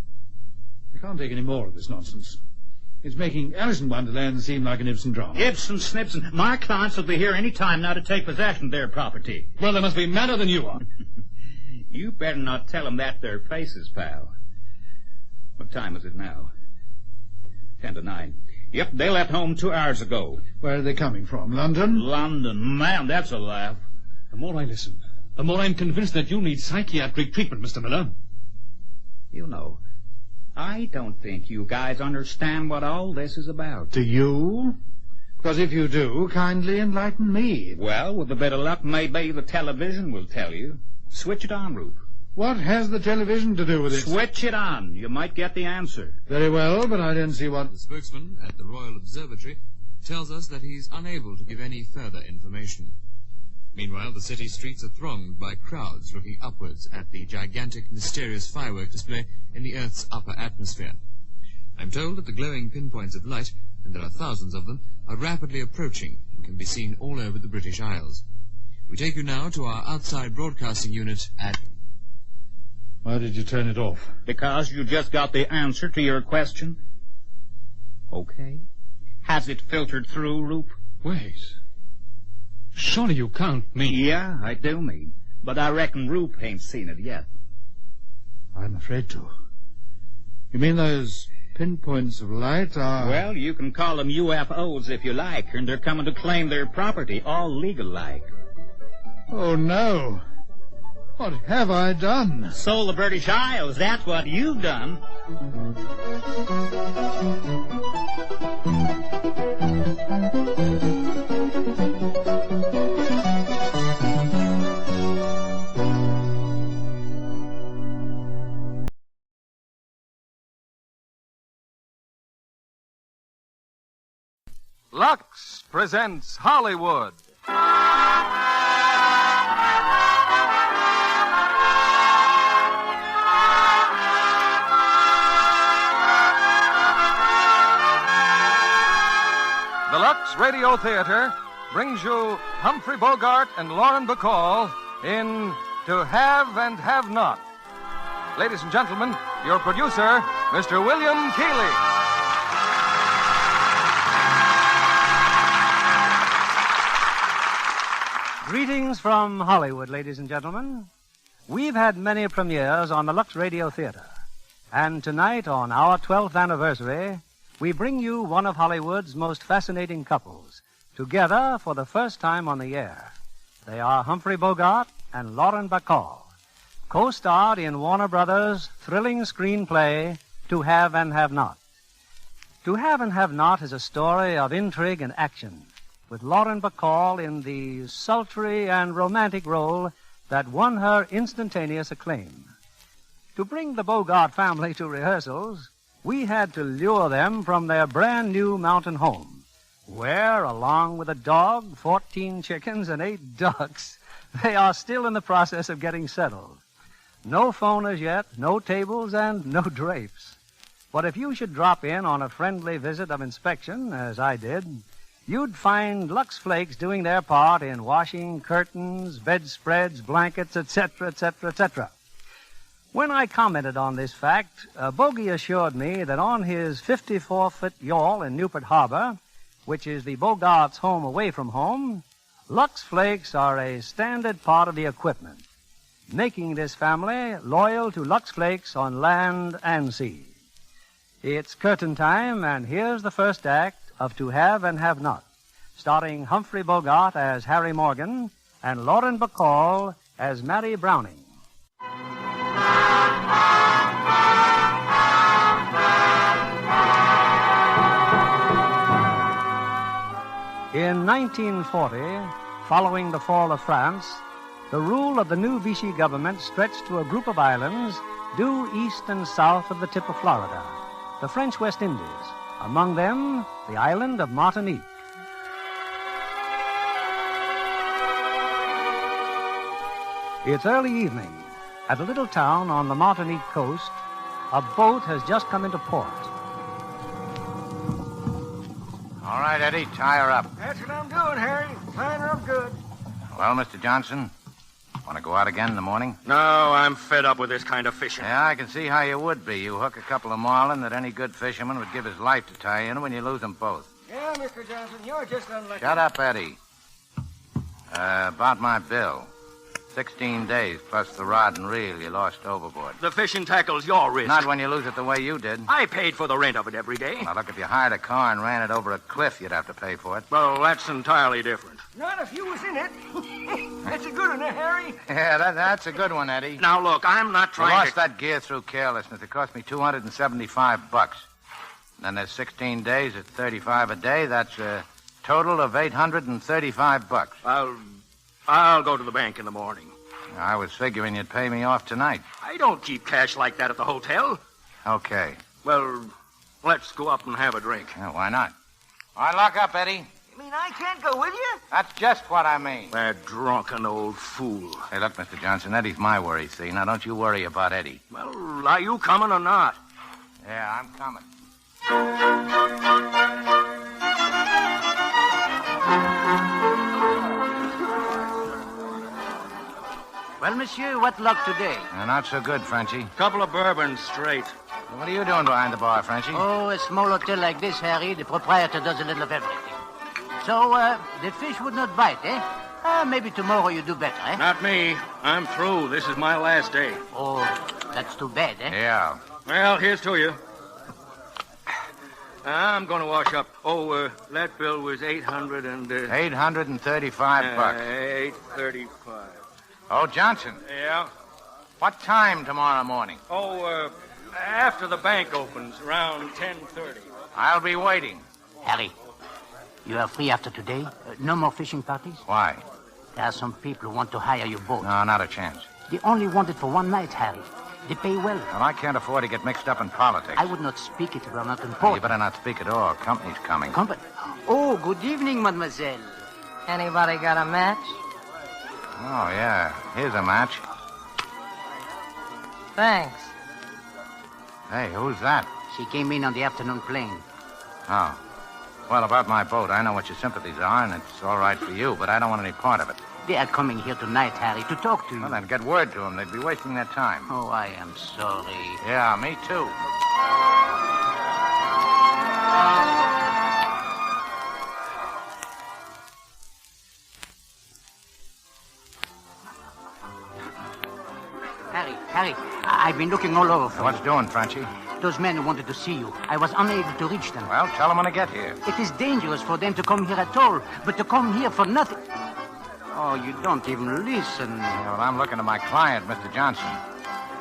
I can't take any more of this nonsense. It's making Alice in Wonderland seem like an Ibsen drama. Ibsen, Snipsen. My clients will be here any time now to take possession of their property. Well, they must be madder than you are. You better not tell them that to their faces, pal. What time is it now? 10 to 9. Yep, they left home 2 hours ago. Where are they coming from? London? London. Man, that's a laugh. The more I listen, the more I'm convinced that you need psychiatric treatment, Mr. Miller. You know, I don't think you guys understand what all this is about. Do you? Because if you do, kindly enlighten me. Well, with a bit of luck, maybe the television will tell you. Switch it on, Rupe. What has the television to do with it? Switch it on. You might get the answer. Very well, but I don't see what... The spokesman at the Royal Observatory tells us that he's unable to give any further information. Meanwhile, the city streets are thronged by crowds looking upwards at the gigantic, mysterious firework display in the Earth's upper atmosphere. I'm told that the glowing pinpoints of light, and there are thousands of them, are rapidly approaching and can be seen all over the British Isles. We take you now to our outside broadcasting unit at... Why did you turn it off? Because you just got the answer to your question. Okay. Has it filtered through, Rupe? Wait. Surely you can't mean... Yeah, I do mean. But I reckon Rupe ain't seen it yet. I'm afraid to. You mean those pinpoints of light are... Well, you can call them UFOs if you like, and they're coming to claim their property, all legal-like. Oh, no. What have I done? Sold the British Isles. That's what you've done. Lux presents Hollywood. The Lux Radio Theater brings you Humphrey Bogart and Lauren Bacall in To Have and Have Not. Ladies and gentlemen, your producer, Mr. William Keighley. Greetings from Hollywood, ladies and gentlemen. We've had many premieres on the Lux Radio Theater. And tonight, on our 12th anniversary, we bring you one of Hollywood's most fascinating couples, together for the first time on the air. They are Humphrey Bogart and Lauren Bacall, co-starred in Warner Brothers' thrilling screenplay, To Have and Have Not. To Have and Have Not is a story of intrigue and action, with Lauren Bacall in the sultry and romantic role that won her instantaneous acclaim. To bring the Bogart family to rehearsals, we had to lure them from their brand-new mountain home, where, along with a dog, 14 chickens, and 8 ducks, they are still in the process of getting settled. No phone as yet, no tables, and no drapes. But if you should drop in on a friendly visit of inspection, as I did, you'd find Lux Flakes doing their part in washing curtains, bedspreads, blankets, etc., etc., etc. When I commented on this fact, Bogey assured me that on his 54-foot yawl in Newport Harbor, which is the Bogarts' home away from home, Lux Flakes are a standard part of the equipment, making this family loyal to Lux Flakes on land and sea. It's curtain time, and here's the first act of To Have and Have Not, starring Humphrey Bogart as Harry Morgan and Lauren Bacall as Mary Browning. In 1940, following the fall of France, the rule of the new Vichy government stretched to a group of islands due east and south of the tip of Florida, the French West Indies, among them the island of Martinique. It's early evening. At a little town on the Martinique coast, a boat has just come into port. All right, Eddie, tie her up. That's what I'm doing, Harry. Tying her up good. Well, Mr. Johnson, want to go out again in the morning? No, I'm fed up with this kind of fishing. Yeah, I can see how you would be. You hook a couple of marlin that any good fisherman would give his life to tie in when you lose them both. Yeah, Mr. Johnson, you're just unlucky. Shut up, Eddie. About my bill. 16 days plus the rod and reel you lost overboard. The fishing tackle's your risk. Not when you lose it the way you did. I paid for the rent of it every day. Now, look, if you hired a car and ran it over a cliff, you'd have to pay for it. Well, that's entirely different. Not if you was in it. That's a good one, Harry. Yeah, that's a good one, Eddie. Now, look, I'm not trying to... I lost that gear through carelessness. It cost me $275. Then there's 16 days at $35 a day. That's a total of $835. I'll go to the bank in the morning. I was figuring you'd pay me off tonight. I don't keep cash like that at the hotel. Okay. Well, let's go up and have a drink. Yeah, why not? All right, lock up, Eddie. You mean I can't go with you? That's just what I mean. That drunken old fool. Hey, look, Mr. Johnson, Eddie's my worry, see? Now, don't you worry about Eddie. Well, are you coming or not? Yeah, I'm coming. Well, monsieur, what luck today? Not so good, Frenchie. Couple of bourbons straight. What are you doing behind the bar, Frenchie? Oh, a small hotel like this, Harry, the proprietor does a little of everything. So, the fish would not bite, eh? Maybe tomorrow you do better, eh? Not me. I'm through. This is my last day. Oh, that's too bad, eh? Yeah. Well, here's to you. I'm going to wash up. Oh, that bill was $835. $835. Oh, Johnson. Yeah? What time tomorrow morning? Oh, after the bank opens, around 10:30. I'll be waiting. Harry, you are free after today? No more fishing parties? Why? There are some people who want to hire your boat. No, not a chance. They only want it for one night, Harry. They pay well. Well, I can't afford to get mixed up in politics. I would not speak it if it were not important. You better not speak at all. Company's coming. Company? Oh, good evening, mademoiselle. Anybody got a match? Oh, yeah. Here's a match. Thanks. Hey, who's that? She came in on the afternoon plane. Oh. Well, about my boat, I know what your sympathies are, and it's all right for you, but I don't want any part of it. They are coming here tonight, Harry, to talk to you. Well, then get word to them. They'd be wasting their time. Oh, I am sorry. Yeah, me too. Harry, I've been looking all over for What's doing, Frenchie? Those men wanted to see you. I was unable to reach them. Well, tell them when I get here. It is dangerous for them to come here at all, but to come here for nothing. Oh, you don't even listen. Yeah, well, I'm looking at my client, Mr. Johnson.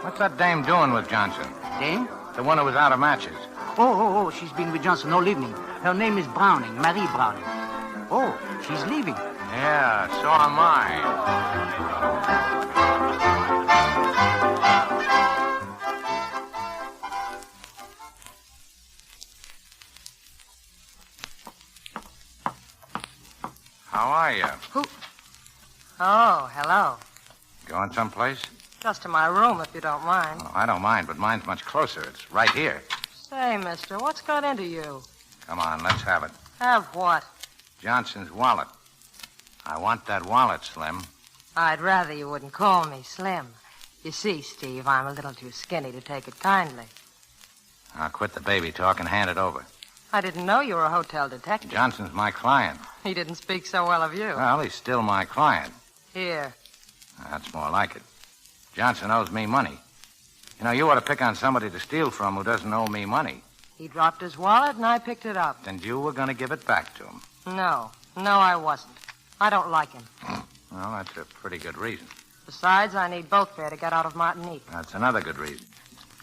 What's that dame doing with Johnson? Dame? The one who was out of matches. Oh, she's been with Johnson all evening. Her name is Browning, Marie Browning. Oh, she's leaving. Yeah, so am I. How are you? Who? Oh, hello. Going someplace? Just to my room, if you don't mind. Oh, I don't mind, but mine's much closer. It's right here. Say, mister, what's got into you? Come on, let's have it. Have what? Johnson's wallet. I want that wallet, Slim. I'd rather you wouldn't call me Slim. You see, Steve, I'm a little too skinny to take it kindly. I'll quit the baby talk and hand it over. I didn't know you were a hotel detective. Johnson's my client. He didn't speak so well of you. Well, he's still my client. Here. That's more like it. Johnson owes me money. You know, you ought to pick on somebody to steal from who doesn't owe me money. He dropped his wallet and I picked it up. Then you were going to give it back to him. No, I wasn't. I don't like him. Well, that's a pretty good reason. Besides, I need boat fare to get out of Martinique. That's another good reason.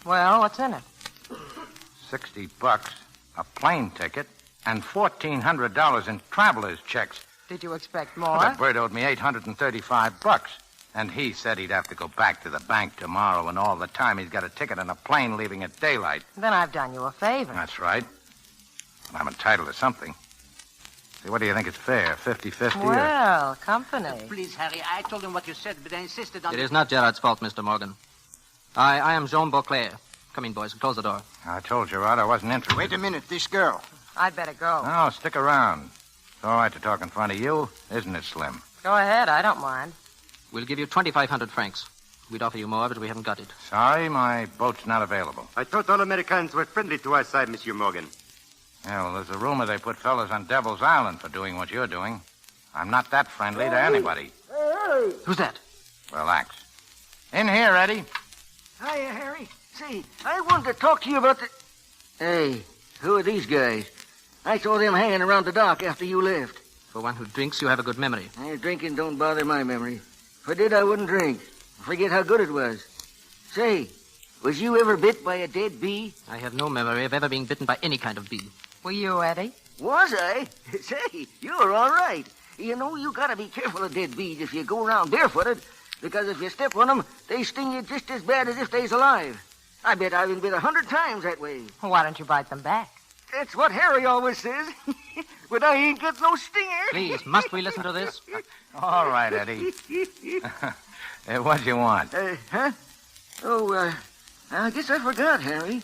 Well, what's in it? $60, a plane ticket, and $1,400 in traveler's checks. Did you expect more? That bird owed me $835. And he said he'd have to go back to the bank tomorrow, and all the time he's got a ticket on a plane leaving at daylight. Then I've done you a favor. That's right. But I'm entitled to something. See, what do you think is fair? 50-50? Well, company. Please, Harry, I told him what you said, but I insisted on... It is not Gerard's fault, Mr. Morgan. I am Jean Beauclair. Come in, boys. Close the door. I told Gerard I wasn't interested. Wait a minute, this girl. I'd better go. No, stick around. It's all right to talk in front of you, isn't it, Slim? Go ahead, I don't mind. We'll give you 2,500 francs. We'd offer you more, but we haven't got it. Sorry, my boat's not available. I thought all Americans were friendly to our side, Monsieur Morgan. Yeah, well, there's a rumor they put fellas on Devil's Island for doing what you're doing. I'm not that friendly to anybody. Hey! Who's that? Relax. In here, Eddie. Hiya, Harry. Say, I wanted to talk to you about the... Hey, who are these guys? I saw them hanging around the dock after you left. For one who drinks, you have a good memory. Drinking don't bother my memory. If I did, I wouldn't drink. Forget how good it was. Say, was you ever bit by a dead bee? I have no memory of ever being bitten by any kind of bee. Were you, Eddie? Was I? Say, you're all right. You know, you gotta be careful of dead bees if you go around barefooted, because if you step on them, they sting you just as bad as if they's alive. I bet I've been bit 100 times that way. Well, why don't you bite them back? That's what Harry always says. But I ain't got no stinger. Please, must we listen to this? All right, Eddie. What do you want? Huh? Oh, I guess I forgot, Harry.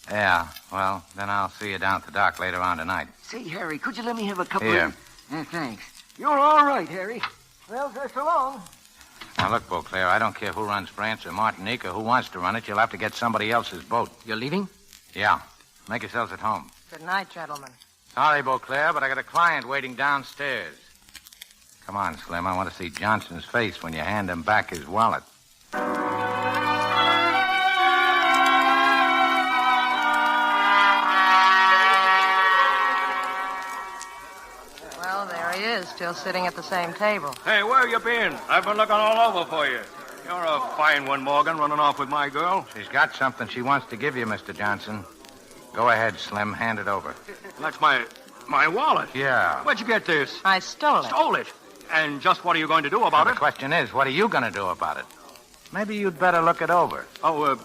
Yeah, well, then I'll see you down at the dock later on tonight. Say, Harry, could you let me have a couple Here. of... Thanks. You're all right, Harry. Well, so long. Now, look, Beauclair, I don't care who runs France or Martinique or who wants to run it. You'll have to get somebody else's boat. You're leaving? Yeah. Make yourselves at home. Good night, gentlemen. Sorry, Beauclair, but I got a client waiting downstairs. Come on, Slim. I want to see Johnson's face when you hand him back his wallet. Well, there he is, still sitting at the same table. Hey, where you been? I've been looking all over for you. You're a fine one, Morgan, running off with my girl. She's got something she wants to give you, Mr. Johnson. Go ahead, Slim. Hand it over. That's my wallet. Yeah. Where'd you get this? I stole it. Stole it? And just what are you going to do about The it? question is, what are you going to do about it? Maybe you'd better look it over. Oh,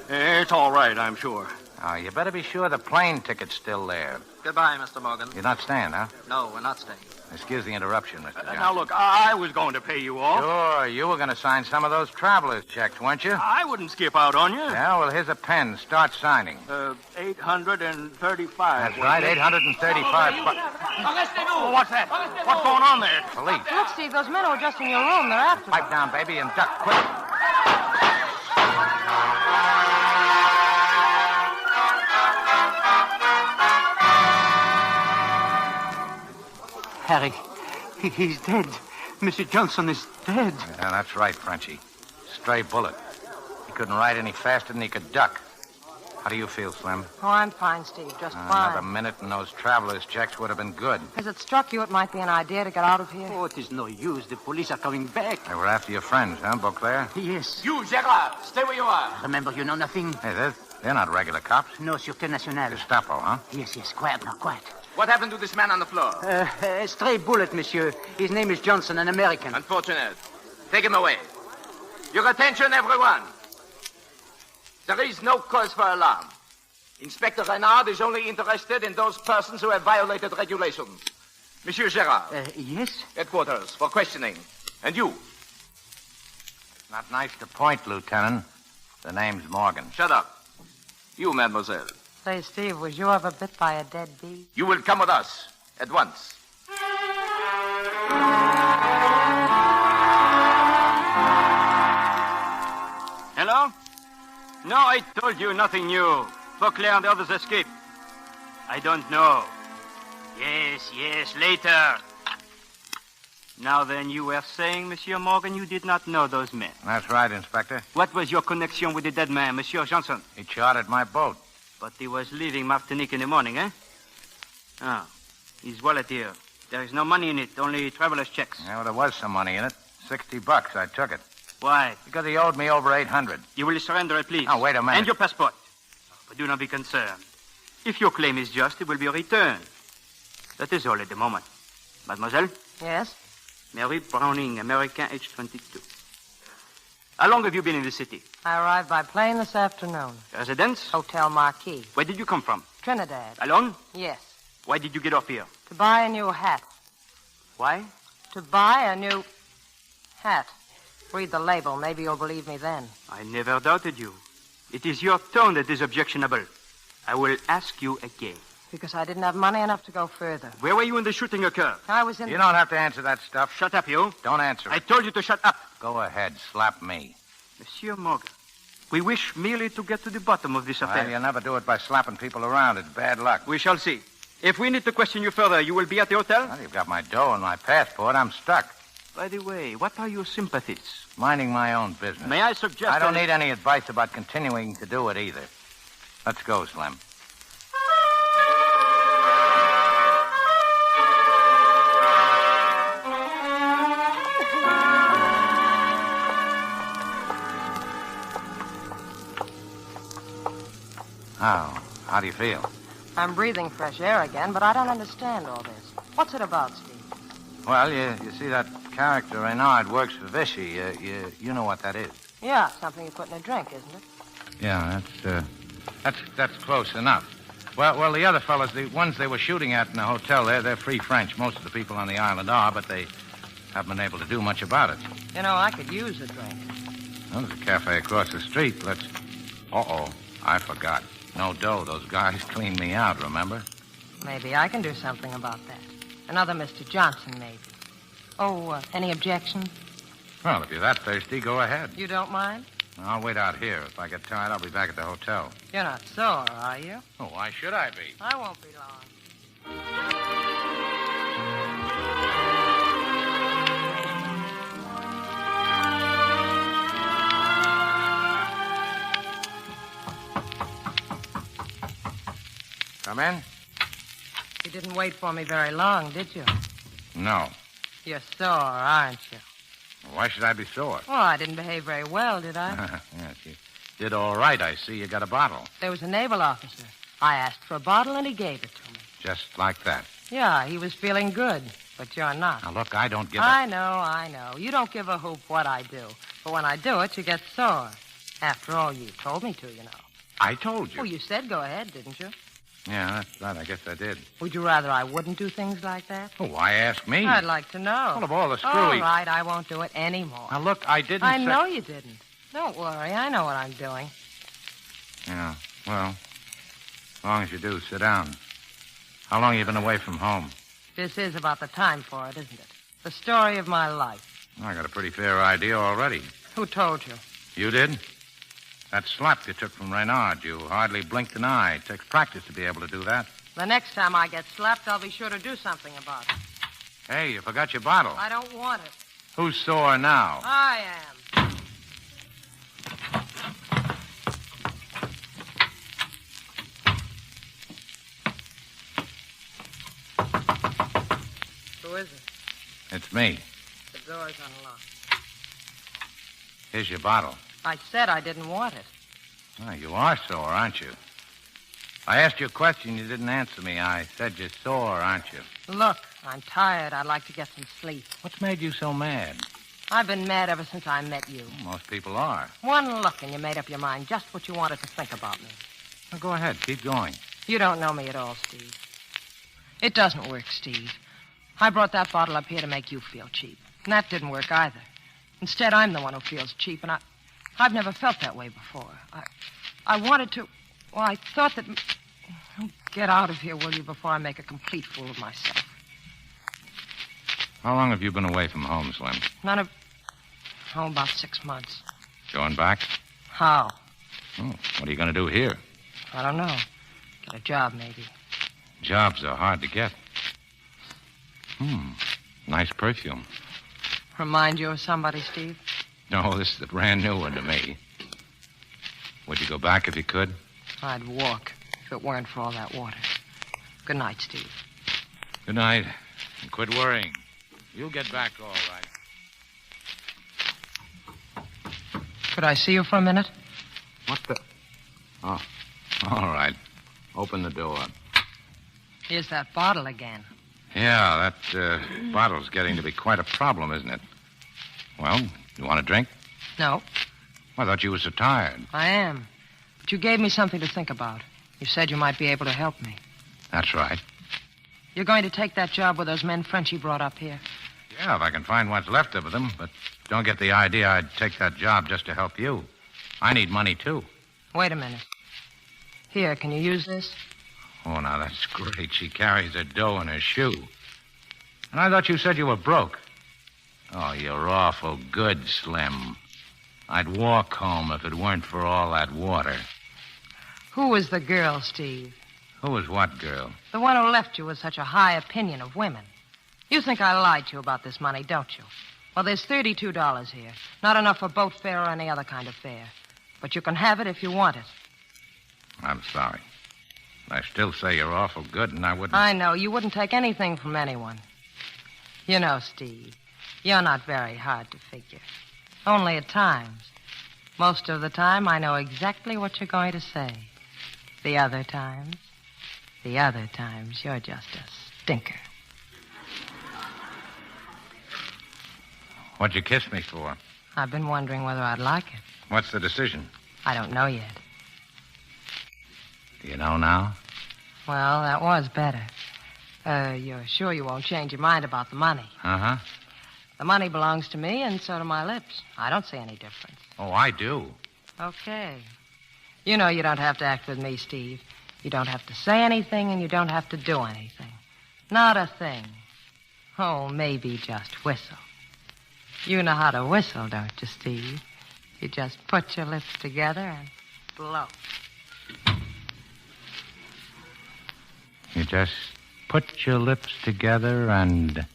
it's all right, I'm sure. Oh, you better be sure the plane ticket's still there. Goodbye, Mr. Morgan. You're not staying, huh? No, we're not staying. Excuse the interruption, Mr. Johnson. Now, look, I was going to pay you off. Sure, you were going to sign some of those traveler's checks, weren't you? I wouldn't skip out on you. Yeah, well, here's a pen. Start signing. 835. That's right, 835. Oh, what's that? What's going on there? Police. Look, Steve, those men were just in your room. They're after Pipe down, baby, and duck quick. Harry, he's dead. Mr. Johnson is dead. Yeah, that's right, Frenchie. Stray bullet. He couldn't ride any faster than he could duck. How do you feel, Slim? Oh, I'm fine, Steve. Just Another fine. minute and those traveler's checks would have been good. Has it struck you it might be an idea to get out of here? Oh, it is no use. The police are coming back. They were after your friends, huh, Beauclair? Yes. You, Gerard, stay where you are. Remember, you know nothing? Hey, they're not regular cops. No, Sûreté Nationale. Gestapo, huh? Yes. Quiet now, quiet. What happened to this man on the floor? A stray bullet, monsieur. His name is Johnson, an American. Unfortunate. Take him away. Your attention, everyone. There is no cause for alarm. Inspector Renard is only interested in those persons who have violated regulations. Monsieur Gerard. Yes? Headquarters for questioning. And you. Not nice to point, Lieutenant. The name's Morgan. Shut up. You, mademoiselle. Say, Steve, was you ever bit by a dead bee? You will come with us at once. Hello? No, I told you nothing new. Beauclair and the others escaped. I don't know. Yes, later. Now then, you were saying, Monsieur Morgan, you did not know those men. That's right, Inspector. What was your connection with the dead man, Monsieur Johnson? He chartered my boat. But he was leaving Martinique in the morning, eh? Ah, his wallet here. There is no money in it, only traveler's checks. Yeah, well, there was some money in it. $60. I took it. Why? Because he owed me over $800. You will surrender it, please. Now, wait a minute. And your passport. But do not be concerned. If your claim is just, it will be returned. That is all at the moment. Mademoiselle? Yes? Mary Browning, American, age 22. How long have you been in the city? I arrived by plane this afternoon. Residence? Hotel Marquis. Where did you come from? Trinidad. Alone? Yes. Why did you get off here? To buy a new hat. Why? To buy a new hat. Read the label. Maybe you'll believe me then. I never doubted you. It is your tone that is objectionable. I will ask you again. Because I didn't have money enough to go further. Where were you when the shooting occurred? I was in... You don't have to answer that stuff. Shut up, you. Don't answer it. I told you to shut up. Go ahead. Slap me. Monsieur Morgan, we wish merely to get to the bottom of this affair. Well, you'll never do it by slapping people around. It's bad luck. We shall see. If we need to question you further, you will be at the hotel? Well, you've got my dough and my passport. I'm stuck. By the way, what are your sympathies? Minding my own business. May I suggest... I don't need any advice about continuing to do it either. Let's go, Slim. How do you feel? I'm breathing fresh air again, but I don't understand all this. What's it about, Steve? Well, you see that character Renard works for Vichy. You know what that is. Yeah, something you put in a drink, isn't it? Yeah, that's close enough. Well, the other fellas, the ones they were shooting at in the hotel there, they're free French. Most of the people on the island are, but they haven't been able to do much about it. You know, I could use a drink. Well, there's a cafe across the street. Let's... Uh-oh, I forgot. No dough. Those guys cleaned me out, remember? Maybe I can do something about that. Another Mr. Johnson, maybe. Oh, any objection? Well, if you're that thirsty, go ahead. You don't mind? I'll wait out here. If I get tired, I'll be back at the hotel. You're not sore, are you? Oh, why should I be? I won't be long. Come in? You didn't wait for me very long, did you? No. You're sore, aren't you? Why should I be sore? Well, I didn't behave very well, did I? Yes, you did all right. I see you got a bottle. There was a naval officer. I asked for a bottle, and he gave it to me. Just like that. Yeah, he was feeling good, but you're not. Now, look, I don't give I know. You don't give a hoop what I do. But when I do it, you get sore. After all, you told me to, you know. I told you. Oh, you said go ahead, didn't you? Yeah, that's right. I guess I did. Would you rather I wouldn't do things like that? Oh, why ask me? I'd like to know. Well, of all the screwy... All right, I won't do it anymore. Now, look, I didn't I say... know you didn't. Don't worry. I know what I'm doing. Yeah, well, as long as you do, sit down. How long have you been away from home? This is about the time for it, isn't it? The story of my life. I got a pretty fair idea already. Who told you? You did? That slap you took from Renard, you hardly blinked an eye. It takes practice to be able to do that. The next time I get slapped, I'll be sure to do something about it. Hey, you forgot your bottle. I don't want it. Who's sore now? I am. Who is it? It's me. The door's unlocked. Here's your bottle. I said I didn't want it. Oh, you are sore, aren't you? I asked you a question. You didn't answer me. I said you're sore, aren't you? Look, I'm tired. I'd like to get some sleep. What's made you so mad? I've been mad ever since I met you. Most people are. One look and you made up your mind just what you wanted to think about me. Well, go ahead. Keep going. You don't know me at all, Steve. It doesn't work, Steve. I brought that bottle up here to make you feel cheap. And that didn't work either. Instead, I'm the one who feels cheap, and I've never felt that way before. I wanted to... Well, I thought that... Get out of here, will you, before I make a complete fool of myself. How long have you been away from home, Slim? About 6 months. Going back? How? Oh, what are you going to do here? I don't know. Get a job, maybe. Jobs are hard to get. Nice perfume. Remind you of somebody, Steve? No, this is a brand new one to me. Would you go back if you could? I'd walk if it weren't for all that water. Good night, Steve. Good night. And quit worrying. You'll get back all right. Could I see you for a minute? What the... Oh, all right. Open the door. Here's that bottle again. Yeah, that bottle's getting to be quite a problem, isn't it? Well, you want a drink? No. I thought you were so tired. I am. But you gave me something to think about. You said you might be able to help me. That's right. You're going to take that job with those men Frenchie brought up here? Yeah, if I can find what's left of them. But don't get the idea I'd take that job just to help you. I need money, too. Wait a minute. Here, can you use this? Oh, now, that's great. She carries her dough in her shoe. And I thought you said you were broke. Oh, you're awful good, Slim. I'd walk home if it weren't for all that water. Who was the girl, Steve? Who was what girl? The one who left you with such a high opinion of women. You think I lied to you about this money, don't you? Well, there's $32 here. Not enough for boat fare or any other kind of fare. But you can have it if you want it. I'm sorry. I still say you're awful good, and I wouldn't... I know. You wouldn't take anything from anyone. You know, Steve, you're not very hard to figure. Only at times. Most of the time, I know exactly what you're going to say. The other times, you're just a stinker. What'd you kiss me for? I've been wondering whether I'd like it. What's the decision? I don't know yet. Do you know now? Well, that was better. You're sure you won't change your mind about the money? Uh-huh. The money belongs to me, and so do my lips. I don't see any difference. Oh, I do. Okay. You know you don't have to act with me, Steve. You don't have to say anything, and you don't have to do anything. Not a thing. Oh, maybe just whistle. You know how to whistle, don't you, Steve? You just put your lips together and blow. You just put your lips together and...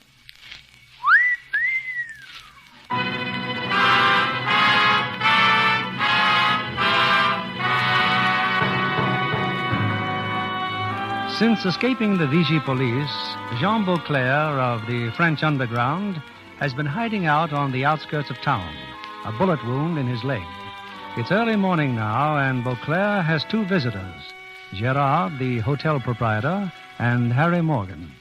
Since escaping the Vichy police, Jean Beauclair of the French underground has been hiding out on the outskirts of town, a bullet wound in his leg. It's early morning now, and Beauclair has two visitors, Gerard, the hotel proprietor, and Harry Morgan.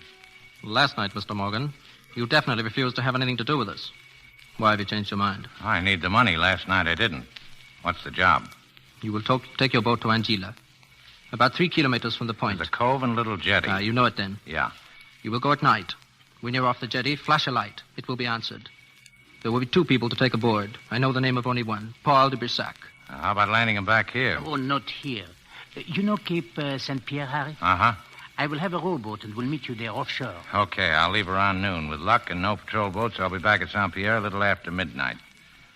Last night, Mr. Morgan, you definitely refused to have anything to do with us. Why have you changed your mind? I need the money. Last night I didn't. What's the job? You will take your boat to Anguilla, about 3 kilometers from the point. The cove and little jetty. You know it then. Yeah. You will go at night. When you're off the jetty, flash a light. It will be answered. There will be 2 people to take aboard. I know the name of only one, Paul de Brissac. How about landing him back here? Oh, not here. You know Cape St. Pierre, Harry? Uh-huh. I will have a rowboat and will meet you there offshore. Okay, I'll leave around noon. With luck and no patrol boats, I'll be back at St. Pierre a little after midnight.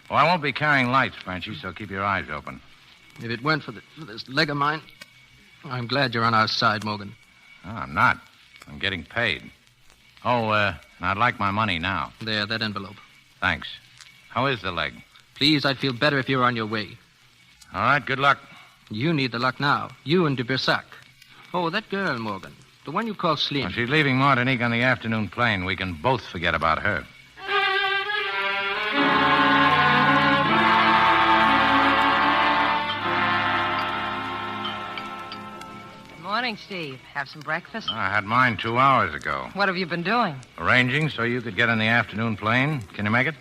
Oh, I won't be carrying lights, Frenchy, so keep your eyes open. If it weren't for this leg of mine, I'm glad you're on our side, Morgan. Oh, I'm not. I'm getting paid. Oh, I'd like my money now. There, that envelope. Thanks. How is the leg? Please, I'd feel better if you were on your way. All right, good luck. You need the luck now. You and de Brissac. Oh, that girl, Morgan. The one you call Slim. Well, she's leaving Martinique on the afternoon plane. We can both forget about her. Good morning, Steve. Have some breakfast? I had mine 2 hours ago. What have you been doing? Arranging so you could get on the afternoon plane. Can you make it?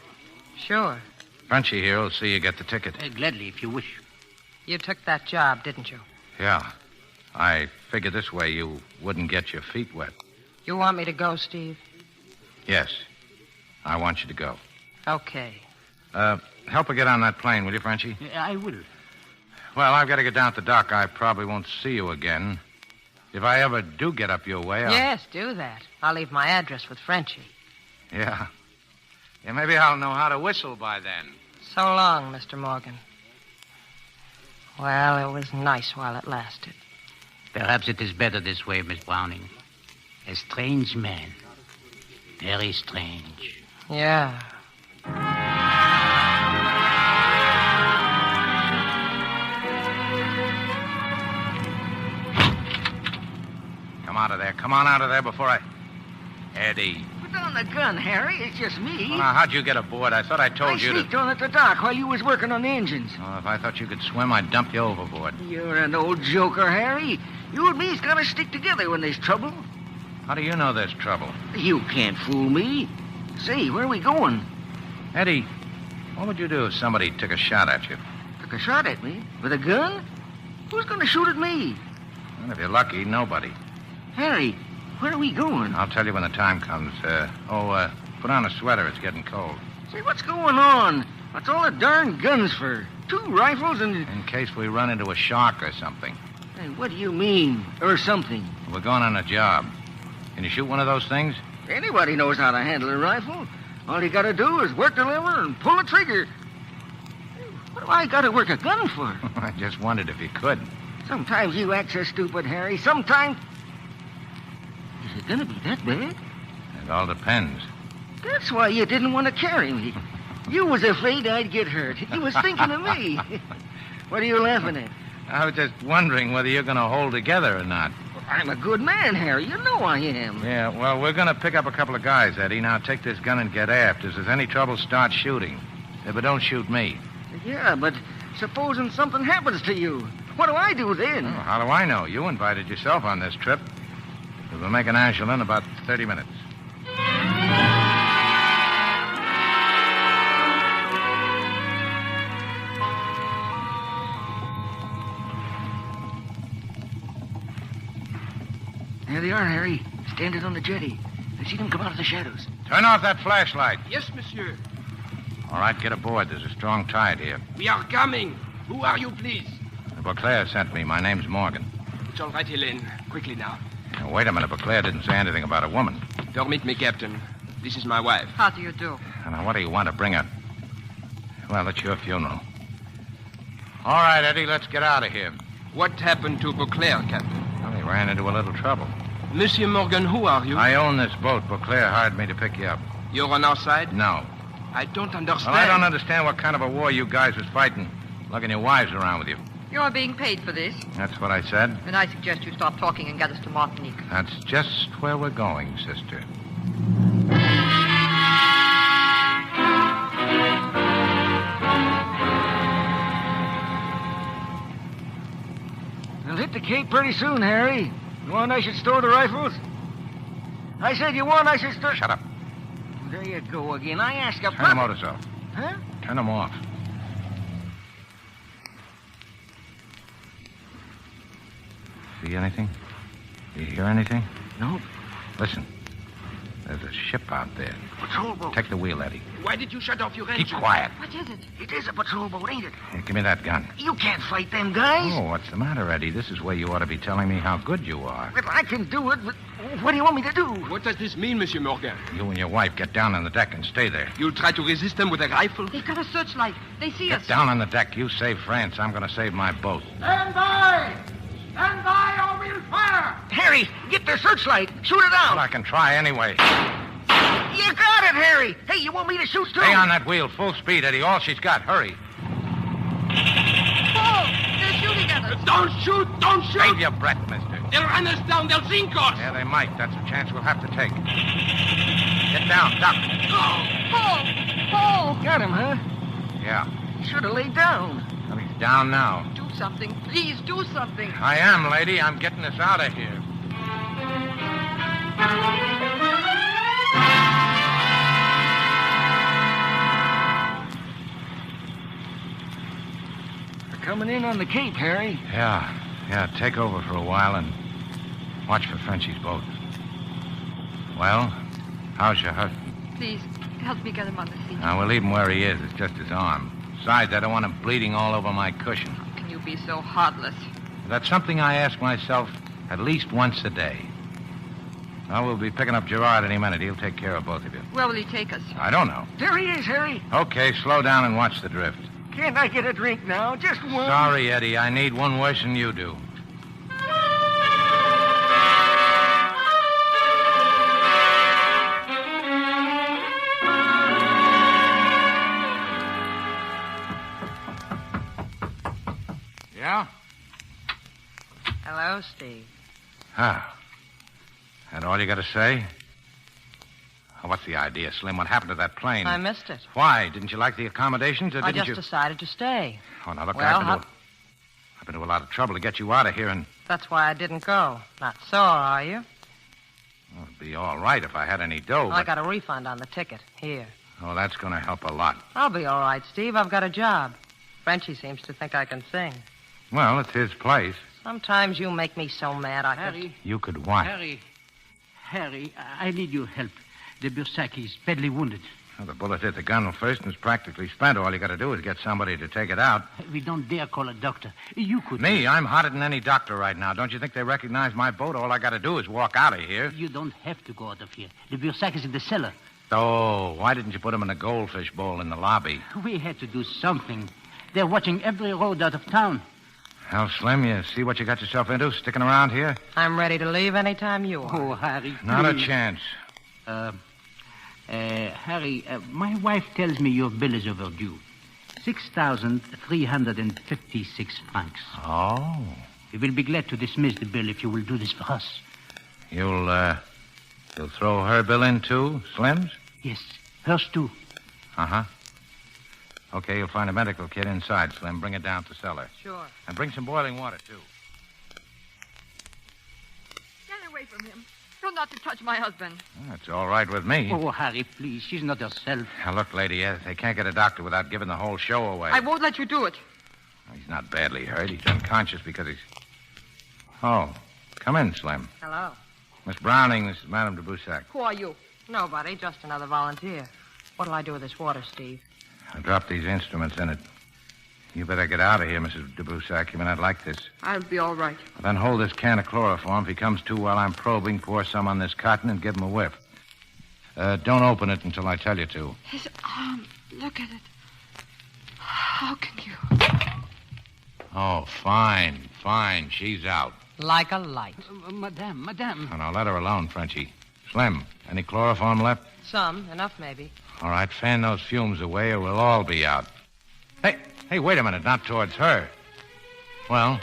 Sure. Frenchie here will see you get the ticket. Gladly, if you wish. You took that job, didn't you? Yeah. I figured this way you wouldn't get your feet wet. You want me to go, Steve? Yes. I want you to go. Okay. Help her get on that plane, will you, Frenchie? I will. Well, I've got to get down at the dock. I probably won't see you again. If I ever do get up your way, I'll... Yes, do that. I'll leave my address with Frenchie. Yeah. Yeah, maybe I'll know how to whistle by then. So long, Mr. Morgan. Well, it was nice while it lasted. Perhaps it is better this way, Miss Browning. A strange man. Very strange. Yeah. Come out of there. Come on out of there before I... Eddie. Put down the gun, Harry. It's just me. Well, now, how'd you get aboard? I thought I told you to... I sneaked on at the dock while you was working on the engines. Oh, if I thought you could swim, I'd dump you overboard. You're an old joker, Harry. You and me's got to stick together when there's trouble. How do you know there's trouble? You can't fool me. Say, where are we going? Eddie, what would you do if somebody took a shot at you? Took a shot at me? With a gun? Who's going to shoot at me? Well, if you're lucky, nobody. Harry, where are we going? I'll tell you when the time comes. Put on a sweater. It's getting cold. Say, what's going on? What's all the darn guns for? 2 rifles and... In case we run into a shark or something. Hey, what do you mean, or something? We're going on a job. Can you shoot one of those things? Anybody knows how to handle a rifle. All you got to do is work the lever and pull the trigger. What do I got to work a gun for? I just wondered if you could. Sometimes you act so stupid, Harry. Sometimes... Is it going to be that bad? It all depends. That's why you didn't want to carry me. You was afraid I'd get hurt. You was thinking of me. What are you laughing at? I was just wondering whether you're going to hold together or not. I'm a good man, Harry. You know I am. Yeah, well, we're going to pick up a couple of guys, Eddie. Now, take this gun and get aft. If there's any trouble, start shooting. But don't shoot me. Yeah, but supposing something happens to you, what do I do then? Oh, how do I know? You invited yourself on this trip. We'll make an Angela in about 30 minutes. There they are, Harry. Standing on the jetty. I see them come out of the shadows. Turn off that flashlight. Yes, monsieur. All right, get aboard. There's a strong tide here. We are coming. Who are you, please? Beauclair sent me. My name's Morgan. It's all right, Helene. Quickly now. Now, wait a minute. Beauclair didn't say anything about a woman. Permit me, Captain. This is my wife. How do you do? Now, what do you want to bring her? Well, it's your funeral. All right, Eddie, let's get out of here. What happened to Beauclair, Captain? Well, he ran into a little trouble. Monsieur Morgan, who are you? I own this boat. Beauclair hired me to pick you up. You're on our side? No. I don't understand. Well, I don't understand what kind of a war you guys was fighting. Lugging your wives around with you. You're being paid for this. That's what I said. And I suggest you stop talking and get us to Martinique. That's just where we're going, sister. We'll hit the Cape pretty soon, Harry. You want I should store the rifles? I said you want I should store... Shut up. There you go again. I asked a... Turn the motors off. Huh? Turn them off. See anything? You hear anything? No. Listen. There's a ship out there. Patrol boat. Take the wheel, Eddie. Why did you shut off your engine? Keep quiet. What is it? It is a patrol boat, ain't it? Here, give me that gun. You can't fight them guys. Oh, what's the matter, Eddie? This is where you ought to be telling me how good you are. Well, I can do it, but what do you want me to do? What does this mean, Monsieur Morgan? You and your wife get down on the deck and stay there. You'll try to resist them with a rifle? They've got a searchlight. They see us. Get down on the deck. You save France. I'm going to save my boat. Stand by! Stand by or we'll fire! Harry, get the searchlight. Shoot it out. Well, I can try anyway. You got it, Harry. Hey, you want me to shoot too? Stay on that wheel. Full speed, Eddie. All she's got. Hurry. Oh, they're shooting at us. Don't shoot! Don't shoot! Save your breath, mister. They'll run us down. They'll sink us. Yeah, they might. That's a chance we'll have to take. Get down, duck. Paul! Got him, huh? Yeah. He should have laid down. Well, he's down now. Do something. Please, do something. I am, lady. I'm getting us out of here. They're coming in on the Cape, Harry. Yeah. Take over for a while and watch for Frenchie's boat. Well, how's your husband? Please, help me get him on the seat. Now, we'll leave him where he is. It's just his arm. Besides, I don't want him bleeding all over my cushion. How can you be so heartless? That's something I ask myself at least once a day. Well, we'll be picking up Gerard any minute. He'll take care of both of you. Where will he take us? I don't know. There he is, Harry. Okay, slow down and watch the drift. Can't I get a drink now? Just one. Sorry, Eddie. I need one worse than you do. Yeah? Hello, Steve. Ah. That all you got to say? Oh, what's the idea, Slim? What happened to that plane? I missed it. Why? Didn't you like the accommodations, or I didn't just you... decided to stay. Oh, now, look, Well, I've been to a lot of trouble to get you out of here, and... That's why I didn't go. Not sore, are you? Well, it'd be all right if I had any dough, I but... got a refund on the ticket. Here. Oh, that's going to help a lot. I'll be all right, Steve. I've got a job. Frenchie seems to think I can sing. Well, it's his place. Sometimes you make me so mad I Harry. You could what? Harry, I need your help. The Bursac is badly wounded. Well, the bullet hit the gun first and is practically spent. All you got to do is get somebody to take it out. We don't dare call a doctor. You could... Me? I'm hotter than any doctor right now. Don't you think they recognize my boat? All I got to do is walk out of here. You don't have to go out of here. The Bursac is in the cellar. Oh, why didn't you put him in a goldfish bowl in the lobby? We had to do something. They're watching every road out of town. Hell, Slim, you see what you got yourself into sticking around here? I'm ready to leave any time you are. Oh, Harry, Not a please. chance. Harry, my wife tells me your bill is overdue. 6,356 francs. Oh. We will be glad to dismiss the bill if you will do this for us. You'll throw her bill in, too, Slim's? Yes, hers, too. Uh-huh. Okay, you'll find a medical kit inside, Slim. Bring it down to the cellar. Sure. And bring some boiling water, too. Get away from him. You're not to touch my husband. That's all right with me. Oh, Harry, please. She's not herself. Now, look, lady, they can't get a doctor without giving the whole show away. I won't let you do it. He's not badly hurt. He's unconscious because he's... Oh, come in, Slim. Hello. Miss Browning, this is Madame de Boussac. Who are you? Nobody, just another volunteer. What'll I do with this water, Steve? I dropped these instruments in it. You better get out of here, Mrs. de Boussac. You may not like this. I'll be all right. Then hold this can of chloroform. If he comes to while I'm probing, pour some on this cotton and give him a whiff. Don't open it until I tell you to. His arm. Look at it. How can you? Oh, fine. She's out. Like a light. Madame. Oh, now, let her alone, Frenchie. Slim, any chloroform left? Some. Enough, maybe. All right, fan those fumes away or we'll all be out. Hey, wait a minute. Not towards her. Well,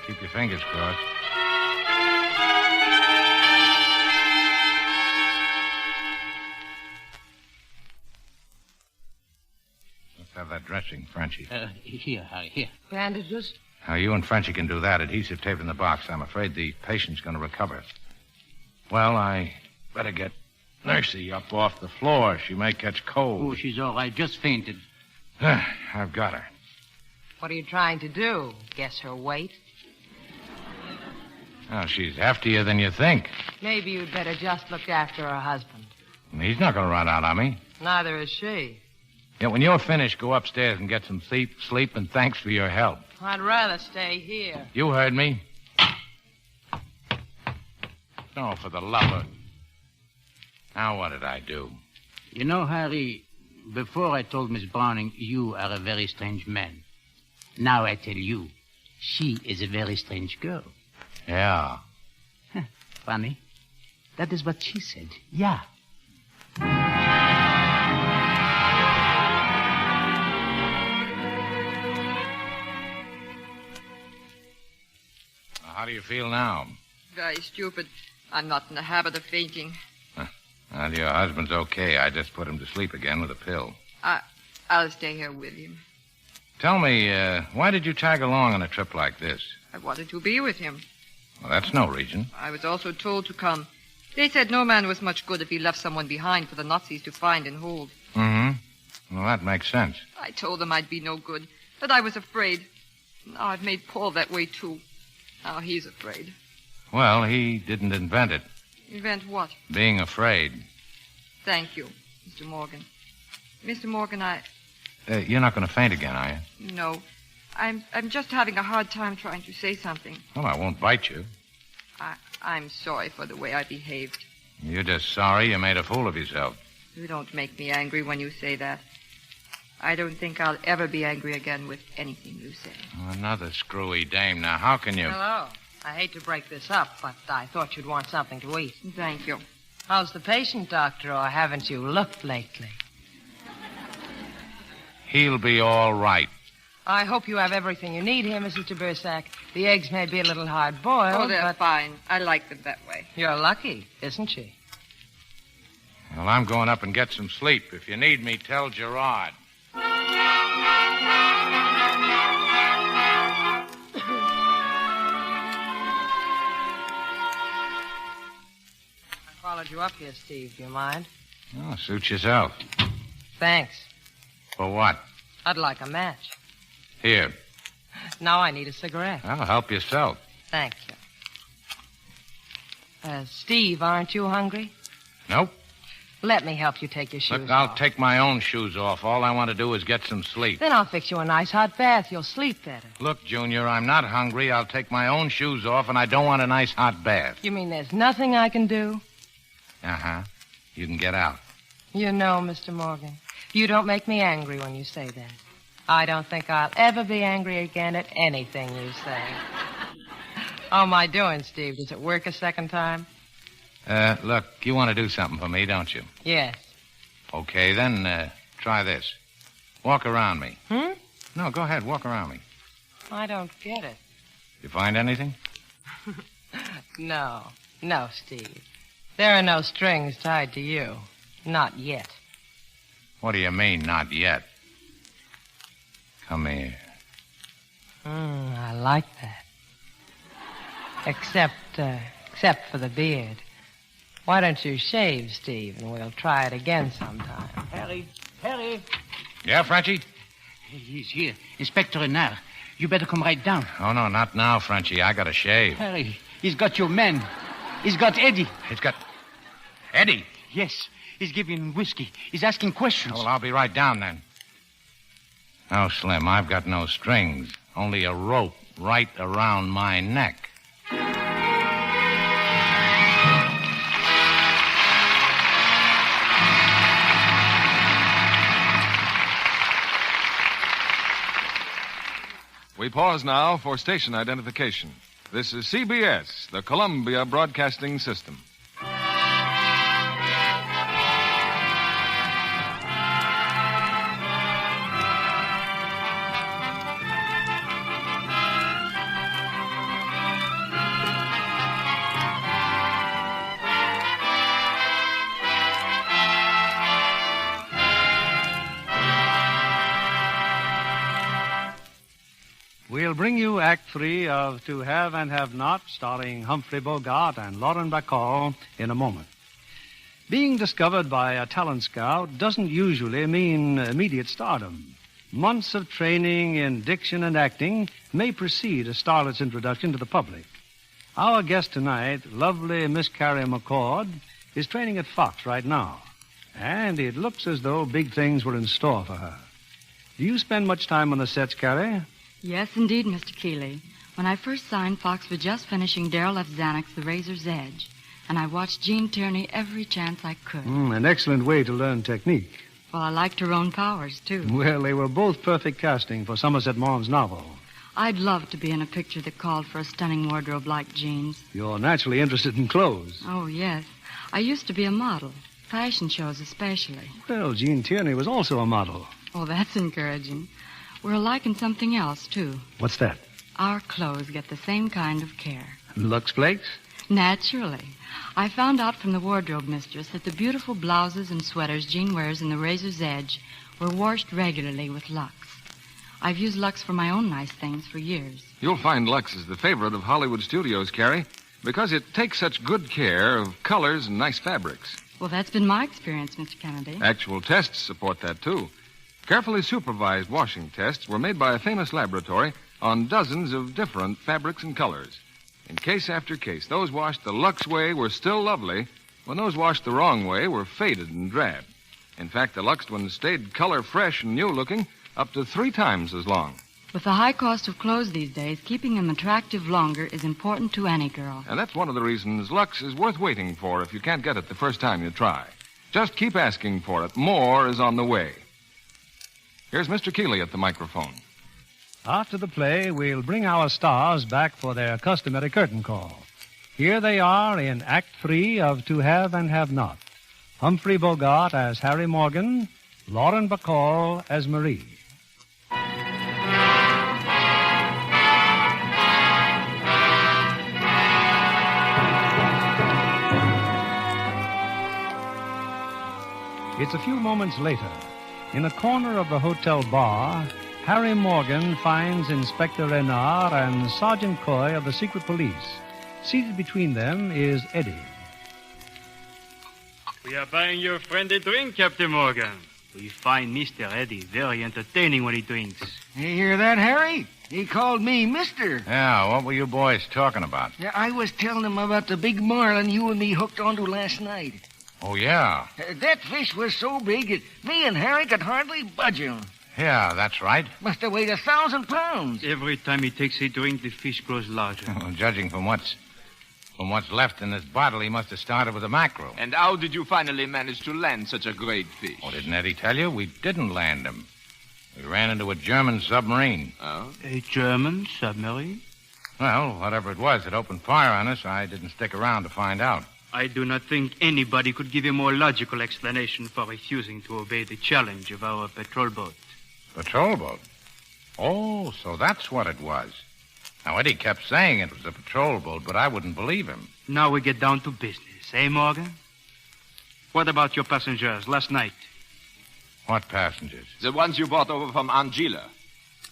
keep your fingers crossed. Let's have that dressing, Frenchie. Here, Harry, here. Bandages? Now, you and Frenchie can do that. Adhesive tape in the box. I'm afraid the patient's going to recover. Well, I better get Nursey up off the floor. She may catch cold. Oh, she's all right. Just fainted. I've got her. What are you trying to do? Guess her weight? Oh, she's heftier than you think. Maybe you'd better just look after her husband. He's not going to run out on me. Neither is she. Yeah, when you're finished, go upstairs and get some sleep, and thanks for your help. I'd rather stay here. You heard me. Oh, for the love of... Now, what did I do? You know, Harry, before I told Miss Browning you are a very strange man. Now I tell you, she is a very strange girl. Yeah. Funny. That is what she said. Yeah. How How do you feel now? Very stupid. I'm not in the habit of fainting. Well, your husband's okay. I just put him to sleep again with a pill. I'll stay here with him. Tell me, why did you tag along on a trip like this? I wanted to be with him. Well, that's no reason. I was also told to come. They said no man was much good if he left someone behind for the Nazis to find and hold. Mm-hmm. Well, that makes sense. I told them I'd be no good, but I was afraid. Now I've made Paul that way, too. Now he's afraid. Well, he didn't invent it. Invent what? Being afraid. Thank you, Mr. Morgan. Mr. Morgan, You're not going to faint again, are you? No. I'm just having a hard time trying to say something. Well, I won't bite you. I'm sorry for the way I behaved. You're just sorry you made a fool of yourself. You don't make me angry when you say that. I don't think I'll ever be angry again with anything you say. Another screwy dame. Now, how can you... Hello. I hate to break this up, but I thought you'd want something to eat. Thank you. How's the patient, Doctor, or haven't you looked lately? He'll be all right. I hope you have everything you need here, Mrs. de Bersac. The eggs may be a little hard-boiled, Oh, they're fine. I like them that way. You're lucky, isn't she? Well, I'm going up and get some sleep. If you need me, tell Gerard. I followed you up here, Steve. Do you mind? Oh, suit yourself. Thanks. For what? I'd like a match. Here. Now I need a cigarette. Well, help yourself. Thank you. Steve, aren't you hungry? Nope. Let me help you take your shoes Look, off. I'll take my own shoes off. All I want to do is get some sleep. Then I'll fix you a nice hot bath. You'll sleep better. Look, Junior, I'm not hungry. I'll take my own shoes off, and I don't want a nice hot bath. You mean there's nothing I can do? Uh-huh. You can get out. You know, Mr. Morgan, you don't make me angry when you say that. I don't think I'll ever be angry again at anything you say. How am I doing, Steve? Does it work a second time? Look, you want to do something for me, don't you? Yes. Okay, then, try this. Walk around me. No, go ahead, walk around me. I don't get it. You find anything? No, Steve. There are no strings tied to you. Not yet. What do you mean, not yet? Come here. I like that. Except for the beard. Why don't you shave, Steve, and we'll try it again sometime. Harry. Yeah, Frenchie? He's here. Inspector Renard. You better come right down. Oh, no, not now, Frenchie. I gotta shave. Harry, he's got your men. He's got Eddie. He's got... Eddie? Yes. He's giving him whiskey. He's asking questions. Oh, well, I'll be right down then. No, Slim, I've got no strings. Only a rope right around my neck. We pause now for station identification. This is CBS, the Columbia Broadcasting System. We'll bring you Act 3 of To Have and Have Not, starring Humphrey Bogart and Lauren Bacall, in a moment. Being discovered by a talent scout doesn't usually mean immediate stardom. Months of training in diction and acting may precede a starlet's introduction to the public. Our guest tonight, lovely Miss Carrie McCord, is training at Fox right now. And it looks as though big things were in store for her. Do you spend much time on the sets, Carrie? Yes, indeed, Mr. Keeley. When I first signed, Fox was just finishing Darrell F. Zanuck's The Razor's Edge, and I watched Gene Tierney every chance I could. An excellent way to learn technique. Well, I liked Tyrone Powers, too. Well, they were both perfect casting for Somerset Maugham's novel. I'd love to be in a picture that called for a stunning wardrobe like Gene's. You're naturally interested in clothes. Oh, yes. I used to be a model, fashion shows especially. Well, Gene Tierney was also a model. Oh, that's encouraging. We're alike in something else, too. What's that? Our clothes get the same kind of care. Lux Flakes? Naturally. I found out from the wardrobe mistress that the beautiful blouses and sweaters Jean wears in the Razor's Edge were washed regularly with Lux. I've used Lux for my own nice things for years. You'll find Lux is the favorite of Hollywood studios, Carrie, because it takes such good care of colors and nice fabrics. Well, that's been my experience, Mr. Kennedy. Actual tests support that, too. Carefully supervised washing tests were made by a famous laboratory on dozens of different fabrics and colors. In case after case, those washed the Lux way were still lovely, when those washed the wrong way were faded and drab. In fact, the Luxed ones stayed color fresh and new-looking up to 3 times as long. With the high cost of clothes these days, keeping them attractive longer is important to any girl. And that's one of the reasons Lux is worth waiting for if you can't get it the first time you try. Just keep asking for it. More is on the way. Here's Mr. Keeley at the microphone. After the play, we'll bring our stars back for their customary curtain call. Here they are in Act 3 of To Have and Have Not. Humphrey Bogart as Harry Morgan, Lauren Bacall as Marie. It's a few moments later. In a corner of the hotel bar, Harry Morgan finds Inspector Renard and Sergeant Coy of the Secret Police. Seated between them is Eddie. We are buying your friend a drink, Captain Morgan. We find Mr. Eddie very entertaining when he drinks. You hear that, Harry? He called me Mister. Yeah, what were you boys talking about? Yeah, I was telling him about the big marlin you and me hooked onto last night. Oh, yeah. That fish was so big that me and Harry could hardly budge him. Yeah, that's right. Must have weighed 1,000 pounds. Every time he takes a drink, the fish grows larger. Well, judging from what's left in this bottle, he must have started with a mackerel. And how did you finally manage to land such a great fish? Oh, didn't Eddie tell you? We didn't land him. We ran into a German submarine. Oh? A German submarine? Well, whatever it was, it opened fire on us. I didn't stick around to find out. I do not think anybody could give a more logical explanation for refusing to obey the challenge of our patrol boat. Patrol boat? Oh, so that's what it was. Now, Eddie kept saying it was a patrol boat, but I wouldn't believe him. Now we get down to business, eh, Morgan? What about your passengers last night? What passengers? The ones you brought over from Angela.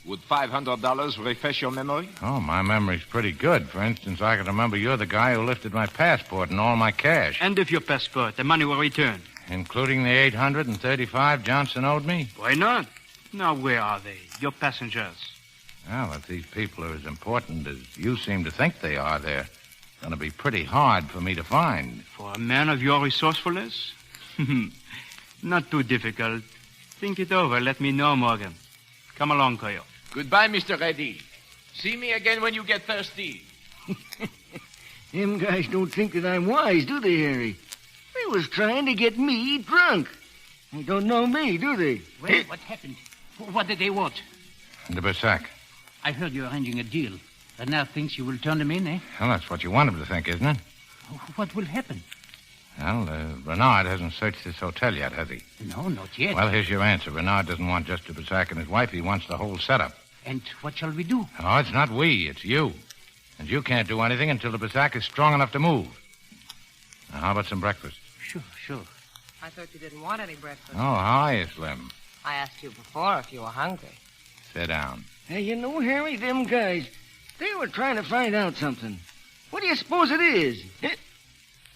Would $500 refresh your memory? Oh, my memory's pretty good. For instance, I can remember you're the guy who lifted my passport and all my cash. And if your passport, the money will return. Including the $835 Johnson owed me? Why not? Now, where are they, your passengers? Well, if these people are as important as you seem to think they are, they're going to be pretty hard for me to find. For a man of your resourcefulness? Not too difficult. Think it over. Let me know, Morgan. Come along, Coyo. Goodbye, Mr. Reddy. See me again when you get thirsty. Them guys don't think that I'm wise, do they, Harry? They was trying to get me drunk. They don't know me, do they? Well, what happened? What did they want? De Bersac. I heard you're arranging a deal. Renard thinks you will turn them in, eh? Well, that's what you want him to think, isn't it? What will happen? Well, Renard hasn't searched this hotel yet, has he? No, not yet. Well, here's your answer. Renard doesn't want just de Bersac and his wife. He wants the whole setup. And what shall we do? Oh, it's not we. It's you. And you can't do anything until de Bersac is strong enough to move. Now, how about some breakfast? Sure. I thought you didn't want any breakfast. Oh, how are you, Slim? I asked you before if you were hungry. Sit down. Hey, you know, Harry, them guys, they were trying to find out something. What do you suppose it is?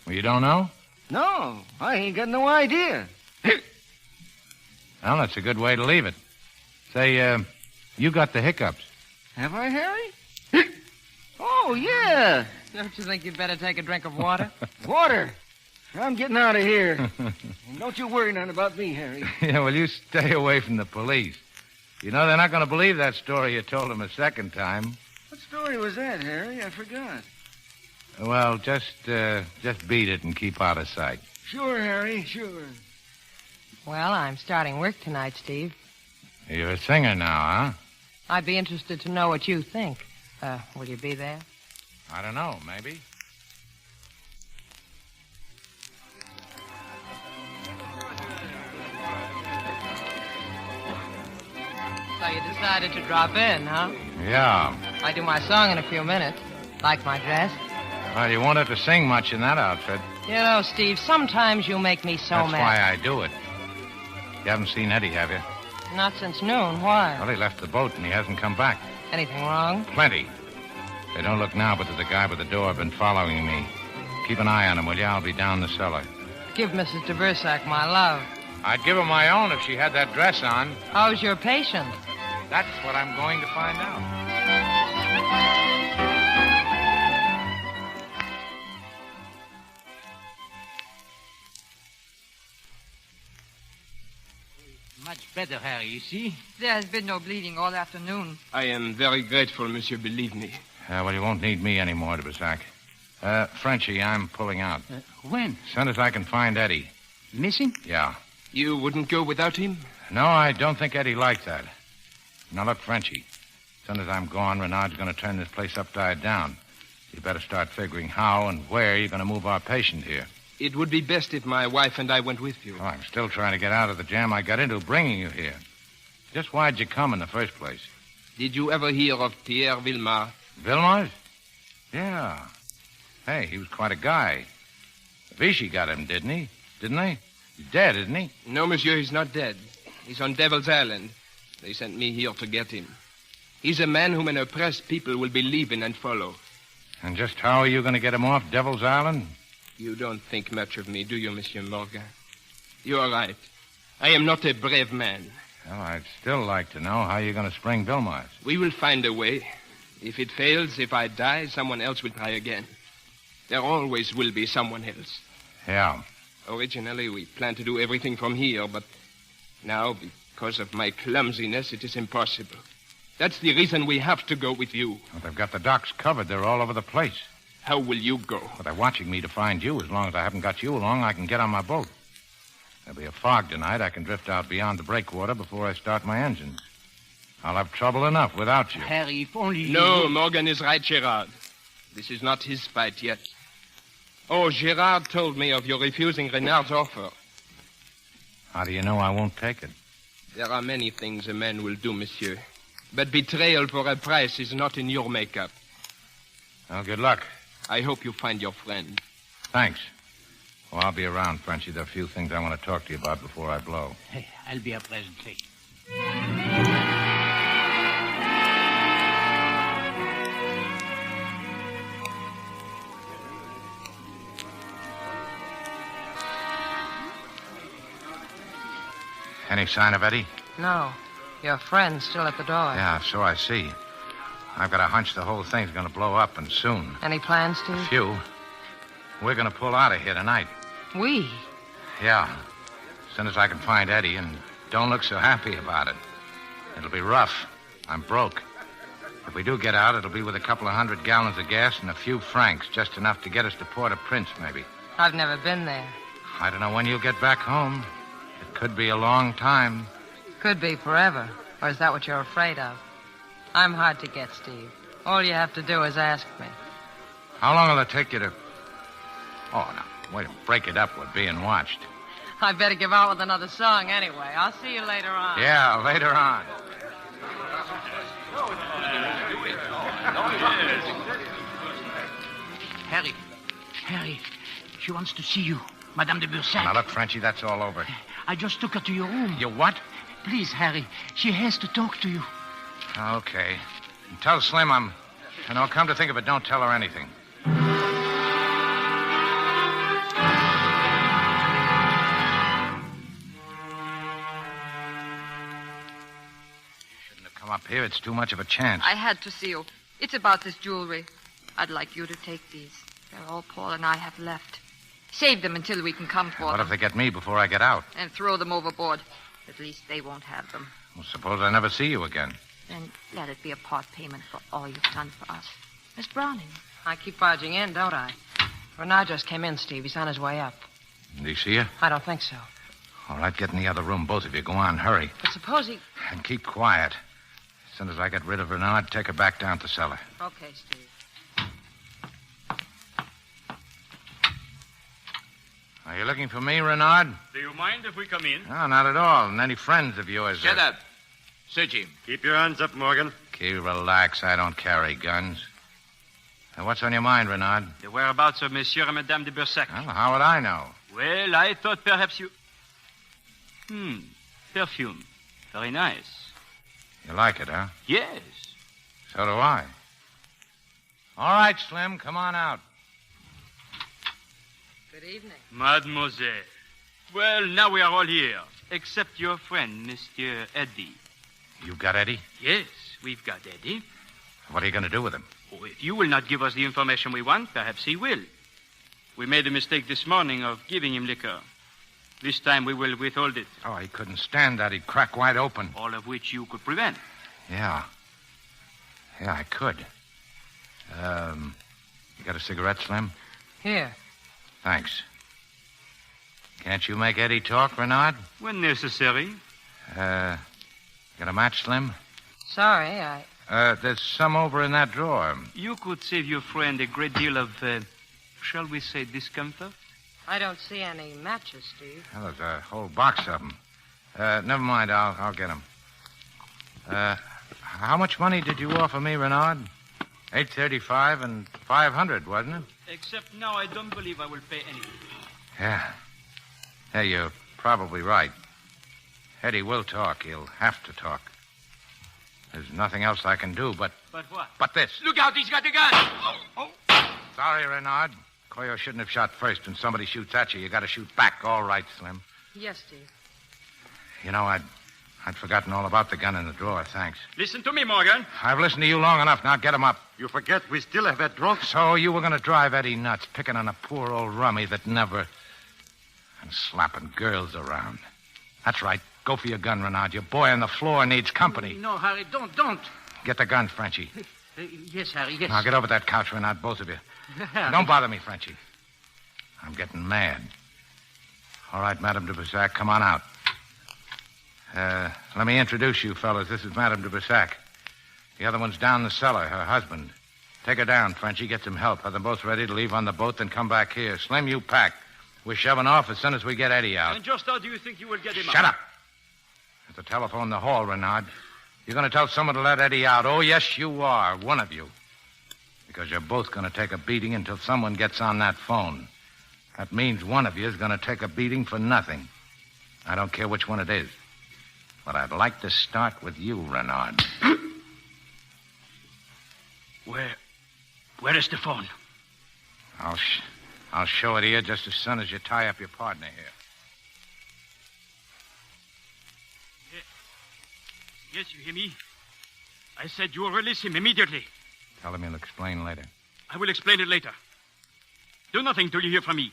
Well, you don't know? No, I ain't got no idea. Well, that's a good way to leave it. Say, you got the hiccups. Have I, Harry? Oh, yeah. Don't you think you'd better take a drink of water? Water? I'm getting out of here. Don't you worry none about me, Harry. Yeah, well, you stay away from the police. You know, they're not going to believe that story you told them a second time. What story was that, Harry? I forgot. Well, just beat it and keep out of sight. Sure, Harry, sure. Well, I'm starting work tonight, Steve. You're a singer now, huh? I'd be interested to know what you think. Will you be there? I don't know, maybe. So you decided to drop in, huh? Yeah. I do my song in a few minutes. Like my dress? Well, you won't have to sing much in that outfit. You know, Steve, sometimes you make me so That's mad. why I do it. You haven't seen Eddie, have you? Not since noon. Why? Well, he left the boat and he hasn't come back. Anything wrong? Plenty. They don't look now, but there's a guy by the door been following me. Keep an eye on him, will you? I'll be down the cellar. Give Mrs. de Bersac my love. I'd give her my own if she had that dress on. How's your patient? That's what I'm going to find out. Much better, Harry, you see? There has been no bleeding all afternoon. I am very grateful, monsieur, believe me. Well, you won't need me anymore, de Bersac. Frenchie, I'm pulling out. When? As soon as I can find Eddie. Missing? Yeah. You wouldn't go without him? No, I don't think Eddie liked that. Now, look, Frenchie. As soon as I'm gone, Renard's going to turn this place upside down. You better start figuring how and where you're going to move our patient here. It would be best if my wife and I went with you. Oh, I'm still trying to get out of the jam I got into bringing you here. Just why'd you come in the first place? Did you ever hear of Pierre Villemar? Villemar? Yeah. Hey, he was quite a guy. Vichy got him, didn't he? Didn't they? He's dead, isn't he? No, monsieur, he's not dead. He's on Devil's Island. They sent me here to get him. He's a man whom an oppressed people will believe in and follow. And just how are you going to get him off Devil's Island? You don't think much of me, do you, Monsieur Morgan? You are right. I am not a brave man. Well, I'd still like to know how you're going to spring Villemar. We will find a way. If it fails, if I die, someone else will try again. There always will be someone else. Yeah. Originally, we planned to do everything from here, but now, because of my clumsiness, it is impossible. That's the reason we have to go with you. Well, they've got the docks covered. They're all over the place. How will you go? Well, they're watching me to find you. As long as I haven't got you along, I can get on my boat. There'll be a fog tonight. I can drift out beyond the breakwater before I start my engines. I'll have trouble enough without you. Harry, if only No, you... Morgan is right, Gerard. This is not his fight yet. Oh, Gerard told me of your refusing Renard's offer. How do you know I won't take it? There are many things a man will do, monsieur. But betrayal for a price is not in your makeup. Well, good luck. I hope you find your friend. Thanks. Well, I'll be around, Frenchie. There are a few things I want to talk to you about before I blow. Hey, I'll be up presently. Any sign of Eddie? No. Your friend's still at the door. Yeah, so I see. I've got a hunch the whole thing's going to blow up, and soon. Any plans, Steve? A few. We're going to pull out of here tonight. We? Yeah. As soon as I can find Eddie, and don't look so happy about it. It'll be rough. I'm broke. If we do get out, it'll be with a couple of 100 gallons of gas and a few francs, just enough to get us to Port-au-Prince, maybe. I've never been there. I don't know when you'll get back home. It could be a long time. Could be forever. Or is that what you're afraid of? I'm hard to get, Steve. All you have to do is ask me. How long will it take you to... Oh, now, wait a minute. Break it up. We're being watched. I better give out with another song anyway. I'll see you later on. Yeah, later on. Harry, she wants to see you. Madame de Bersac. Now, look, Frenchie, that's all over. I just took her to your room. You what? Please, Harry, she has to talk to you. Okay. And tell Slim I'm... And I'll come to think of it, don't tell her anything. Shouldn't have come up here. It's too much of a chance. I had to see you. It's about this jewelry. I'd like you to take these. They're all Paul and I have left. Save them until we can come for What them. if they get me before I get out? And throw them overboard. At least they won't have them. Well, suppose I never see you again. Then let it be a part payment for all you've done for us. Miss Browning. I keep barging in, don't I? Renard just came in, Steve. He's on his way up. Did he see you? I don't think so. All right, get in the other room, both of you. Go on, hurry. But suppose he... And keep quiet. As soon as I get rid of Renard, take her back down to the cellar. Okay, Steve. Are you looking for me, Renard? Do you mind if we come in? No, not at all. And any friends of yours... Shut up. Search him. Keep your hands up, Morgan. Key, relax. I don't carry guns. Now, what's on your mind, Renard? The whereabouts of Monsieur and Madame de Bersac. Well, how would I know? Well, I thought perhaps you... Perfume. Very nice. You like it, huh? Yes. So do I. All right, Slim, come on out. Good evening. Mademoiselle. Well, now we are all here, except your friend, Monsieur Eddie. You got Eddie? Yes, we've got Eddie. What are you going to do with him? Oh, if you will not give us the information we want, perhaps he will. We made a mistake this morning of giving him liquor. This time we will withhold it. Oh, he couldn't stand that. He'd crack wide open. All of which you could prevent. Yeah. Yeah, I could. You got a cigarette, Slim? Here. Thanks. Can't you make Eddie talk, Renard? When necessary. Got a match, Slim? Sorry, There's some over in that drawer. You could save your friend a great deal of, shall we say, discomfort? I don't see any matches, Steve. Well, there's a whole box of them. Never mind, I'll get them. How much money did you offer me, Renard? $835 and $500, wasn't it? Except now I don't believe I will pay anything. Yeah. Yeah, you're probably right. Eddie will talk. He'll have to talk. There's nothing else I can do but... But what? But this. Look out, he's got the gun! Oh. Sorry, Renard. Coyo shouldn't have shot first. When somebody shoots at you, you got to shoot back. All right, Slim. Yes, Steve. You know, I'd forgotten all about the gun in the drawer. Thanks. Listen to me, Morgan. I've listened to you long enough. Now get him up. You forget we still have that drunk. So you were going to drive Eddie nuts, picking on a poor old rummy that never... and slapping girls around. That's right. Go for your gun, Renard. Your boy on the floor needs company. No, Harry, don't. Get the gun, Frenchie. Yes, Harry, yes. Now get over that couch, Renard, both of you. Don't bother me, Frenchie. I'm getting mad. All right, Madame de Bersac, come on out. Let me introduce you, fellas. This is Madame de Bersac. The other one's down the cellar, her husband. Take her down, Frenchie. Get some help. Have them both ready to leave on the boat, then come back here. Slim, you pack. We're shoving off as soon as we get Eddie out. And just how do you think you will get him out? Shut up. There's the telephone in the hall, Renard. You're going to tell someone to let Eddie out. Oh, yes, you are. One of you. Because you're both going to take a beating until someone gets on that phone. That means one of you is going to take a beating for nothing. I don't care which one it is. But I'd like to start with you, Renard. Where is the phone? I'll show it to you just as soon as you tie up your partner here. Yes, you hear me? I said you will release him immediately. Tell him he'll explain later. I will explain it later. Do nothing till you hear from me.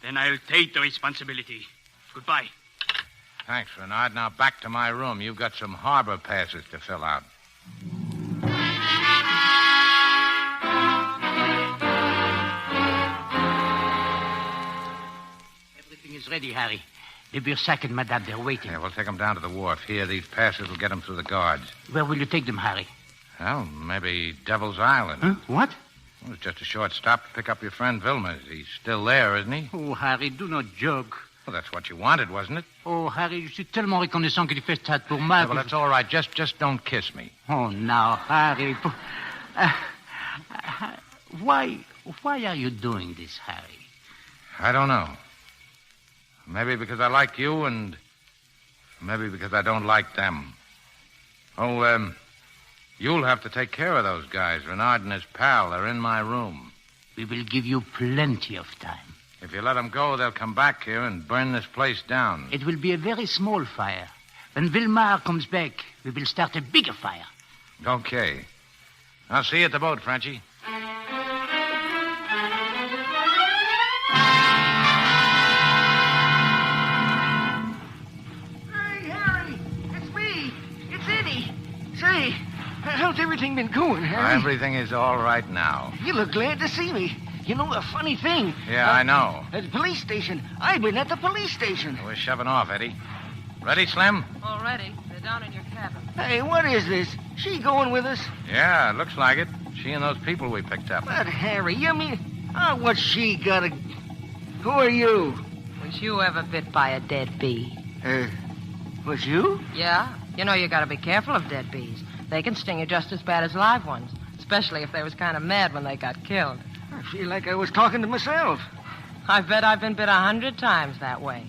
Then I'll take the responsibility. Goodbye. Thanks, Renard. Now back to my room. You've got some harbor passes to fill out. Everything is ready, Harry. De Bersac and Madame, they're waiting. Yeah, we'll take them down to the wharf. Here, these passes will get them through the guards. Where will you take them, Harry? Well, maybe Devil's Island. Huh? What? Well, it's just a short stop to pick up your friend Vilmers. He's still there, isn't he? Oh, Harry, do not joke. Well, that's what you wanted, wasn't it? Oh, Harry, je suis tellement reconnaissant que tu fais ça pour moi. Yeah, well, that's all right. Just don't kiss me. Oh, now, Harry. Why are you doing this, Harry? I don't know. Maybe because I like you, and maybe because I don't like them. Oh, you'll have to take care of those guys. Renard and his pal, they're in my room. We will give you plenty of time. If you let them go, they'll come back here and burn this place down. It will be a very small fire. When Vilmar comes back, we will start a bigger fire. Okay. I'll see you at the boat, Frenchie. Say, how's everything been going, Harry? Everything is all right now. You look glad to see me. You know, a funny thing. Yeah, I know. At the police station. I've been at the police station. We're shoving off, Eddie. Ready, Slim? All ready. They're down in your cabin. Hey, what is this? She going with us? Yeah, it looks like it. She and those people we picked up. But, Harry, you mean... what's she got to... Who are you? Was you ever bit by a dead bee? Was you? Yeah. You know you got to be careful of dead bees. They can sting you just as bad as live ones, especially if they was kind of mad when they got killed. I feel like I was talking to myself. I bet I've been bit 100 times that way.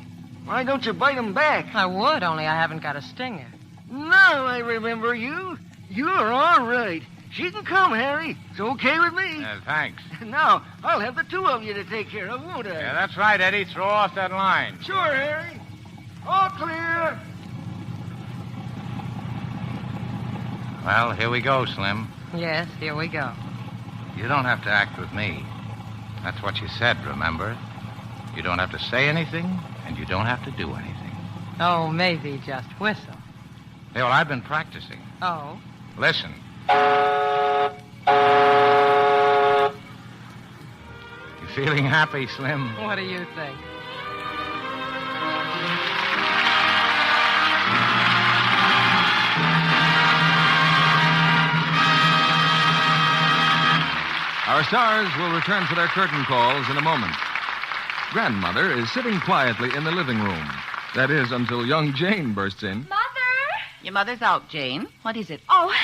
Why don't you bite 'em back? I would, only I haven't got a stinger. Now I remember you. You're all right. She can come, Harry. It's okay with me. Thanks. Now, I'll have the two of you to take care of, won't I? Yeah, that's right, Eddie. Throw off that line. Sure, Harry. All clear. Well, here we go, Slim. Yes, here we go. You don't have to act with me. That's what you said, remember? You don't have to say anything, and you don't have to do anything. Oh, maybe just whistle. Hey, well, I've been practicing. Oh? Listen. You feeling happy, Slim? What do you think? Our stars will return for their curtain calls in a moment. Grandmother is sitting quietly in the living room. That is, until young Jane bursts in. Mother! Your mother's out, Jane. What is it? Oh,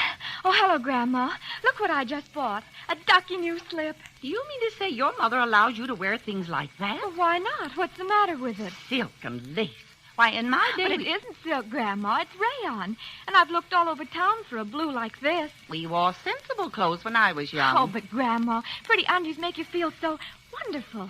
hello, Grandma. Look what I just bought. A ducky new slip. Do you mean to say your mother allows you to wear things like that? Well, why not? What's the matter with it? Silk and lace. Why, in my day... But it isn't silk, Grandma. It's rayon. And I've looked all over town for a blue like this. We wore sensible clothes when I was young. Oh, but, Grandma, pretty undies make you feel so wonderful.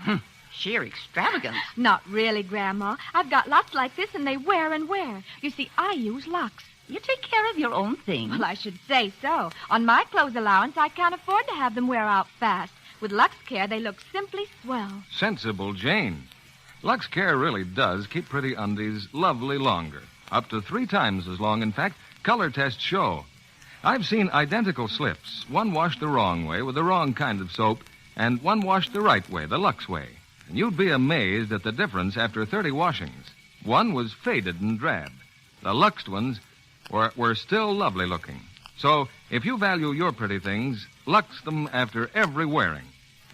Sheer extravagance. Not really, Grandma. I've got lots like this, and they wear and wear. You see, I use Lux. You take care of your own things. Well, I should say so. On my clothes allowance, I can't afford to have them wear out fast. With Lux Care, they look simply swell. Sensible Jane. Lux Care really does keep pretty undies lovely longer. Up to 3 times as long, in fact. Color tests show. I've seen identical slips. One washed the wrong way with the wrong kind of soap, and one washed the right way, the Lux way. And you'd be amazed at the difference after 30 washings. One was faded and drab. The Luxed ones were still lovely looking. So, if you value your pretty things, Lux them after every wearing.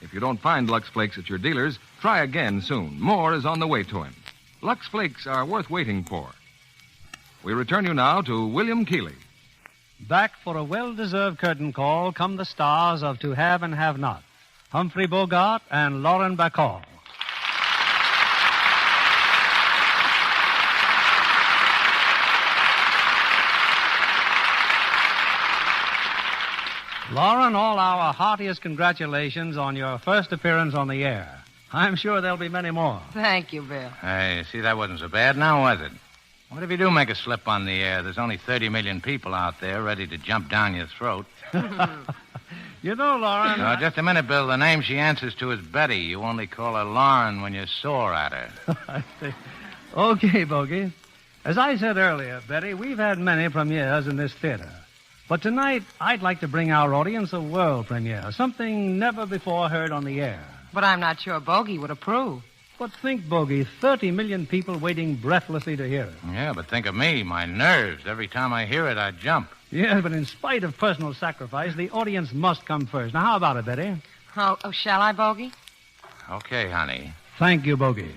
If you don't find Lux Flakes at your dealer's, try again soon. More is on the way to him. Lux Flakes are worth waiting for. We return you now to William Keighley. Back for a well-deserved curtain call come the stars of To Have and Have Not, Humphrey Bogart and Lauren Bacall. Lauren, all our heartiest congratulations on your first appearance on the air. I'm sure there'll be many more. Thank you, Bill. Hey, see, that wasn't so bad now, was it? What if you do make a slip on the air? There's only 30 million people out there ready to jump down your throat. You know, Lauren... No, just a minute, Bill. The name she answers to is Betty. You only call her Lauren when you're sore at her. I see. Okay, Bogey. As I said earlier, Betty, we've had many premieres in this theater. But tonight, I'd like to bring our audience a world premiere, something never before heard on the air. But I'm not sure Bogey would approve. But think, Bogey, 30 million people waiting breathlessly to hear it. Yeah, but think of me, my nerves. Every time I hear it, I jump. Yeah, but in spite of personal sacrifice, the audience must come first. Now, how about it, Betty? Oh, shall I, Bogey? Okay, honey. Thank you, Bogey.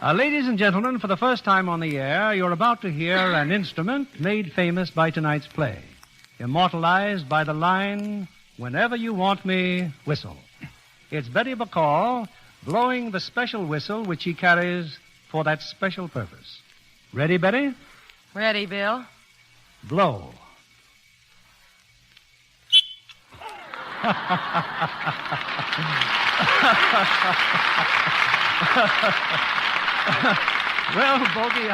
Ladies and gentlemen, for the first time on the air, you're about to hear an instrument made famous by tonight's play, immortalized by the line, "Whenever you want me, whistle." It's Betty Bacall blowing the special whistle which she carries for that special purpose. Ready, Betty? Ready, Bill. Blow. Well, Bogey,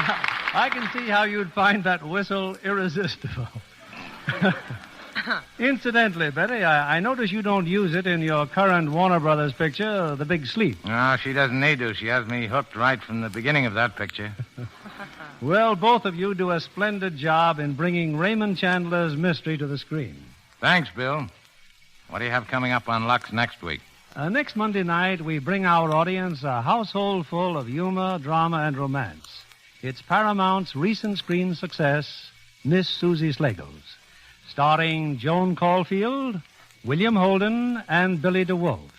I can see how you'd find that whistle irresistible. Incidentally, Betty, I notice you don't use it in your current Warner Brothers picture, The Big Sleep. No, she doesn't need to. She has me hooked right from the beginning of that picture. Well, both of you do a splendid job in bringing Raymond Chandler's mystery to the screen. Thanks, Bill. What do you have coming up on Lux next week? Next Monday night, we bring our audience a household full of humor, drama, and romance. It's Paramount's recent screen success, Miss Susie Slagles, starring Joan Caulfield, William Holden, and Billy DeWolf.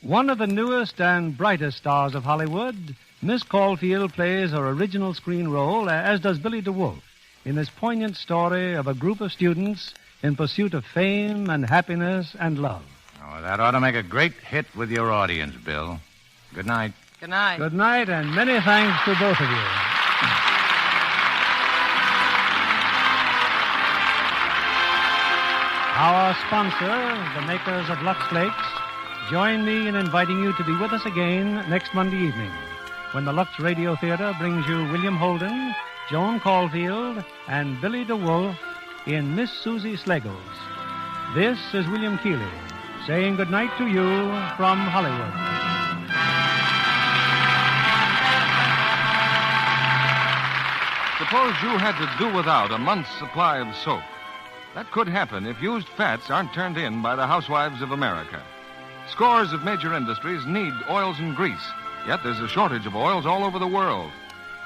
One of the newest and brightest stars of Hollywood, Miss Caulfield plays her original screen role, as does Billy DeWolf, in this poignant story of a group of students in pursuit of fame and happiness and love. Oh, that ought to make a great hit with your audience, Bill. Good night. Good night. Good night, and many thanks to both of you. Our sponsor, the makers of Lux Flakes, join me in inviting you to be with us again next Monday evening when the Lux Radio Theater brings you William Holden, Joan Caulfield, and Billy DeWolf in Miss Susie Schlegel's. This is William Keighley saying good night to you from Hollywood. Suppose you had to do without a month's supply of soap. That could happen if used fats aren't turned in by the housewives of America. Scores of major industries need oils and grease, yet there's a shortage of oils all over the world.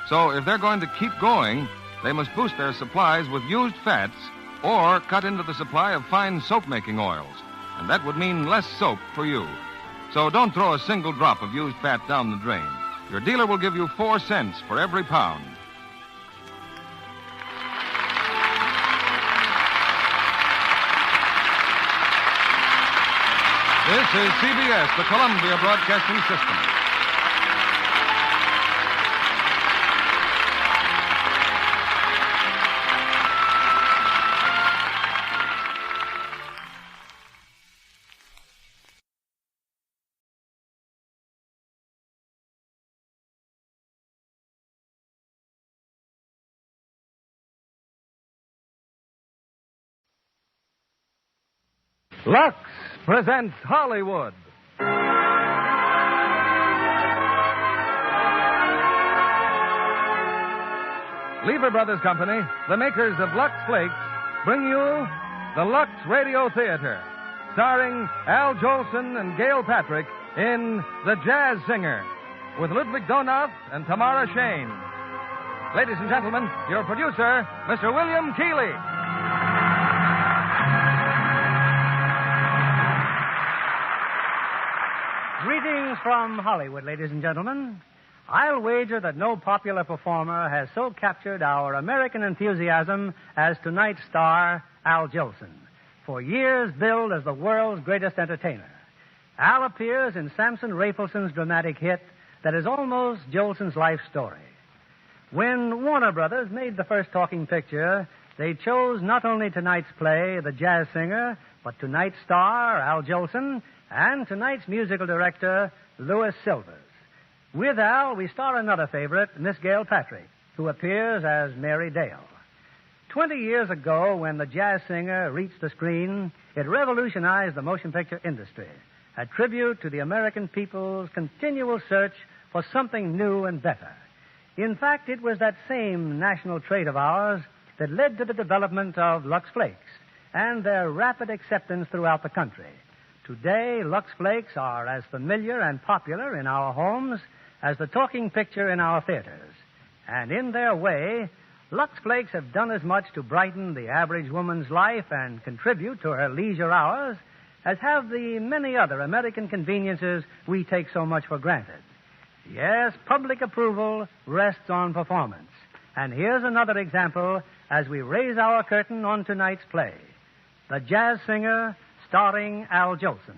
So if they're going to keep going, they must boost their supplies with used fats or cut into the supply of fine soap-making oils. And that would mean less soap for you. So don't throw a single drop of used fat down the drain. Your dealer will give you 4 cents for every pound. This is CBS, the Columbia Broadcasting System. Lux presents Hollywood. Lever Brothers Company, the makers of Lux Flakes, bring you the Lux Radio Theater, starring Al Jolson and Gail Patrick in The Jazz Singer, with Ludwig Donath and Tamara Shane. Ladies and gentlemen, your producer, Mr. William Keighley. Greetings from Hollywood, ladies and gentlemen. I'll wager that no popular performer has so captured our American enthusiasm as tonight's star, Al Jolson, for years billed as the world's greatest entertainer. Al appears in Samson Rapelson's dramatic hit that is almost Jolson's life story. When Warner Brothers made the first talking picture, they chose not only tonight's play, The Jazz Singer, but tonight's star, Al Jolson, and tonight's musical director, Louis Silvers. With Al, we star another favorite, Miss Gail Patrick, who appears as Mary Dale. 20 years ago, when The Jazz Singer reached the screen, it revolutionized the motion picture industry, a tribute to the American people's continual search for something new and better. In fact, it was that same national trait of ours that led to the development of Lux Flakes and their rapid acceptance throughout the country. Today, Lux Flakes are as familiar and popular in our homes as the talking picture in our theaters. And in their way, Lux Flakes have done as much to brighten the average woman's life and contribute to her leisure hours as have the many other American conveniences we take so much for granted. Yes, public approval rests on performance. And here's another example as we raise our curtain on tonight's play, The Jazz Singer, starring Al Jolson.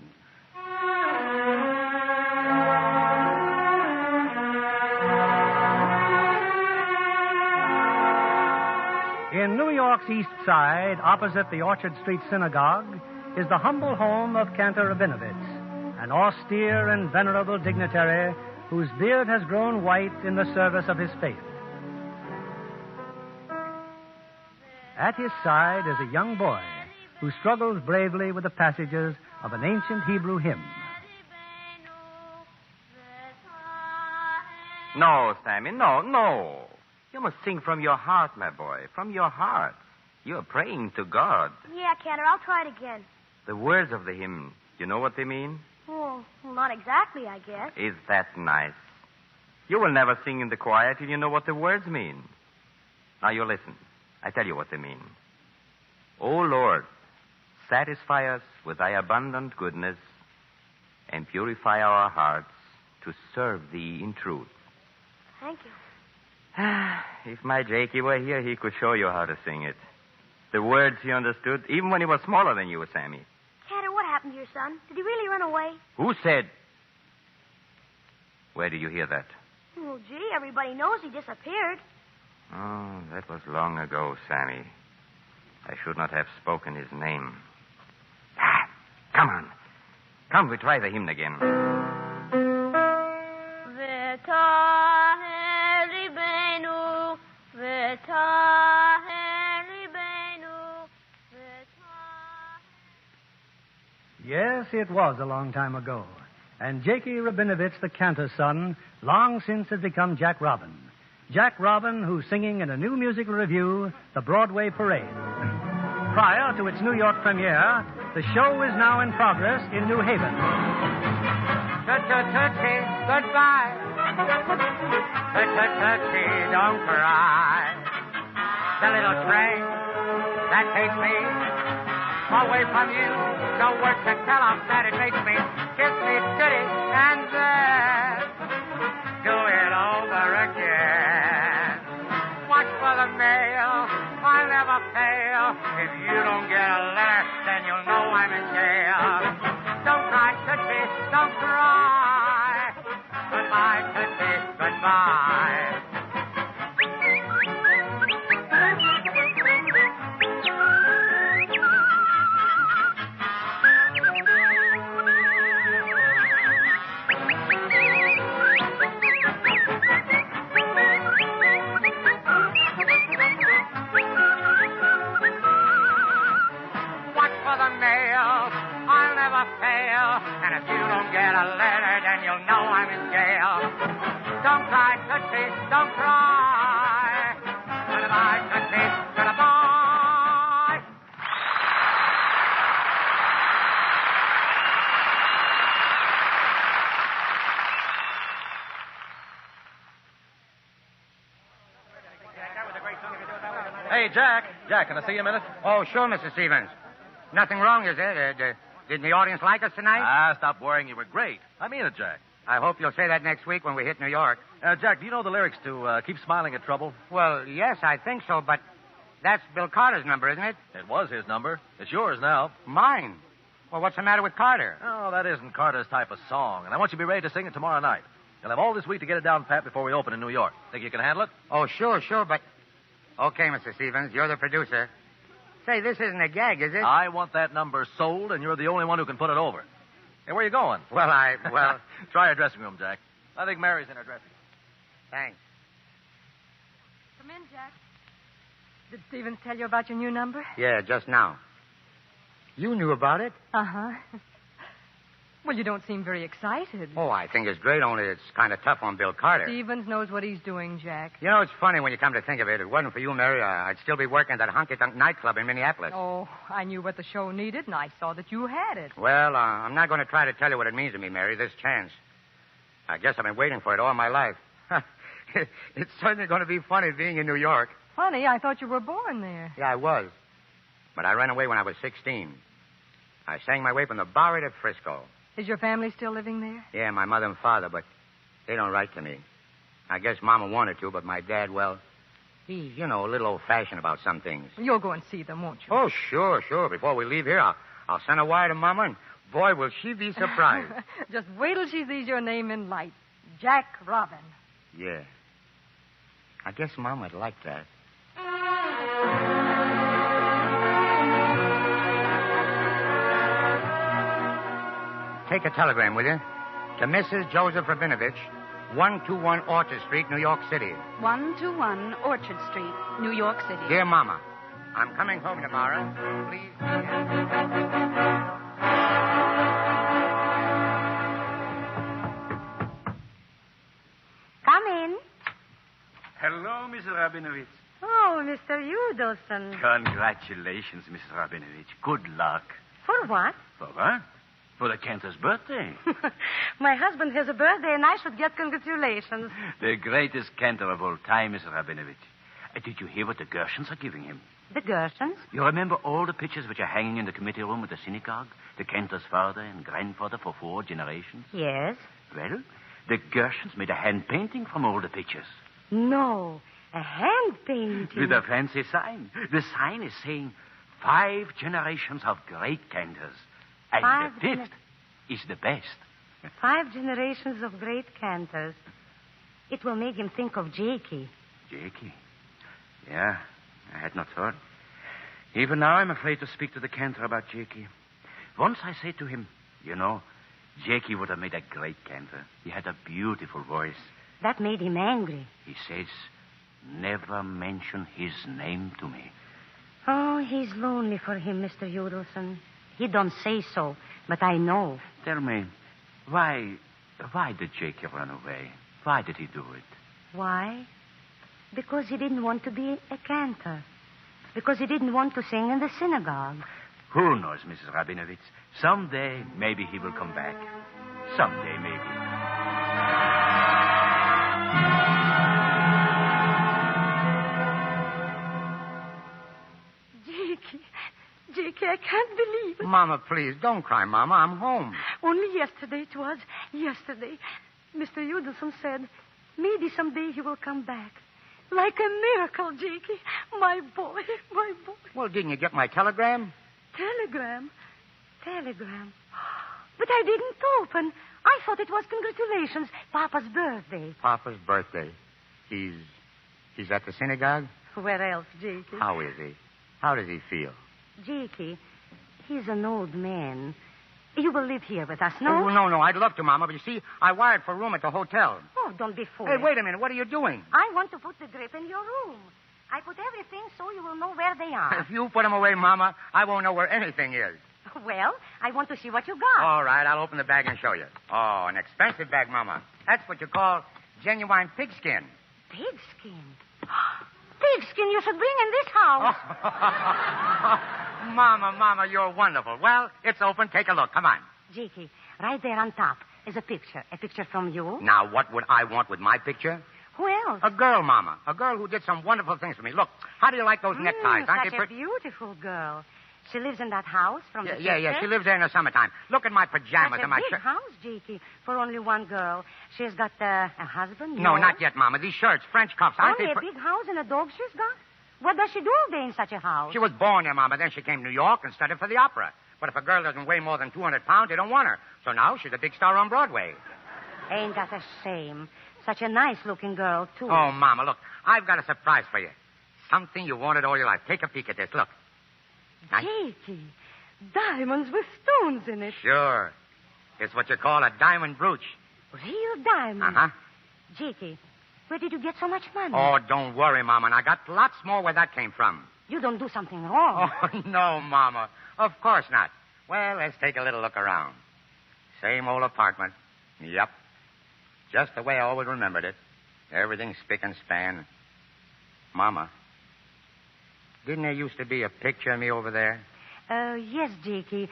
In New York's East Side, opposite the Orchard Street Synagogue, is the humble home of Cantor Rabinovitz, an austere and venerable dignitary whose beard has grown white in the service of his faith. At his side is a young boy who struggles bravely with the passages of an ancient Hebrew hymn. No, Sammy, no. You must sing from your heart, my boy, from your heart. You're praying to God. Yeah, Cantor, I'll try it again. The words of the hymn, you know what they mean? Well, not exactly, I guess. Is that nice? You will never sing in the choir till you know what the words mean. Now you listen. I tell you what they mean. O Lord, satisfy us with thy abundant goodness and purify our hearts to serve thee in truth. Thank you. If my Jakey were here, he could show you how to sing it. The words he understood, even when he was smaller than you, Sammy. Cantor, what happened to your son? Did he really run away? Who said? Where did you hear that? Oh, gee, everybody knows he disappeared. Oh, that was long ago, Sammy. I should not have spoken his name. Come on. Come, we try the hymn again. Yes, it was a long time ago. And Jakey Rabinovich, the cantor's son, long since has become Jack Robin. Jack Robin, who's singing in a new musical revue, The Broadway Parade. Prior to its New York premiere, the show is now in progress in New Haven. Tut-tut-tutty, goodbye. Tut-tut-tutty, don't cry. The little train that takes me away from you, no words can tell how sad it makes me. Kiss me, city, and then do it over again. Watch for the mail, I'll never fail. If you don't get a letter, then you'll know I'm in jail. Don't cry, Tootsie, don't cry. Goodbye, Tootsie, goodbye. And if you don't get a letter, then you'll know I'm in jail. Don't cry, Tootsie, don't cry. Goodbye, Tootsie, goodbye. Hey, Jack. Jack, can I see you a minute? Oh, sure, Mr. Stevens. Nothing wrong, is there? Didn't the audience like us tonight? Stop worrying. You were great. I mean it, Jack. I hope you'll say that next week when we hit New York. Jack, do you know the lyrics to Keep Smiling at Trouble? Well, yes, I think so, but that's Bill Carter's number, isn't it? It was his number. It's yours now. Mine? Well, what's the matter with Carter? Oh, that isn't Carter's type of song, and I want you to be ready to sing it tomorrow night. You'll have all this week to get it down pat before we open in New York. Think you can handle it? Oh, sure, but... Okay, Mr. Stevens, you're the producer. Say, this isn't a gag, is it? I want that number sold, and you're the only one who can put it over. Hey, where are you going? Well, Try your dressing room, Jack. I think Mary's in her dressing room. Thanks. Come in, Jack. Did Stevens tell you about your new number? Yeah, just now. You knew about it? Uh-huh. Well, you don't seem very excited. Oh, I think it's great, only it's kind of tough on Bill Carter. Stevens knows what he's doing, Jack. You know, it's funny when you come to think of it. If it wasn't for you, Mary, I'd still be working at that honky-tonk nightclub in Minneapolis. Oh, I knew what the show needed, and I saw that you had it. Well, I'm not going to try to tell you what it means to me, Mary, this chance. I guess I've been waiting for it all my life. It's certainly going to be funny being in New York. Funny? I thought you were born there. Yeah, I was. But I ran away when I was 16. I sang my way from the Bowery to Frisco. Is your family still living there? Yeah, my mother and father, but they don't write to me. I guess Mama wanted to, but my dad, well, he's, a little old-fashioned about some things. You'll go and see them, won't you? Oh, sure. Before we leave here, I'll send a wire to Mama, and boy, will she be surprised. Just wait till she sees your name in lights. Jack Robin. Yeah. I guess Mama'd like that. Take a telegram, will you? To Mrs. Joseph Rabinovich, 121 Orchard Street, New York City. 121 Orchard Street, New York City. Dear Mama, I'm coming home tomorrow. Please. Come in. Hello, Mrs. Rabinovich. Oh, Mr. Udelson. Congratulations, Mrs. Rabinovich. Good luck. For what? For what? For the cantor's birthday. My husband has a birthday, and I should get congratulations. The greatest cantor of all time, Mrs. Rabinovich. Did you hear what the Gershons are giving him? The Gershons? You remember all the pictures which are hanging in the committee room at the synagogue? The cantor's father and grandfather for 4 generations? Yes. Well, the Gershons made a hand painting from all the pictures. No, a hand painting. With a fancy sign. The sign is saying 5 generations of great cantors. And Five the 5th is the best. 5 generations of great cantors. It will make him think of Jakey. Jakey? Yeah, I had not thought. Even now I'm afraid to speak to the cantor about Jakey. Once I said to him, you know, Jakey would have made a great cantor. He had a beautiful voice. That made him angry. He says, never mention his name to me. Oh, he's lonely for him, Mr. Udelson. He don't say so, but I know. Tell me, why did Jakey run away? Why did he do it? Why? Because he didn't want to be a cantor. Because he didn't want to sing in the synagogue. Who knows, Mrs. Rabinovitz? Someday, maybe he will come back. Someday, maybe. Jakey, I can't believe it. Mama, please, don't cry, Mama. I'm home. Only yesterday it was. Yesterday. Mr. Udelson said, maybe someday he will come back. Like a miracle, Jakey. My boy, my boy. Well, didn't you get my telegram? Telegram? But I didn't open. I thought it was congratulations. Papa's birthday. Papa's birthday. He's at the synagogue? Where else, Jakey? How is he? How does he feel? Jakey, he's an old man. You will live here with us, no? Oh, no. I'd love to, Mama, but you see, I wired for a room at the hotel. Oh, don't be foolish. Hey, wait a minute. What are you doing? I want to put the grip in your room. I put everything so you will know where they are. If you put them away, Mama, I won't know where anything is. Well, I want to see what you got. All right, I'll open the bag and show you. Oh, an expensive bag, Mama. That's what you call genuine pigskin. Pigskin? Pigskin you should bring in this house. Mama, you're wonderful. Well, it's open. Take a look. Come on. Jakey, right there on top is a picture. A picture from you. Now, what would I want with my picture? Who else? A girl, Mama. A girl who did some wonderful things for me. Look, how do you like those neckties? Aren't Such they a beautiful girl. She lives in that house from the Yeah. She lives there in the summertime. Look at my pajamas That's and my a big shirt. house, Jakey, for only one girl. She's got a husband? No, not yet, Mama. These shirts, French cuffs, aren't Only they? a big house and a dog she's got? What does she do all day in such a house? She was born there, Mama. Then she came to New York and studied for the opera. But if a girl doesn't weigh more than 200 pounds, they don't want her. So now she's a big star on Broadway. Ain't that a shame? Such a nice-looking girl, too. Oh, Mama, look. I've got a surprise for you. Something you wanted all your life. Take a peek at this. Look. Nice. Jakey, diamonds with stones in it. Sure. It's what you call a diamond brooch. Real diamonds. Uh-huh. Jakey, where did you get so much money? Oh, don't worry, Mama. And I got lots more where that came from. You don't do something wrong. Oh, no, Mama. Of course not. Well, let's take a little look around. Same old apartment. Yep. Just the way I always remembered it. Everything spick and span. Mama, didn't there used to be a picture of me over there? Yes, Jakey.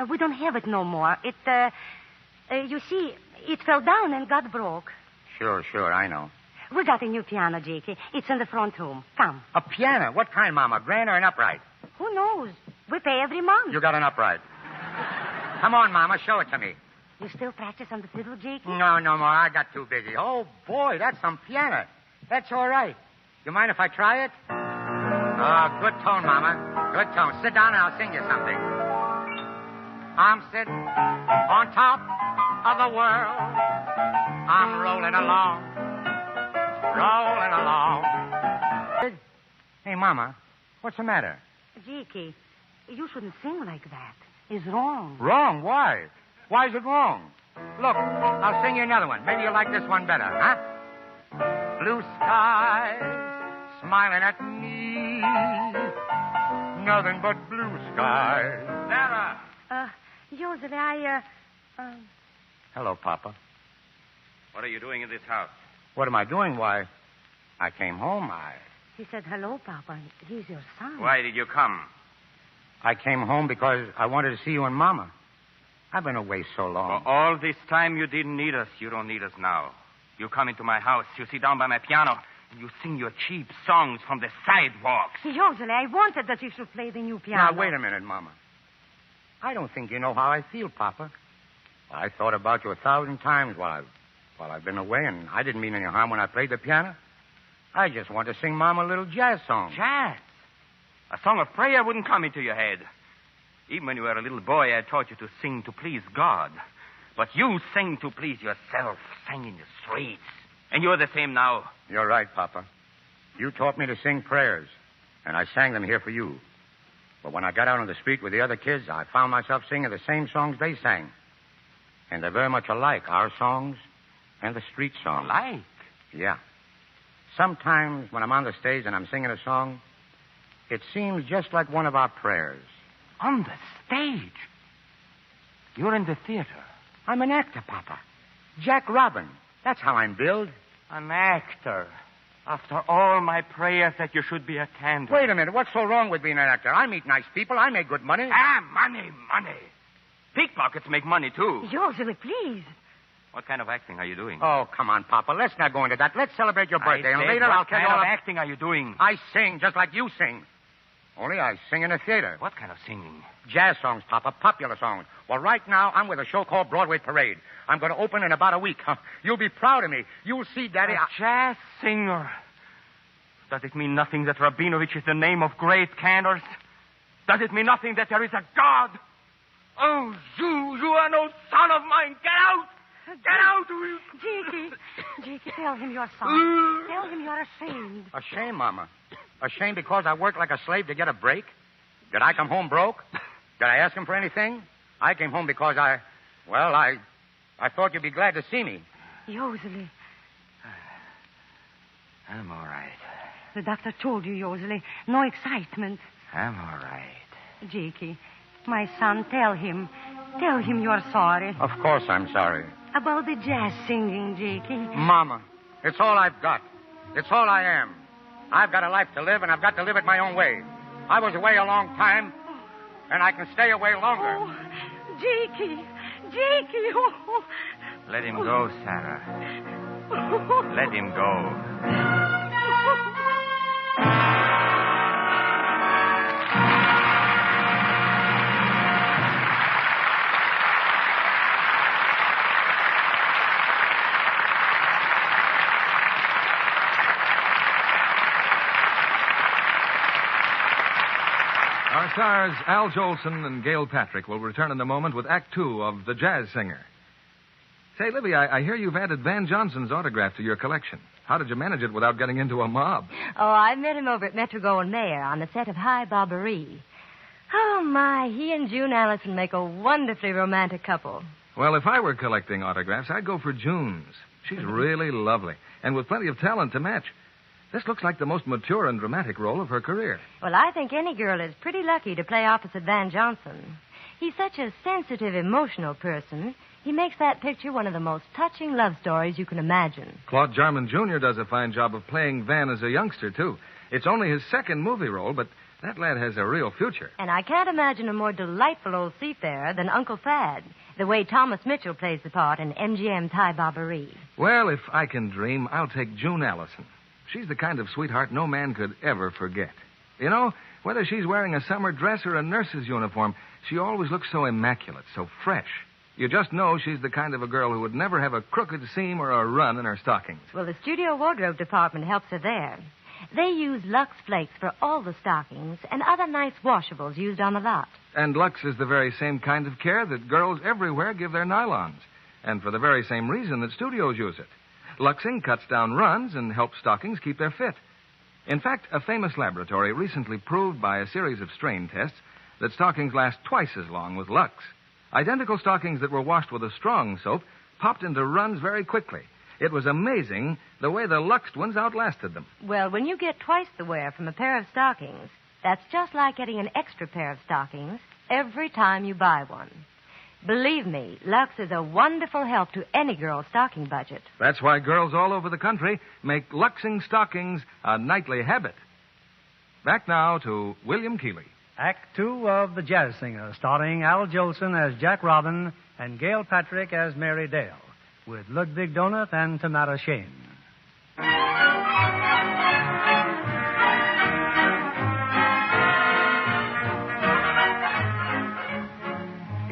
We don't have it no more. You see, it fell down and got broke. Sure, I know. We got a new piano, Jakey. It's in the front room. Come. A piano? What kind, Mama? Grand or an upright? Who knows? We pay every month. You got an upright. Come on, Mama, show it to me. You still practice on the fiddle, Jakey? No more. I got too busy. Oh, boy, that's some piano. That's all right. You mind if I try it? Oh, good tone, Mama. Good tone. Sit down and I'll sing you something. I'm sitting on top of the world. I'm rolling along. Hey, Mama, what's the matter? Jakey, you shouldn't sing like that. It's wrong. Wrong? Why? Why is it wrong? Look, I'll sing you another one. Maybe you'll like this one better, huh? Blue skies smiling at me. Nothing but blue skies. Sarah! Joseph, Hello, Papa. What are you doing in this house? What am I doing? Why, I came home. He said, hello, Papa. He's your son. Why did you come? I came home because I wanted to see you and Mama. I've been away so long. For all this time you didn't need us. You don't need us now. You come into my house. You sit down by my piano. And you sing your cheap songs from the sidewalks. Joseph, I wanted that you should play the new piano. Now, wait a minute, Mama. I don't think you know how I feel, Papa. I thought about you 1,000 times while I've been away, and I didn't mean any harm when I played the piano. I just want to sing Mom a little jazz song. Jazz? A song of prayer wouldn't come into your head. Even when you were a little boy, I taught you to sing to please God. But you sing to please yourself, sang in the streets. And you're the same now. You're right, Papa. You taught me to sing prayers, and I sang them here for you. But when I got out on the street with the other kids, I found myself singing the same songs they sang. And they're very much alike, our songs and the street songs. Alike? Yeah. Sometimes when I'm on the stage and I'm singing a song, it seems just like one of our prayers. On the stage? You're in the theater. I'm an actor, Papa. Jack Robin. That's how I'm billed. An actor. After all my prayers that you should be a candle. Wait a minute. What's so wrong with being an actor? I meet nice people. I make good money. Money. Pickpockets make money, too. Josie, please. What kind of acting are you doing? Oh, come on, Papa. Let's not go into that. Let's celebrate your birthday. And later I'll tell you all what kind of acting are you doing? I sing just like you sing. Only I sing in a theater. What kind of singing? Jazz songs, Papa. Popular songs. Well, right now, I'm with a show called Broadway Parade. I'm going to open in about a week. You'll be proud of me. You'll see, Daddy. A jazz singer. Does it mean nothing that Rabinovich is the name of great candors? Does it mean nothing that there is a God? Oh, you are no son of mine. Get out! Get out! Jakey, tell him you're sorry. Tell him you're ashamed. Ashamed, Mama? Ashamed because I worked like a slave to get a break? Did I come home broke? Did I ask him for anything? I came home because I thought you'd be glad to see me. Josie. I'm all right. The doctor told you, Josie. No excitement. I'm all right. Jakey, my son, tell him. Tell him you're sorry. Of course I'm sorry. About the jazz singing, Jakey. Mama, it's all I've got. It's all I am. I've got a life to live, and I've got to live it my own way. I was away a long time, and I can stay away longer. Oh, Jakey. Oh. Let him go, Sarah. Let him go. Our stars, Al Jolson and Gail Patrick, will return in a moment with Act Two of The Jazz Singer. Say, Libby, I hear you've added Van Johnson's autograph to your collection. How did you manage it without getting into a mob? Oh, I met him over at Metro-Goldwyn-Mayer on the set of High Barbary. Oh, my, he and June Allison make a wonderfully romantic couple. Well, if I were collecting autographs, I'd go for June's. She's really lovely, and with plenty of talent to match. This looks like the most mature and dramatic role of her career. Well, I think any girl is pretty lucky to play opposite Van Johnson. He's such a sensitive, emotional person. He makes that picture one of the most touching love stories you can imagine. Claude Jarman Jr. does a fine job of playing Van as a youngster, too. It's only his second movie role, but that lad has a real future. And I can't imagine a more delightful old seafarer than Uncle Thad, the way Thomas Mitchell plays the part in MGM's High Barbary. Well, if I can dream, I'll take June Allison. She's the kind of sweetheart no man could ever forget. You know, whether she's wearing a summer dress or a nurse's uniform, she always looks so immaculate, so fresh. You just know she's the kind of a girl who would never have a crooked seam or a run in her stockings. Well, the studio wardrobe department helps her there. They use Lux Flakes for all the stockings and other nice washables used on the lot. And Lux is the very same kind of care that girls everywhere give their nylons. And for the very same reason that studios use it. Luxing cuts down runs and helps stockings keep their fit. In fact, a famous laboratory recently proved by a series of strain tests that stockings last twice as long with Lux. Identical stockings that were washed with a strong soap popped into runs very quickly. It was amazing the way the Luxed ones outlasted them. Well, when you get twice the wear from a pair of stockings, that's just like getting an extra pair of stockings every time you buy one. Believe me, Lux is a wonderful help to any girl's stocking budget. That's why girls all over the country make Luxing stockings a nightly habit. Back now to William Keighley. Act Two of The Jazz Singer, starring Al Jolson as Jack Robin and Gail Patrick as Mary Dale, with Ludwig Donath and Tamara Shane.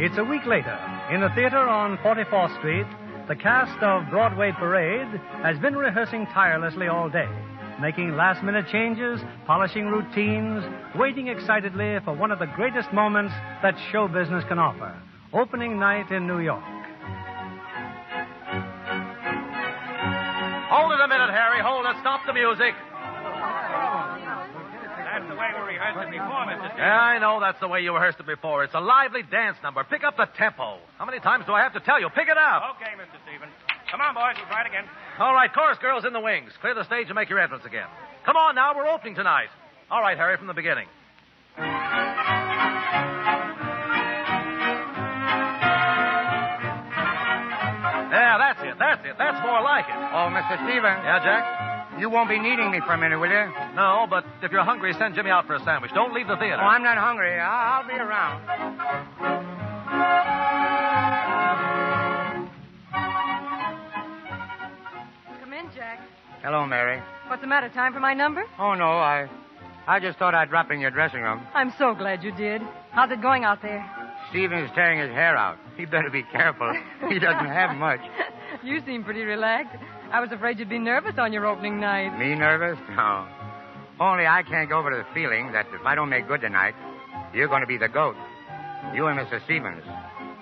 It's a week later. In the theater on 44th Street, the cast of Broadway Parade has been rehearsing tirelessly all day. making last-minute changes, polishing routines, waiting excitedly for one of the greatest moments that show business can offer, opening night in New York. Hold it a minute, Harry. Hold it. Stop the music. That's the way we rehearsed it before, Mr. Stevens. Yeah, I know that's the way you rehearsed it before. It's a lively dance number. Pick up the tempo. How many times do I have to tell you? Pick it up. Okay, Mr. Stevens. Come on, boys. We'll try it again. All right, chorus girls in the wings. Clear the stage and make your entrance again. Come on now. We're opening tonight. All right, Harry, from the beginning. Yeah, that's it. That's it. That's more like it. Oh, Mr. Stevens. Yeah, Jack? You won't be needing me for a minute, will you? No, but if you're hungry, send Jimmy out for a sandwich. Don't leave the theater. Oh, I'm not hungry. I'll be around. Come in, Jack. Hello, Mary. What's the matter? Time for my number? Oh, no, I just thought I'd drop in your dressing room. I'm so glad you did. How's it going out there? Stevens is tearing his hair out. He better be careful. He doesn't have much. You seem pretty relaxed. I was afraid you'd be nervous on your opening night. Me nervous? No. Only I can't go over to the feeling that if I don't make good tonight, you're going to be the goat. You and Mr. Stevens.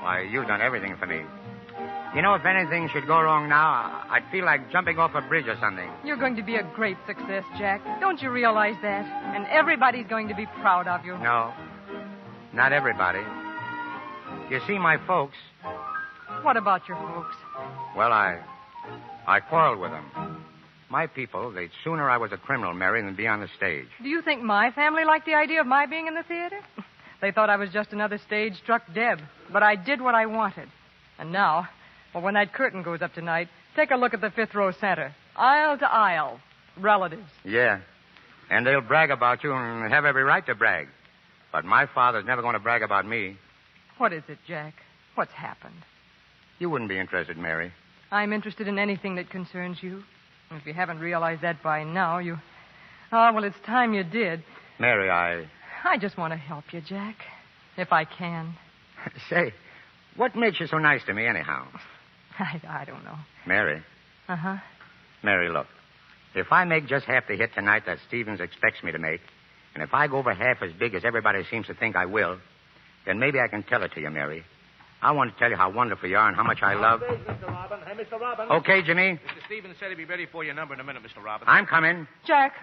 Why, you've done everything for me. You know, if anything should go wrong now, I'd feel like jumping off a bridge or something. You're going to be a great success, Jack. Don't you realize that? And everybody's going to be proud of you. No, not everybody. You see, my folks... What about your folks? Well, I quarreled with them. My people, they'd sooner I was a criminal, Mary, than be on the stage. Do you think my family liked the idea of my being in the theater? They thought I was just another stage-struck Deb. But I did what I wanted. And now, well, when that curtain goes up tonight, take a look at the fifth row center. Aisle to aisle. Relatives. Yeah. And they'll brag about you and have every right to brag. But my father's never going to brag about me. What is it, Jack? What's happened? You wouldn't be interested, Mary. I'm interested in anything that concerns you. If you haven't realized that by now, you... Oh, well, it's time you did. Mary, I just want to help you, Jack. If I can. Say, what makes you so nice to me, anyhow? I don't know. Mary. Uh-huh. Mary, look. If I make just half the hit tonight that Stevens expects me to make, and if I go over half as big as everybody seems to think I will, then maybe I can tell it to you, Mary. I want to tell you how wonderful you are and how much I love... Mr. Robin. Hey, Mr. Robin. Okay, Jimmy. Mr. Stevens said he'd be ready for your number in a minute, Mr. Robin. I'm coming. Jack,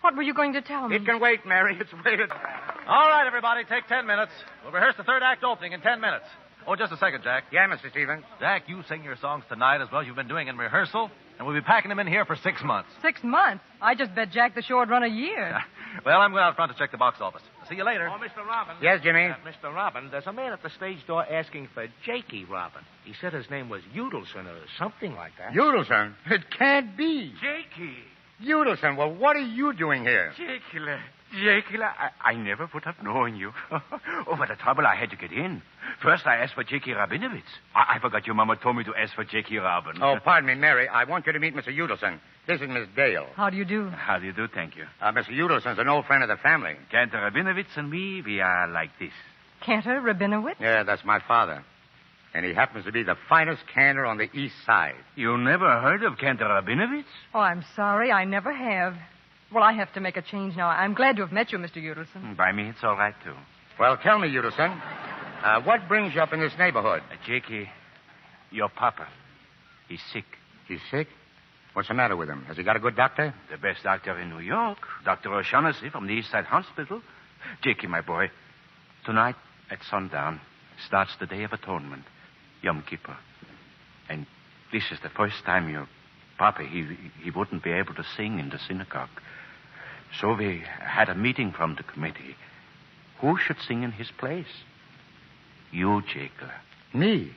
what were you going to tell me? It can wait, Mary. It's waited. All right, everybody, take 10 minutes. We'll rehearse the third act opening in 10 minutes. Oh, just a second, Jack. Yeah, Mr. Stevens. Jack, you sing your songs tonight as well as you've been doing in rehearsal, and we'll be packing them in here for 6 months. 6 months? I just bet Jack the show would run a year. Well, I'm going out front to check the box office. See you later. Oh, Mr. Robin. Yes, Jimmy? Mr. Robin, there's a man at the stage door asking for Jakey Robin. He said his name was Udelson or something like that. Udelson? It can't be. Jakey. Udelson, well, what are you doing here? Jakey, I never would have known you. Oh, what a trouble I had to get in. First, I asked for Jakey Rabinowitz. I forgot your mama told me to ask for Jakey Robin. Oh, pardon me, Mary. I want you to meet Mr. Udelson. This is Miss Dale. How do you do? How do you do? Thank you. Mr. Udelson's an old friend of the family. Cantor Rabinowitz and me, we are like this. Cantor Rabinowitz? Yeah, that's my father. And he happens to be the finest cantor on the east side. You never heard of Cantor Rabinowitz? Oh, I'm sorry. I never have. Well, I have to make a change now. I'm glad to have met you, Mr. Udelson. By me, it's all right, too. Well, tell me, Udelson, what brings you up in this neighborhood? Jakey, your papa. He's sick. He's sick? What's the matter with him? Has he got a good doctor? The best doctor in New York. Dr. O'Shaughnessy from the East Side Hospital. Jakey, my boy, tonight at sundown starts the Day of Atonement, Yom Kippur. And this is the first time your papa, he wouldn't be able to sing in the synagogue. So we had a meeting from the committee. Who should sing in his place? You, Jacob. Me?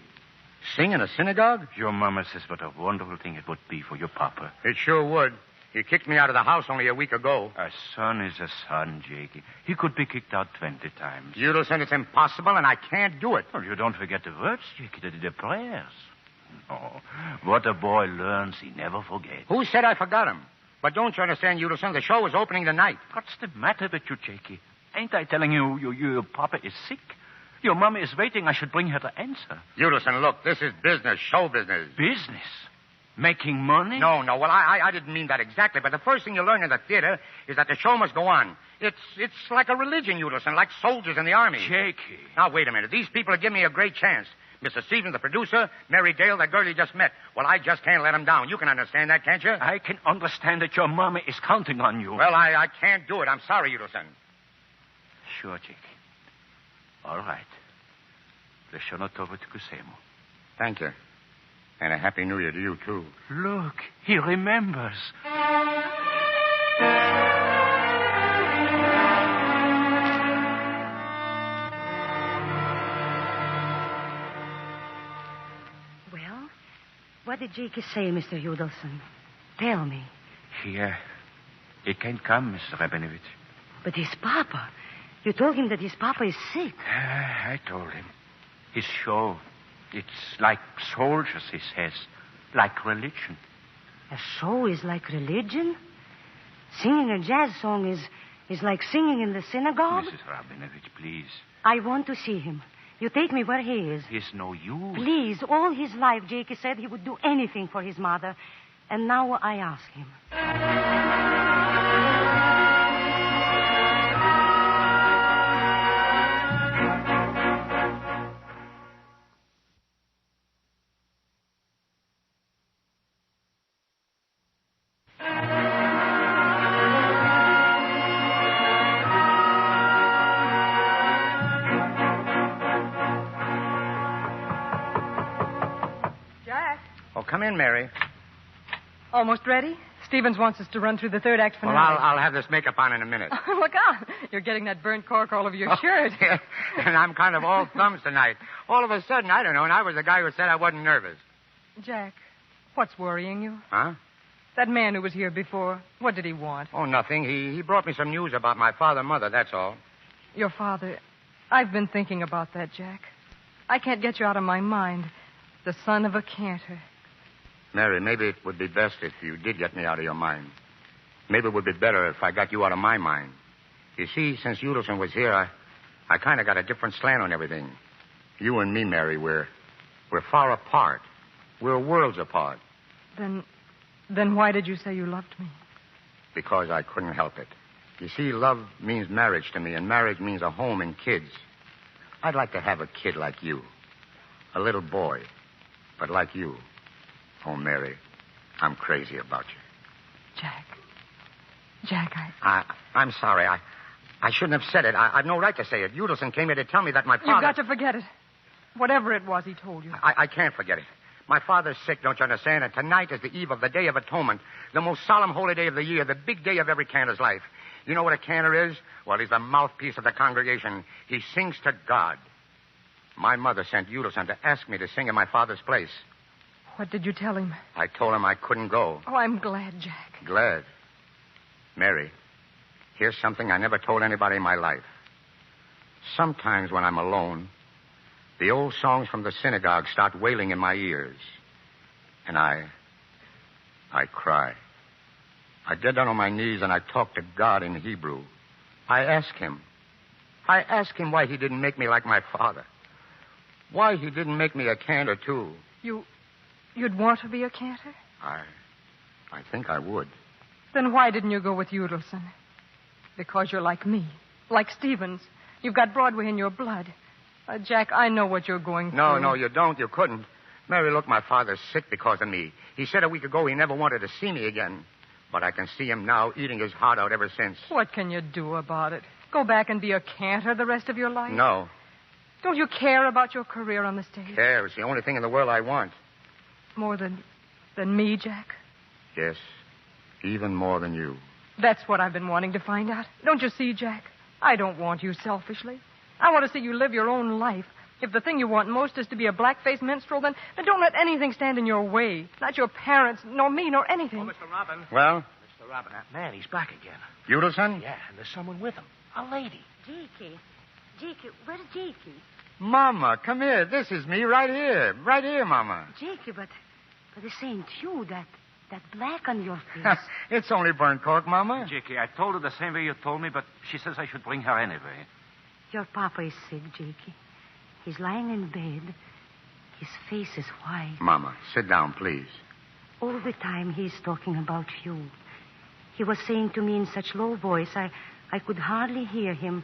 Sing in a synagogue? Your mama says what a wonderful thing it would be for your papa. It sure would. He kicked me out of the house only a week ago. A son is a son, Jakey. He could be kicked out 20 times. Udelson, it's impossible, and I can't do it. Well, you don't forget the words, Jakey, the prayers. Oh, what a boy learns, he never forgets. Who said I forgot him? But don't you understand, Udelson? The show is opening tonight. What's the matter with you, Jakey? Ain't I telling you, your papa is sick? Your mama is waiting. I should bring her to answer. Udelson, look, this is business, show business. Business? Making money? No. Well, I didn't mean that exactly, but the first thing you learn in the theater is that the show must go on. It's like a religion, Udelson, like soldiers in the army. Jakey. Now, wait a minute. These people are giving me a great chance. Mr. Stevens, the producer, Mary Dale, the girl you just met. Well, I just can't let them down. You can understand that, can't you? I can understand that your mama is counting on you. Well, I can't do it. I'm sorry, Udelson. Sure, Jakey. All right. Lascianotova to Kusemo. Thank you. And a Happy New Year to you, too. Look, he remembers. Well, what did Jakey say, Mr. Udelson? Tell me. He can't come, Mrs. Rabinovich. But his papa. You told him that his papa is sick. I told him. His show, it's like soldiers, he says. Like religion. A show is like religion? Singing a jazz song is like singing in the synagogue? Mrs. Rabinovich, please. I want to see him. You take me where he is. He's no use. Please, all his life, Jakey said he would do anything for his mother. And now I ask him. Come in, Mary. Almost ready? Stevens wants us to run through the third act finale. Well, I'll have this makeup on in a minute. Look out. You're getting that burnt cork all over your shirt. Yeah. And I'm kind of all thumbs tonight. All of a sudden, I don't know, and I was the guy who said I wasn't nervous. Jack, what's worrying you? Huh? That man who was here before, what did he want? Oh, nothing. He brought me some news about my father and mother, that's all. Your father. I've been thinking about that, Jack. I can't get you out of my mind. The son of a cantor. Mary, maybe it would be best if you did get me out of your mind. Maybe it would be better if I got you out of my mind. You see, since Udelson was here, I kind of got a different slant on everything. You and me, Mary, we're far apart. We're worlds apart. Then why did you say you loved me? Because I couldn't help it. You see, love means marriage to me, and marriage means a home and kids. I'd like to have a kid like you. A little boy, but like you. Oh, Mary, I'm crazy about you. Jack, I'm sorry. I shouldn't have said it. I've no right to say it. Udelson came here to tell me that my father... You've got to forget it. Whatever it was he told you. I can't forget it. My father's sick, don't you understand? And tonight is the eve of the Day of Atonement, the most solemn holy day of the year, the big day of every cantor's life. You know what a cantor is? Well, he's the mouthpiece of the congregation. He sings to God. My mother sent Udelson to ask me to sing in my father's place. What did you tell him? I told him I couldn't go. Oh, I'm glad, Jack. Glad? Mary, here's something I never told anybody in my life. Sometimes when I'm alone, the old songs from the synagogue start wailing in my ears. And I cry. I get down on my knees and I talk to God in Hebrew. I ask him why he didn't make me like my father. Why he didn't make me a cantor, too. You'd want to be a cantor? I think I would. Then why didn't you go with Udelson? Because you're like me. Like Stevens. You've got Broadway in your blood. Jack, I know what you're going through. No, you don't. You couldn't. Mary, look, my father's sick because of me. He said a week ago he never wanted to see me again. But I can see him now eating his heart out ever since. What can you do about it? Go back and be a cantor the rest of your life? No. Don't you care about your career on the stage? Care is the only thing in the world I want. More than me, Jack? Yes, even more than you. That's what I've been wanting to find out. Don't you see, Jack? I don't want you selfishly. I want to see you live your own life. If the thing you want most is to be a black-faced minstrel, then don't let anything stand in your way. Not your parents, nor me, nor anything. Oh, Mr. Robin. Well? Mr. Robin, that man, he's back again. Udelson? Yeah, and there's someone with him. A lady. Jakey, where's Jakey? Mama, come here. This is me right here. Right here, Mama. Jakey, but this ain't you. That black on your face. It's only burnt cork, Mama. Jakey, I told her the same way you told me, but she says I should bring her anyway. Your papa is sick, Jakey. He's lying in bed. His face is white. Mama, sit down, please. All the time he's talking about you. He was saying to me in such low voice, I could hardly hear him.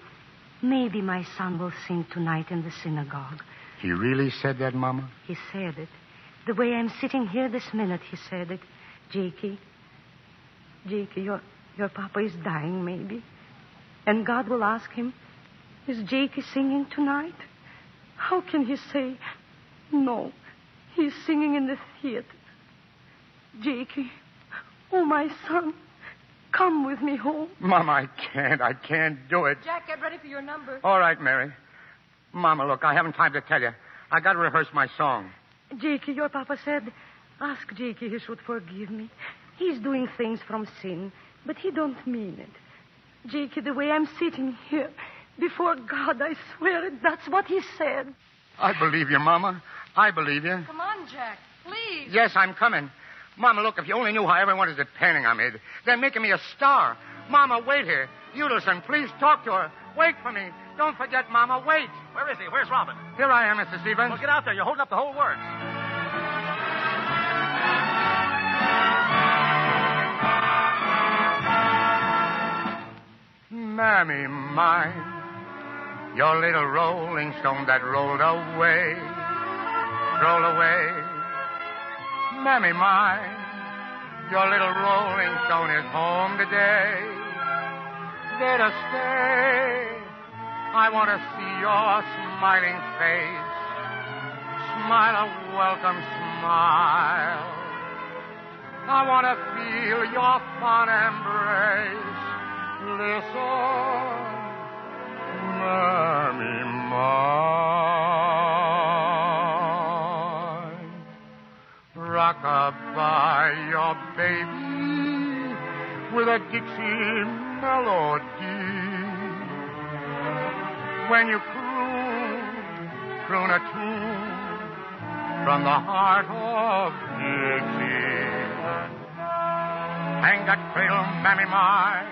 Maybe my son will sing tonight in the synagogue. He really said that, Mama? He said it. The way I'm sitting here this minute, he said it. Jakey, your papa is dying, maybe. And God will ask him, is Jakey singing tonight? How can he say, no, he's singing in the theater? Jakey, oh, my son, come with me home. Mama, I can't do it. Jack, get ready for your number. All right, Mary. Mama, look, I haven't time to tell you. I got to rehearse my song. Jakey, your papa said, ask Jakey he should forgive me. He's doing things from sin, but he don't mean it. Jakey, the way I'm sitting here, before God, I swear it, that's what he said. I believe you, Mama. I believe you. Come on, Jack, please. Yes, I'm coming. Mama, look, if you only knew how everyone is depending on me. They're making me a star. Mama, wait here. Udelson, please talk to her. Wait for me. Don't forget, Mama, wait. Where is he? Where's Robin? Here I am, Mr. Stevens. Well, get out there. You're holding up the whole works. Mammy mine, your little rolling stone that rolled away. Mammy mine, your little rolling stone is home today. There to stay. I want to see your smiling face. Smile a welcome smile. I want to feel your fond embrace. Listen, Mammy mine. Rock-a-bye your baby with a Dixie melody. When you croon a tune from the heart of Dixie. Hang that cradle, Mammy mine,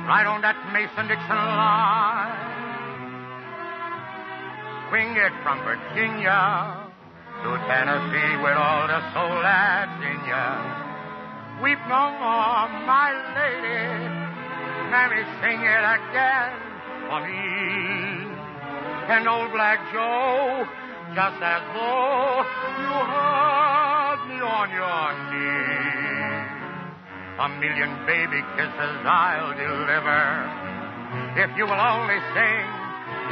right on that Mason-Dixon line. Swing it from Virginia to Tennessee with all the soul that's in ya. Weep no more, my lady. Mammy, sing it again for me. And old Black Joe, just as though you heard me on your knee. 1,000,000 baby kisses I'll deliver if you will only sing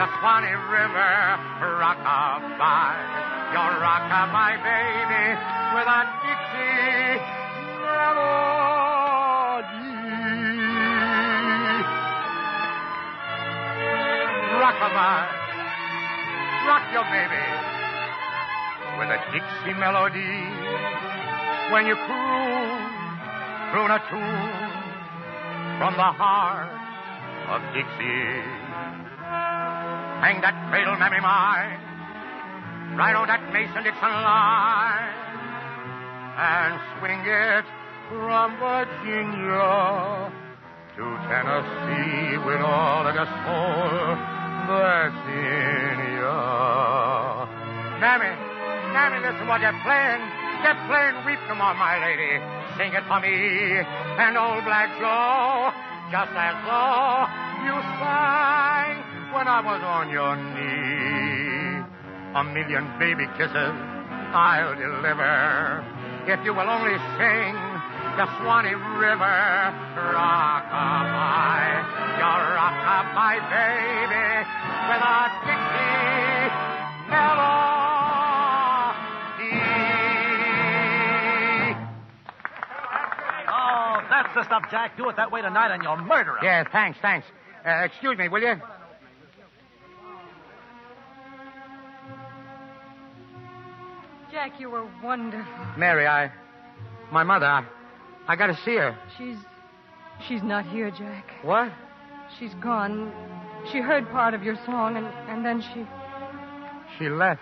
the Swanee River. Rock-a-bye, your rock-a-bye baby with a Dixie melody. Rock-a-bye, rock your baby with a Dixie melody. When you croon a tune from the heart of Dixie. Hang that cradle, Mammy mine, right on that Mason-Dixon line, and swing it from Virginia to Tennessee with all of the soul that's in ya. Mammy, listen what you're playing. They're playing Weep No More, my lady. Sing it for me and old Black Joe, just as though you sang when I was on your knee. 1,000,000 baby kisses I'll deliver if you will only sing the Swanee River. Rock-a-bye, your rock-a-bye baby with a Dixie melody. Oh, that's the stuff, Jack. Do it that way tonight and you'll murder him. Yeah, thanks. Excuse me, will you? Jack, you were wonderful. Mary, my mother, I got to see her. She's not here, Jack. What? She's gone. She heard part of your song, and then she... She left.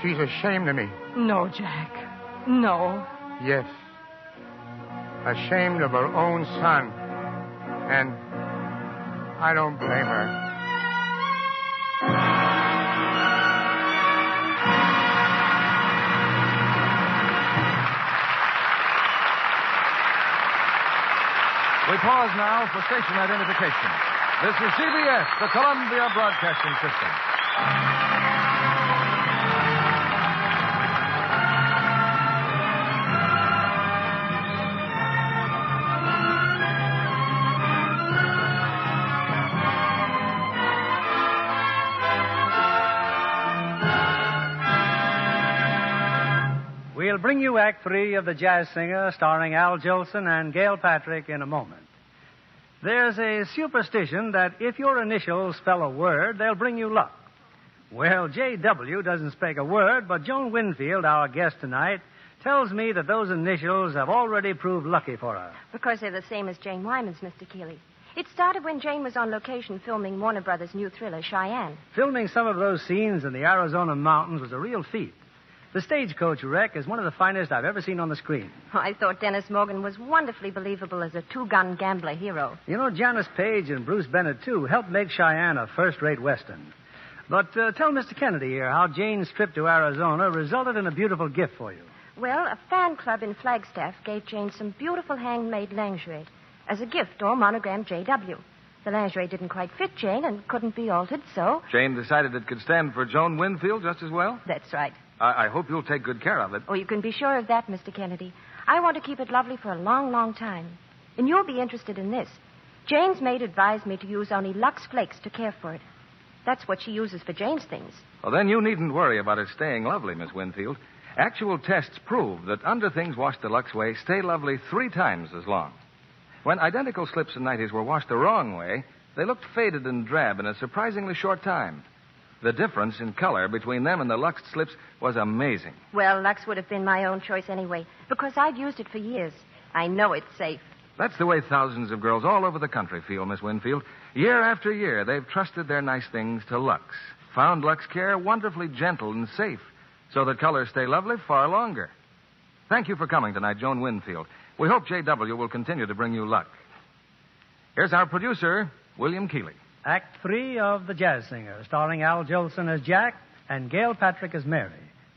She's ashamed of me. No, Jack. No. Yes. Ashamed of her own son. And I don't blame her. We pause now for station identification. This is CBS, the Columbia Broadcasting System. We'll bring you Act 3 of The Jazz Singer, starring Al Jolson and Gail Patrick, in a moment. There's a superstition that if your initials spell a word, they'll bring you luck. Well, J.W. doesn't speak a word, but Joan Winfield, our guest tonight, tells me that those initials have already proved lucky for her. Because they're the same as Jane Wyman's, Mr. Keeley. It started when Jane was on location filming Warner Brothers' new thriller, Cheyenne. Filming some of those scenes in the Arizona mountains was a real feat. The stagecoach wreck is one of the finest I've ever seen on the screen. I thought Dennis Morgan was wonderfully believable as a two-gun gambler hero. You know, Janice Page and Bruce Bennett, too, helped make Cheyenne a first-rate Western. But tell Mr. Kennedy here how Jane's trip to Arizona resulted in a beautiful gift for you. Well, a fan club in Flagstaff gave Jane some beautiful handmade lingerie as a gift, all monogrammed J.W. The lingerie didn't quite fit Jane and couldn't be altered, so... Jane decided it could stand for Joan Winfield just as well? That's right. I hope you'll take good care of it. Oh, you can be sure of that, Mr. Kennedy. I want to keep it lovely for a long, long time. And you'll be interested in this. Jane's maid advised me to use only Lux Flakes to care for it. That's what she uses for Jane's things. Well, then you needn't worry about it staying lovely, Miss Winfield. Actual tests prove that underthings washed the Lux way stay lovely 3 times as long. When identical slips and nighties were washed the wrong way, they looked faded and drab in a surprisingly short time. The difference in color between them and the Lux slips was amazing. Well, Lux would have been my own choice anyway, because I've used it for years. I know it's safe. That's the way thousands of girls all over the country feel, Miss Winfield. Year after year, they've trusted their nice things to Lux. Found Lux Care wonderfully gentle and safe, so that colors stay lovely far longer. Thank you for coming tonight, Joan Winfield. We hope J.W. will continue to bring you luck. Here's our producer, William Keeley. Act 3 of The Jazz Singer, starring Al Jolson as Jack and Gail Patrick as Mary,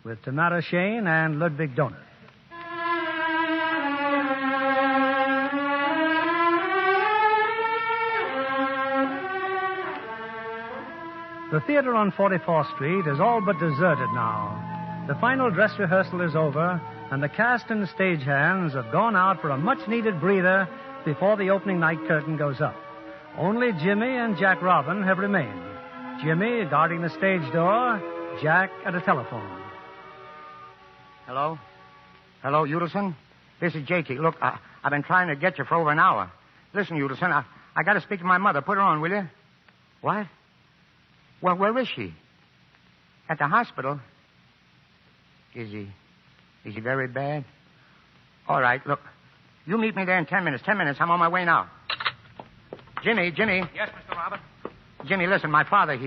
with Tamara Shane and Ludwig Donat. The theater on 44th Street is all but deserted now. The final dress rehearsal is over, and the cast and stagehands have gone out for a much-needed breather before the opening night curtain goes up. Only Jimmy and Jack Robin have remained. Jimmy guarding the stage door, Jack at a telephone. Hello? Hello, Udelson? This is Jakey. Look, I've been trying to get you for over an hour. Listen, Udelson, I got to speak to my mother. Put her on, will you? What? Well, where is she? At the hospital? Is he very bad? All right, look. You meet me there in 10 minutes. 10 minutes. I'm on my way now. Jimmy. Yes, Mr. Robin? Jimmy, listen, my father,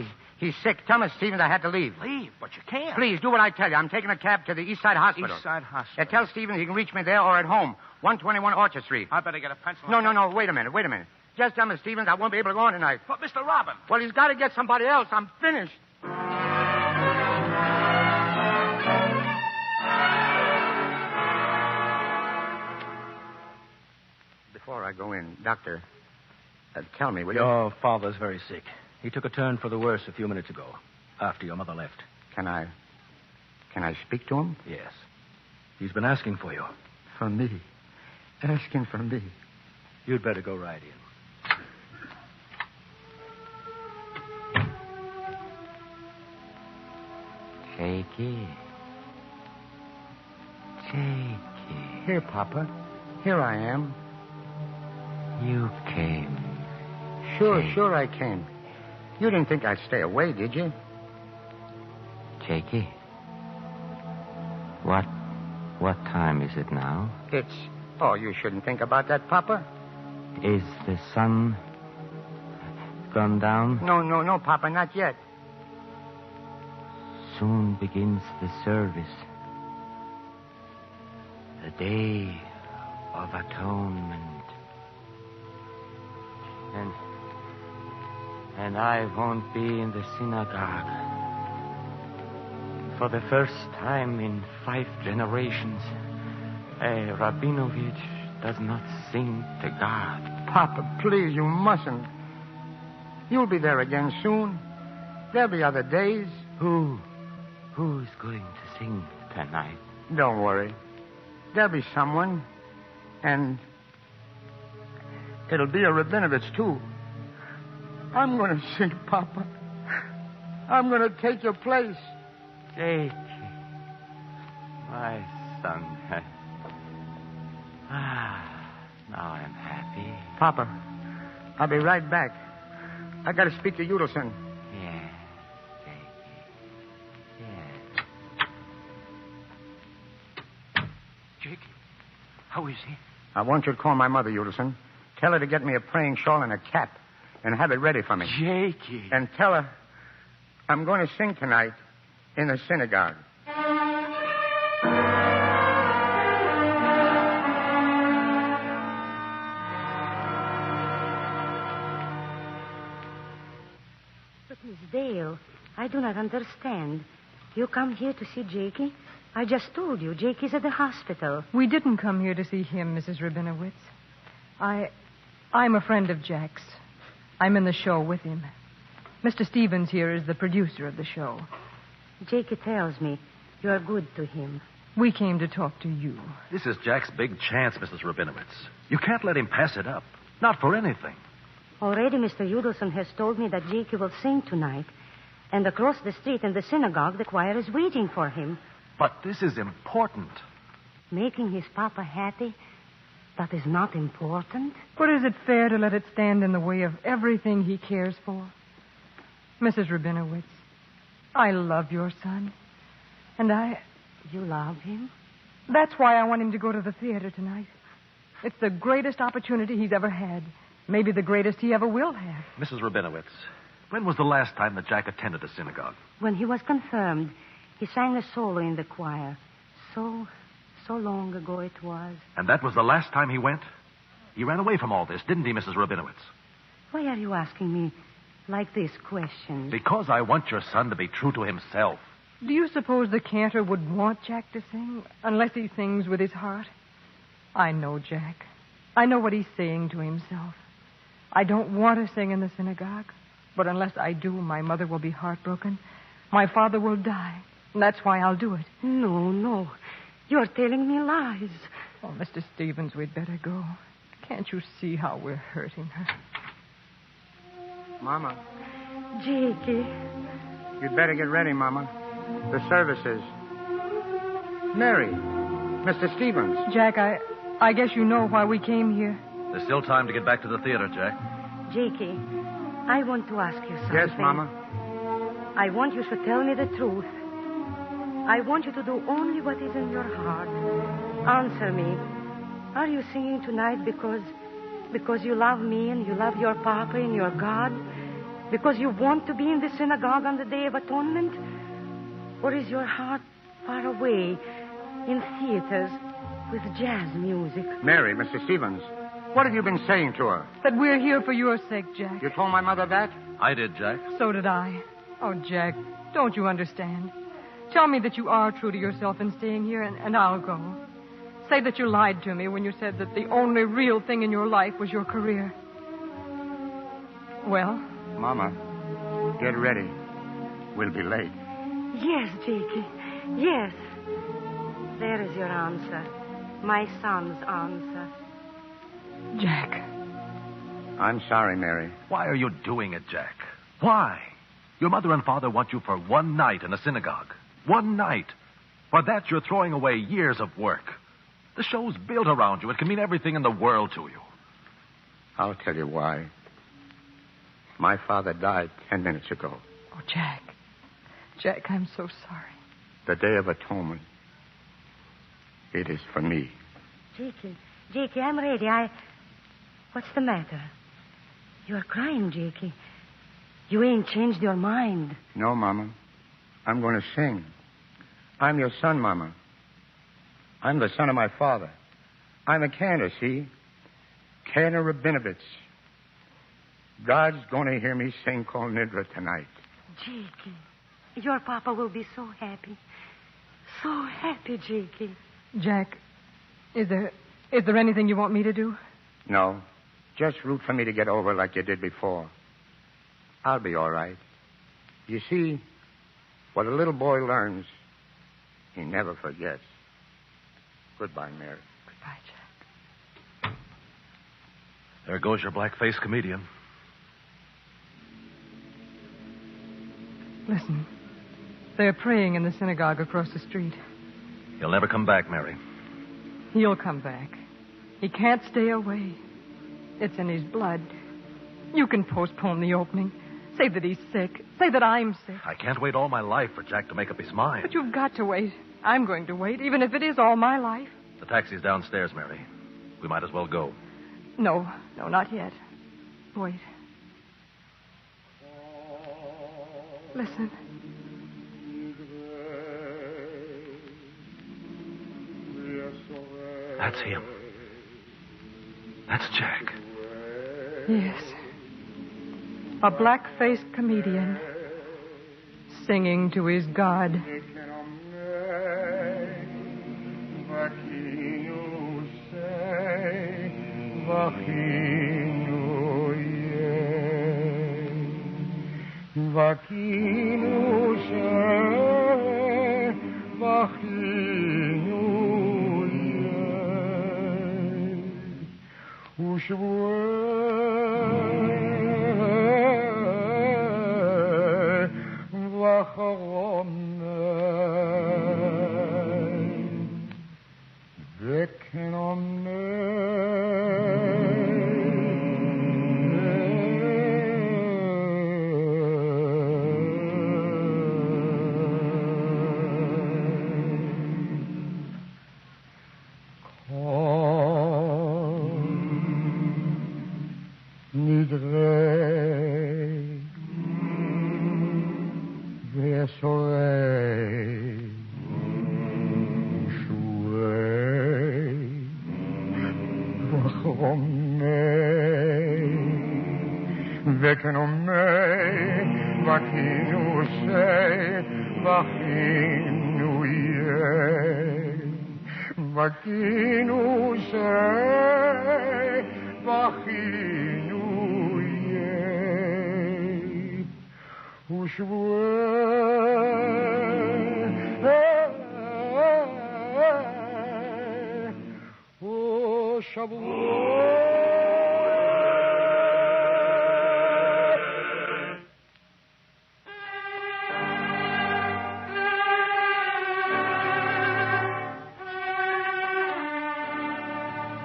he's sick. Tell Miss Stevens I had to leave. Leave? But you can't. Please, do what I tell you. I'm taking a cab to the East Side Hospital. East Side Hospital. Yeah, tell Stevens he can reach me there or at home. 121 Orchard Street. I better get a pencil. No. Wait a minute. Just tell Miss Stevens I won't be able to go on tonight. But, Mr. Robin. Well, he's got to get somebody else. I'm finished. Before I go in, Doctor, tell me, will you? Your father's very sick. He took a turn for the worse a few minutes ago, after your mother left. Can I speak to him? Yes. He's been asking for you. For me? Asking for me? You'd better go right in. Jakey. Here, Papa. Here I am. You came. Sure I came. You didn't think I'd stay away, did you? Jakey. What time is it now? Oh, you shouldn't think about that, Papa. Is the sun gone down? No, Papa, not yet. Soon begins the service. The Day of Atonement. And I won't be in the synagogue. For the first time in 5 generations, a Rabinovich does not sing to God. Papa, please, you mustn't. You'll be there again soon. There'll be other days. Who's going to sing tonight? Don't worry. There'll be someone. And it'll be a Rabinovitz, too. I'm going to sing, Papa. I'm going to take your place. Jakey, my son. Now I'm happy. Papa, I'll be right back. I got to speak to Udelson. Yeah, Jakey. Yeah. Jakey, how is he? I want you to call my mother, Udelson. Tell her to get me a praying shawl and a cap and have it ready for me. Jakey. And tell her I'm going to sing tonight in the synagogue. But, Miss Dale, I do not understand. You come here to see Jakey? I just told you, Jakey's at the hospital. We didn't come here to see him, Mrs. Rabinowitz. I'm a friend of Jack's. I'm in the show with him. Mr. Stevens here is the producer of the show. Jakey tells me you're good to him. We came to talk to you. This is Jack's big chance, Mrs. Rabinowitz. You can't let him pass it up. Not for anything. Already Mr. Udelson has told me that Jakey will sing tonight. And across the street in the synagogue, the choir is waiting for him. But this is important. Making his papa happy, that is not important. But is it fair to let it stand in the way of everything he cares for? Mrs. Rabinowitz, I love your son. And You love him? That's why I want him to go to the theater tonight. It's the greatest opportunity he's ever had. Maybe the greatest he ever will have. Mrs. Rabinowitz, when was the last time that Jack attended a synagogue? When he was confirmed, he sang a solo in the choir. So long ago it was. And that was the last time he went? He ran away from all this, didn't he, Mrs. Rabinowitz? Why are you asking me like this question? Because I want your son to be true to himself. Do you suppose the cantor would want Jack to sing unless he sings with his heart? I know Jack. I know what he's saying to himself. I don't want to sing in the synagogue, but unless I do, my mother will be heartbroken. My father will die, and that's why I'll do it. No. You're telling me lies. Oh, Mr. Stevens, we'd better go. Can't you see how we're hurting her? Mama. Jakey. You'd better get ready, Mama. The services. Mary. Mr. Stevens. Jack, I guess you know why we came here. There's still time to get back to the theater, Jack. Jakey, I want to ask you something. Yes, Mama. I want you to tell me the truth. I want you to do only what is in your heart. Answer me. Are you singing tonight because you love me and you love your papa and your God? Because you want to be in the synagogue on the Day of Atonement? Or is your heart far away in theaters with jazz music? Mary, Mr. Stevens, what have you been saying to her? That we're here for your sake, Jack. You told my mother that? I did, Jack. So did I. Oh, Jack, don't you understand? Tell me that you are true to yourself in staying here, and I'll go. Say that you lied to me when you said that the only real thing in your life was your career. Well? Mama, get ready. We'll be late. Yes, Jakey. Yes. There is your answer. My son's answer. Jack. I'm sorry, Mary. Why are you doing it, Jack? Why? Your mother and father want you for one night in a synagogue. One night. For that, you're throwing away years of work. The show's built around you. It can mean everything in the world to you. I'll tell you why. My father died 10 minutes ago. Oh, Jack. Jack, I'm so sorry. The Day of Atonement. It is for me. Jakey, I'm ready. What's the matter? You're crying, Jakey. You ain't changed your mind. No, Mama. I'm going to sing. I'm your son, Mama. I'm the son of my father. I'm a cantor, see? Cantor Rabinovitz. God's going to hear me sing Kol Nidra tonight. Jakey, your papa will be so happy. So happy, Jakey. Jack, is there Is there anything you want me to do? No. Just root for me to get over like you did before. I'll be all right. You see, what a little boy learns, he never forgets. Goodbye, Mary. Goodbye, Jack. There goes your black-faced comedian. Listen. They're praying in the synagogue across the street. He'll never come back, Mary. He'll come back. He can't stay away. It's in his blood. You can postpone the opening. Say that he's sick. Say that I'm sick. I can't wait all my life for Jack to make up his mind. But you've got to wait. I'm going to wait, even if it is all my life. The taxi's downstairs, Mary. We might as well go. No, not yet. Wait. Listen. That's him. That's Jack. Yes. A black-faced comedian singing to his God.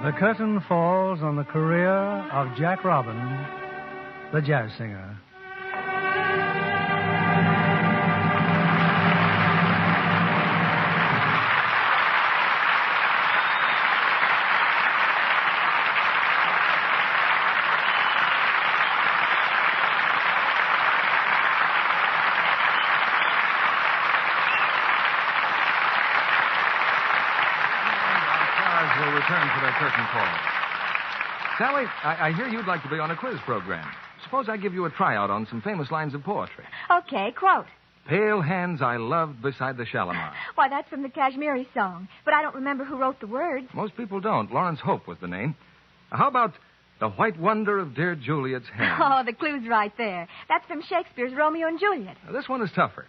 The curtain falls on the career of Jack Robin, the jazz singer. Curtain call. Sally, I hear you'd like to be on a quiz program. Suppose I give you a tryout on some famous lines of poetry. Okay, quote. Pale hands I loved beside the Shalimar. Why, that's from the Kashmiri song. But I don't remember who wrote the words. Most people don't. Lawrence Hope was the name. How about the white wonder of dear Juliet's hand? Oh, the clue's right there. That's from Shakespeare's Romeo and Juliet. Now, this one is tougher.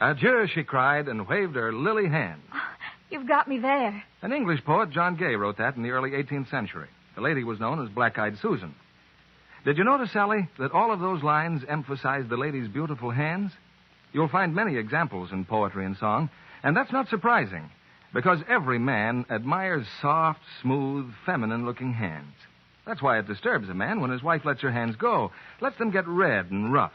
Adieu, she cried, and waved her lily hand. You've got me there. An English poet, John Gay, wrote that in the early 18th century. The lady was known as Black-Eyed Susan. Did you notice, Sally, that all of those lines emphasize the lady's beautiful hands? You'll find many examples in poetry and song, and that's not surprising, because every man admires soft, smooth, feminine-looking hands. That's why it disturbs a man when his wife lets her hands go, lets them get red and rough.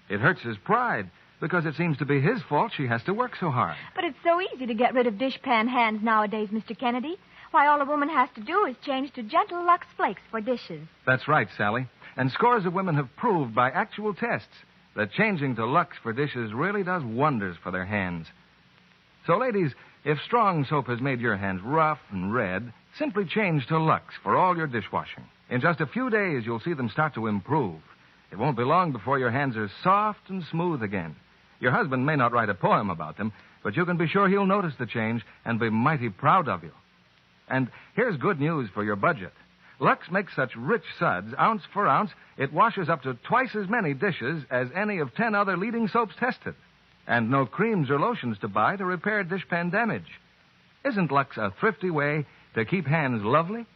It hurts his pride, because it seems to be his fault she has to work so hard. But it's so easy to get rid of dishpan hands nowadays, Mr. Kennedy. Why, all a woman has to do is change to gentle Lux Flakes for dishes. That's right, Sally. And scores of women have proved by actual tests that changing to Lux for dishes really does wonders for their hands. So, ladies, if strong soap has made your hands rough and red, simply change to Lux for all your dishwashing. In just a few days, you'll see them start to improve. It won't be long before your hands are soft and smooth again. Your husband may not write a poem about them, but you can be sure he'll notice the change and be mighty proud of you. And here's good news for your budget. Lux makes such rich suds, ounce for ounce, it washes up to twice as many dishes as any of 10 other leading soaps tested. And no creams or lotions to buy to repair dishpan damage. Isn't Lux a thrifty way to keep hands lovely?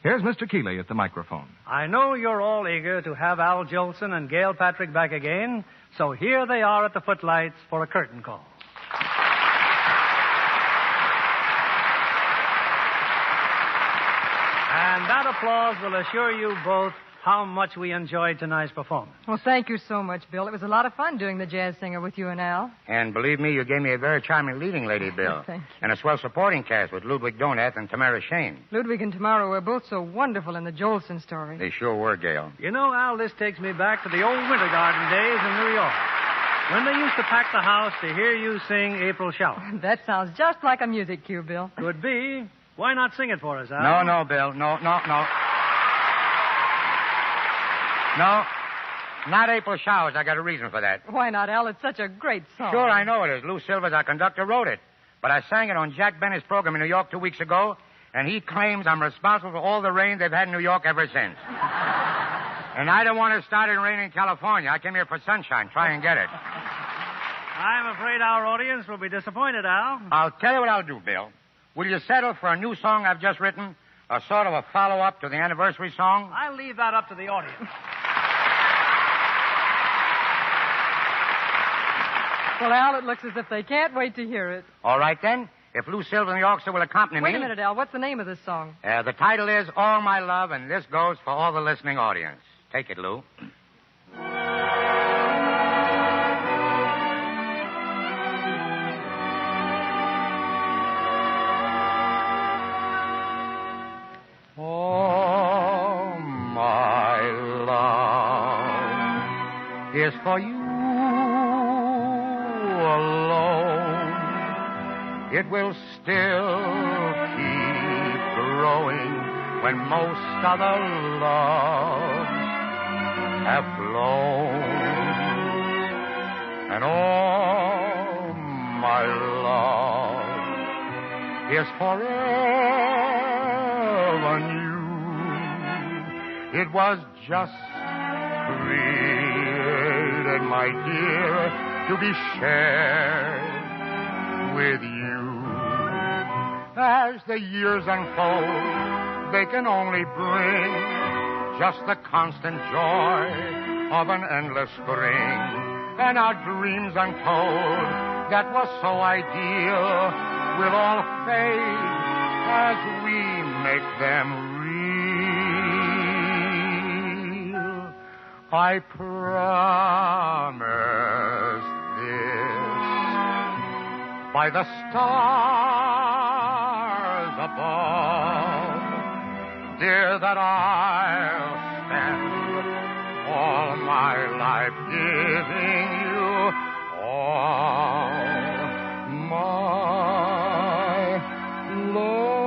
Here's Mr. Keeley at the microphone. I know you're all eager to have Al Jolson and Gail Patrick back again, so here they are at the footlights for a curtain call. And that applause will assure you both how much we enjoyed tonight's performance. Well, thank you so much, Bill. It was a lot of fun doing the jazz singer with you and Al. And believe me, you gave me a very charming leading lady, Bill. Thank you. And a swell supporting cast with Ludwig Donath and Tamara Shane. Ludwig and Tamara were both so wonderful in the Jolson story. They sure were, Gail. You know, Al, this takes me back to the old Winter Garden days in New York, when they used to pack the house to hear you sing April Shower. That sounds just like a music cue, Bill. Could be. Why not sing it for us, Al? No, Bill. No. No, not April Showers. I got a reason for that. Why not, Al? It's such a great song. Sure, I know it is. Lou Silvers, our conductor, wrote it. But I sang it on Jack Bennett's program in New York 2 weeks ago, and he claims I'm responsible for all the rain they've had in New York ever since. And I don't want to start it raining in California. I came here for sunshine. Try and get it. I'm afraid our audience will be disappointed, Al. I'll tell you what I'll do, Bill. Will you settle for a new song I've just written? A sort of a follow-up to the anniversary song? I'll leave that up to the audience. Well, Al, it looks as if they can't wait to hear it. All right, then. If Lou Silver and the Orchestra will accompany me... Wait a minute, Al. What's the name of this song? The title is All My Love, and this goes for all the listening audience. Take it, Lou. All my love is for you alone. It will still keep growing when most other loves have flown. And all my love is forever new. It was just created, my dear, to be shared with you. As the years unfold, they can only bring just the constant joy of an endless spring. And our dreams untold that was so ideal will all fade as we make them real. I promise this by the stars above, dear, that I'll spend all my life giving you all my love.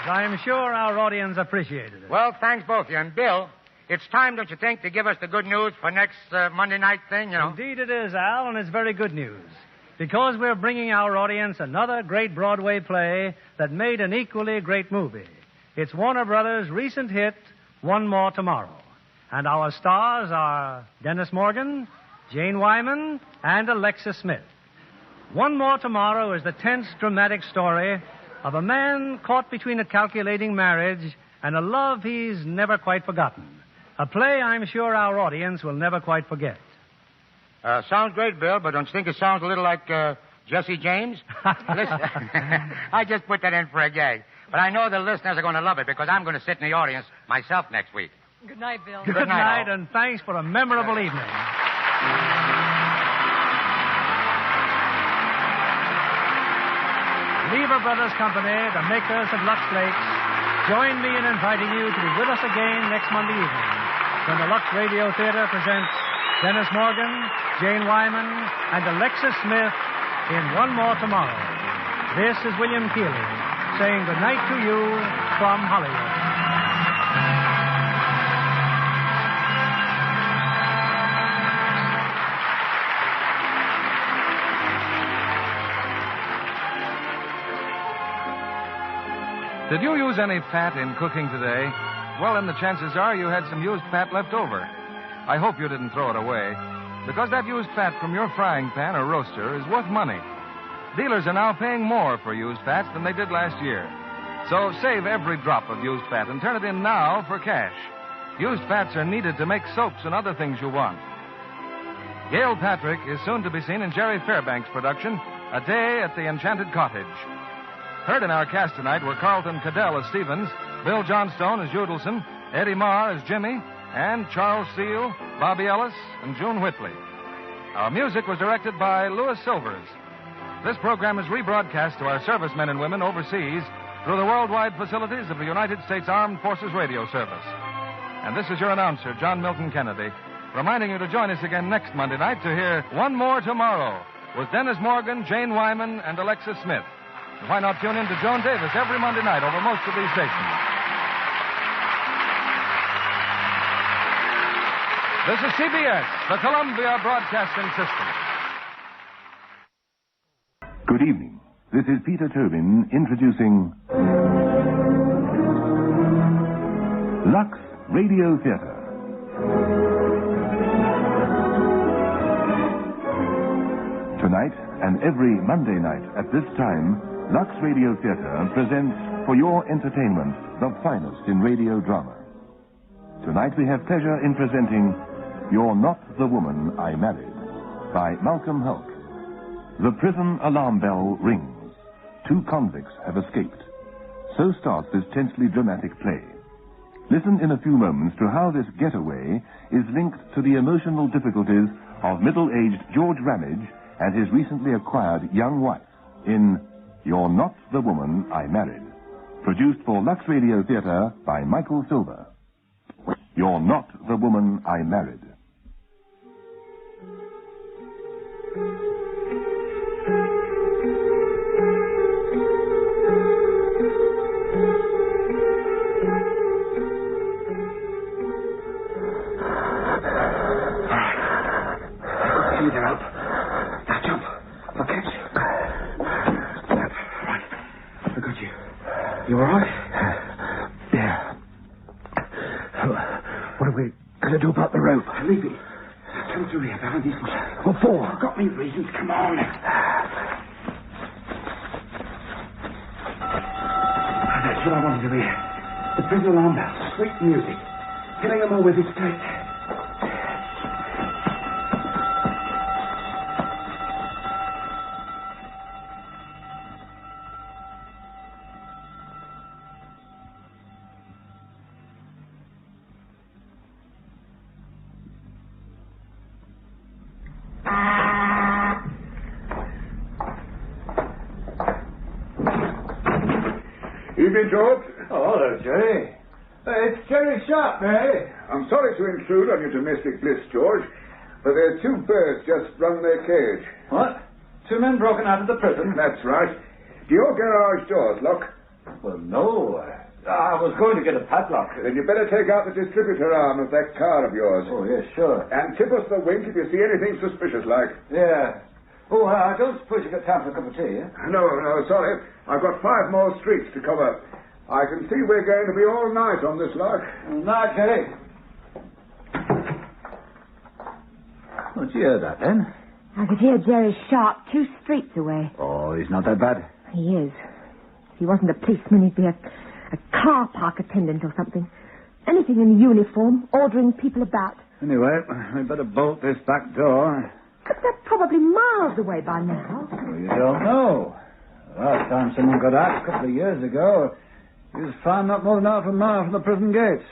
I'm sure our audience appreciated it. Well, thanks both of you. And Bill, it's time, don't you think, to give us the good news for next Monday night thing, you know? Indeed it is, Al, and it's very good news. Because we're bringing our audience another great Broadway play that made an equally great movie. It's Warner Brothers' recent hit, One More Tomorrow. And our stars are Dennis Morgan, Jane Wyman, and Alexis Smith. One More Tomorrow is the tense, dramatic story of a man caught between a calculating marriage and a love he's never quite forgotten. A play I'm sure our audience will never quite forget. Sounds great, Bill, but don't you think it sounds a little like Jesse James? Listen, I just put that in for a gag. But I know the listeners are going to love it because I'm going to sit in the audience myself next week. Good night, Bill. Good night, and thanks for a memorable evening. Lever Brothers Company, the makers of Lux Flakes, join me in inviting you to be with us again next Monday evening when the Lux Radio Theater presents Dennis Morgan, Jane Wyman, and Alexis Smith in One More Tomorrow. This is William Keeley saying good night to you from Hollywood. Did you use any fat in cooking today? Well, then the chances are you had some used fat left over. I hope you didn't throw it away, because that used fat from your frying pan or roaster is worth money. Dealers are now paying more for used fats than they did last year. So save every drop of used fat and turn it in now for cash. Used fats are needed to make soaps and other things you want. Gail Patrick is soon to be seen in Jerry Fairbanks' production, A Day at the Enchanted Cottage. Heard in our cast tonight were Carlton Cadell as Stevens, Bill Johnstone as Judelson, Eddie Marr as Jimmy, and Charles Steele, Bobby Ellis, and June Whitley. Our music was directed by Louis Silvers. This program is rebroadcast to our servicemen and women overseas through the worldwide facilities of the United States Armed Forces Radio Service. And this is your announcer, John Milton Kennedy, reminding you to join us again next Monday night to hear One More Tomorrow with Dennis Morgan, Jane Wyman, and Alexis Smith. And why not tune in to Joan Davis every Monday night over most of these stations? This is CBS, the Columbia Broadcasting System. Good evening. This is Peter Tobin introducing Lux Radio Theatre. Tonight and every Monday night at this time, Lux Radio Theatre presents for your entertainment the finest in radio drama. Tonight we have pleasure in presenting You're Not the Woman I Married by Malcolm Hulk. The prison alarm bell rings. 2 convicts have escaped. So starts this tensely dramatic play. Listen in a few moments to how this getaway is linked to the emotional difficulties of middle-aged George Ramage and his recently acquired young wife in You're Not the Woman I Married. Produced for Lux Radio Theatre by Michael Silver. You're Not the Woman I Married. They're up. Now jump. I'll catch you. Right. I got you. You all right? Yeah. What are we going to do about the rope? Leave it. Come through here behind these bushes. What for? I've got me reasons. Come on. That's what I wanted to hear. The prison alarm bell. Sweet music. Killing them all with its tape. Evening, George. Oh, hello, Jerry. It's Jerry Sharp, eh? I'm sorry to intrude on your domestic bliss, George, but there's 2 birds just run their cage. What? 2 men broken out of the prison? That's right. Do your garage doors lock? Well, no. I was going to get a padlock. Then you better take out the distributor arm of that car of yours. Oh, yes, sure. And tip us the wink if you see anything suspicious like. Yeah. Oh, I don't suppose you've got time for a cup of tea, eh? No, sorry. I've got 5 more streets to cover. I can see we're going to be all night on this lark. Night, Jerry. Oh, did you hear that, then? I could hear Jerry Sharp 2 streets away. Oh, he's not that bad. He is. If he wasn't a policeman, he'd be a car park attendant or something. Anything in uniform, ordering people about. Anyway, we better bolt this back door. But they're probably miles away by now. Well, you don't know. Last time someone got out, a couple of years ago, he was found not more than half a mile from the prison gates.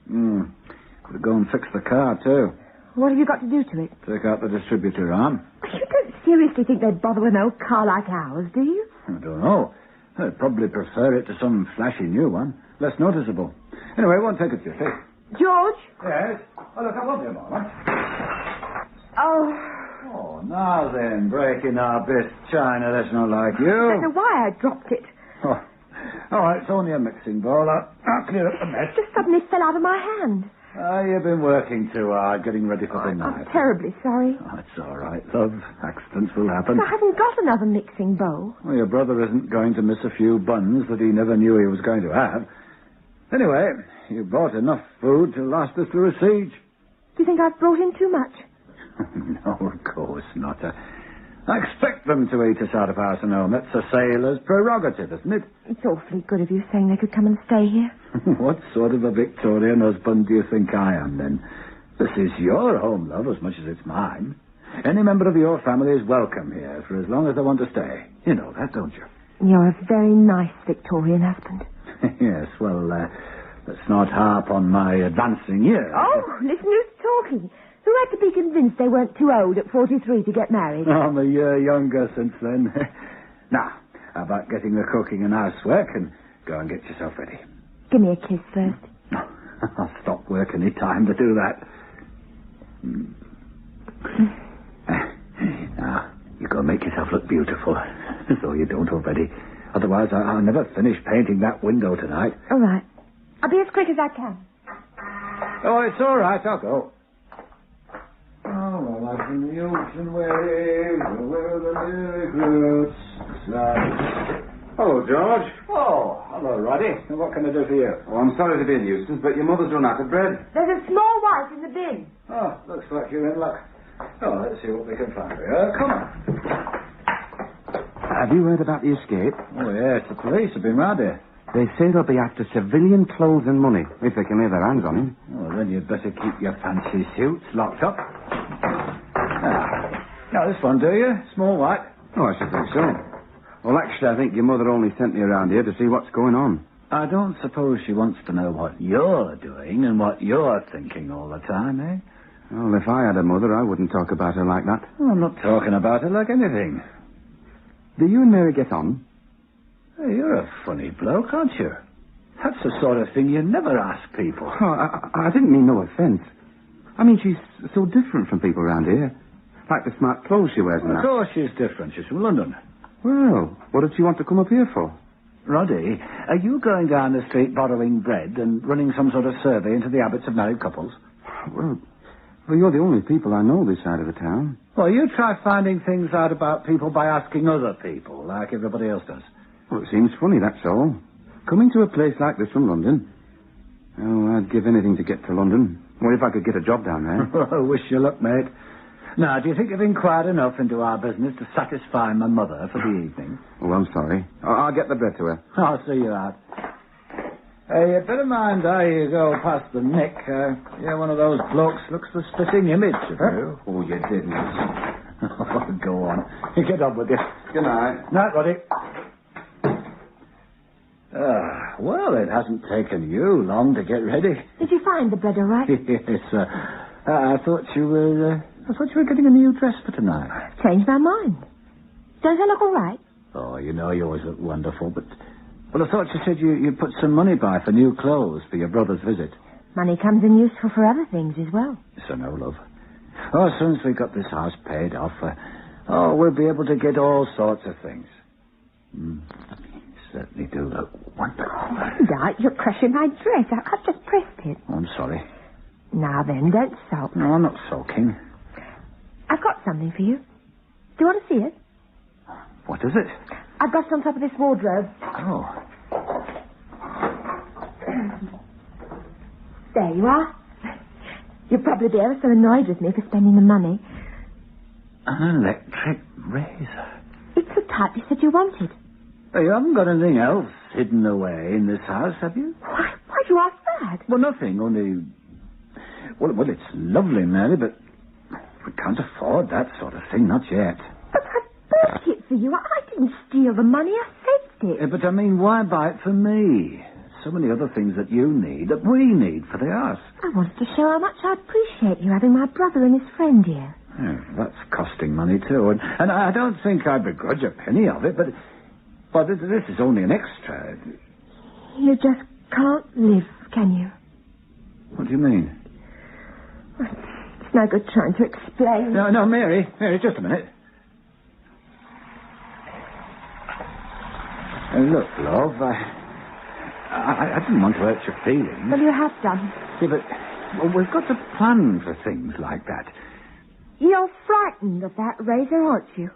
Could go and fix the car, too. What have you got to do to it? Take out the distributor arm. You don't seriously think they'd bother with an old car like ours, do you? I don't know. They'd probably prefer it to some flashy new one. Less noticeable. Anyway, it won't take a jiffy. George? Yes? Oh, look, I won't be a moment. Oh, now then, breaking our best china. That's not like I you. don't know why I dropped it. Oh, Oh, it's only a mixing bowl. I'll clear up the mess. It just suddenly fell out of my hand. You've been working too hard, getting ready for the night. I'm terribly sorry. Oh, it's all right, love. Accidents will happen. I haven't got another mixing bowl. Well, your brother isn't going to miss a few buns that he never knew he was going to have. Anyway, you brought enough food to last us through a siege. Do you think I've brought in too much? No, of course not. I expect them to eat us out of house and home. That's a sailor's prerogative, isn't it? It's awfully good of you saying they could come and stay here. What sort of a Victorian husband do you think I am, then? This is your home, love, as much as it's mine. Any member of your family is welcome here for as long as they want to stay. You know that, don't you? You're a very nice Victorian husband. Yes, well, let's not harp on my advancing years. Oh, listen who's talking. Who had to be convinced they weren't too old at 43 to get married? I'm a year younger since then. Now, how about getting the cooking and housework and go and get yourself ready? Give me a kiss first. I'll stop work any time to do that. Now, you go and make yourself look beautiful, though you don't already. Otherwise, I'll never finish painting that window tonight. All right. I'll be as quick as I can. Oh, it's all right. I'll go. Oh, well, I've been the ocean waves, where the lyric roots slide. Hello, George. Oh, hello, Roddy. What can I do for you? Oh, I'm sorry to be a nuisance, but your mother's run out of bread. There's a small white in the bin. Oh, looks like you're in luck. Oh, let's see what we can find for you. Come on. Have you heard about the escape? Oh, yes, the police have been round here. They say they'll be after civilian clothes and money, if they can lay their hands on him. Oh, then you'd better keep your fancy suits locked up. Now, this one, do you? Small white? Oh, I should think so. Well, actually, I think your mother only sent me around here to see what's going on. I don't suppose she wants to know what you're doing and what you're thinking all the time, eh? Well, if I had a mother, I wouldn't talk about her like that. Well, I'm not talking about her like anything. Do you and Mary get on? Hey, you're a funny bloke, aren't you? That's the sort of thing you never ask people. Oh, I didn't mean no offence. I mean, she's so different from people around here. Like the smart clothes she wears and Of that. course she's different. She's from London. Well, what did she want to come up here for? Roddy, are you going down the street borrowing bread and running some sort of survey into the habits of married couples? Well, you're the only people I know this side of the town. Well, you try finding things out about people by asking other people, like everybody else does. Well, it seems funny, that's all. Coming to a place like this from London. Oh, I'd give anything to get to London. Well, if I could get a job down there. I wish you luck, mate. Now, do you think you've inquired enough into our business to satisfy my mother for the evening? Oh, I'm sorry. I'll get the bread to her. I'll see you out. Hey, you better mind how you go past the Nick. You're one of those blokes looks the spitting image of you. Oh, you didn't. Oh, go on. Get on with it. Good night. Night, Roddy. Well, it hasn't taken you long to get ready. Did you find the bread all right? Yes, I thought you were getting a new dress for tonight. Changed my mind. Does it look all right? Oh, you know you always look wonderful, but... Well, I thought you said you'd put some money by for new clothes for your brother's visit. Money comes in useful for other things as well. So no, love. Oh, as soon as we've got this house paid off, we'll be able to get all sorts of things. Certainly do look wonderful. Right, you're crushing my dress. I've just pressed it. Oh, I'm sorry. Now then, don't sulk. No, I'm not sulking. I've got something for you. Do you want to see it? What is it? I've got it on top of this wardrobe. Oh. There you are. You'll probably be ever so annoyed with me for spending the money. An electric razor. It's the type you said you wanted. Oh, you haven't got anything else hidden away in this house, have you? Why'd you ask that? Well, nothing, only... Well, it's lovely, Mary, but we can't afford that sort of thing, not yet. But I bought it for you. I didn't steal the money. I saved it. Yeah, but I mean, why buy it for me? So many other things that you need, that we need for the house. I wanted to show how much I appreciate you having my brother and his friend here. Yeah, that's costing money, too. And I don't think I begrudge a penny of it, but this is only an extra. You just can't live, can you? What do you mean? It's no good trying to explain. No, Mary, just a minute. Look, love, I didn't want to hurt your feelings. Well, you have done. Yeah, but we've got to plan for things like that. You're frightened of that razor, aren't you?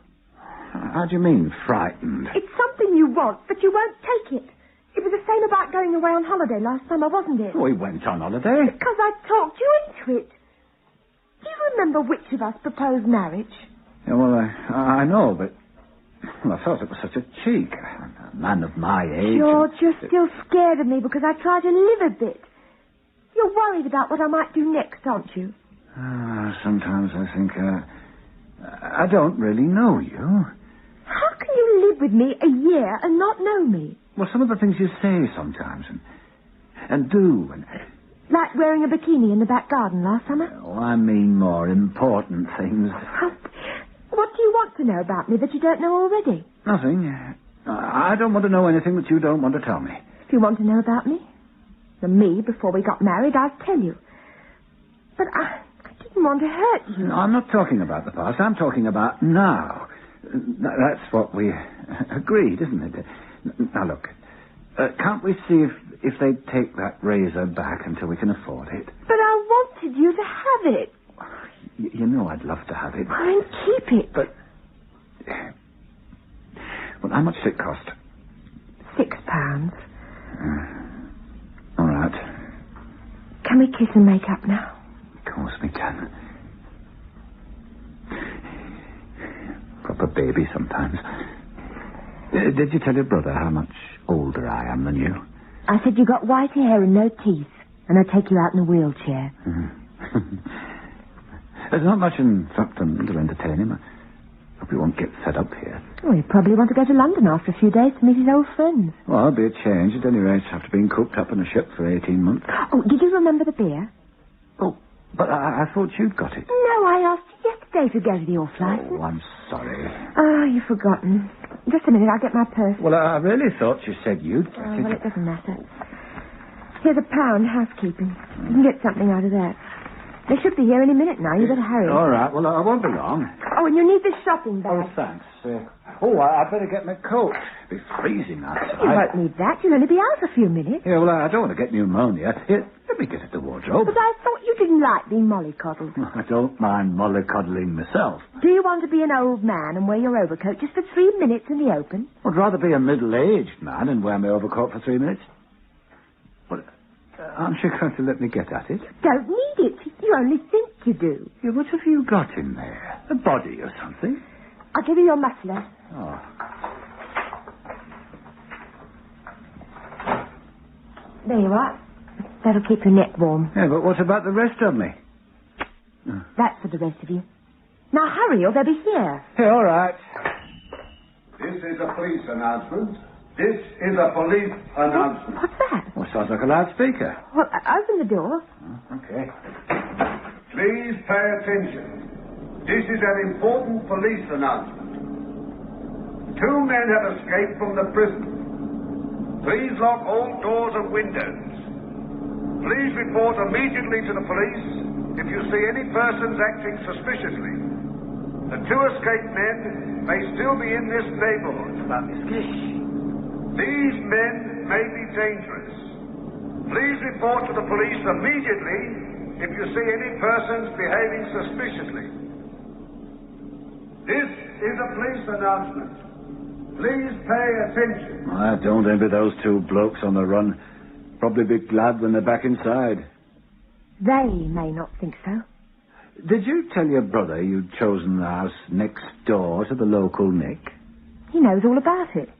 How do you mean, frightened? It's something you want, but you won't take it. It was the same about going away on holiday last summer, wasn't it? We went on holiday. Because I talked you into it. Do you remember which of us proposed marriage? Yeah, well, I know, but I thought it was such a cheek. A man of my age. George, you're still scared of me because I try to live a bit. You're worried about what I might do next, aren't you? Sometimes I think, I don't really know you. How can you live with me a year and not know me? Well, some of the things you say sometimes and do. Like wearing a bikini in the back garden last summer? Oh, I mean more important things. What do you want to know about me that you don't know already? Nothing. I don't want to know anything that you don't want to tell me. If you want to know about me, before we got married, I'll tell you. But I didn't want to hurt you. No, I'm not talking about the past. I'm talking about now. That's what we agreed, isn't it? Now, look. Can't we see if they take that razor back until we can afford it? But I wanted you to have it. You know I'd love to have it. Well, then keep it. But... Well, how much did it cost? £6. All right. Can we kiss and make up now? Of course we can. Proper baby sometimes. Did you tell your brother how much older I am than you? I said you got white hair and no teeth, and I'd take you out in a wheelchair. There's not much in Southampton to entertain him. I hope he won't get fed up here. Well, he'd probably want to go to London after a few days to meet his old friends. Well, it'll be a change at any rate after being cooped up in a ship for 18 months. Oh, did you remember the beer? Oh, but I thought you'd got it. No, I asked you yesterday to go to the off-license. Oh, I'm sorry. Oh, you've forgotten. Just a minute, I'll get my purse. Well, I really thought you said you'd get it. Well, it doesn't matter. Here's £1, housekeeping. You can get something out of that. They should be here any minute now. You better hurry. All right. Well, I won't be long. Oh, and you need this shopping bag. Oh, thanks. I'd better get my coat. It'll be freezing outside. You won't need that. You'll only be out a few minutes. Yeah, well, I don't want to get pneumonia. Here, let me get at the wardrobe. But I thought you didn't like being mollycoddled. I don't mind mollycoddling myself. Do you want to be an old man and wear your overcoat just for 3 minutes in the open? I'd rather be a middle-aged man and wear my overcoat for 3 minutes. Well, aren't you going to let me get at it? Don't need it. You only think you do. Yeah, what have you got in there? A body or something? I'll give you your muffler. Oh. There you are. That'll keep your neck warm. Yeah, but what about the rest of me? That's for the rest of you. Now hurry or they'll be here. Hey, all right. This is a police announcement. This is a police announcement. What's that? Well, sounds like a loudspeaker. Well, open the door. Okay. Please pay attention. This is an important police announcement. 2 men have escaped from the prison. Please lock all doors and windows. Please report immediately to the police if you see any persons acting suspiciously. The 2 escaped men may still be in this neighborhood. These men may be dangerous. Please report to the police immediately if you see any persons behaving suspiciously. This is a police announcement. Please pay attention. I don't envy those 2 blokes on the run. Probably be glad when they're back inside. They may not think so. Did you tell your brother you'd chosen the house next door to the local Nick? He knows all about it.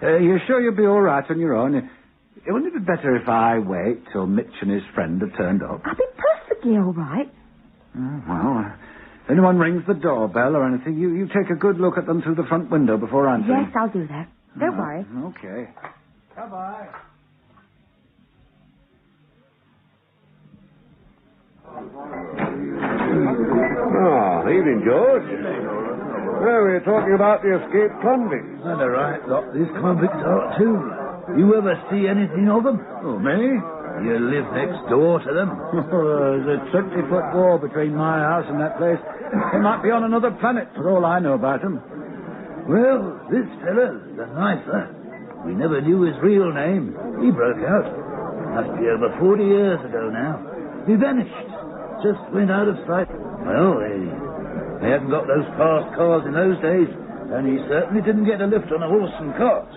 You sure you'll be all right on your own? Wouldn't it be better if I wait till Mitch and his friend have turned up? I'll be perfectly all right. Well, if anyone rings the doorbell or anything, you take a good look at them through the front window before answering. Yes, I'll do that. Don't worry. Okay. Bye-bye. Evening, George. Well, we're talking about the escaped convicts. And a right lot these convicts are, too. You ever see anything of them? Oh, me? You live next door to them? There's a 20-foot wall between my house and that place. They might be on another planet, for all I know about them. Well, this fella's a nicer. We never knew his real name. He broke out. Must be over 40 years ago now. He vanished. Just went out of sight. Well, they hadn't got those fast cars in those days, and he certainly didn't get a lift on a horse and cart,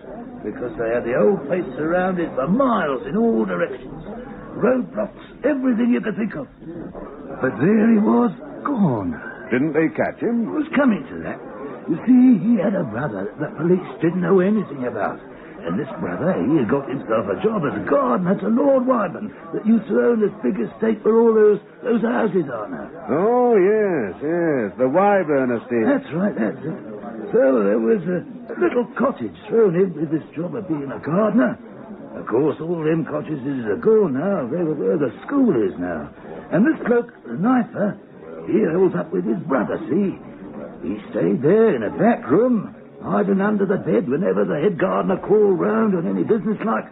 because they had the whole place surrounded for miles in all directions. Roadblocks, everything you could think of. But there he was, gone. Didn't they catch him? I was coming to that. You see, he had a brother that the police didn't know anything about. And this brother, he had got himself a job as a gardener to Lord Wyburn that used to own this big estate where all those houses are now. Oh, yes. The Wyburn estate. That's right, that's it. So there was a little cottage thrown in with this job of being a gardener. Of course, all them cottages are gone now. They were where the school is now. And this bloke, the knifer, he holds up with his brother, see? He stayed there in a back room, hiding under the bed whenever the head gardener called round on any business like.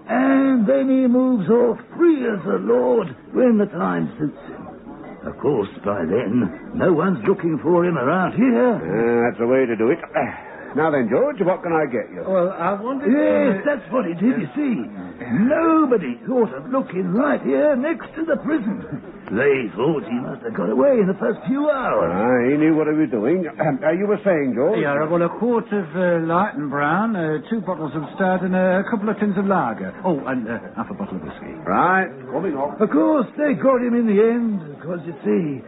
And then he moves off free as the Lord when the time suits him. Of course, by then, no one's looking for him around here. That's the way to do it. Now then, George, what can I get you? Well, I wanted Yes, that's what it is, you see. Nobody thought of looking right here next to the prison. They thought he must have got away in the first few hours. He knew what he was doing. You were saying, George? Yeah, well, a quart of light and brown, 2 bottles of stout, and a couple of tins of lager. Oh, and half a bottle of whiskey. Right, coming off. Of course, they got him in the end, because, you see,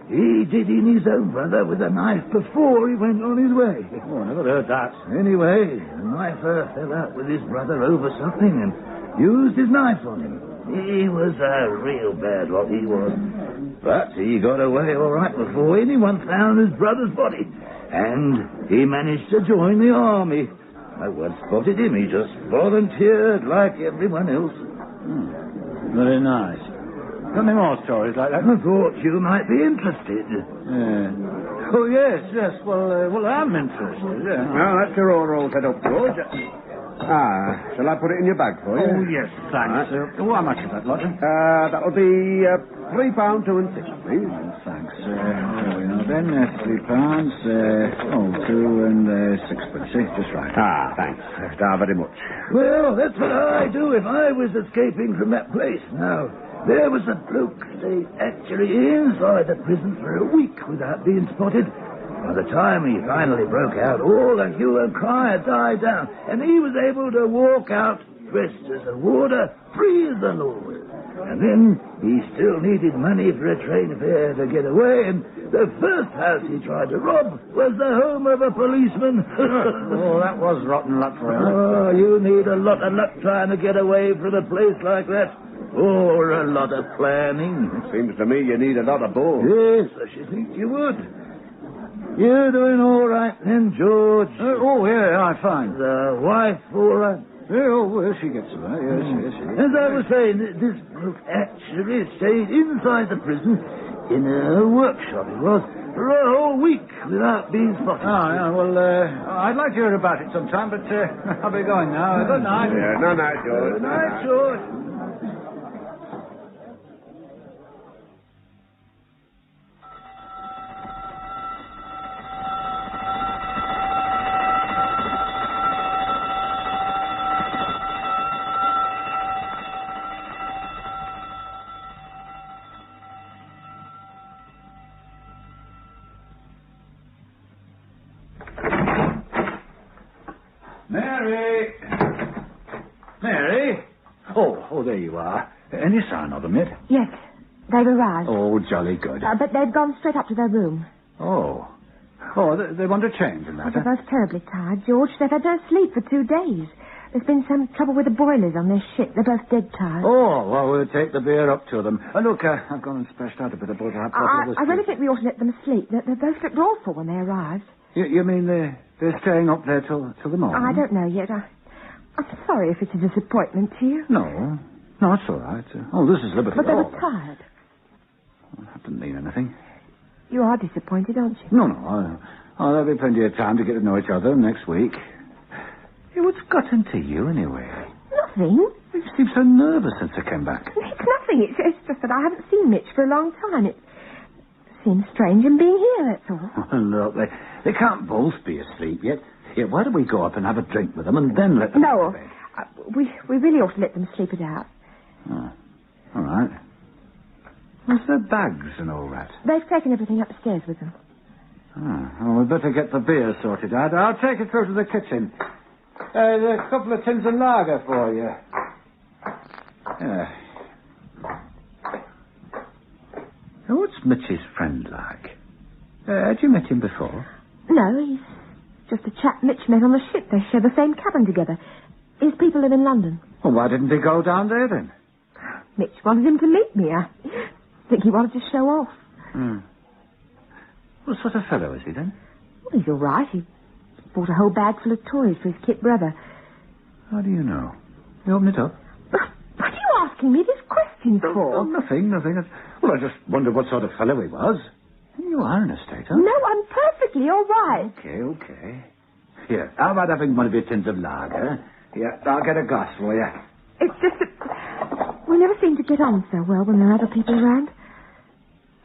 he did in his own brother with a knife before he went on his way. Oh, I never heard that. Anyway, the knifer fell out with his brother over something and used his knife on him. He was a real bad lot, he was. But he got away all right before anyone found his brother's body. And he managed to join the army. No one spotted him. He just volunteered like everyone else. Very nice. Tell me more stories like that. I thought you might be interested. Oh, yes. Well, I'm interested, yeah. Well, that's your all set up, George. Shall I put it in your bag for you? Oh, yes, thanks. Right. How much is that, Lodger? That'll be £3, 2 and 6, please. Thanks. There we are then. £3, 2 and 6. See, just right. Thanks. Very much. Well, that's what I'd do if I was escaping from that place. Now, there was a bloke stayed actually inside the prison for a week without being spotted. By the time he finally broke out, all the hue and cry had died down, and he was able to walk out dressed as a warder, free as the Lord. And then he still needed money for a train fare to get away, and the first house he tried to rob was the home of a policeman. Oh, that was rotten luck for him. Oh, you need a lot of luck trying to get away from a place like that. Or a lot of planning. Seems to me you need a lot of both. Yes, I should think you would. You're doing all right then, George. I'm fine. The wife all right? She gets away. Yes. As I was saying, this bloke actually stayed inside the prison in a workshop, it was, for a whole week without being spotted. I'd like to hear about it sometime, but I'll be going now. Good night. Yeah, no night, George. Good night, George. Mary? Oh, there you are. Any sign of them yet? Yes, they've arrived. Oh, jolly good. But they've gone straight up to their room. Oh, they want to change and that. They're both terribly tired, George. They've had no sleep for 2 days. There's been some trouble with the boilers on their ship. They're both dead tired. Oh, well, we'll take the beer up to them. Look, I've gone and splashed out a bit of butter. I really think we ought to let them sleep. They both looked awful when they arrived. You mean they're staying up there till the morning? I don't know yet. I'm sorry if it's a disappointment to you. No, it's all right. This is Liberty. But they were tired. That didn't mean anything. You are disappointed, aren't you? No. There'll be plenty of time to get to know each other next week. Hey, what's got into you, anyway? Nothing. You seem so nervous since I came back. It's nothing. It's just that I haven't seen Mitch for a long time. It seems strange in being here, that's all. Look, they can't both be asleep yet. Yeah, why don't we go up and have a drink with them and then let them No. go to bed? We really ought to let them sleep it out. Oh, all right. Where's their bags and all that? They've taken everything upstairs with them. Oh, well, we'd better get the beer sorted out. I'll take it through to the kitchen. There's a couple of tins of lager for you. Yeah. What's Mitch's friend like? Had you met him before? No, he's just a chap Mitch met on the ship. They share the same cabin together. His people live in London. Well, why didn't he go down there then? Mitch wanted him to meet me. I think he wanted to show off. What sort of fellow is he then? Well, he's all right. He bought a whole bag full of toys for his kid brother. How do you know? You open it up. What are you asking me these questions for? Oh, nothing. Well, I just wondered what sort of fellow he was. You are an estater. No, I'm perfectly all right. Okay. Here, how about having one of your tins of lager? Here, I'll get a glass for you. It's just that we never seem to get on so well when there are other people around.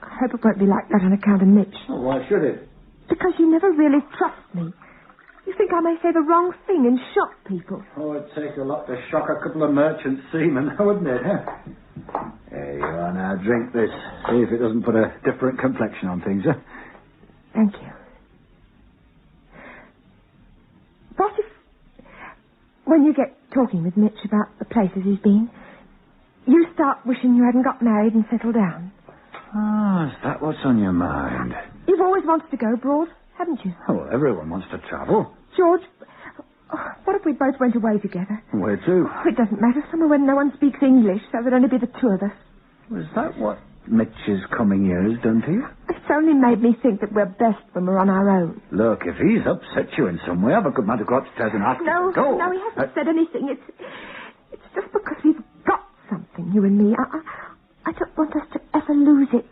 I hope it won't be like that on account of Mitch. Oh, why should it? Because you never really trust me. You think I may say the wrong thing and shock people. Oh, it'd take a lot to shock a couple of merchant seamen, wouldn't it? Huh? There you are now. Drink this. See if it doesn't put a different complexion on things, huh? Thank you. What if, when you get talking with Mitch about the places he's been, you start wishing you hadn't got married and settled down? Oh, is that what's on your mind? You've always wanted to go abroad, haven't you? Oh, everyone wants to travel. George, what if we both went away together? Where to? Oh, it doesn't matter. Somewhere where no one speaks English, so there'd only be the two of us. Was that what Mitch's coming here has done to you? It's only made me think that we're best when we're on our own. Look, if he's upset you in some way, I've a good mind to go upstairs and ask him to go. No, he hasn't said anything. It's just because we've got something, you and me. I don't want us to ever lose it.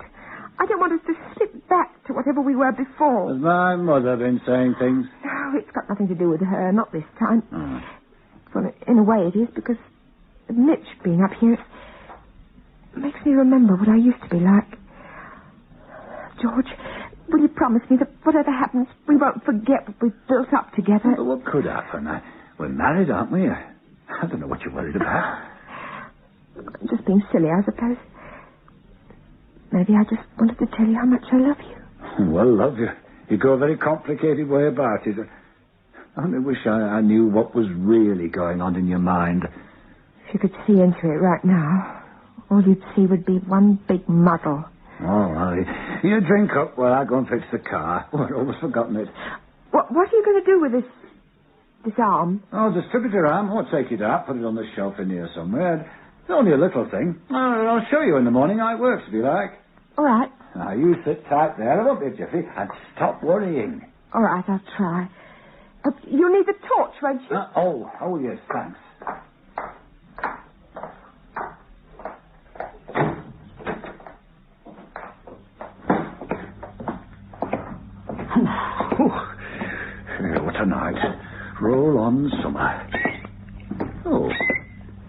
I don't want us to slip back to whatever we were before. Has my mother been saying things? No, it's got nothing to do with her, not this time. Well, in a way it is, because Mitch being up here, it makes me remember what I used to be like. George, will you promise me that whatever happens, we won't forget what we've built up together? Well, what could happen? We're married, aren't we? I don't know what you're worried about. Just being silly, I suppose. Maybe I just wanted to tell you how much I love you. Well, love you. You go a very complicated way about it. I only wish I knew what was really going on in your mind. If you could see into it right now, all you'd see would be one big muddle. Oh, well, you drink up while I go and fix the car. Oh, I'd almost forgotten it. What are you going to do with this arm? Oh, distribute your arm. I'll take it out, put it on the shelf in here somewhere. It's only a little thing. I'll show you in the morning how it works, if you like. All right. Now, you sit tight there. I won't be a jiffy. And stop worrying. All right, I'll try. You'll need the torch, won't you? Oh, yes, thanks. What a night. Roll on summer. Oh.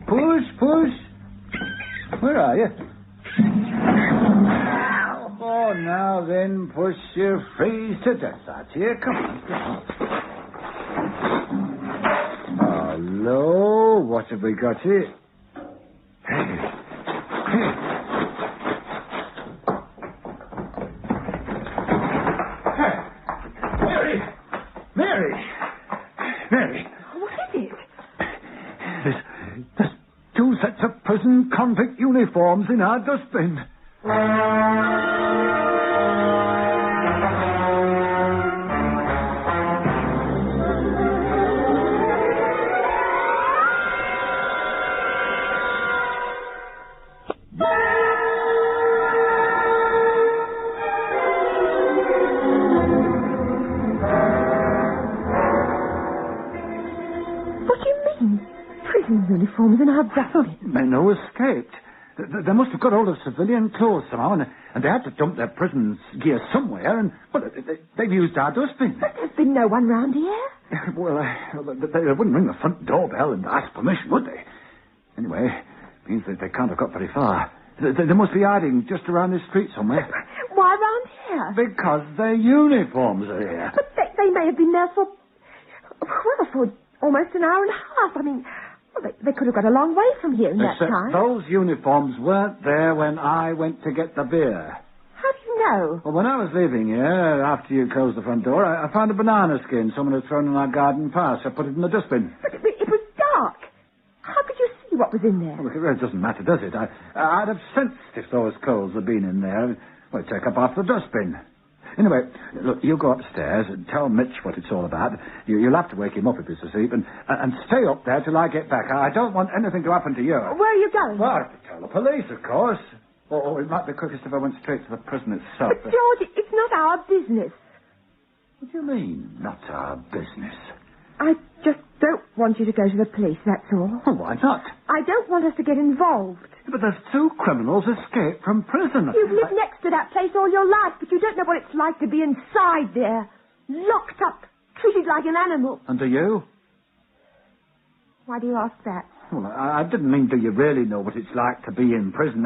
Push. Where are you? Oh, now then, push, you freeze to death out here. Come on. Hello, what have we got here? Mary. What is it? There's two sets of prison convict uniforms in our dustbin. Uniforms in our dustbin. Men who escaped. They must have got hold of civilian clothes somehow, and they had to dump their prison gear somewhere, well, they've used our dustbin. But there's been no one round here. Well, they wouldn't ring the front doorbell and ask permission, would they? Anyway, it means that they can't have got very far. They must be hiding just around this street somewhere. Why round here? Because their uniforms are here. But they may have been there for... Well, for almost an hour and a half. I mean, well, they could have got a long way from here in that Except time. those uniforms weren't there when I went to get the beer. How do you know? Well, when I was leaving here, after you closed the front door, I found a banana skin someone had thrown in our garden path. I put it in the dustbin. But it was dark. How could you see what was in there? Well, it really doesn't matter, does it? I'd have sensed if those coals had been in there. Well, take up half the dustbin. Anyway, look, you go upstairs and tell Mitch what it's all about. You'll have to wake him up if he's asleep, and stay up there till I get back. I don't want anything to happen to you. Where are you going? Well, I have to tell the police, of course. Or it might be quickest if I went straight to the prison itself. But, George, it's not our business. What do you mean, not our business? I just don't want you to go to the police, that's all. Well, why not? I don't want us to get involved. But there's 2 criminals escaped from prison. You've lived next to that place all your life, but you don't know what it's like to be inside there. Locked up, treated like an animal. And do you? Why do you ask that? Well, I didn't mean do you really know what it's like to be in prison.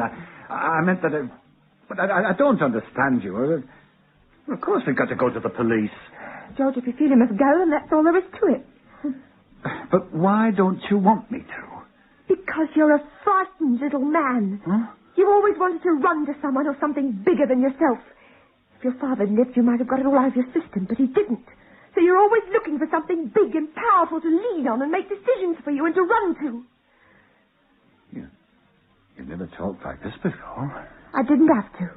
I meant that... But I don't understand you. Well, of course we've got to go to the police. George, if you feel you must go, then that's all there is to it. But why don't you want me to? Because you're a frightened little man. Huh? You always wanted to run to someone or something bigger than yourself. If your father lived, you might have got it all out of your system, but he didn't. So you're always looking for something big and powerful to lean on and make decisions for you and to run to. You never talked like this before. I didn't have to.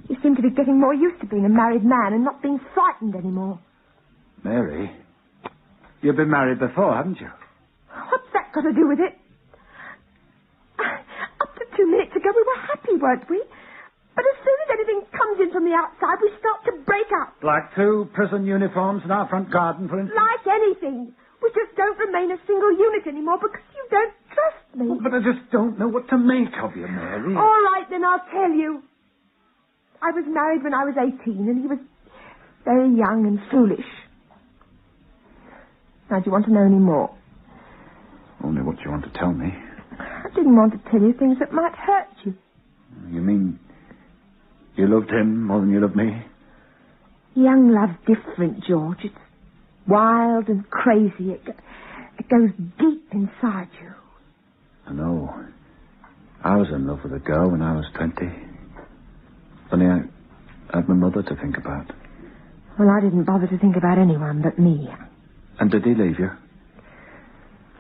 You seem to be getting more used to being a married man and not being frightened anymore. Mary, you've been married before, haven't you? What's that got to do with it? Up to 2 minutes ago, we were happy, weren't we? But as soon as anything comes in from the outside, we start to break up. Like 2 prison uniforms in our front garden, for instance? Like anything. We just don't remain a single unit anymore because you don't trust me. But I just don't know what to make of you, Mary. All right, then I'll tell you. I was married when I was 18, and he was very young and foolish. Now, do you want to know any more? Only what you want to tell me. I didn't want to tell you things that might hurt you. You mean you loved him more than you loved me? Young love's different, George. It's wild and crazy. It goes deep inside you. I know. I was in love with a girl when I was 20. Only I had my mother to think about. Well, I didn't bother to think about anyone but me. And did he leave you?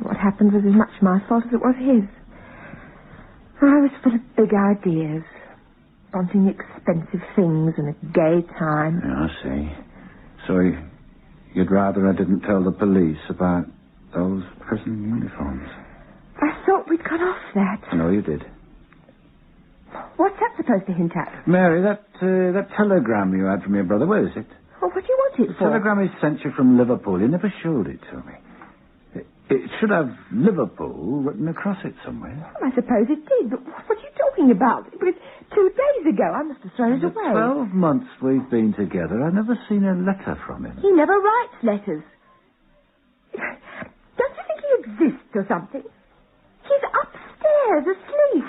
What happened was as much my fault as it was his. I was full of big ideas, wanting expensive things and a gay time. Yeah, I see. So you'd rather I didn't tell the police about those prison uniforms? I thought we'd got off that. I know you did. What's that supposed to hint at? Mary, that telegram you had from your brother, where is it? Well, what do you want it The for? telegram he sent you from Liverpool. He never showed it to me. It should have Liverpool written across it somewhere. Well, I suppose it did, but what are you talking about? It was 2 days ago. I must have thrown it The away. 12 months we've been together, I've never seen a letter from him. He never writes letters. Don't you think he exists or something? He's upstairs asleep.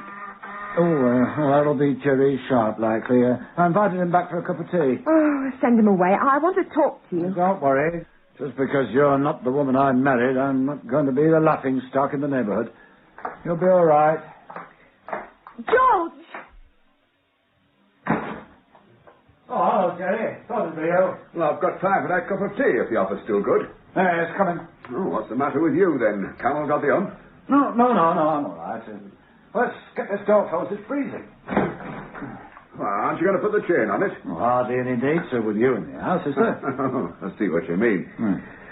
Oh, that'll be Jerry Sharp, likely. I invited him back for a cup of tea. Oh, send him away. I want to talk to you. Don't worry. Just because you're not the woman I married, I'm not going to be the laughing stock in the neighborhood. You'll be all right. George! Oh, hello, Jerry. Thought it'd be you. Well, I've got time for that cup of tea if the offer's still good. It's coming. Oh, what's the matter with you, then? Camel got the hump? No, I'm all right. Let's get this door closed. It's freezing. Well, aren't you going to put the chain on it? Well, hardly any need to with you in the house, is there? I see what you mean.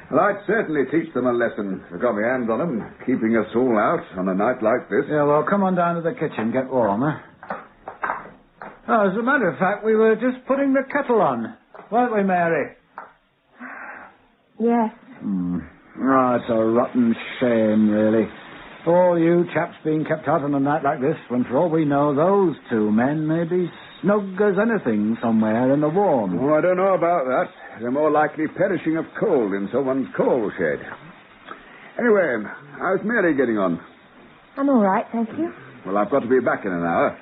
Well, I'd certainly teach them a lesson. I've got my hands on them, keeping us all out on a night like this. Yeah, well, come on down to the kitchen, get warm, huh? Oh, as a matter of fact, we were just putting the kettle on, weren't we, Mary? Yes. Oh, it's a rotten shame, really. All you chaps being kept out on a night like this, when for all we know, those 2 men may be snug as anything somewhere in the warm. Oh, I don't know about that. They're more likely perishing of cold in someone's coal shed. Anyway, how's Mary getting on? I'm all right, thank you. Well, I've got to be back in an hour.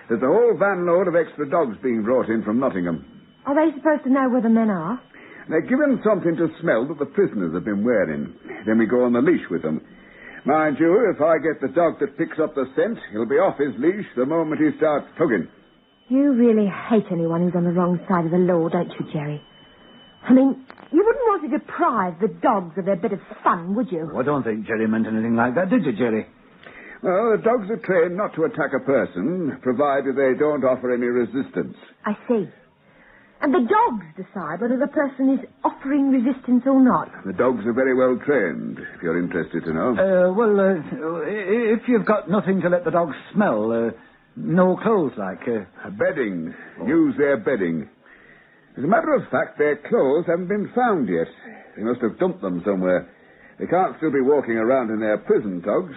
There's a whole van load of extra dogs being brought in from Nottingham. Are they supposed to know where the men are? They give him something to smell that the prisoners have been wearing. Then we go on the leash with them. Mind you, if I get the dog that picks up the scent, he'll be off his leash the moment he starts tugging. You really hate anyone who's on the wrong side of the law, don't you, Jerry? I mean, you wouldn't want to deprive the dogs of their bit of fun, would you? Oh, I don't think Jerry meant anything like that, did you, Jerry? Well, the dogs are trained not to attack a person, provided they don't offer any resistance. I see. And the dogs decide whether the person is offering resistance or not. The dogs are very well trained, if you're interested to know. If you've got nothing to let the dogs smell, no clothes like... Bedding. Use their bedding. As a matter of fact, their clothes haven't been found yet. They must have dumped them somewhere. They can't still be walking around in their prison togs.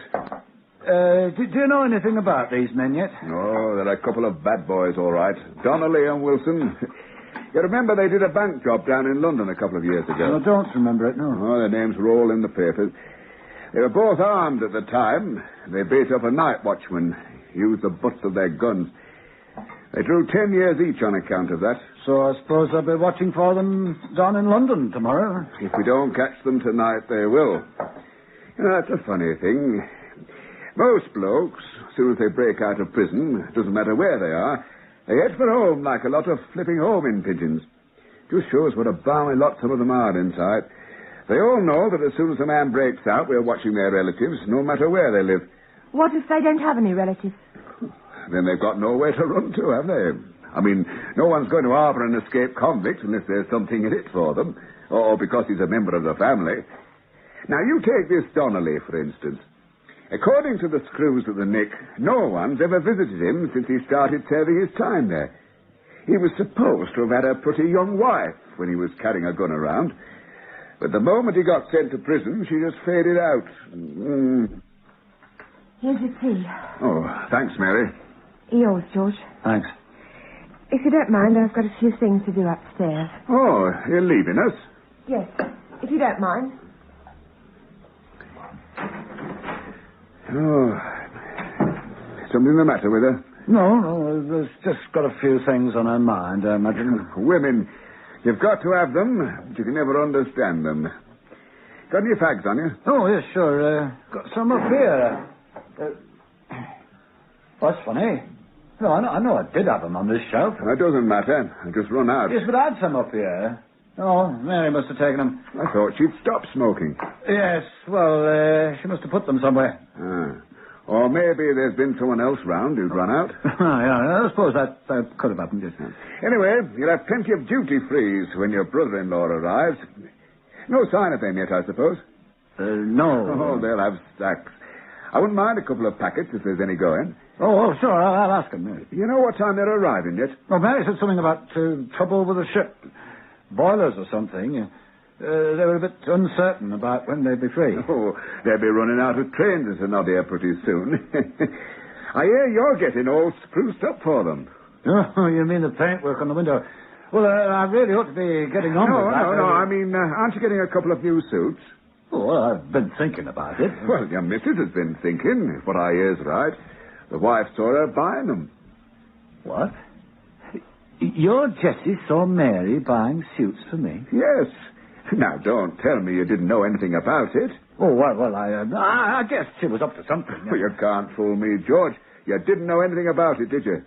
Do you know anything about these men yet? Oh, they're a couple of bad boys, all right. Donnelly and Wilson. You remember they did a bank job down in London a couple of years ago? I don't remember it, no. Oh, their names were all in the papers. They were both armed at the time. They beat up a night watchman, used the butts of their guns. They drew 10 years each on account of that. So I suppose I'll be watching for them down in London tomorrow. If we don't catch them tonight, they will. You know, that's a funny thing. Most blokes, as soon as they break out of prison, doesn't matter where they are, they head for home like a lot of flipping homing pigeons. Just shows what a balmy lot some of them are inside. They all know that as soon as a man breaks out, we're watching their relatives, no matter where they live. What if they don't have any relatives? Then they've got nowhere to run to, have they? I mean, no one's going to harbour an escaped convict unless there's something in it for them, or because he's a member of the family. Now, you take this Donnelly, for instance. According to the screws at the Nick, no one's ever visited him since he started serving his time there. He was supposed to have had a pretty young wife when he was carrying a gun around. But the moment he got sent to prison, she just faded out. Here's your tea. Oh, thanks, Mary. Yours, George. Thanks. If you don't mind, I've got a few things to do upstairs. Oh, you're leaving us? Yes, if you don't mind. Oh, something the matter with her? No, there's just got a few things on her mind, I imagine. Women, you've got to have them, but you can never understand them. Got any fags on you? Oh, yes, sure. Got some up here. That's funny. No, I know I did have them on this shelf. That doesn't matter. I just run out. Yes, but I had some up here. Oh, Mary must have taken them. I thought she'd stop smoking. Yes, well, she must have put them somewhere. Or maybe there's been someone else round who'd run out. Yeah, I suppose that could have happened just now. Anyway, you'll have plenty of duty-frees when your brother-in-law arrives. No sign of them yet, I suppose? No. Oh, they'll have sacks. I wouldn't mind a couple of packets if there's any going. Oh, sure, I'll ask them. You know what time they're arriving yet? Oh, Mary said something about trouble with the ship. Boilers or something. They were a bit uncertain about when they'd be free. Oh, they'll be running out of trains as an odd here pretty soon. I hear you're getting all spruced up for them. Oh, you mean the paintwork on the window? Well, I really ought to be getting on with that. No. I mean, aren't you getting a couple of new suits? Oh, well, I've been thinking about it. Well, your missus has been thinking, if what I hear's right. The wife saw her buying them. What? Your Jessie saw Mary buying suits for me? Yes. Now, don't tell me you didn't know anything about it. Oh, well, I guess she was up to something. Well, you can't fool me, George. You didn't know anything about it, did you?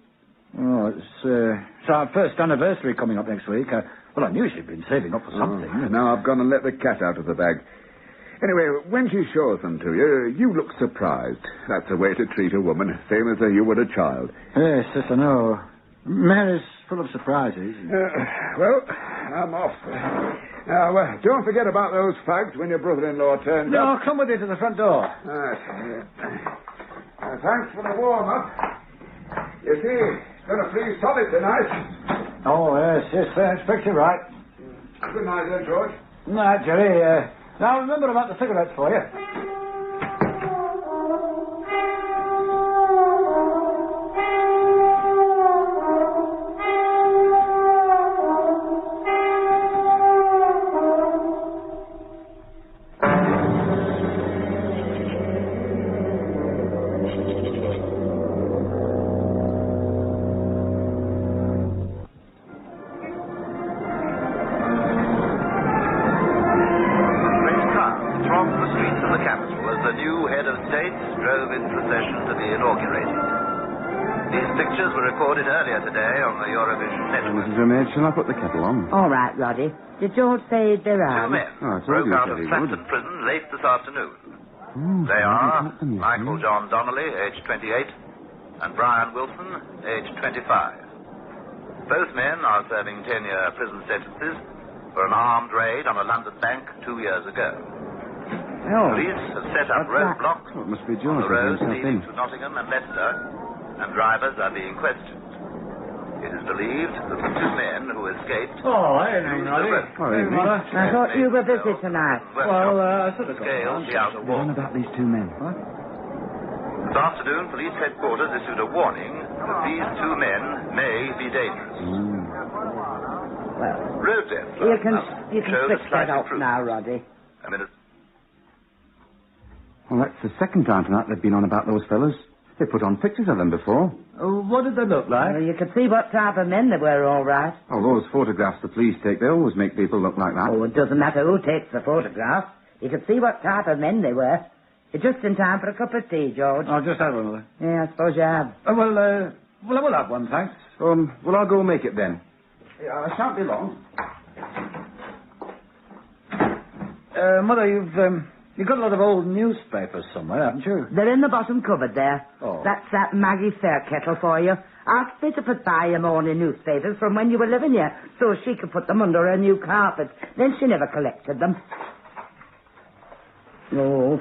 Oh, it's our first anniversary coming up next week. I knew she'd been saving up for something. Now I've gone and let the cat out of the bag. Anyway, when she shows them to you, you look surprised. That's the way to treat a woman, same as you would a child. Yes, I know. Mary's full of surprises. Well, I'm off. Now, don't forget about those fags when your brother-in-law turns up. No, come with you to the front door. Thanks for the warm-up. You see, it's going to freeze solid tonight. Oh, yes, I expect you're right. Good night, then, George. Good night, Jerry. Now, remember about the cigarettes for you. recorded earlier today on the Eurovision network. Mrs. Ramage, shall I put the kettle on? All right, Roddy. Did George say they're Two men broke out of Chesterton prison late this afternoon. They are Michael John Donnelly, aged 28, and Brian Wilson, aged 25. Both men are serving 10-year prison sentences for an armed raid on a London bank 2 years ago. Police have set up roadblocks Oh, it must be on George. the roads leading to Nottingham and Leicester, and drivers are being questioned. It is believed that the two men who escaped... Oh, hey, used Roddy. the road. Hey, Mother. I thought you were busy tonight. Well, I sort of scaled the outer wall. What about these two men? What? This afternoon, police headquarters issued a warning that these two men may be dangerous. Well, Road death. you can switch that off now, Roddy. A minute. Well, that's the second time tonight they've been on about those fellas. They put on pictures of them before. What did they look like? Well, you could see what type of men they were, all right. Oh, those photographs the police take, they always make people look like that. Oh, it doesn't matter who takes the photograph. You could see what type of men they were. You're just in time for a cup of tea, George. I'll just have one, Mother. Yeah, I suppose you have. Well, I will have one, thanks. Well, I'll go make it then. I shan't be long. Mother, you've got a lot of old newspapers somewhere, haven't you? They're in the bottom cupboard there. Oh. That's that Maggie Fairkettle for you. Asked me to put by your morning newspapers from when you were living here, so she could put them under her new carpet. Then she never collected them. No.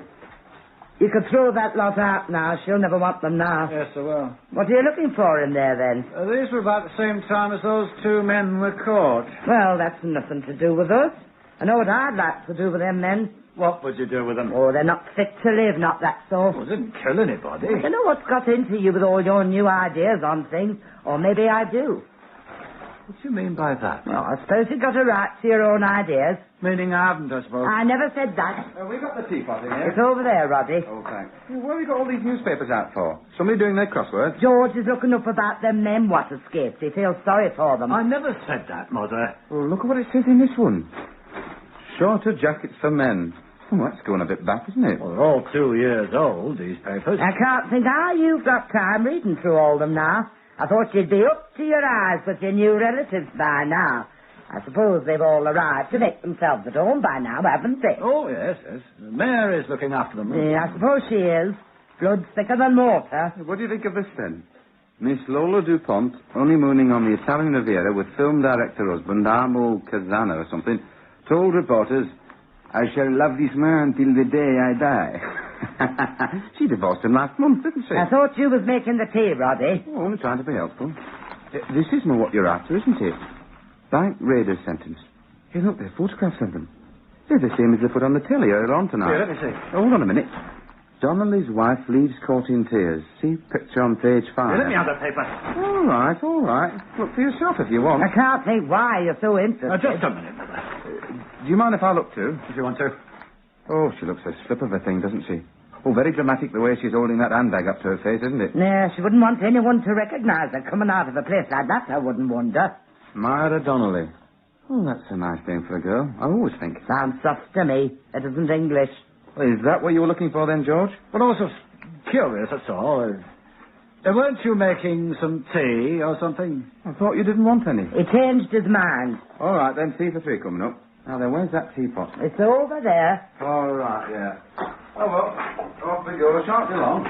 You could throw that lot out now. She'll never want them now. Yes, I will. What are you looking for in there, then? These were about the same time as those two men were caught. Well, that's nothing to do with us. I know what I'd like to do with them men. What would you do with them? Oh, they're not fit to live, not that sort. Well, didn't kill anybody. I don't know what's got into you with all your new ideas on things. Or maybe I do. What do you mean by that? Well, I suppose you've got a right to your own ideas. Meaning I haven't, I suppose. I never said that. We got the teapot in here. It's over there, Roddy. Oh, thanks. What have you got all these newspapers out for? Somebody doing their crosswords? George is looking up about them men what escaped. He feels sorry for them. I never said that, Mother. Well, look at what it says in this one. Shorter jackets for men. Oh, that's going a bit back, isn't it? Well, they're all 2 years old, these papers. I can't think how you've got time reading through all them now. I thought you'd be up to your eyes with your new relatives by now. I suppose they've all arrived to make themselves at home by now, haven't they? Oh, yes. Mary's looking after them. Yeah, I suppose she is. Blood's thicker than water. What do you think of this, then? Miss Lola DuPont, honeymooning on the Italian Riviera with film director husband Amo Casano or something, told reporters, "I shall love this man till the day I die." She divorced him last month, didn't she? I thought you was making the tea, Roddy. Oh, only trying to be helpful. This isn't what you're after, isn't it? Bank raiders sentence. Hey, look, there are photographs of them. They're the same as they put on the telly earlier on tonight. Here, let me see. Hold on a minute. Donnelly's wife leaves court in tears. See picture on page 5. Here, let me have that paper. All right. Look for yourself if you want. I can't think why you're so interested. Just a minute, Mother. Do you mind if I look too? If you want to. Oh, she looks a slip of a thing, doesn't she? Oh, very dramatic the way she's holding that handbag up to her face, isn't it? Yeah, she wouldn't want anyone to recognize her coming out of a place like that, I wouldn't wonder. Myra Donnelly. Oh, that's a nice name for a girl. I always think. Sounds soft to me. It isn't English. Well, is that what you were looking for then, George? Well, I was just curious, that's all. Weren't you making some tea or something? I thought you didn't want any. He changed his mind. All right, then, tea for 3 coming up. Now then, where's that teapot? It's over there. All right, yeah. Oh, well, off we go. Shan't be long.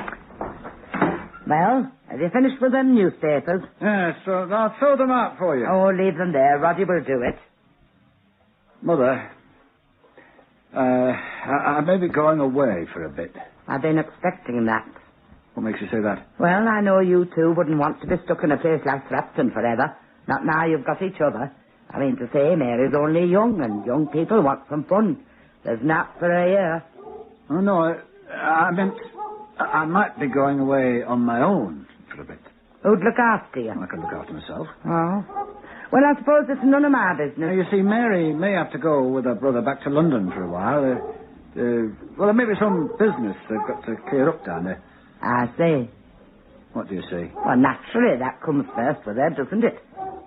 Well, have you finished with them newspapers? Yes, so I'll throw them out for you. Oh, leave them there. Roddy will do it. Mother, I may be going away for a bit. I've been expecting that. What makes you say that? Well, I know you two wouldn't want to be stuck in a place like Clapton forever. Not now you've got each other. I mean to say, Mary's only young, and young people want some fun. There's not for a year. Oh, no, I meant I might be going away on my own for a bit. Who'd look after you? I can look after myself. Oh. Well, I suppose it's none of my business. Now, you see, Mary may have to go with her brother back to London for a while. Well, there may be some business they've got to clear up down there. I see. What do you see? Well, naturally, that comes first with her, doesn't it?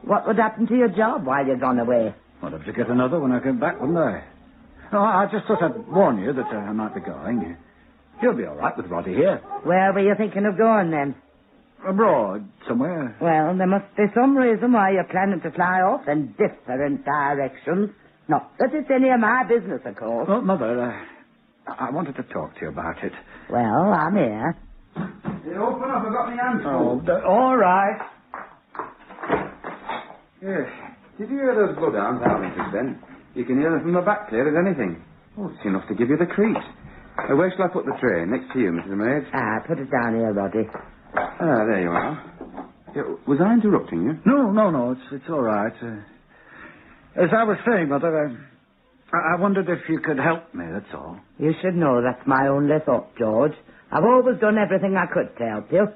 What would happen to your job while you're gone away? I'd have to get another when I come back, wouldn't I? No, I just thought I'd warn you that I might be going. You'll be all right with Roddy here. Where were you thinking of going, then? abroad somewhere. Well, there must be some reason why you're planning to fly off in different directions. Not that it's any of my business, of course. Well, Mother, I wanted to talk to you about it. Well, I'm here. You open up, I've got my hands Oh, full. all right. Yes. Did you hear those bloodhounds howling just then? You can hear them from the back clear as anything. Oh, it's enough to give you the creeps. Where shall I put the tray? Next to you, Mrs. Maid? Put it down here, Roddy. There you are. Was I interrupting you? No, it's all right. As I was saying, Mother, I wondered if you could help me, that's all. You should know that's my only thought, George. I've always done everything I could to help you.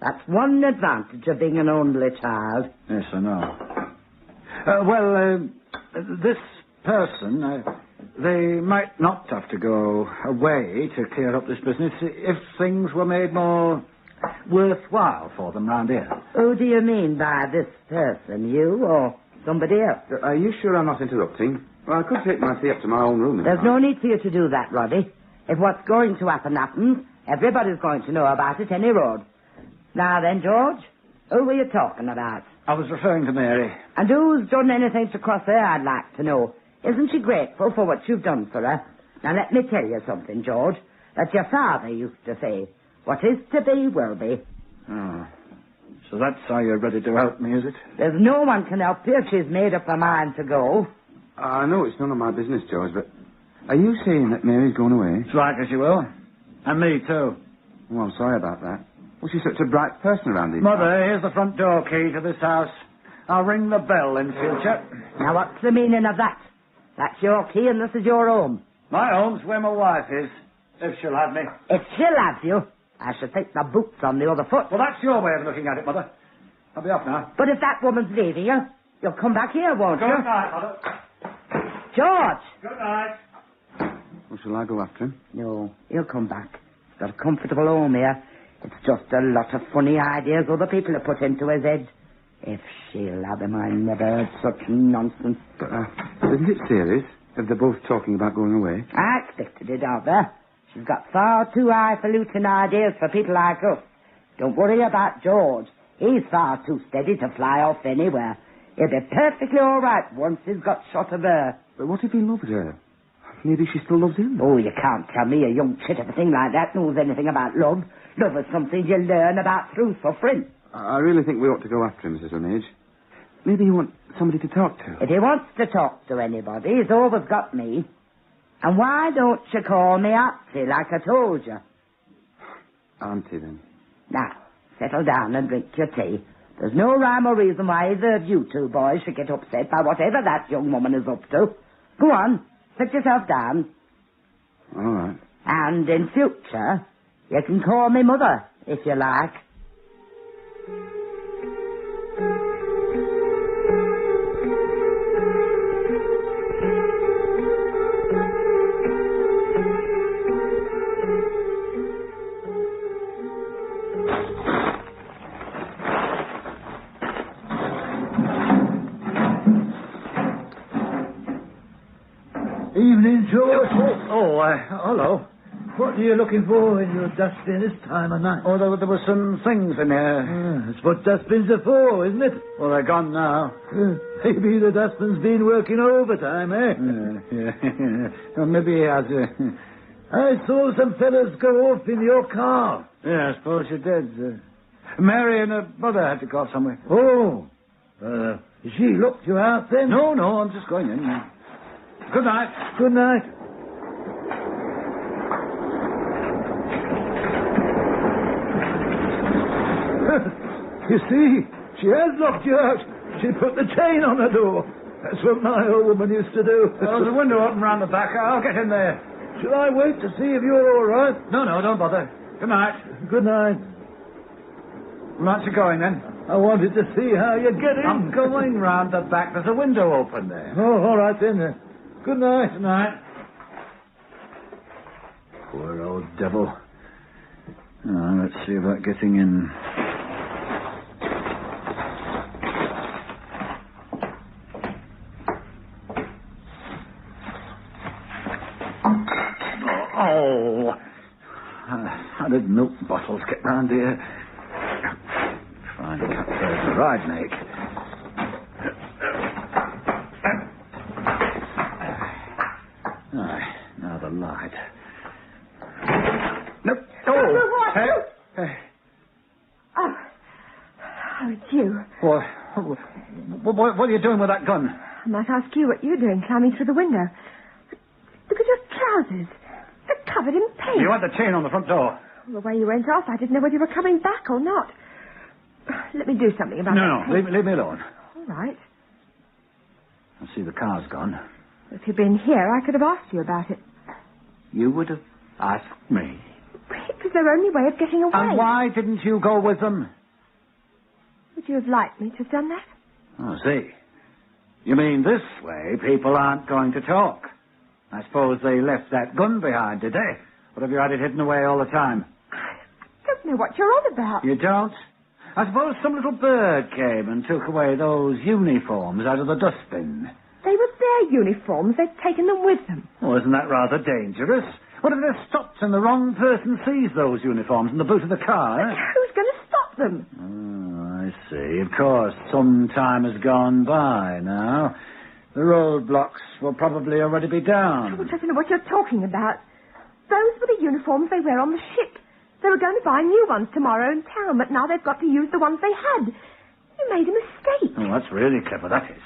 That's one advantage of being an only child. Yes, I know. This person, they might not have to go away to clear up this business if things were made more worthwhile for them round here. Who do you mean by this person, you or somebody else? Are you sure I'm not interrupting? Well, I could take my tea up to my own room. There's no need for you to do that, Roddy. If what's going to happen happens, everybody's going to know about it any road. Now then, George, who were you talking about? I was referring to Mary. And who's done anything to cross her, I'd like to know. Isn't she grateful for what you've done for her? Now, let me tell you something, George, that your father used to say, what is to be will be. Oh. So that's how you're ready to help me, is it? There's no one can help you if she's made up her mind to go. I know it's none of my business, George, but are you saying that Mary's going away? It's like as you will. And me, too. Oh, I'm sorry about that. Well, she's such a bright person around here. Mother, here's the front door key to this house. I'll ring the bell in future. Now, what's the meaning of that? That's your key and this is your home. My home's where my wife is, if she'll have me. If she'll have you, I should think the boot's on the other foot. Well, that's your way of looking at it, Mother. I'll be off now. But if that woman's leaving you, you'll come back here, won't you? Good night, Mother. George! Good night. Well, shall I go after him? No, he'll come back. He's got a comfortable home here. It's just a lot of funny ideas other people have put into his head. If she'll have him, I never heard such nonsense. But, isn't it serious if they're both talking about going away? I expected it of her. She's got far too highfalutin ideas for people like us. Don't worry about George. He's far too steady to fly off anywhere. He'll be perfectly all right once he's got shot of her. But what if he loved her? Maybe she still loves him. Oh, you can't tell me a young chit of a thing like that knows anything about love. Love is something you learn about through suffering. I really think we ought to go after him, Mrs. Ramage. Maybe you want somebody to talk to. If he wants to talk to anybody, he's always got me. And why don't you call me Auntie like I told you? Auntie, then. Now, settle down and drink your tea. There's no rhyme or reason why either of you two boys should get upset by whatever that young woman is up to. Go on, sit yourself down. All right. And in future, you can call me Mother, if you like. Evening, George. Hello. What are you looking for in your dustbin this time of night? Oh, there were some things in there. That's what dustbins are for, isn't it? Well, they're gone now. Maybe the dustbin's been working overtime, eh? Yeah. Well, maybe he has. I saw some fellas go off in your car. Yeah, I suppose you did. Mary and her brother had to go somewhere. Oh. She locked you out then? No, I'm just going in. Good night. Good night. You see, she has locked you out. She put the chain on the door. That's what my old woman used to do. Well, there's a window open round the back. I'll get in there. Shall I wait to see if you're all right? No, don't bother. Good night. Good night. Right, you going then? I wanted to see how you get in. I'm going round the back. There's a window open there. Oh, all right then. Good night. Good night. Poor old devil. Oh, let's see about getting in. Oh, how did milk bottles get round here? right, Nick. Now the light. No. Oh, it's you. What are you doing with that gun? I might ask you what you're doing climbing through the window. Look at your trousers. They're covered in paint. You had the chain on the front door. The way you went off, I didn't know whether you were coming back or not. Let me do something about No, that. leave me alone. All right. I see the car's gone. If you'd been here, I could have asked you about it. You would have asked me. It was their only way of getting away. And why didn't you go with them? Would you have liked me to have done that? Oh, see. You mean this way people aren't going to talk? I suppose they left that gun behind, did they? Or have you had it hidden away all the time? I don't know what you're on about. You don't? I suppose some little bird came and took away those uniforms out of the dustbin. They were their uniforms. They'd taken them with them. Oh, isn't that rather dangerous? What if they're stopped and the wrong person sees those uniforms in the boot of the car? But who's going to stop them? Oh, I see. Of course, some time has gone by now. The roadblocks will probably already be down. I don't know what you're talking about. Those were the uniforms they wear on the ship. They were going to buy new ones tomorrow in town, but now they've got to use the ones they had. You made a mistake. Oh, that's really clever, that is.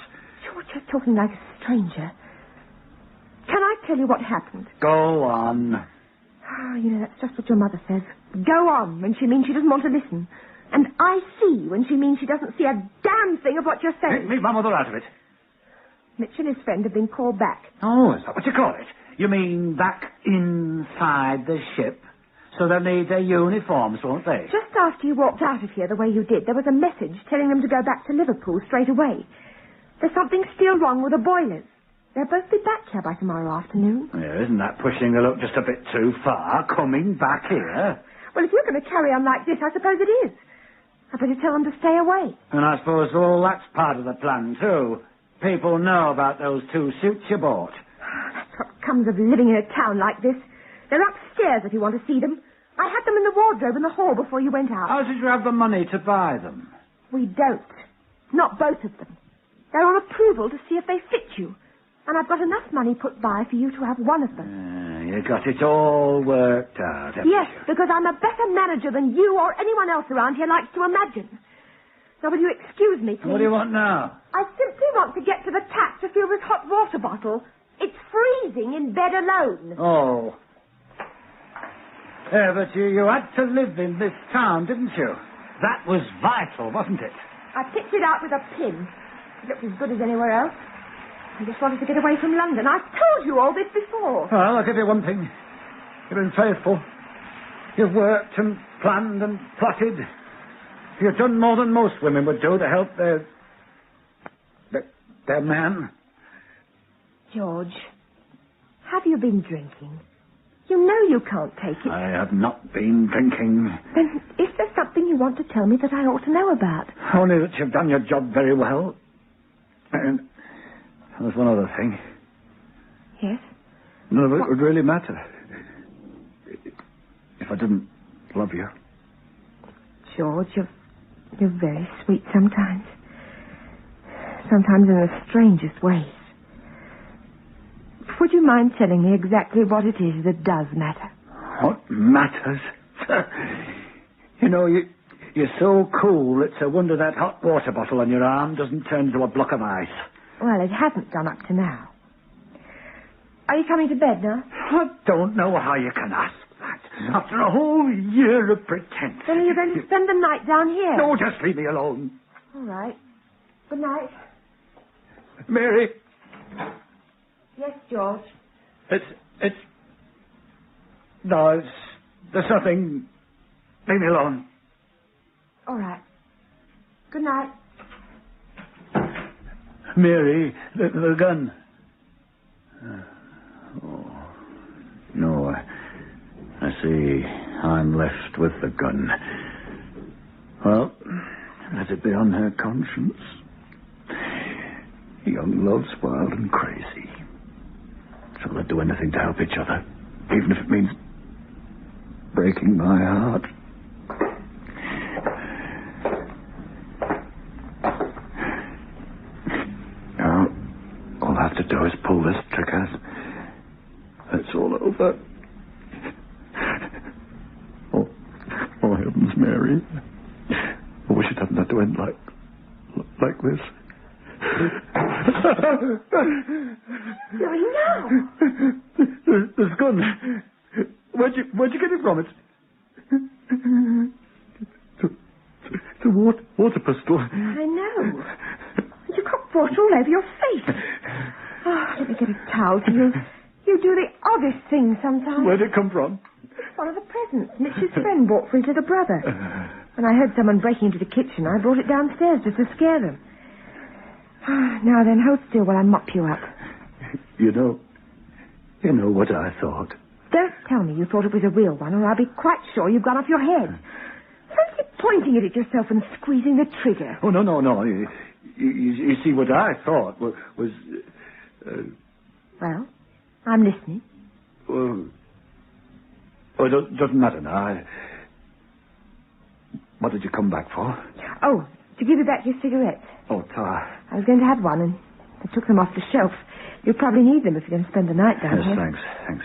George, you're talking like a stranger. Can I tell you what happened? Go on. Oh, you know, that's just what your mother says. Go on when she means she doesn't want to listen. And I see when she means she doesn't see a damn thing of what you're saying. Leave my mother out of it. Mitch and his friend have been called back. Oh, is that what you call it? You mean back inside the ship? So they'll need their uniforms, won't they? Just after you walked out of here the way you did, there was a message telling them to go back to Liverpool straight away. There's something still wrong with the boilers. They'll both be back here by tomorrow afternoon. Yeah, isn't that pushing the luck just a bit too far, coming back here? Well, if you're going to carry on like this, I suppose it is. I better tell them to stay away. And I suppose all that's part of the plan, too. People know about those 2 suits you bought. That's what comes of living in a town like this. They're upstairs if you want to see them. I had them in the wardrobe in the hall before you went out. How did you have the money to buy them? We don't. Not both of them. They're on approval to see if they fit you. And I've got enough money put by for you to have one of them. You got it all worked out, haven't Yes, you? because I'm a better manager than you or anyone else around here likes to imagine. Now, will you excuse me, please? What do you want now? I simply want to get to the tap to fill this hot water bottle. It's freezing in bed alone. Oh. Yeah, but you had to live in this town, didn't you? That was vital, wasn't it? I picked it out with a pin. It looked as good as anywhere else. I just wanted to get away from London. I've told you all this before. Well, I'll give you one thing. You've been faithful. You've worked and planned and plotted. You've done more than most women would do to help their man. George, have you been drinking? You know you can't take it. I have not been drinking. Then is there something you want to tell me that I ought to know about? Only that you've done your job very well. And there's one other thing. Yes? None of it would really matter if I didn't love you. George, you're very sweet sometimes. Sometimes in the strangest ways. Would you mind telling me exactly what it is that does matter? What matters? You know, you're so cool, it's a wonder that hot water bottle on your arm doesn't turn into a block of ice. Well, it hasn't done up to now. Are you coming to bed now? I don't know how you can ask that. After a whole year of pretense. Then are you going to spend the night down here? No, just leave me alone. All right. Good night. Mary. Yes, George. No, there's nothing. Leave me alone. All right. Good night. Mary, the gun. Oh, no, I see I'm left with the gun. Well, let it be on her conscience. Young love's wild and crazy. So they'll do anything to help each other, even if it means breaking my heart. I have to do is pull this trigger. It's all over. Oh, heavens, Mary. I wish it hadn't had to end like this. Doing now? This gun. Where'd you get it from? It's a water pistol. I know. You got water all over your face. Oh, let me get a towel to you. You do the oddest things sometimes. Where'd it come from? One of the presents Mitch's friend bought for his little brother. When I heard someone breaking into the kitchen, I brought it downstairs just to scare them. Now then, hold still while I mop you up. You know what I thought. Don't tell me you thought it was a real one, or I'll be quite sure you've gone off your head. Fancy pointing it at yourself and squeezing the trigger. Oh, no. You see, what I thought was... Well, I'm listening. Well, it doesn't matter now. What did you come back for? Oh, to give you back your cigarettes. Oh, Tar. I was going to have one, and I took them off the shelf. You'll probably need them if you're going to spend the night down yes, here. Thanks.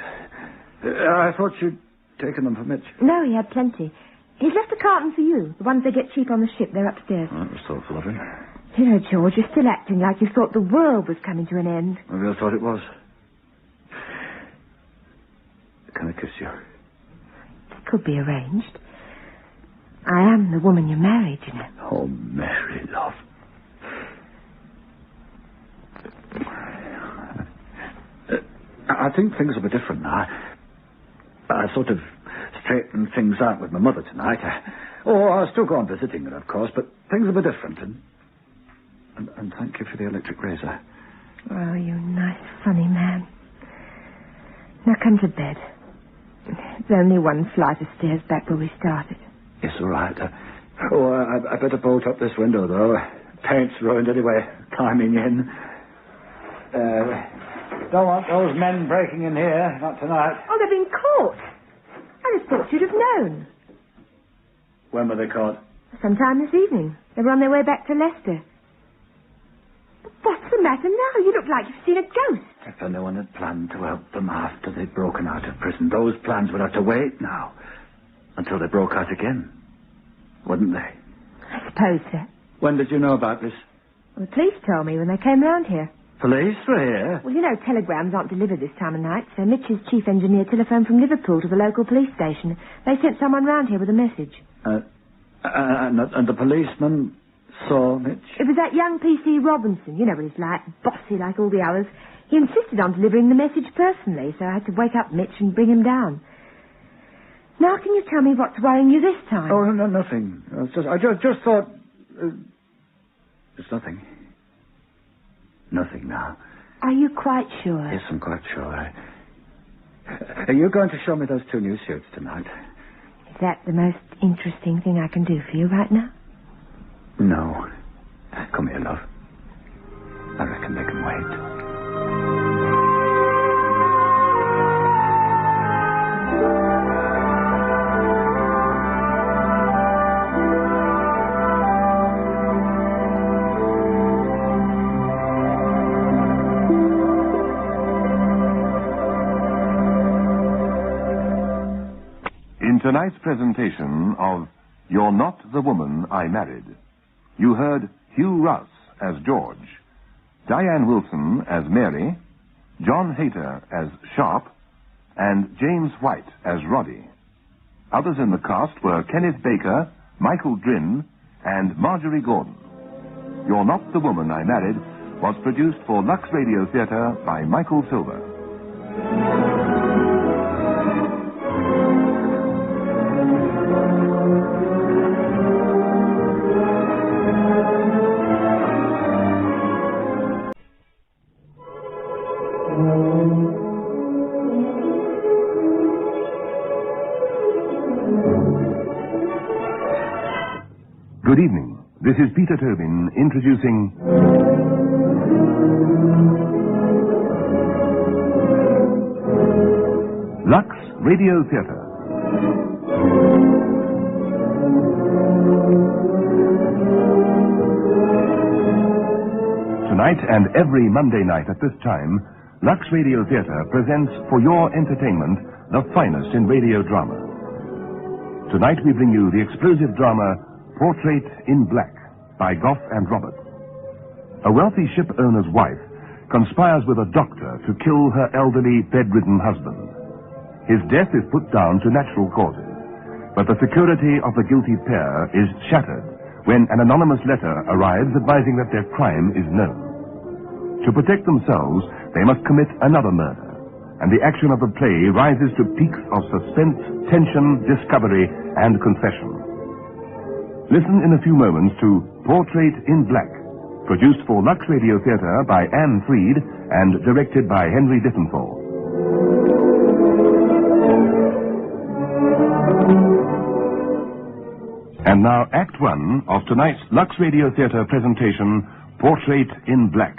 I thought you'd taken them for Mitch. No, he had plenty. He's left a carton for you. The ones they get cheap on the ship. They're upstairs. Oh, that was thoughtful of him. You know, George, you're still acting like you thought the world was coming to an end. Maybe I thought it was. Can I kiss you? It could be arranged. I am the woman you married, you know. Oh, Mary, love. I think things will be different now. I sort of straightened things out with my mother tonight. I'll still go on visiting her, of course, but things will be different. And thank you for the electric razor. Oh, you nice, funny man. Now come to bed. There's only one flight of stairs back where we started. Yes, all right. I better bolt up this window, though. Paint's ruined anyway, climbing in. Don't want those men breaking in here, not tonight. Oh, they've been caught. I just thought you'd have known. When were they caught? Sometime this evening. They were on their way back to Leicester. But what's the matter now? You look like you've seen a ghost. If anyone had planned to help them after they'd broken out of prison, those plans would have to wait now. Until they broke out again. Wouldn't they? I suppose so. When did you know about this? Well, the police told me when they came round here. Police were here? Well, you know, telegrams aren't delivered this time of night, so Mitch's chief engineer telephoned from Liverpool to the local police station. They sent someone round here with a message. And the policeman saw Mitch? It was that young P.C. Robinson. You know what he's like, bossy like all the others. He insisted on delivering the message personally, so I had to wake up Mitch and bring him down. Now, can you tell me what's worrying you this time? Oh, no, nothing. I just thought... it's nothing. Nothing now. Are you quite sure? Yes, I'm quite sure. Are you going to show me those two new suits tonight? Is that the most interesting thing I can do for you right now? No. Come here, love. I reckon they can wait. Tonight's presentation of You're Not the Woman I Married, you heard Hugh Russ as George, Diane Wilson as Mary, John Hayter as Sharp, and James White as Roddy. Others in the cast were Kenneth Baker, Michael Drin, and Marjorie Gordon. You're Not the Woman I Married was produced for Lux Radio Theatre by Michael Silver. Good evening. This is Peter Tobin introducing Lux Radio Theatre. Tonight and every Monday night at this time, Lux Radio Theater presents for your entertainment the finest in radio drama. Tonight we bring you the explosive drama Portrait in Black by Gough and Roberts. A wealthy ship owner's wife conspires with a doctor to kill her elderly, bedridden husband. His death is put down to natural causes, but the security of the guilty pair is shattered when an anonymous letter arrives advising that their crime is known. To protect themselves, they must commit another murder, and the action of the play rises to peaks of suspense, tension, discovery, and confession. Listen in a few moments to Portrait in Black, produced for Lux Radio Theater by Anne Freed and directed by Henry Dittenfall. And now, Act One of tonight's Lux Radio Theater presentation, Portrait in Black.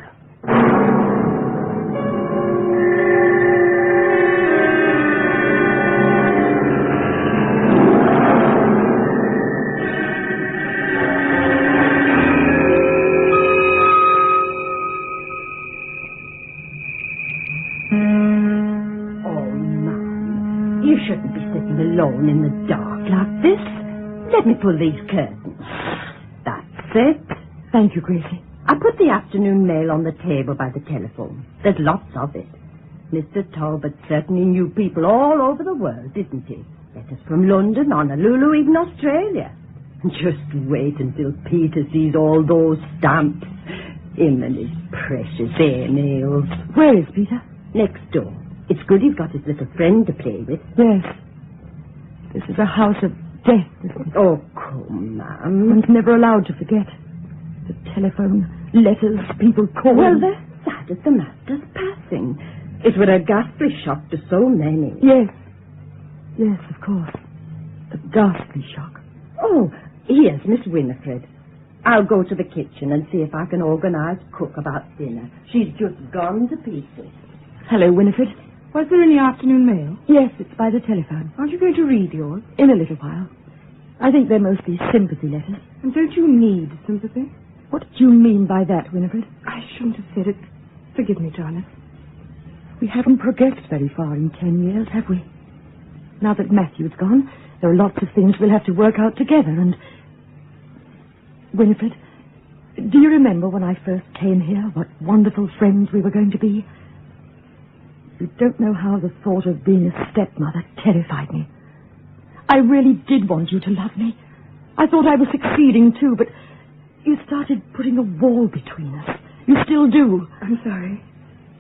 You shouldn't be sitting alone in the dark like this. Let me pull these curtains. That's it. Thank you, Gracie. I put the afternoon mail on the table by the telephone. There's lots of it. Mr. Talbot certainly knew people all over the world, didn't he? Letters from London, Honolulu, even Australia. Just wait until Peter sees all those stamps. Him and his precious airmails. Where is Peter? Next door. It's good he's got his little friend to play with. Yes. This is a house of death, isn't it? Oh, come, ma'am. One's never allowed to forget. The telephone, letters, people calling. Well, they're sad at the master's passing. It was a ghastly shock to so many. Yes. Yes, of course. A ghastly shock. Oh, here's Miss Winifred. I'll go to the kitchen and see if I can organize cook about dinner. She's just gone to pieces. Hello, Winifred. Was there any afternoon mail? Yes, it's by the telephone. Aren't you going to read yours? In a little while. I think they're mostly sympathy letters. And don't you need sympathy? What do you mean by that, Winifred? I shouldn't have said it. Forgive me, Jarlath. We haven't progressed very far in 10 years, have we? Now that Matthew's gone, there are lots of things we'll have to work out together, and... Winifred, do you remember when I first came here, what wonderful friends we were going to be? You don't know how the thought of being a stepmother terrified me. I really did want you to love me. I thought I was succeeding, too, but you started putting a wall between us. You still do. I'm sorry.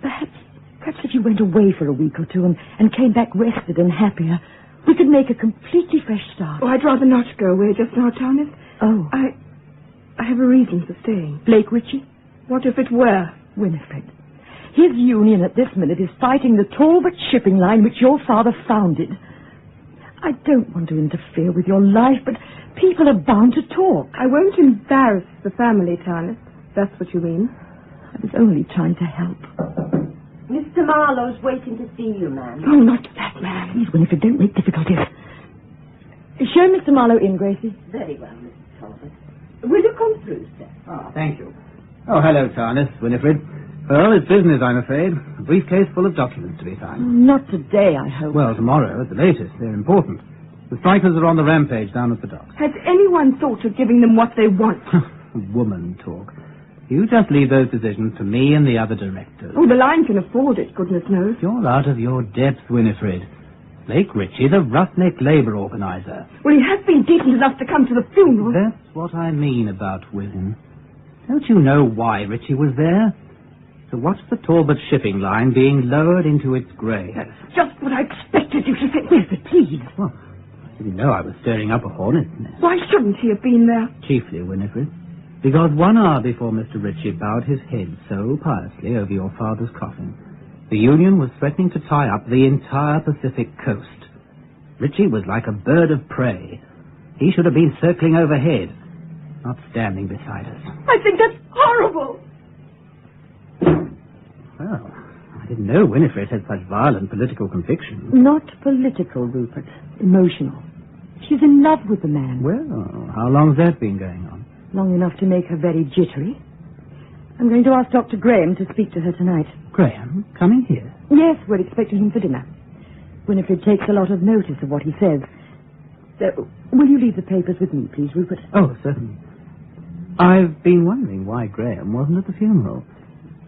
Perhaps if you went away for a week or two and came back rested and happier, we could make a completely fresh start. Oh, I'd rather not go away just now, Jarlath. Oh. I have a reason for staying. Blake Ritchie? What if it were? Winifred. His union at this minute is fighting the Talbot shipping line which your father founded. I don't want to interfere with your life, but people are bound to talk. I won't embarrass the family, Jarlath. That's what you mean. I was only trying to help. Mr. Marlowe's waiting to see you, ma'am. Oh, not that man. Please, Winifred, don't make difficulties. Show Mr. Marlowe in, Gracie. Very well, Mr. Talbot. Will you come through, sir? Oh, thank you. Oh, hello, Jarlath, Winifred. Well, it's business, I'm afraid. A briefcase full of documents to be signed. Not today, I hope. Well, tomorrow, at the latest. They're important. The strikers are on the rampage down at the docks. Has anyone thought of giving them what they want? Woman talk. You just leave those decisions to me and the other directors. Oh, the line can afford it, goodness knows. You're out of your depth, Winifred. Blake Ritchie, the roughneck labor organizer. Well, he has been decent enough to come to the funeral. That's what I mean about women. Don't you know why Ritchie was there? To watch the Talbot shipping line being lowered into its grave. That's just what I expected you to say. Winifred, please. Well, I didn't know I was stirring up a hornet's nest. Why shouldn't he have been there? Chiefly, Winifred, because 1 hour before Mr. Ritchie bowed his head so piously over your father's coffin, the Union was threatening to tie up the entire Pacific coast. Ritchie was like a bird of prey. He should have been circling overhead, not standing beside us. I think that's horrible. Well, I didn't know Winifred had such violent political convictions. Not political, Rupert. Emotional. She's in love with the man. Well, how long's that been going on? Long enough to make her very jittery. I'm going to ask Dr. Graham to speak to her tonight. Graham, coming here? Yes, we're expecting him for dinner. Winifred takes a lot of notice of what he says. Will you leave the papers with me, please, Rupert? Oh, certainly. I've been wondering why Graham wasn't at the funeral.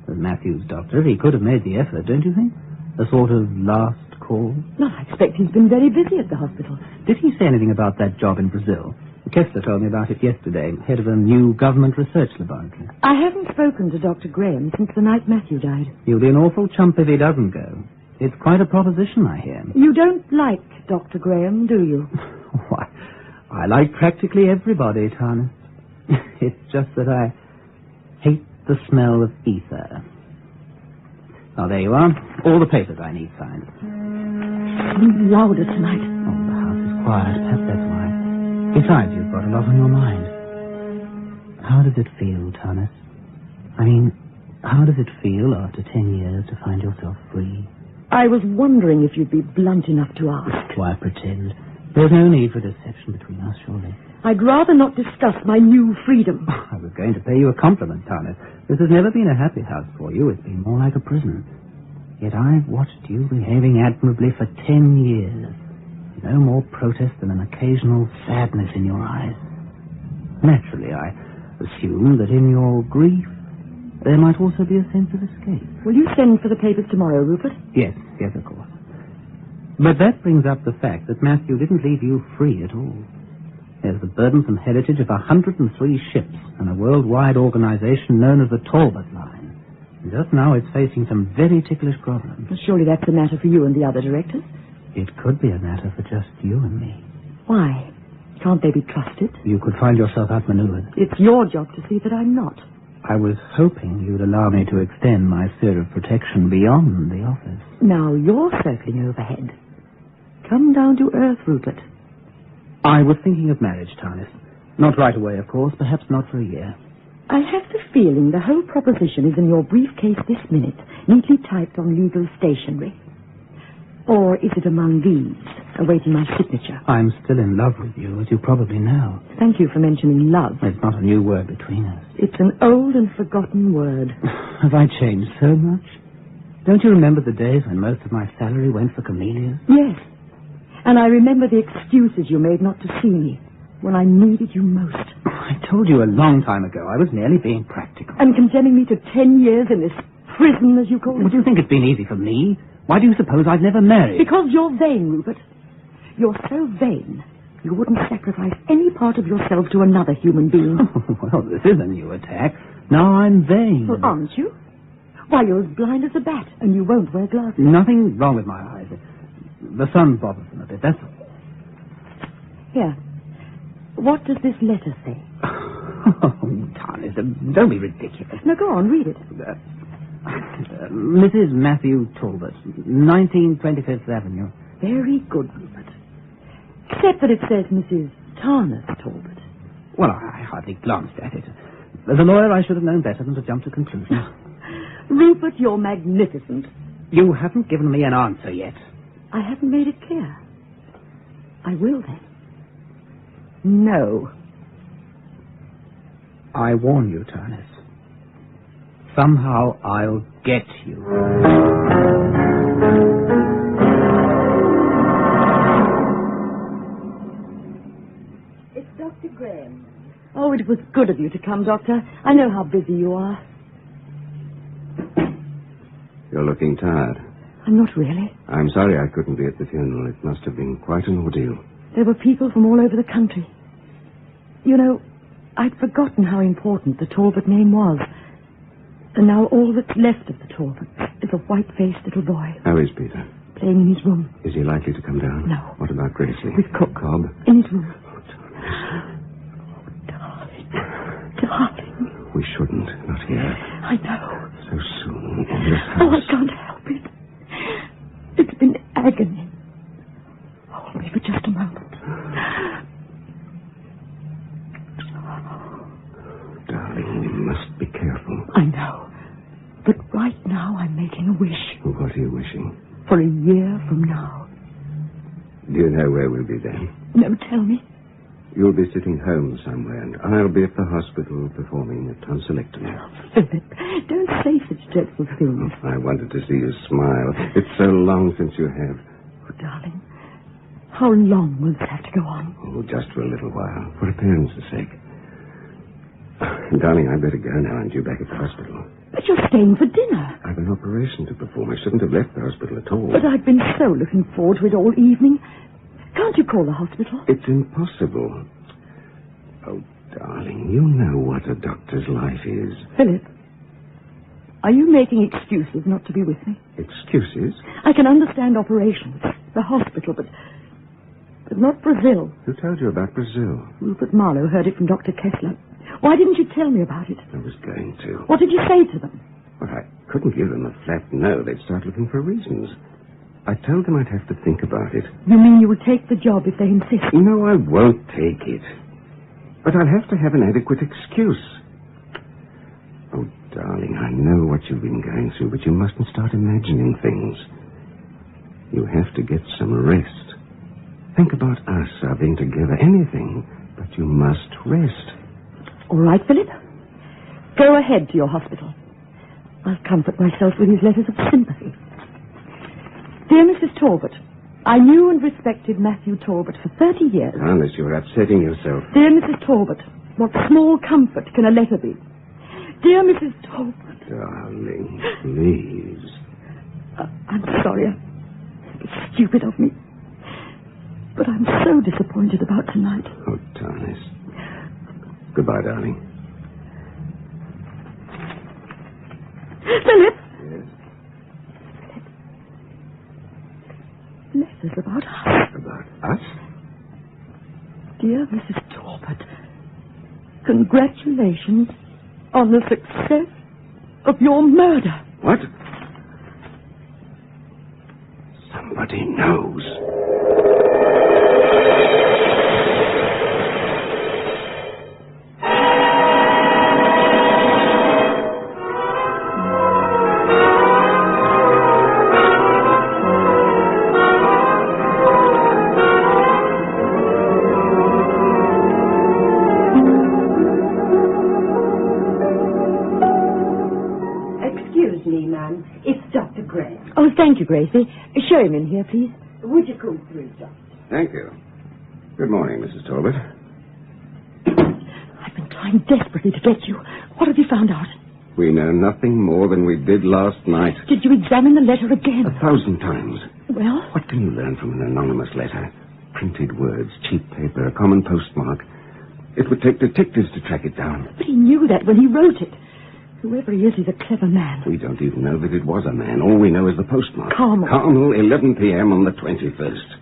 As Matthew's doctor, he could have made the effort, don't you think? A sort of last call? No, I expect he's been very busy at the hospital. Did he say anything about that job in Brazil? Kessler told me about it yesterday, head of a new government research laboratory. I haven't spoken to Dr. Graham since the night Matthew died. He'll be an awful chump if he doesn't go. It's quite a proposition, I hear. You don't like Dr. Graham, do you? Why, I like practically everybody, Tarnus. It's just that I hate the smell of ether. Oh, there you are. All the papers I need signed. Louder tonight. Oh, the house is quiet. Perhaps that's why. Besides, you've got a lot on your mind. How does it feel, Tarnus? I mean, how does it feel after 10 years to find yourself free? I was wondering if you'd be blunt enough to ask. Why pretend? There's no need for deception between us, surely. I'd rather not discuss my new freedom. I was going to pay you a compliment, Tarnus. This has never been a happy house for you. It's been more like a prison. Yet I've watched you behaving admirably for 10 years. No more protest than an occasional sadness in your eyes. Naturally, I assume that in your grief, there might also be a sense of escape. Will you send for the papers tomorrow, Rupert? Yes, of course. But that brings up the fact that Matthew didn't leave you free at all. There's the burdensome heritage of 103 ships and a worldwide organization known as the Talbot Line. And just now it's facing some very ticklish problems. Well, surely that's a matter for you and the other directors. It could be a matter for just you and me. Why? Can't they be trusted? You could find yourself outmaneuvered. It's your job to see that I'm not. I was hoping you'd allow me to extend my sphere of protection beyond the office. Now you're circling overhead. Come down to earth, Rupert. I was thinking of marriage, Tarnus. Not right away, of course. Perhaps not for a year. I have the feeling the whole proposition is in your briefcase this minute, neatly typed on legal stationery. Or is it among these, awaiting my signature? I'm still in love with you, as you probably know. Thank you for mentioning love. It's not a new word between us. It's an old and forgotten word. Have I changed so much? Don't you remember the days when most of my salary went for camellias? Yes. And I remember the excuses you made not to see me when I needed you most. I told you a long time ago I was merely being practical. And condemning me to 10 years in this prison, as you call it. Would you think it's been easy for me? Why do you suppose I've never married? Because you're vain, Rupert. You're so vain, you wouldn't sacrifice any part of yourself to another human being. Well, this is a new attack. Now I'm vain. Well, aren't you? Why, you're as blind as a bat, and you won't wear glasses. Nothing wrong with my eyes. The sun bothers them a bit, that's all. Here. What does this letter say? Oh, Tarnus, don't be ridiculous. No, go on, read it. Mrs. Matthew Talbot, 19 25th Avenue. Very good, Rupert. Except that it says Mrs. Tarnus Talbot. Well, I hardly glanced at it. As a lawyer, I should have known better than to jump to conclusions. Rupert, you're magnificent. You haven't given me an answer yet. I haven't made it clear. I will, then. No. I warn you, Tarnus. Somehow I'll get you. It's Dr. Graham. Oh, it was good of you to come, Doctor. I know how busy you are. You're looking tired. I'm not really. I'm sorry I couldn't be at the funeral. It must have been quite an ordeal. There were people from all over the country. You know, I'd forgotten how important the Talbot name was. And now all that's left of the Talbots is a white-faced little boy. How is Peter? Playing in his room. Is he likely to come down? No. What about Gracie? With Cook. Cobb? In his room. Oh, Thomas. Oh, darling. Darling. We shouldn't. Not here. I know. So soon. In this house. Oh, I can't help it. It's been agony. Hold me for just a moment. Darling, we must be careful. I know. But right now I'm making a wish. What are you wishing? For a year from now. Do you know where we'll be then? No, tell me. You'll be sitting home somewhere, and I'll be at the hospital performing a tonsillectomy. Philip, don't say such dreadful things. I wanted to see you smile. It's so long since you have. Oh, darling, how long will this have to go on? Oh, just for a little while, for appearance's sake. Darling, I'd better go now. I'm due back at the hospital. But you're staying for dinner. I've an operation to perform. I shouldn't have left the hospital at all. But I've been so looking forward to it all evening. Can't you call the hospital? It's impossible. Oh, darling, you know what a doctor's life is. Philip, are you making excuses not to be with me? Excuses? I can understand operations, the hospital, but not Brazil. Who told you about Brazil? Rupert Marlowe heard it from Dr. Kessler. Why didn't you tell me about it? I was going to. What did you say to them? Well, I couldn't give them a flat no. They'd start looking for reasons. I told them I'd have to think about it. You mean you would take the job if they insist? No, I won't take it. But I'll have to have an adequate excuse. Oh, darling, I know what you've been going through, but you mustn't start imagining things. You have to get some rest. Think about us, our being together, anything, but you must rest. All right, Philip. Go ahead to your hospital. I'll comfort myself with his letters of sympathy. Dear Mrs. Talbot, I knew and respected Matthew Talbot for 30 years. Honest, you're upsetting yourself. Dear Mrs. Talbot, what small comfort can a letter be? Dear Mrs. Talbot. Darling, please. I'm sorry. It's stupid of me. But I'm so disappointed about tonight. Oh, Tarnis. Goodbye, darling. Philip! Yes? Letters about us. About us? Dear Mrs. Talbot, congratulations on the success of your murder. What? Somebody knows. Oh, thank you, Gracie. Show him in here, please. Would you come through, Doctor? Thank you. Good morning, Mrs. Talbot. I've been trying desperately to get you. What have you found out? We know nothing more than we did last night. Did you examine the letter again? 1,000 times. Well? What can you learn from an anonymous letter? Printed words, cheap paper, a common postmark. It would take detectives to track it down. But he knew that when he wrote it. Whoever he is, he's a clever man. We don't even know that it was a man. All we know is the postmark. Carmel. Carmel, 11 p.m. on the 21st.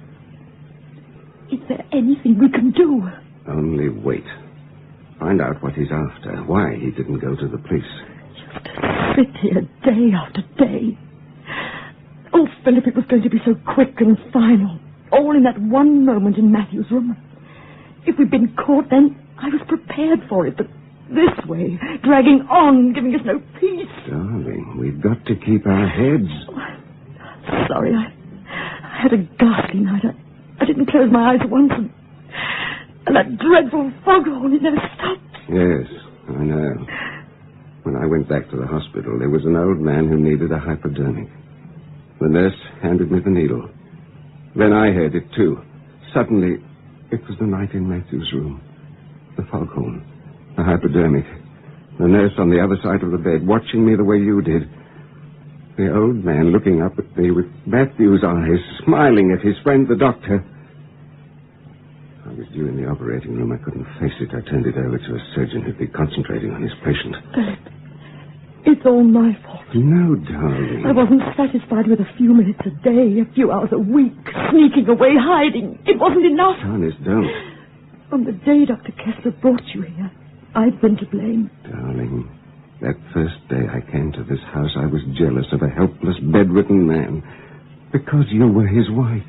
Is there anything we can do? Only wait. Find out what he's after. Why he didn't go to the police. Just to sit here day after day. Oh, Philip, it was going to be so quick and final. All in that one moment in Matthew's room. If we'd been caught, then I was prepared for it, but this way, dragging on, giving us no peace. Darling, we've got to keep our heads. Oh, sorry, I had a ghastly night. I didn't close my eyes once, and that dreadful foghorn, it never stopped. Yes, I know. When I went back to the hospital, there was an old man who needed a hypodermic. The nurse handed me the needle. Then I heard it, too. Suddenly, it was the night in Matthew's room. The foghorn. The hypodermic. The nurse on the other side of the bed, watching me the way you did. The old man looking up at me with Matthew's eyes, smiling at his friend, the doctor. I was due in the operating room. I couldn't face it. I turned it over to a surgeon who'd be concentrating on his patient. Philip, it's all my fault. No, darling. I wasn't satisfied with a few minutes a day, a few hours a week, sneaking away, hiding. It wasn't enough. Tarnis, don't. On the day Dr. Kessler brought you here, I've been to blame. Darling, that first day I came to this house, I was jealous of a helpless, bedridden man. Because you were his wife.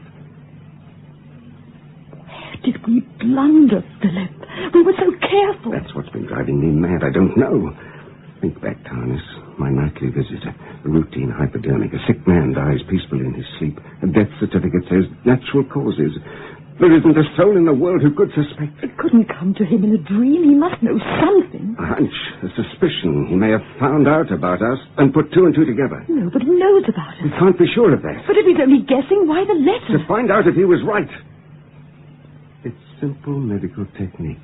Where did we blunder, Philip? We were so careful. That's what's been driving me mad. I don't know. Think back, Tarnis. My nightly visit. A routine hypodermic. A sick man dies peacefully in his sleep. A death certificate says natural causes. There isn't a soul in the world who could suspect. It couldn't come to him in a dream. He must know something. A hunch, a suspicion. He may have found out about us and put two and two together. Nobody knows about it. We can't be sure of that. But if he's only guessing, why the letter? To find out if he was right. It's simple medical technique.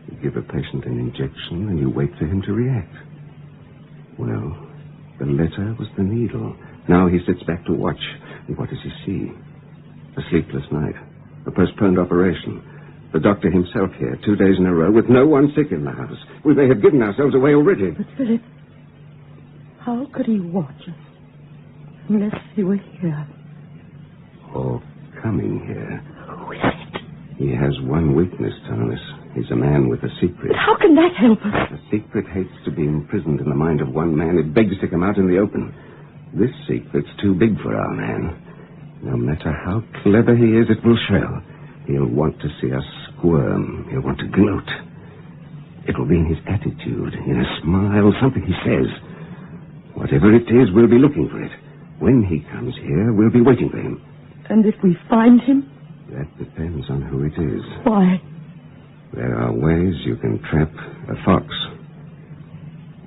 You give a patient an injection and you wait for him to react. Well, the letter was the needle. Now he sits back to watch. And what does he see? A sleepless night. A postponed operation. The doctor himself here, 2 days in a row, with no one sick in the house. We may have given ourselves away already. But, Philip, how could he watch us unless he were here? Or coming here. Who is it? He has one weakness, Thomas. He's a man with a secret. But how can that help us? A secret hates to be imprisoned in the mind of one man. It begs to come out in the open. This secret's too big for our man. No matter how clever he is, it will show. He'll want to see us squirm. He'll want to gloat. It will be in his attitude, in a smile, something he says. Whatever it is, we'll be looking for it. When he comes here, we'll be waiting for him. And if we find him? That depends on who it is. Why? There are ways you can trap a fox.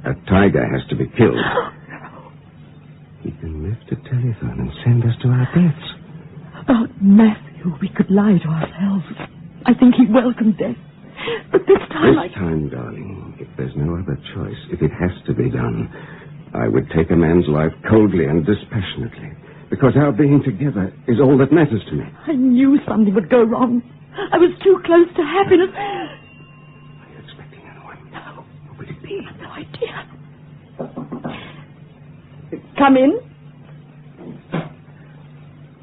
A tiger has to be killed. He can lift a telephone and send us to our deaths. About Matthew, we could lie to ourselves. I think he welcomed death. But this time This time, darling, if there's no other choice, if it has to be done, I would take a man's life coldly and dispassionately. Because our being together is all that matters to me. I knew something would go wrong. I was too close to happiness. Are you expecting anyone? No. What would it be? I have no idea. Come in.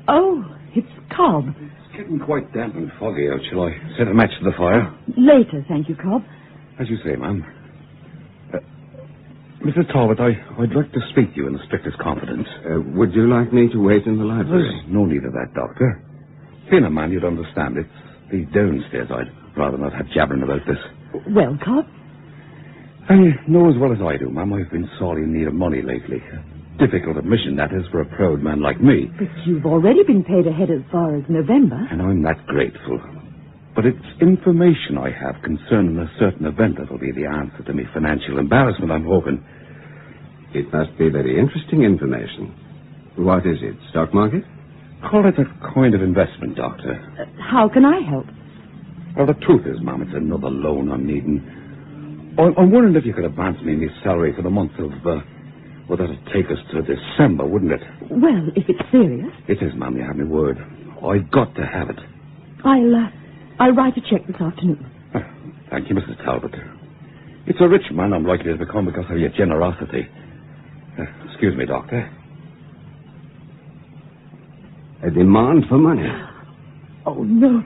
Oh, it's Cobb. It's getting quite damp and foggy out. Shall I set a match to the fire? Later, thank you, Cobb. As you say, ma'am. Mrs. Talbot, I'd like to speak to you in the strictest confidence. Would you like me to wait in the library? There's no need of that, Doctor. Being a man, you'd understand. It's the downstairs. I'd rather not have jabbering about this. Well, Cobb? You know as well as I do, ma'am, I've been sorely in need of money lately. Difficult admission, that is, for a proud man like me. But you've already been paid ahead as far as November. And I'm that grateful. But it's information I have concerning a certain event that'll be the answer to me financial embarrassment, I'm hoping. It must be very interesting information. What is it, stock market? Call it a kind of investment, Doctor. How can I help? Well, the truth is, ma'am, it's another loan I'm needing. I'm wondering if you could advance me my salary for the month of... well, that'd take us to December, wouldn't it? Well, if it's serious. It is, ma'am, you have my word. I've got to have it. I'll write a check this afternoon. Thank you, Mrs. Talbot. It's a rich man I'm likely to become because of your generosity. Excuse me, Doctor. A demand for money. Oh, no.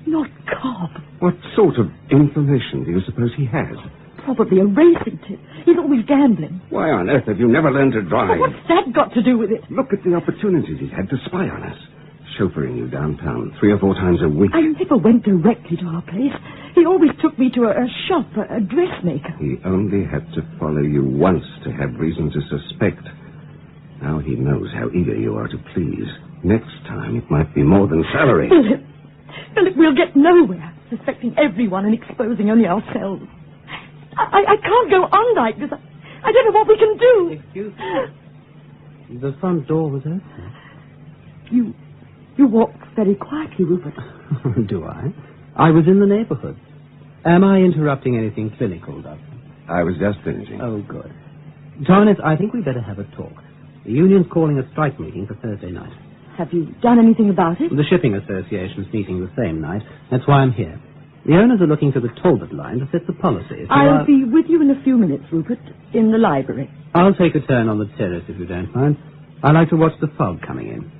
Not Cobb. What sort of information do you suppose he has? Probably a racing tip. He's always gambling. Why on earth have you never learned to drive? Well, what's that got to do with it? Look at the opportunities he's had to spy on us. Chauffeuring you downtown 3 or 4 times a week. I never went directly to our place. He always took me to a shop, a dressmaker. He only had to follow you once to have reason to suspect. Now he knows how eager you are to please. Next time it might be more than salary. Philip, we'll get nowhere, suspecting everyone and exposing only ourselves. I can't go on like this. I don't know what we can do. Excuse me. The front door was open. You walked very quietly, Rupert. Do I? I was in the neighborhood. Am I interrupting anything clinical, Doctor? I was just finishing. Oh, good. Tarnis, I think we'd better have a talk. The union's calling a strike meeting for Thursday night. Have you done anything about it? The Shipping Association's meeting the same night. That's why I'm here. The owners are looking to the Talbot line to set the policy. So I'll be with you in a few minutes, Rupert, in the library. I'll take a turn on the terrace if you don't mind. I like to watch the fog coming in.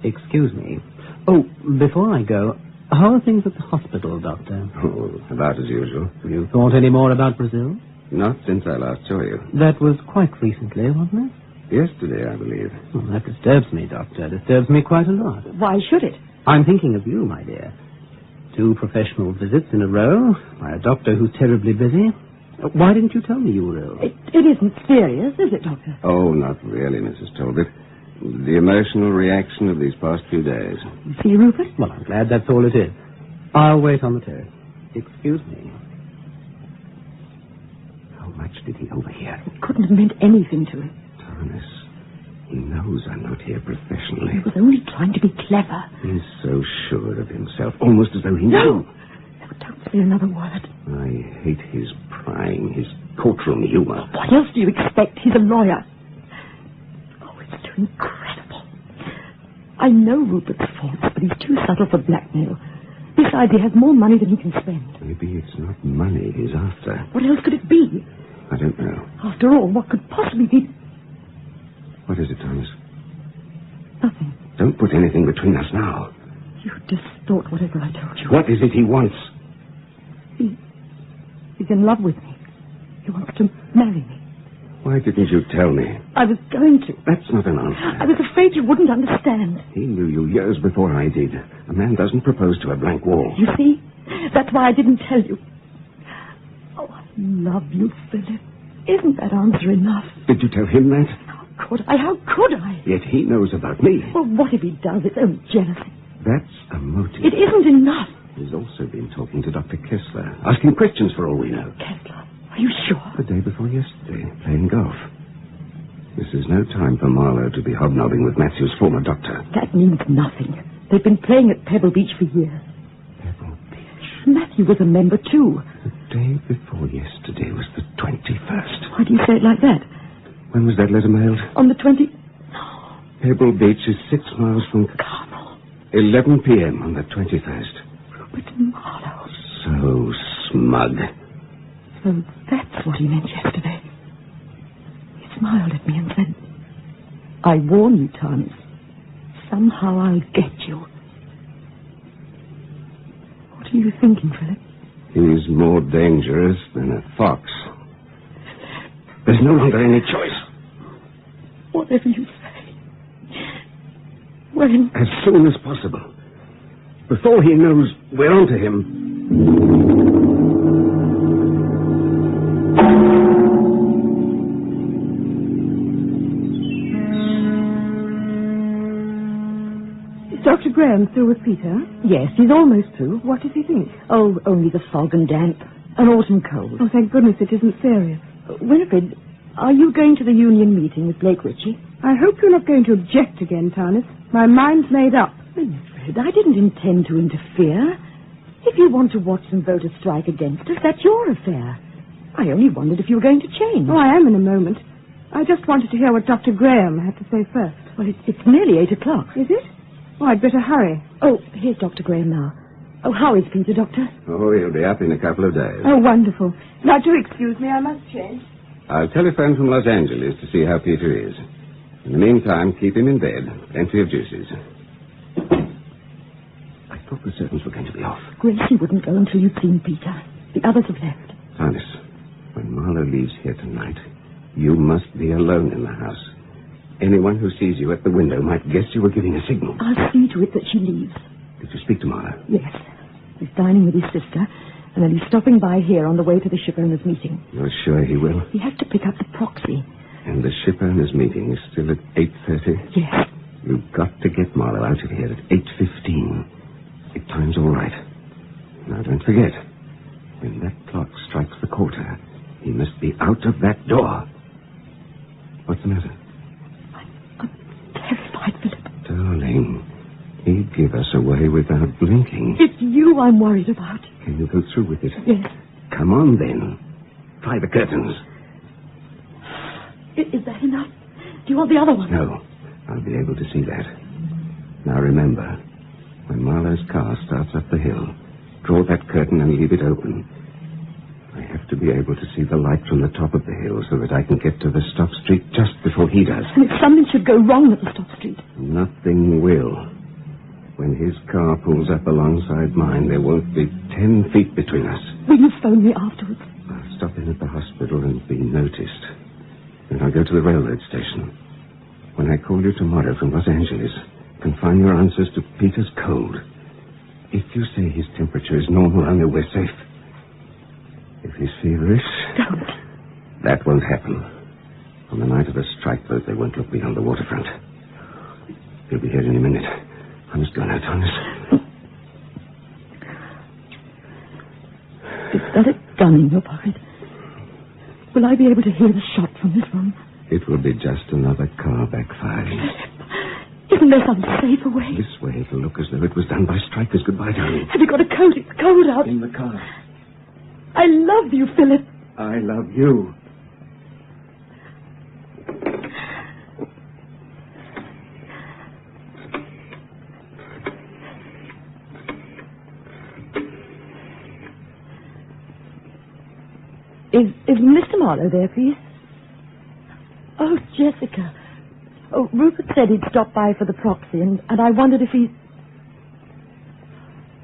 Excuse me. Oh, before I go, how are things at the hospital, Doctor? Oh, about as usual. You thought any more about Brazil? Not since I last saw you. That was quite recently, wasn't it? Yesterday, I believe. Oh, that disturbs me, Doctor. Disturbs me quite a lot. Why should it? I'm thinking of you, my dear. 2 professional visits in a row by a doctor who's terribly busy. Why didn't you tell me you were ill? It isn't serious, is it, Doctor? Oh, not really, Mrs. Talbot. The emotional reaction of these past few days. See, Rupert? Well, I'm glad that's all it is. I'll wait on the terrace. Excuse me. How much did he overhear? It couldn't have meant anything to him. Thomas, he knows I'm not here professionally. He was only trying to be clever. He's so sure of himself, almost as though he No! knew. No, don't say another word. I hate his prying, his courtroom humor. What else do you expect? He's a lawyer. Oh, it's too incredible. I know Rupert's faults, but he's too subtle for blackmail. Besides, he has more money than he can spend. Maybe it's not money he's after. What else could it be? I don't know. After all, what could possibly be... What is it, Thomas? Nothing. Don't put anything between us now. You distort whatever I told you. What is it he wants? He's in love with me. He wants to marry me. Why didn't you tell me? I was going to. That's not an answer. I was afraid you wouldn't understand. He knew you years before I did. A man doesn't propose to a blank wall. You see? That's why I didn't tell you. Oh, I love you, Philip. Isn't that answer enough? Did you tell him that? How could I? Yet he knows about me. Well, what if he does? It's only jealousy. That's a motive. It isn't enough. He's also been talking to Dr. Kessler, asking questions for all we know. Kessler? Are you sure? The day before yesterday, playing golf. This is no time for Marlowe to be hobnobbing with Matthew's former doctor. That means nothing. They've been playing at Pebble Beach for years. Pebble Beach? Matthew was a member, too. The day before yesterday was the 21st. Why do you say it like that? When was that letter mailed? On the 20th. Pebble Beach is 6 miles from... Carmel. 11 p.m. on the 21st. Rupert Marlowe. So smug. So that's what he meant yesterday. He smiled at me and said, I warn you, Thomas. Somehow I'll get you. What are you thinking, Philip? He's more dangerous than a fox. There's no longer any choice. Whatever you say. When? As soon as possible. Before he knows we're onto him. Is Dr. Graham still with Peter? Yes, he's almost through. What does he think? Oh, only the fog and damp. An autumn cold. Oh, thank goodness it isn't serious. Winifred, are you going to the union meeting with Blake Ritchie? I hope you're not going to object again, Tarnis. My mind's made up. Winifred, I didn't intend to interfere. If you want to watch some voters strike against us, that's your affair. I only wondered if you were going to change. Oh, I am in a moment. I just wanted to hear what Dr. Graham had to say first. Well, it's nearly 8 o'clock. Is it? Oh, I'd better hurry. Oh, here's Dr. Graham now. Oh, how is Peter, Doctor? Oh, he'll be up in a couple of days. Oh, wonderful. Now, do excuse me, I must change. I'll telephone from Los Angeles to see how Peter is. In the meantime, keep him in bed. Plenty of juices. I thought the servants were going to be off. Gracie wouldn't go until you'd seen Peter. The others have left. Thomas, when Marlowe leaves here tonight, you must be alone in the house. Anyone who sees you at the window might guess you were giving a signal. I'll see to it that she leaves. Did you speak to Marlowe? Yes. He's dining with his sister, and then he's stopping by here on the way to the shipowners' meeting. You're sure he will? He has to pick up the proxy. And the shipowners' meeting is still at 8:30? Yes. You've got to get Marlowe out of here at 8:15. If time's all right. Now, don't forget, when that clock strikes the quarter, he must be out of that door. What's the matter? I'm terrified, Philip. Darling, he'd give us away without blinking. It's you I'm worried about. Can you go through with it? Yes. Come on, then. Try the curtains. Is that enough? Do you want the other one? No. I'll be able to see that. Now, remember, when Marlowe's car starts up the hill, draw that curtain and leave it open. I have to be able to see the light from the top of the hill so that I can get to the stop street just before he does. And if something should go wrong at the stop street? Nothing will. When his car pulls up alongside mine, there won't be 10 feet between us. Will you phone me afterwards? I'll stop in at the hospital and be noticed. Then I'll go to the railroad station. When I call you tomorrow from Los Angeles, confine your answers to Peter's cold. If you say his temperature is normal, I know we're safe. If he's feverish... Don't. That won't happen. On the night of the strike vote, they won't look beyond the waterfront. He'll be here any minute. I must go now, Thomas. Is that a gun in your pocket? Will I be able to hear the shot from this room? It will be just another car backfiring. Isn't there some safer way? This way it'll look as though it was done by strikers. Goodbye, darling. Have you got a coat? It's cold out. In the car. I love you, Philip. I love you. Is Mr. Marlowe there, please? Oh, Jessica. Oh, Rupert said he'd stop by for the proxy, and I wondered if he...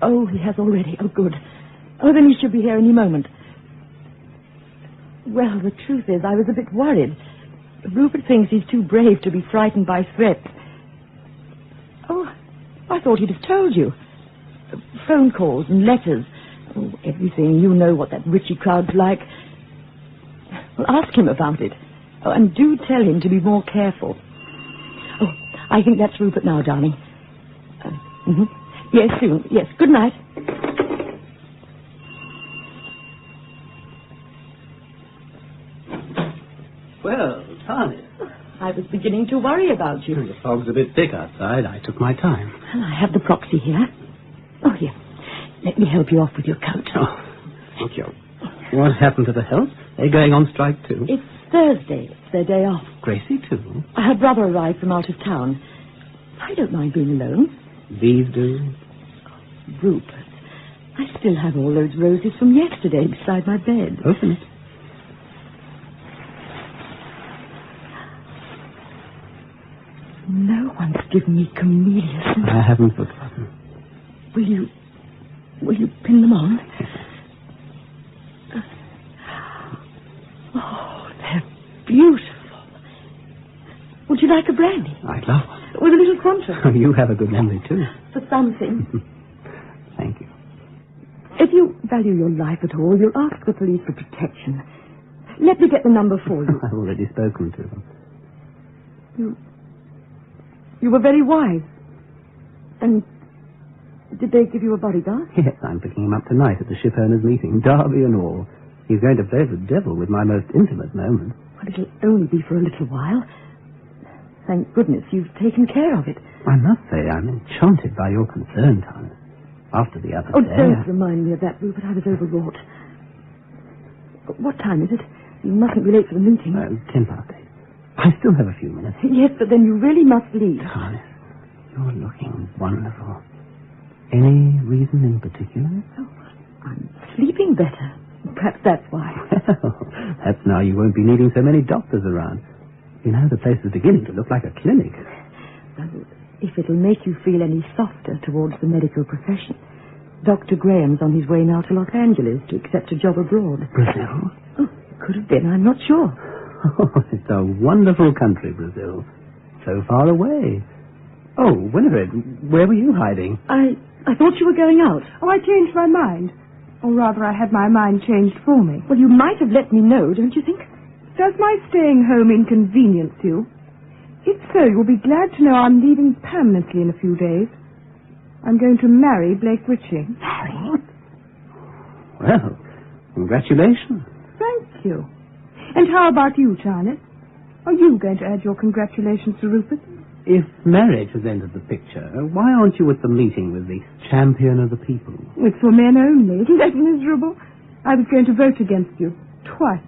Oh, he has already. Oh, good. Oh, then he should be here any moment. Well, the truth is, I was a bit worried. Rupert thinks he's too brave to be frightened by threats. Oh, I thought he'd have told you. Phone calls and letters. Oh, everything. You know what that Richie crowd's like. Well, ask him about it. Oh, and do tell him to be more careful. Oh, I think that's Rupert now, darling. Yes, soon. Yes, good night. Well, Tanya. I was beginning to worry about you. The fog's a bit thick outside. I took my time. Well, I have the proxy here. Oh, here. Let me help you off with your coat. Oh, thank you. What happened to the health? They're going on strike, too. It's Thursday. It's their day off. Gracie, too? Her brother arrived from out of town. I don't mind being alone. These do? Rupert, I still have all those roses from yesterday beside my bed. Open it. No one's given me camellias. I haven't forgotten. Will you pin them on? Oh, they're beautiful. Would you like a brandy? I'd love one. With a little contrast. You have a good memory, too. For something. Thank you. If you value your life at all, you'll ask the police for protection. Let me get the number for you. I've already spoken to them. You were very wise. And did they give you a bodyguard? Yes, I'm picking him up tonight at the ship owners' meeting, Derby and all. He's going to play the devil with my most intimate moment. Well, it'll only be for a little while. Thank goodness you've taken care of it. I must say I'm enchanted by your concern, Thomas. After the other day... Don't remind me of that, Rupert. I was overwrought. What time is it? You mustn't be late for the meeting. 10 past 8. I still have a few minutes. Yes, but then you really must leave. Thomas, you're looking wonderful. Any reason in particular? Oh, I'm sleeping better. Perhaps that's why. Well, perhaps now you won't be needing so many doctors around. You know, the place is beginning to look like a clinic. Well, if it'll make you feel any softer towards the medical profession, Dr. Graham's on his way now to Los Angeles to accept a job abroad. Brazil? Oh, could have been. I'm not sure. Oh, it's a wonderful country, Brazil. So far away. Oh, Winifred, where were you hiding? I thought you were going out. Oh, I changed my mind. Or rather, I had my mind changed for me. Well, you might have let me know, don't you think? Does my staying home inconvenience you? If so, you'll be glad to know I'm leaving permanently in a few days. I'm going to marry Blake Ritchie. Marry? Well, congratulations. Thank you. And how about you, Charlotte? Are you going to add your congratulations to Rupert? If marriage has entered the picture, why aren't you at the meeting with the champion of the people? It's for men only. Isn't that miserable? I was going to vote against you. Twice.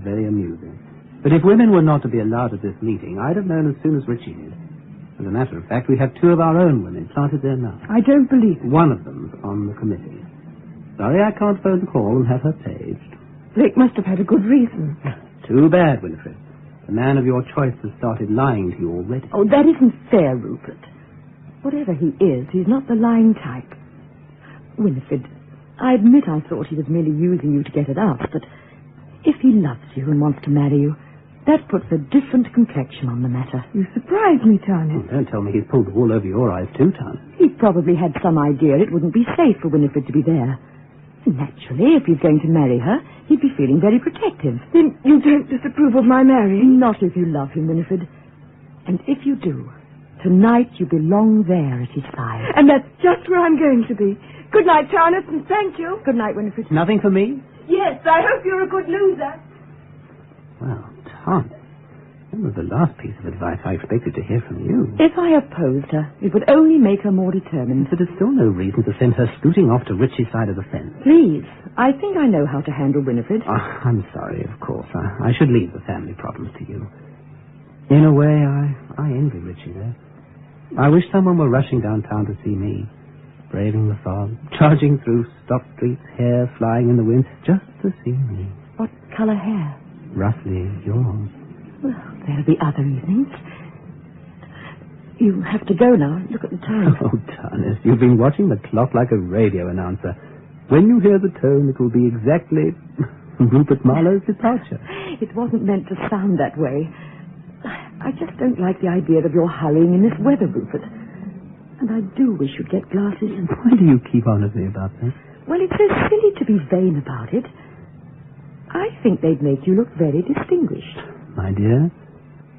Very amusing. But if women were not to be allowed at this meeting, I'd have known as soon as Richie did. As a matter of fact, we have 2 of our own women planted there now. I don't believe it. One of them's on the committee. Sorry I can't phone the call and have her paged. Blake must have had a good reason. Too bad, Winifred. The man of your choice has started lying to you already. Oh, that isn't fair, Rupert. Whatever he is, he's not the lying type. Winifred, I admit I thought he was merely using you to get at us, but if he loves you and wants to marry you, that puts a different complexion on the matter. You surprise me, Tanya. Oh, don't tell me he's pulled the wool over your eyes too, Tanya. He probably had some idea it wouldn't be safe for Winifred to be there. Naturally, if he's going to marry her, he'd be feeling very protective. Then you don't disapprove of my marrying? Not if you love him, Winifred. And if you do, tonight you belong there at his side. And that's just where I'm going to be. Good night, Charlotte, and thank you. Good night, Winifred. Nothing for me? Yes, I hope you're a good loser. Well, Tom, that was the last piece of advice I expected to hear from you. If I opposed her, it would only make her more determined. But there's still no reason to send her scooting off to Richie's side of the fence. Please, I think I know how to handle Winifred. I'm sorry, of course. I should leave the family problems to you. In a way, I envy Richie there. I wish someone were rushing downtown to see me, braving the fog, charging through stock streets, hair flying in the wind, just to see me. What colour hair? Roughly yours. Well, there'll be other evenings. You have to go now. Look at the time. Oh, Tunis, you've been watching the clock like a radio announcer. When you hear the tone, it will be exactly Rupert Marlowe's departure. It wasn't meant to sound that way. I just don't like the idea of your hurrying in this weather, Rupert. And I do wish you'd get glasses. Why do you keep on with me about this? Well, it's so silly to be vain about it. I think they'd make you look very distinguished. My dear,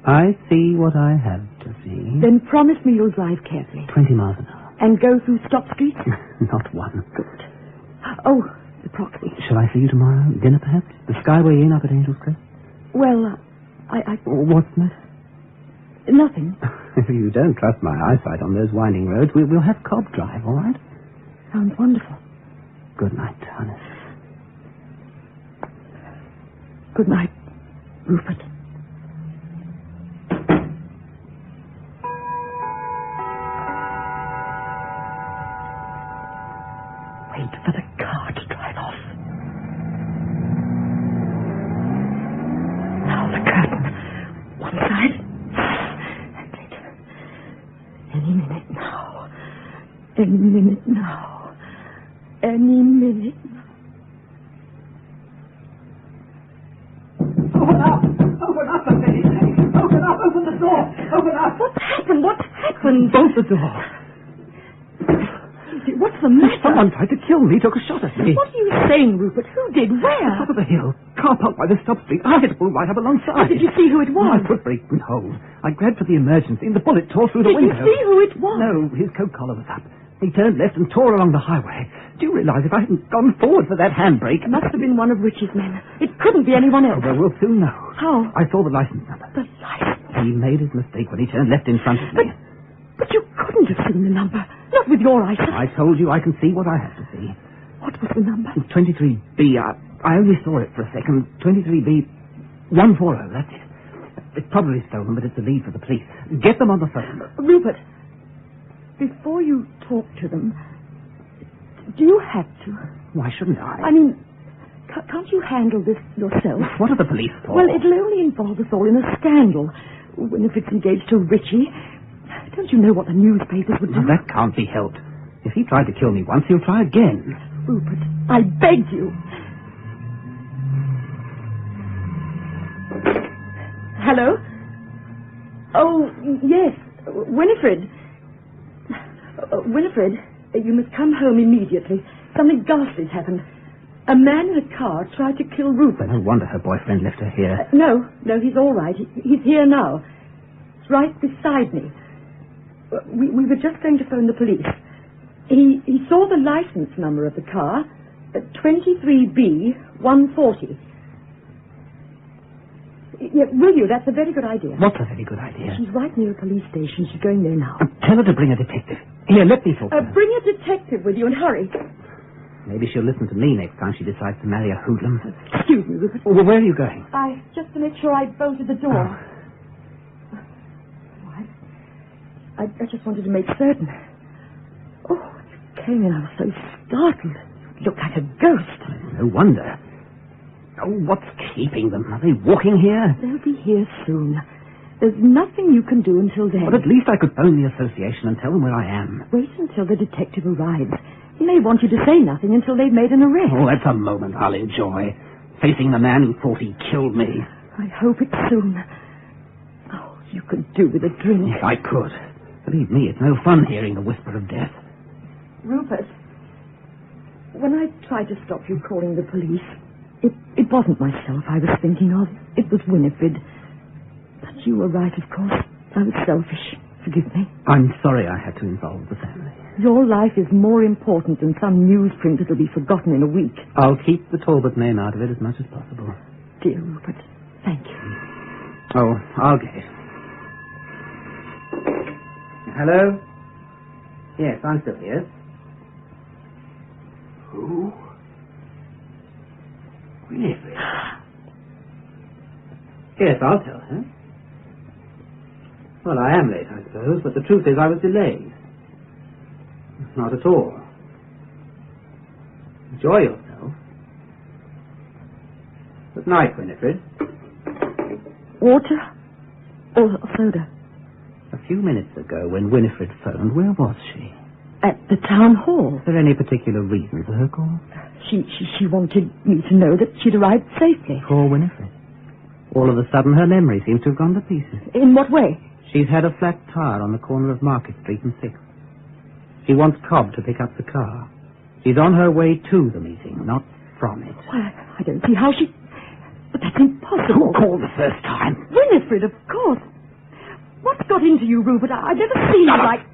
I see what I have to see. Then promise me you'll drive carefully. 20 miles an hour. And go through stop streets? Not one. Good. Oh, the proxy. Shall I see you tomorrow? Dinner, perhaps? The Skyway Inn up at Angel's Crest? Well, I... What's that? Nothing. If you don't trust my eyesight on those winding roads, we'll have Cobb Drive, all right? Sounds wonderful. Good night, Hannes. Good night, Rupert. Wait for the car to drive off. Now the curtain. One side. That's it. Any minute now. Any minute now. Any minute now. Open up! Open up, for pity's sake! Open up! Open the door! Open up! What's happened? What's happened? Bolt the door. What's the matter? Someone tried to kill me, took a shot at me. What are you saying, Rupert? Who did? Where? Top of the hill. Car parked by the stop street. I had to pull right up alongside. Did you see who it was? My foot brake went hold. I grabbed for the emergency and the bullet tore through the window. Did you see who it was? No, his coat collar was up. He turned left and tore along the highway. Do you realize if I hadn't gone forward for that handbrake... It must have been one of Richie's men. It couldn't be anyone else. Well, we'll soon know. How? I saw the license number. The license? He made his mistake when he turned left in front of me. But you couldn't have seen the number. Not with your eyesight. I told you I can see what I have to see. What was the number? 23B. I only saw it for a second. 23B 140, that's it. It's probably stolen, but it's a lead for the police. Get them on the phone. Rupert, before you talk to them, do you have to? Why shouldn't I? I mean, can't you handle this yourself? What are the police for? Well, it'll only involve us all in a scandal. Winifred's engaged to Richie. Don't you know what the newspapers would do? No, that can't be helped. If he tried to kill me once, he'll try again. Rupert, I beg you. Hello? Oh, yes. Winifred. Winifred, you must come home immediately. Something ghastly's happened. A man in a car tried to kill Rupert. No wonder her boyfriend left her here. No, he's all right. He's here now. It's right beside me. We were just going to phone the police. He saw the license number of the car at 23B 140. Yeah, will you? That's a very good idea. What's a very good idea? She's right near a police station. She's going there now. Tell her to bring a detective. Here, let me talk to her. Bring a detective with you and hurry. Maybe she'll listen to me next time she decides to marry a hoodlum. Excuse me, Rupert. Well, where are you going? Just to make sure I bolted the door. I just wanted to make certain. Oh, you came in. I was so startled. You looked like a ghost. No wonder. Oh, what's keeping them? Are they walking here? They'll be here soon. There's nothing you can do until then. But at least I could phone the association and tell them where I am. Wait until the detective arrives. He may want you to say nothing until they've made an arrest. Oh, that's a moment I'll enjoy. Facing the man who thought he killed me. I hope it's soon. Oh, you could do with a drink. Yes, I could. Believe me, it's no fun hearing the whisper of death. Rupert, when I tried to stop you calling the police, it wasn't myself I was thinking of. It was Winifred. But you were right, of course. I was selfish. Forgive me. I'm sorry I had to involve the family. Your life is more important than some newsprint that'll be forgotten in a week. I'll keep the Talbot name out of it as much as possible. Dear Rupert, thank you. Oh, I'll get it. Hello? Yes, I'm still here. Who? Winifred? Yes, I'll tell her. Well, I am late, I suppose, but the truth is I was delayed. Not at all. Enjoy yourself. Good night, Winifred. Water or soda? A few minutes ago, when Winifred phoned, where was she? At the town hall. Is there any particular reason for her call? She wanted me to know that she'd arrived safely. Poor Winifred. All of a sudden, her memory seems to have gone to pieces. In what way? She's had a flat tire on the corner of Market Street and 6th. She wants Cobb to pick up the car. She's on her way to the meeting, not from it. Well, I don't see how she... But that's impossible. Who called the first time? Winifred, of course. What's got into you, Rupert? I've never seen you like...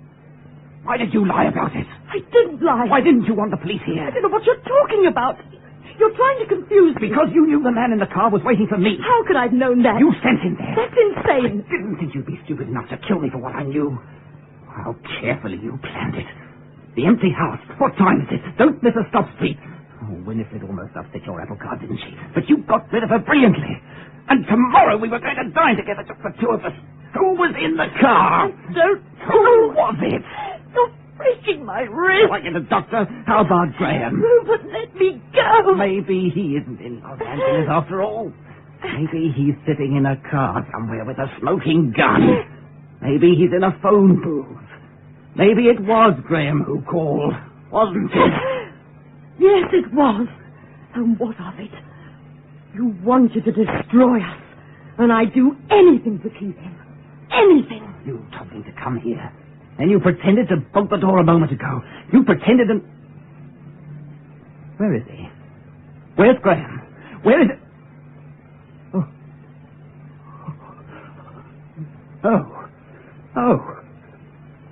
Why did you lie about it? I didn't lie. Why didn't you want the police here? I don't know what you're talking about. You're trying to confuse me. Because you knew the man in the car was waiting for me. How could I have known that? You sent him there. That's insane. I didn't think you'd be stupid enough to kill me for what I knew. How carefully you planned it. The empty house. What time is it? Don't miss a stop street. Oh, Winifred almost upset your apple cart, didn't she? But you got rid of her brilliantly. And tomorrow we were going to dine together, just the two of us. Who was in the car? I don't... Who was it? You're breaking my wrist. Shall I get a doctor? How about Graham? Rupert, let me go. Maybe he isn't in Los Angeles after all. Maybe he's sitting in a car somewhere with a smoking gun. Maybe he's in a phone booth. Maybe it was Graham who called, wasn't it? Yes, it was. And what of it? You wanted to destroy us, and I'd do anything to keep him. Anything. You told him to come here, and you pretended to bolt the door a moment ago. You pretended and... Where is he? Where's Graham? Where is it? Oh. Oh. Oh.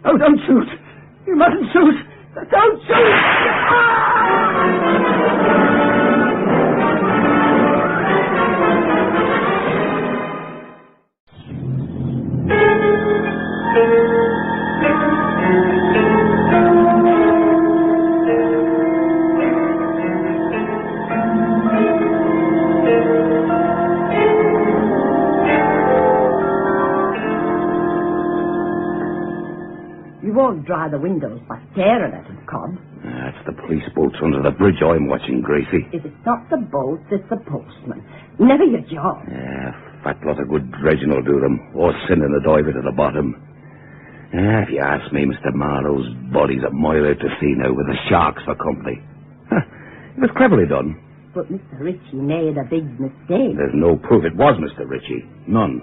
Oh, don't shoot. You mustn't shoot. Don't shoot. You won't dry the windows by staring at them, Cobb. That's the police boats under the bridge I'm watching, Gracie. If it's not the boats, it's the postman. Never your job. Yeah, fat lot of good dredging will do them, or sending the diver to the bottom. If you ask me, Mr. Marlowe's body's a mile out to sea now with the sharks for company. It was cleverly done. But Mr. Ritchie made a big mistake. There's no proof it was Mr. Ritchie. None.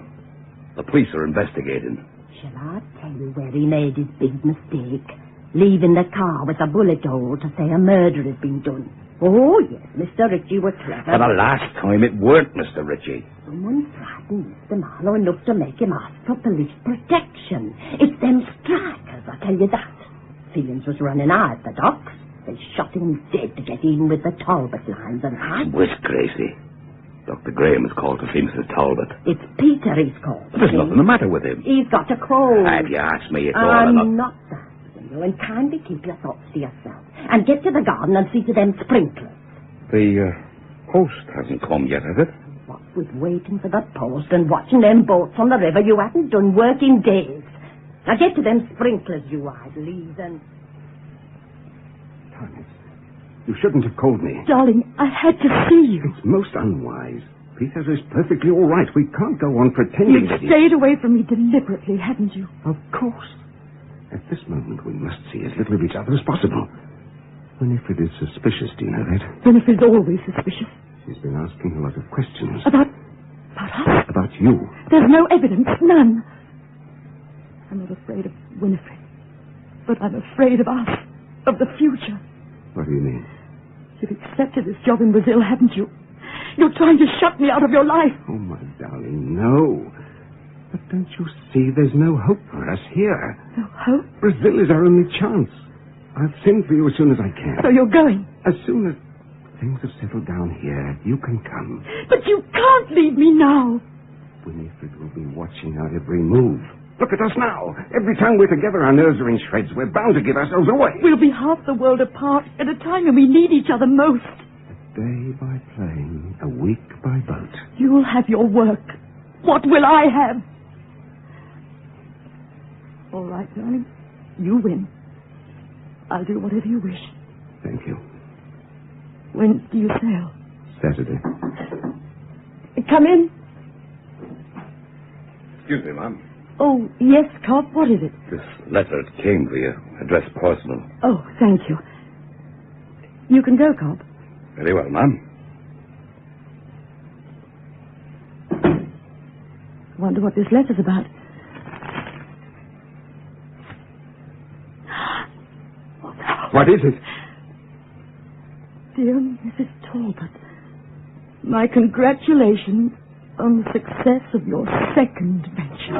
The police are investigating. Shall I tell you where he made his big mistake? Leaving the car with a bullet hole to say a murder had been done. Oh, yes, Mr. Ritchie was clever. For the last time, it weren't Mr. Ritchie. Someone frightened Mr. Marlowe enough to make him ask for police protection. It's them strikers, I tell you that. Feelings was running high at the docks. They shot him dead to get in with the Talbot lines and hide. Whisk, Gracie. Dr. Graham is called to see Mrs. Talbot. It's Peter he's called. There's nothing the matter with him. He's got a cold. If you ask me, it's all I'm not asking you, and kindly keep your thoughts to yourself. And get to the garden and see to them sprinklers. The post hasn't come yet, has it? What with waiting for the post and watching them boats on the river, you haven't done work in days. Now get to them sprinklers, you idlies, and... You shouldn't have called me. Darling, I had to see you. It's most unwise. Peter is perfectly all right. We can't go on pretending that You've stayed away from me deliberately, haven't you? Of course. At this moment, we must see as little of each other as possible. Winifred is suspicious, do you know that? Winifred's always suspicious. She's been asking a lot of questions. About us? About you. There's no evidence, none. I'm not afraid of Winifred, but I'm afraid of us, of the future. What do you mean? You've accepted this job in Brazil, haven't you? You're trying to shut me out of your life. Oh, my darling, no. But Don't you see there's no hope for us here? No hope? Brazil is our only chance. I'll send for you as soon as I can. So you're going? As soon as things have settled down here, you can come. But you can't leave me now. Winifred will be watching our every move. Look at us now. Every time we're together, our nerves are in shreds. We're bound to give ourselves away. We'll be half the world apart at a time when we need each other most. A day by plane, a week by boat. You'll have your work. What will I have? All right, darling. You win. I'll do whatever you wish. Thank you. When do you sail? Saturday. Come in. Excuse me, ma'am. Oh, yes, Cobb. What is it? This letter came for you, addressed personal. Oh, thank you. You can go, Cobb. Very well, ma'am. Wonder what this letter's about. What is it? Dear Mrs. Talbot, my congratulations on the success of your second venture.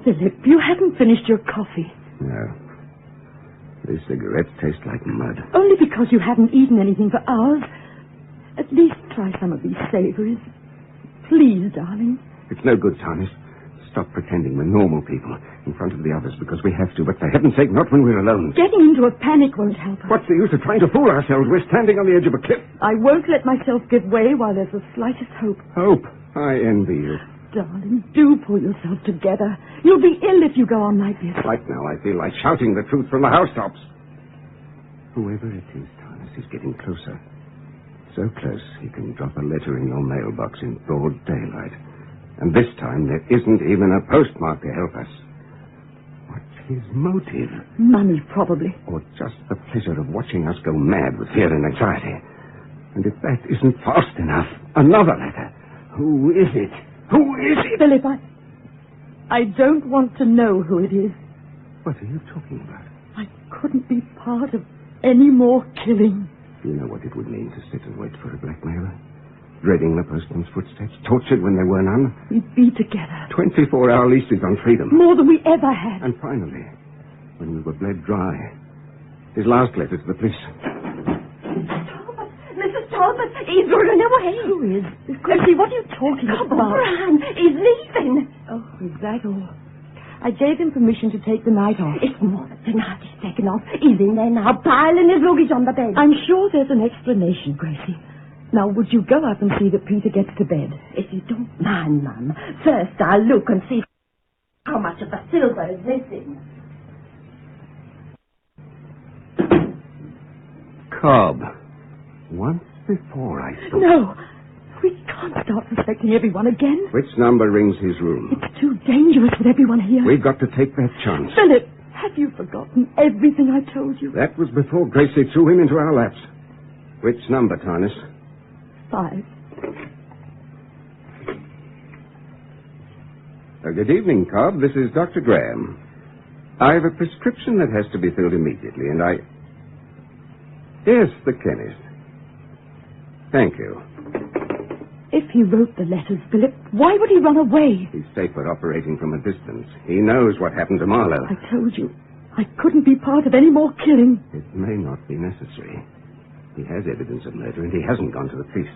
Philip, you haven't finished your coffee. No. These cigarettes taste like mud. Only because you haven't eaten anything for hours. At least try some of these savories. Please, darling. It's no good, Tarnis. Stop pretending we're normal people in front of the others because we have to, but for heaven's sake, not when we're alone. Getting into a panic won't help us. What's the use of trying to fool ourselves? We're standing on the edge of a cliff. I won't let myself give way while there's the slightest hope. Hope? I envy you. Darling, do pull yourself together. You'll be ill if you go on like this. Right now, I feel like shouting the truth from the housetops. Whoever it is, Tarnis, is getting closer. So close, he can drop a letter in your mailbox in broad daylight. And this time, there isn't even a postmark to help us. What's his motive? Money, probably. Or just the pleasure of watching us go mad with fear and anxiety. And if that isn't fast enough, another letter. Who is it? Who is it? Philip, I don't want to know who it is. What are you talking about? I couldn't be part of any more killing. Do you know what it would mean to sit and wait for a blackmailer? Dreading the postman's footsteps, tortured when there were none. We'd be together. 24-hour leases on freedom. More than we ever had. And finally, when we were bled dry, his last letter to the police. Mrs. Talbot, he's running away. Who is? Gracie, what are you talking about? Brian, he's leaving. Oh, is that all? I gave him permission to take the night off. It's more than tonight he's taken off. He's in there now, piling his luggage on the bed. I'm sure there's an explanation, Gracie. Now, would you go up and see that Peter gets to bed? If you don't mind, Mum. First, I'll look and see how much of the silver is missing. Cobb. Once before I thought... No. We can't start suspecting everyone again. Which number rings his room? It's too dangerous with everyone here. We've got to take that chance. Philip, have you forgotten everything I told you? That was before Gracie threw him into our laps. Which number, Tarnis? 5. Good evening, Cobb. This is Dr. Graham. I've a prescription that has to be filled immediately, and I... Yes, the chemist. Thank you. If he wrote the letters, Philip, why would he run away? He's safer operating from a distance. He knows what happened to Marlowe. I told you, I couldn't be part of any more killing. It may not be necessary. He has evidence of murder, and he hasn't gone to the police.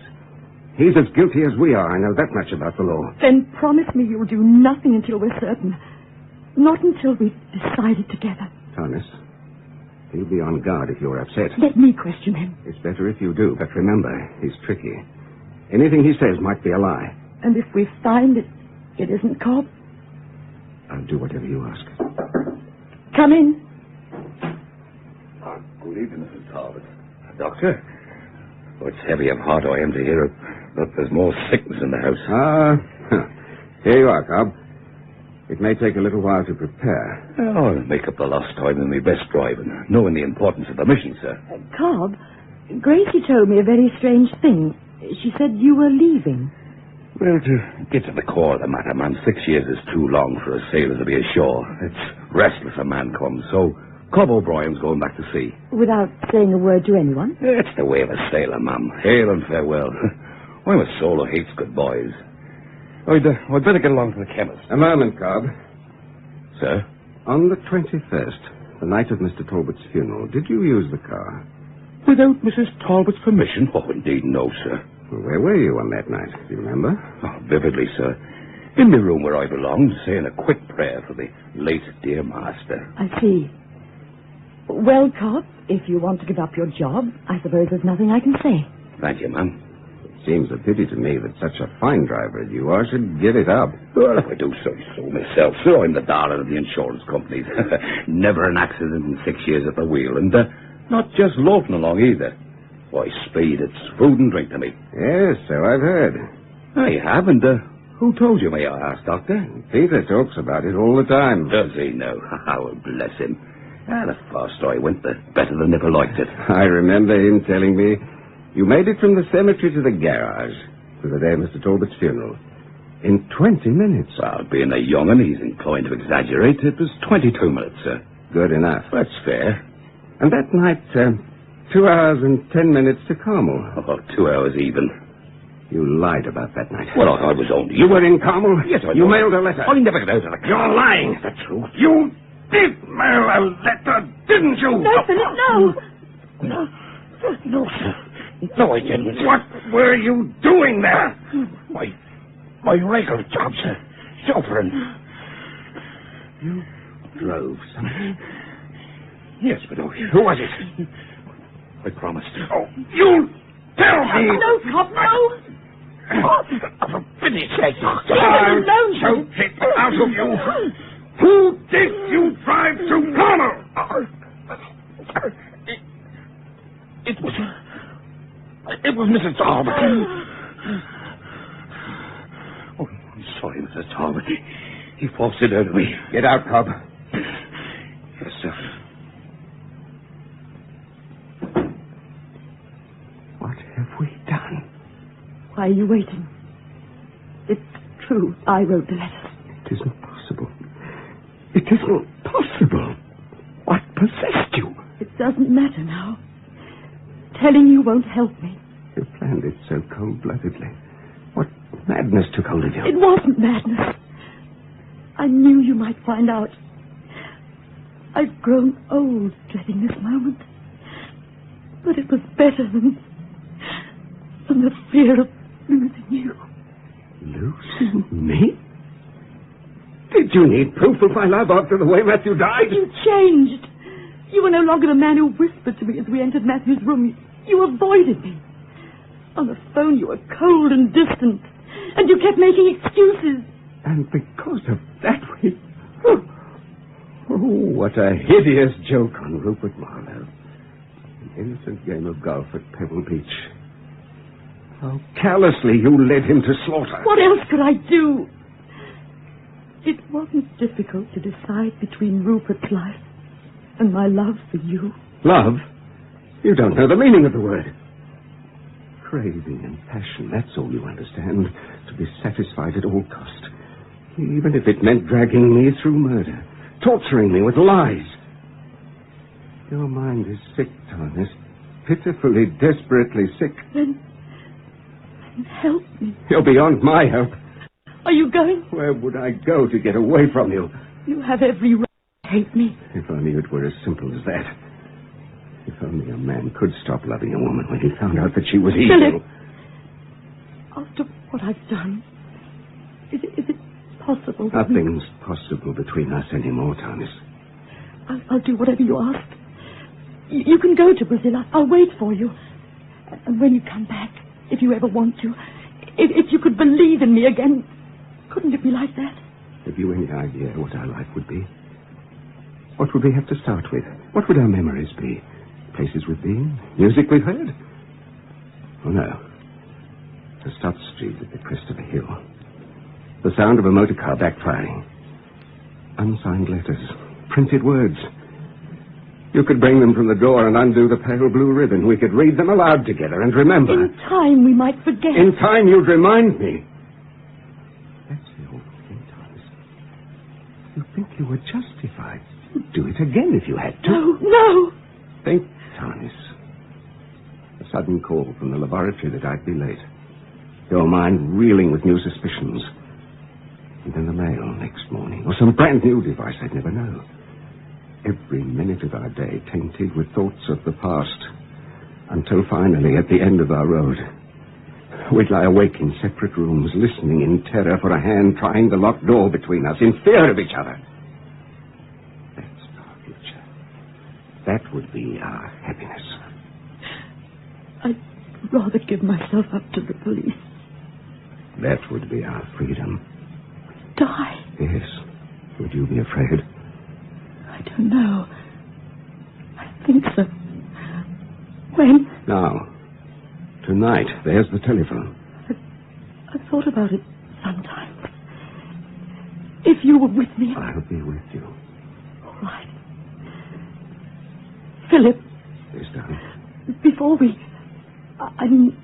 He's as guilty as we are. I know that much about the law. Then promise me you'll do nothing until we're certain. Not until we've decided together. Tarnis, he'll be on guard if you're upset. Let me question him. It's better if you do, but remember, he's tricky. Anything he says might be a lie. And if we find it isn't Cobb? I'll do whatever you ask. Come in. Good evening, Mrs. Talbot. Doctor? Oh, it's heavy of heart I am to hear that there's more sickness in the house. Here you are, Cobb. It may take a little while to prepare. Oh, I'll make up the lost time in my best driving, knowing the importance of the mission, sir. Cobb, Gracie told me a very strange thing. She said you were leaving. Well, to get to the core of the matter, ma'am, 6 years is too long for a sailor to be ashore. It's Restless a man comes, so Cobb O'Brien's going back to sea. Without saying a word to anyone? It's the way of a sailor, ma'am. Hail and farewell. I'm a soul who hates goodbyes. I'd better get along to the chemist. A moment, Cobb. Sir? On the 21st, the night of Mr. Talbot's funeral, did you use the car? Without Mrs. Talbot's permission? Oh, indeed, no, sir. Well, where were you on that night? Do you remember? Oh, vividly, sir. In the room where I belonged, saying a quick prayer for the late dear master. I see. Well, Cobb, if you want to give up your job, I suppose there's nothing I can say. Thank you, ma'am. It seems a pity to me that such a fine driver as you are should give it up. Well, if I do say so myself, sir, I'm the darling of the insurance companies. Never an accident in 6 years at the wheel, and not just loafing along either. Why, speed, it's food and drink to me. Yes, so I've heard. I have, and who told you, may I ask, Doctor? Peter talks about it all the time. Does he now? Oh, bless him. The faster I went, the better the nipper liked it. I remember him telling me you made it from the cemetery to the garage for the day of Mr. Talbot's funeral in 20 minutes. Well, being a young'un, he's inclined to exaggerate. It was 22 minutes, sir. Good enough. That's fair. And that night, 2 hours and 10 minutes to Carmel. Oh, 2 hours even. You lied about that night. Well, I was only... You were in Carmel? Yes, I You know. mailed a letter. I never got out of the car. You're lying. The truth. You did mail a letter, didn't you? No, Philip, no. No, sir. No, I didn't. What were you doing there? My regular job, sir. Chauffeuring. You drove something. Yes, but Who was it? I promised. Oh, you tell me. No, Cobb, no. For pity's sake. I'll choke it out of you. Who did you drive to Carmel? It was Mrs. Talbot. Oh, I'm sorry, Mrs. Talbot. He forced it out of me. Get out, Cobb. Yes, sir. What have we done? Why are you waiting? It's true. I wrote the letter. It isn't possible. It isn't possible. What possessed you? It doesn't matter now. Telling you won't help me. You planned it so cold-bloodedly. What madness took hold of you? It wasn't madness. I knew you might find out. I've grown old dreading this moment. But it was better than the fear of losing you. Losing me? Did you need proof of my love after the way Matthew died? You changed. You were no longer the man who whispered to me as we entered Matthew's room. You avoided me. On the phone, you were cold and distant. And you kept making excuses. And because of that, we... Oh, what a hideous joke on Rupert Marlowe. An innocent game of golf at Pebble Beach. How callously you led him to slaughter. What else could I do? It wasn't difficult to decide between Rupert's life and my love for you. Love? You don't know the meaning of the word. Craving and passion, that's all you understand. To be satisfied at all cost. Even if it meant dragging me through murder. Torturing me with lies. Your mind is sick, Thomas. Pitifully, desperately sick. Then help me. You're beyond my help. Are you going? Where would I go to get away from you? You have every right to hate me. If only it were as simple as that. If only a man could stop loving a woman when he found out that she was evil. Philip, after what I've done, is it possible? Nothing's possible between us anymore, Thomas. I'll do whatever you ask. You can go to Brazil. I'll wait for you. And when you come back, if you ever want to, if you could believe in me again, couldn't it be like that? Have you any idea what our life would be? What would we have to start with? What would our memories be? Places we've been? Music we've heard? Oh, no. A stop street at the crest of a hill. The sound of a motor car backfiring. Unsigned letters. Printed words. You could bring them from the door and undo the pale blue ribbon. We could read them aloud together and remember. In time, we might forget. In time, you'd remind me. That's the old thing, Thomas. You think you were justified. do it again if you had to. No, no! Think, Tarnis. A sudden call from the laboratory that I'd be late. Your mind reeling with new suspicions. And then the mail next morning. Or some brand new device I'd never know. Every minute of our day tainted with thoughts of the past. Until finally, at the end of our road, we'd lie awake in separate rooms, listening in terror for a hand trying the locked door between us, in fear of each other. That's our future. That would be our happiness. I'd rather give myself up to the police. That would be our freedom. Die? Yes. Would you be afraid? I don't know. I think so. When? Now. Tonight. There's the telephone. I've thought about it sometimes. If you were with me... I'll be with you. All right. Philip. Yes, darling. Before we... I mean,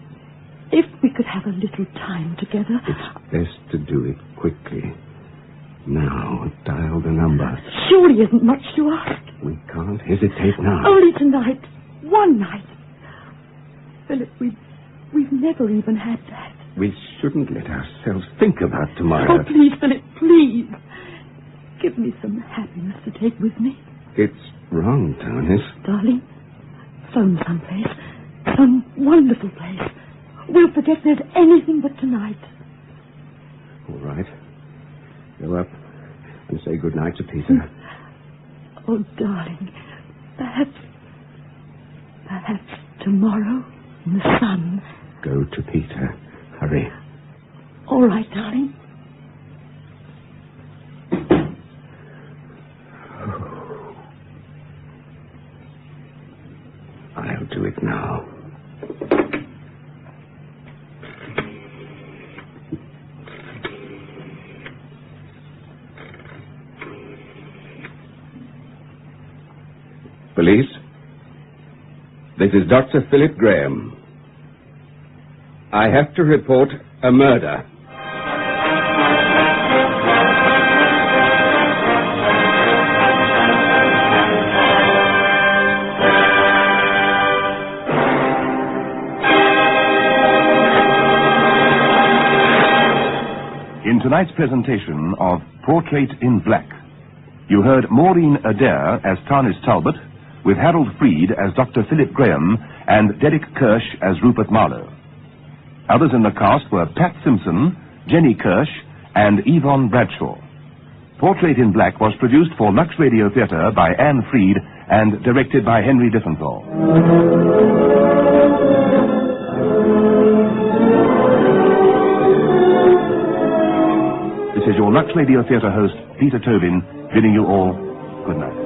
if we could have a little time together... It's best to do it quickly. Now, dial the number. Surely isn't much to ask. We can't hesitate now. Only tonight. One night. Philip, we've never even had that. We shouldn't let ourselves think about tomorrow. Oh, please, Philip, please. Give me some happiness to take with me. It's wrong, Tarnis. Darling, phone someplace. Some wonderful place. We'll forget there's anything but tonight. All right. Go up and say good night to Peter. Oh, darling, perhaps tomorrow in the sun. Go to Peter. Hurry. All right, darling. I'll do it now. Police? This is Dr. Philip Graham. I have to report a murder. In tonight's presentation of Portrait in Black, you heard Maureen Adair as Tarnis Talbot, with Harold Freed as Dr. Philip Graham and Derek Kirsch as Rupert Marlowe. Others in the cast were Pat Simpson, Jenny Kirsch, and Yvonne Bradshaw. Portrait in Black was produced for Lux Radio Theatre by Anne Freed and directed by Henry Diffenthal. This is your Lux Radio Theatre host, Peter Tobin, bidding you all good night.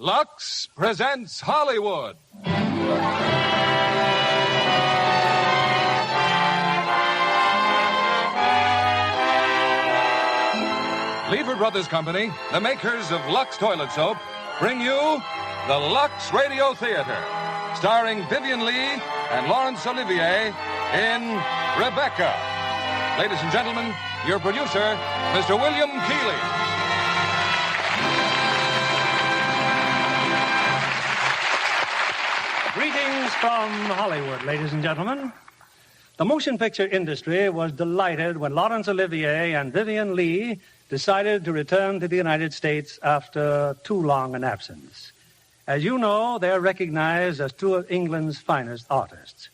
Lux presents Hollywood. Lever Brothers Company, the makers of Lux Toilet Soap, bring you the Lux Radio Theater, starring Vivian Lee and Laurence Olivier in Rebecca. Ladies and gentlemen, your producer, Mr. William Keighley. Greetings from Hollywood, ladies and gentlemen. The motion picture industry was delighted when Laurence Olivier and Vivian Lee decided to return to the United States after too long an absence. As you know, they're recognized as two of England's finest artists.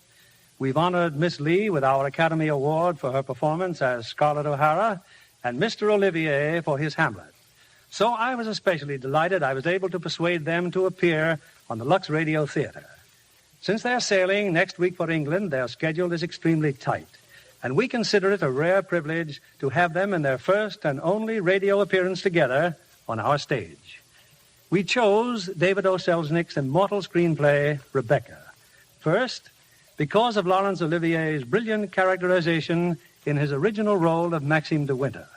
We've honored Miss Lee with our Academy Award for her performance as Scarlett O'Hara and Mr. Olivier for his Hamlet. So I was especially delighted I was able to persuade them to appear on the Lux Radio Theater. Since they're sailing next week for England, their schedule is extremely tight, and we consider it a rare privilege to have them in their first and only radio appearance together on our stage. we chose David O. Selznick's immortal screenplay, Rebecca. First, because of Laurence Olivier's brilliant characterization in his original role of Maxime de Winter.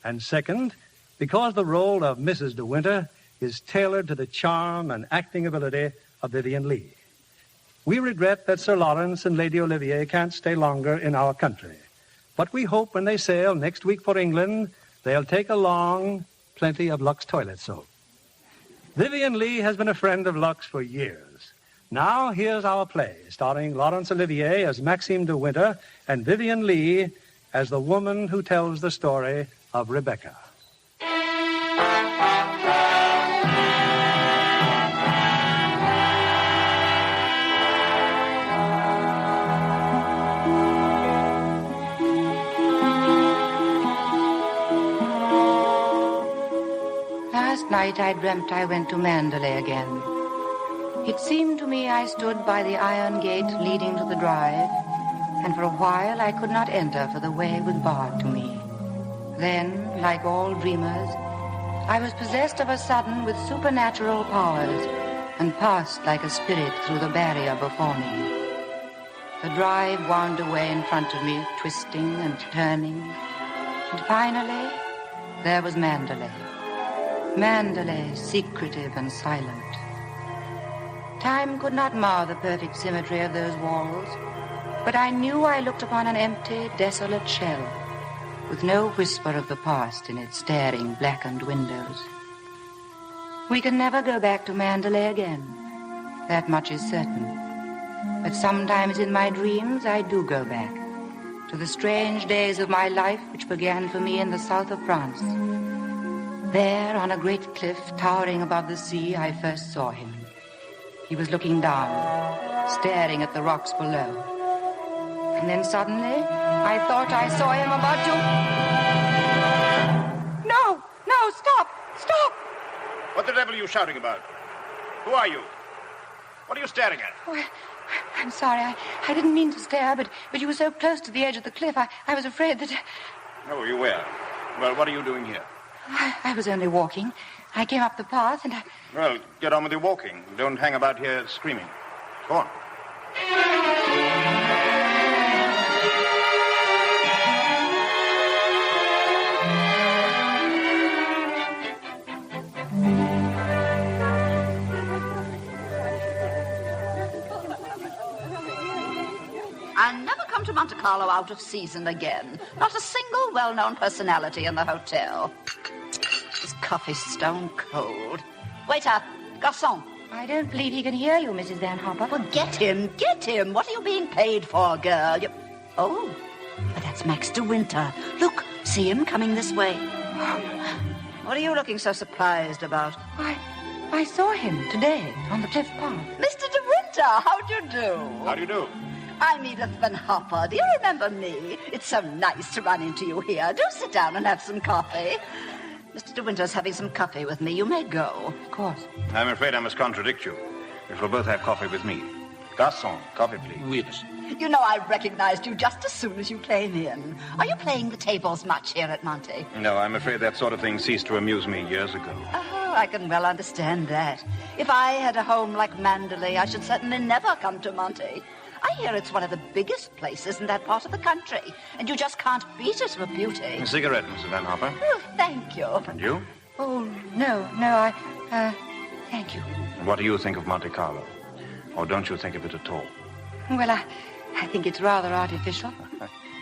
And second, because the role of Mrs. de Winter is tailored to the charm and acting ability of Vivien Leigh. We regret that Sir Lawrence and Lady Olivier can't stay longer in our country. But we hope when they sail next week for England, they'll take along plenty of Lux toilet soap. Vivien Leigh has been a friend of Lux for years. Now, here's our play, starring Laurence Olivier as Maxime de Winter and Vivien Leigh as the woman who tells the story of Rebecca. Last night I dreamt I went to Mandalay again. It seemed to me I stood by the iron gate leading to the drive, and for a while I could not enter, for the way was barred to me. Then, like all dreamers, I was possessed of a sudden with supernatural powers and passed like a spirit through the barrier before me. The drive wound away in front of me, twisting and turning, and finally there was Mandalay. Mandalay, secretive and silent. Time could not mar the perfect symmetry of those walls, but I knew I looked upon an empty, desolate shell, with no whisper of the past in its staring, blackened windows. We can never go back to Mandalay again. That much is certain. But sometimes in my dreams I do go back, to the strange days of my life which began for me in the south of France. There, on a great cliff towering above the sea, I first saw him. He was looking down, staring at the rocks below. And then suddenly, I thought I saw him about to... No! Stop! What the devil are you shouting about? Who are you? What are you staring at? Oh, I'm sorry. I didn't mean to stare, but you were so close to the edge of the cliff, I was afraid that... Oh, you were. Well, what are you doing here? I was only walking. I came up the path and I... Well, get on with your walking. Don't hang about here screaming. Go on. I'll never come to Monte Carlo out of season again. Not a single well-known personality in the hotel. This coffee's stone cold. Waiter, garçon. I don't believe he can hear you, Mrs. Van Hopper. Well, get him. What are you being paid for, girl? Oh, but that's Max de Winter. Look, see him coming this way. What are you looking so surprised about? I saw him today on the cliff path. Mr. de Winter, how do you do? How do you do? I'm Edith Van Hopper. Do you remember me? It's so nice to run into you here. Do sit down and have some coffee. Mr. de Winter's having some coffee with me. You may go. Of course. I'm afraid I must contradict you. We shall both have coffee with me. Garçon, coffee, please. Oui, monsieur. You know, I recognized you just as soon as you came in. Are you playing the tables much here at Monte? No, I'm afraid that sort of thing ceased to amuse me years ago. Oh, I can well understand that. If I had a home like Mandalay, I should certainly never come to Monte. I hear it's one of the biggest places in that part of the country, and you just can't beat it for beauty. A cigarette, Mrs. Van Hopper. Oh, thank you. And you? Oh, no, thank you. What do you think of Monte Carlo? Or don't you think of it at all? Well, I think it's rather artificial.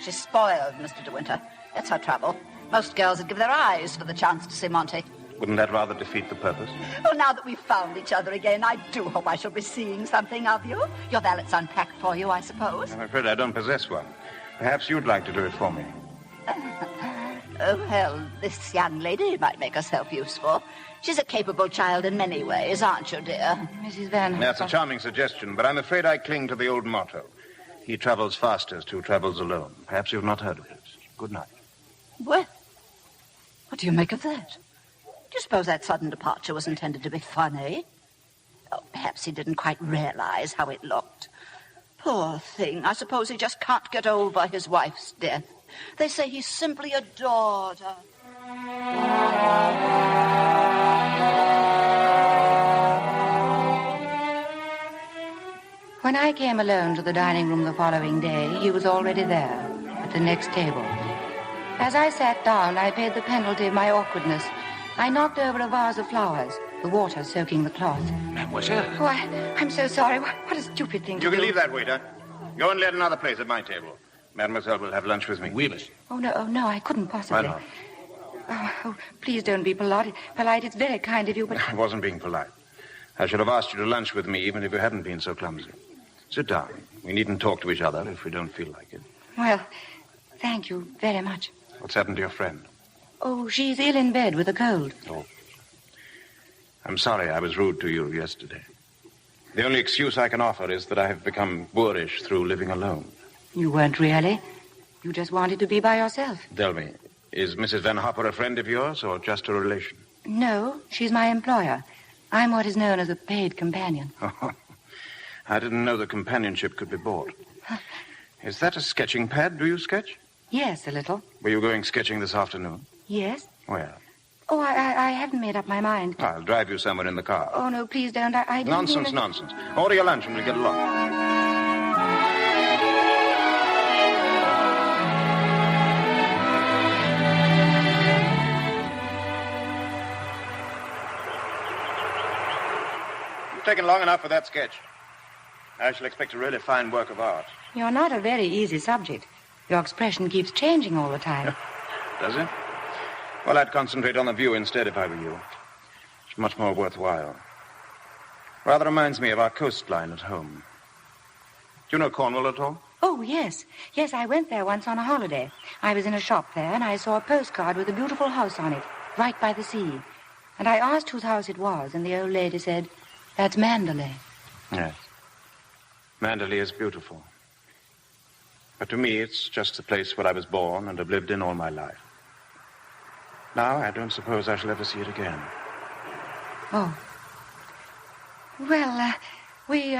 She's spoiled, Mr. de Winter. That's her trouble. Most girls would give their eyes for the chance to see Monte. Wouldn't that rather defeat the purpose? Well, now that we've found each other again, I do hope I shall be seeing something of you. Your valet's unpacked for you, I suppose. I'm afraid I don't possess one. Perhaps you'd like to do it for me. Oh, well, this young lady might make herself useful. She's a capable child in many ways, aren't you, dear? Mrs. Van Hopper. That's a charming suggestion, but I'm afraid I cling to the old motto. He travels fastest who travels alone. Perhaps you've not heard of it. Good night. Well, what do you make of that? Do you suppose that sudden departure was intended to be funny? Oh, perhaps he didn't quite realize how it looked. Poor thing. I suppose he just can't get over his wife's death. They say he simply adored her. When I came alone to the dining room the following day, he was already there, at the next table. As I sat down, I paid the penalty of my awkwardness. I knocked over a vase of flowers, the water soaking the cloth. Mademoiselle. Oh, I'm so sorry. What a stupid thing to do. You can leave that, waiter. Go and let another place at my table. Mademoiselle will have lunch with me. Oui, monsieur. Oh, no, I couldn't possibly. Why not? Oh, please don't be polite. It's very kind of you, but... I wasn't being polite. I should have asked you to lunch with me even if you hadn't been so clumsy. Sit down. We needn't talk to each other if we don't feel like it. Well, thank you very much. What's happened to your friend? Oh, she's ill in bed with a cold. Oh. I'm sorry I was rude to you yesterday. The only excuse I can offer is that I have become boorish through living alone. You weren't really. You just wanted to be by yourself. Tell me, is Mrs. Van Hopper a friend of yours or just a relation? No, she's my employer. I'm what is known as a paid companion. Oh, I didn't know that companionship could be bought. Is that a sketching pad? Do you sketch? Yes, a little. Were you going sketching this afternoon? Yes. Where? Oh, I haven't made up my mind. I'll drive you somewhere in the car. Oh, no, please don't. I didn't Nonsense. Order your lunch and we'll get along. You've taken long enough for that sketch. I shall expect a really fine work of art. You're not a very easy subject. Your expression keeps changing all the time. Does it? Well, I'd concentrate on the view instead if I were you. It's much more worthwhile. Rather reminds me of our coastline at home. Do you know Cornwall at all? Oh, yes. Yes, I went there once on a holiday. I was in a shop there, and I saw a postcard with a beautiful house on it, right by the sea. And I asked whose house it was, and the old lady said, "That's Mandalay." Yes. Mandalay is beautiful. But to me, it's just the place where I was born and have lived in all my life. Now, I don't suppose I shall ever see it again. Oh. Well, we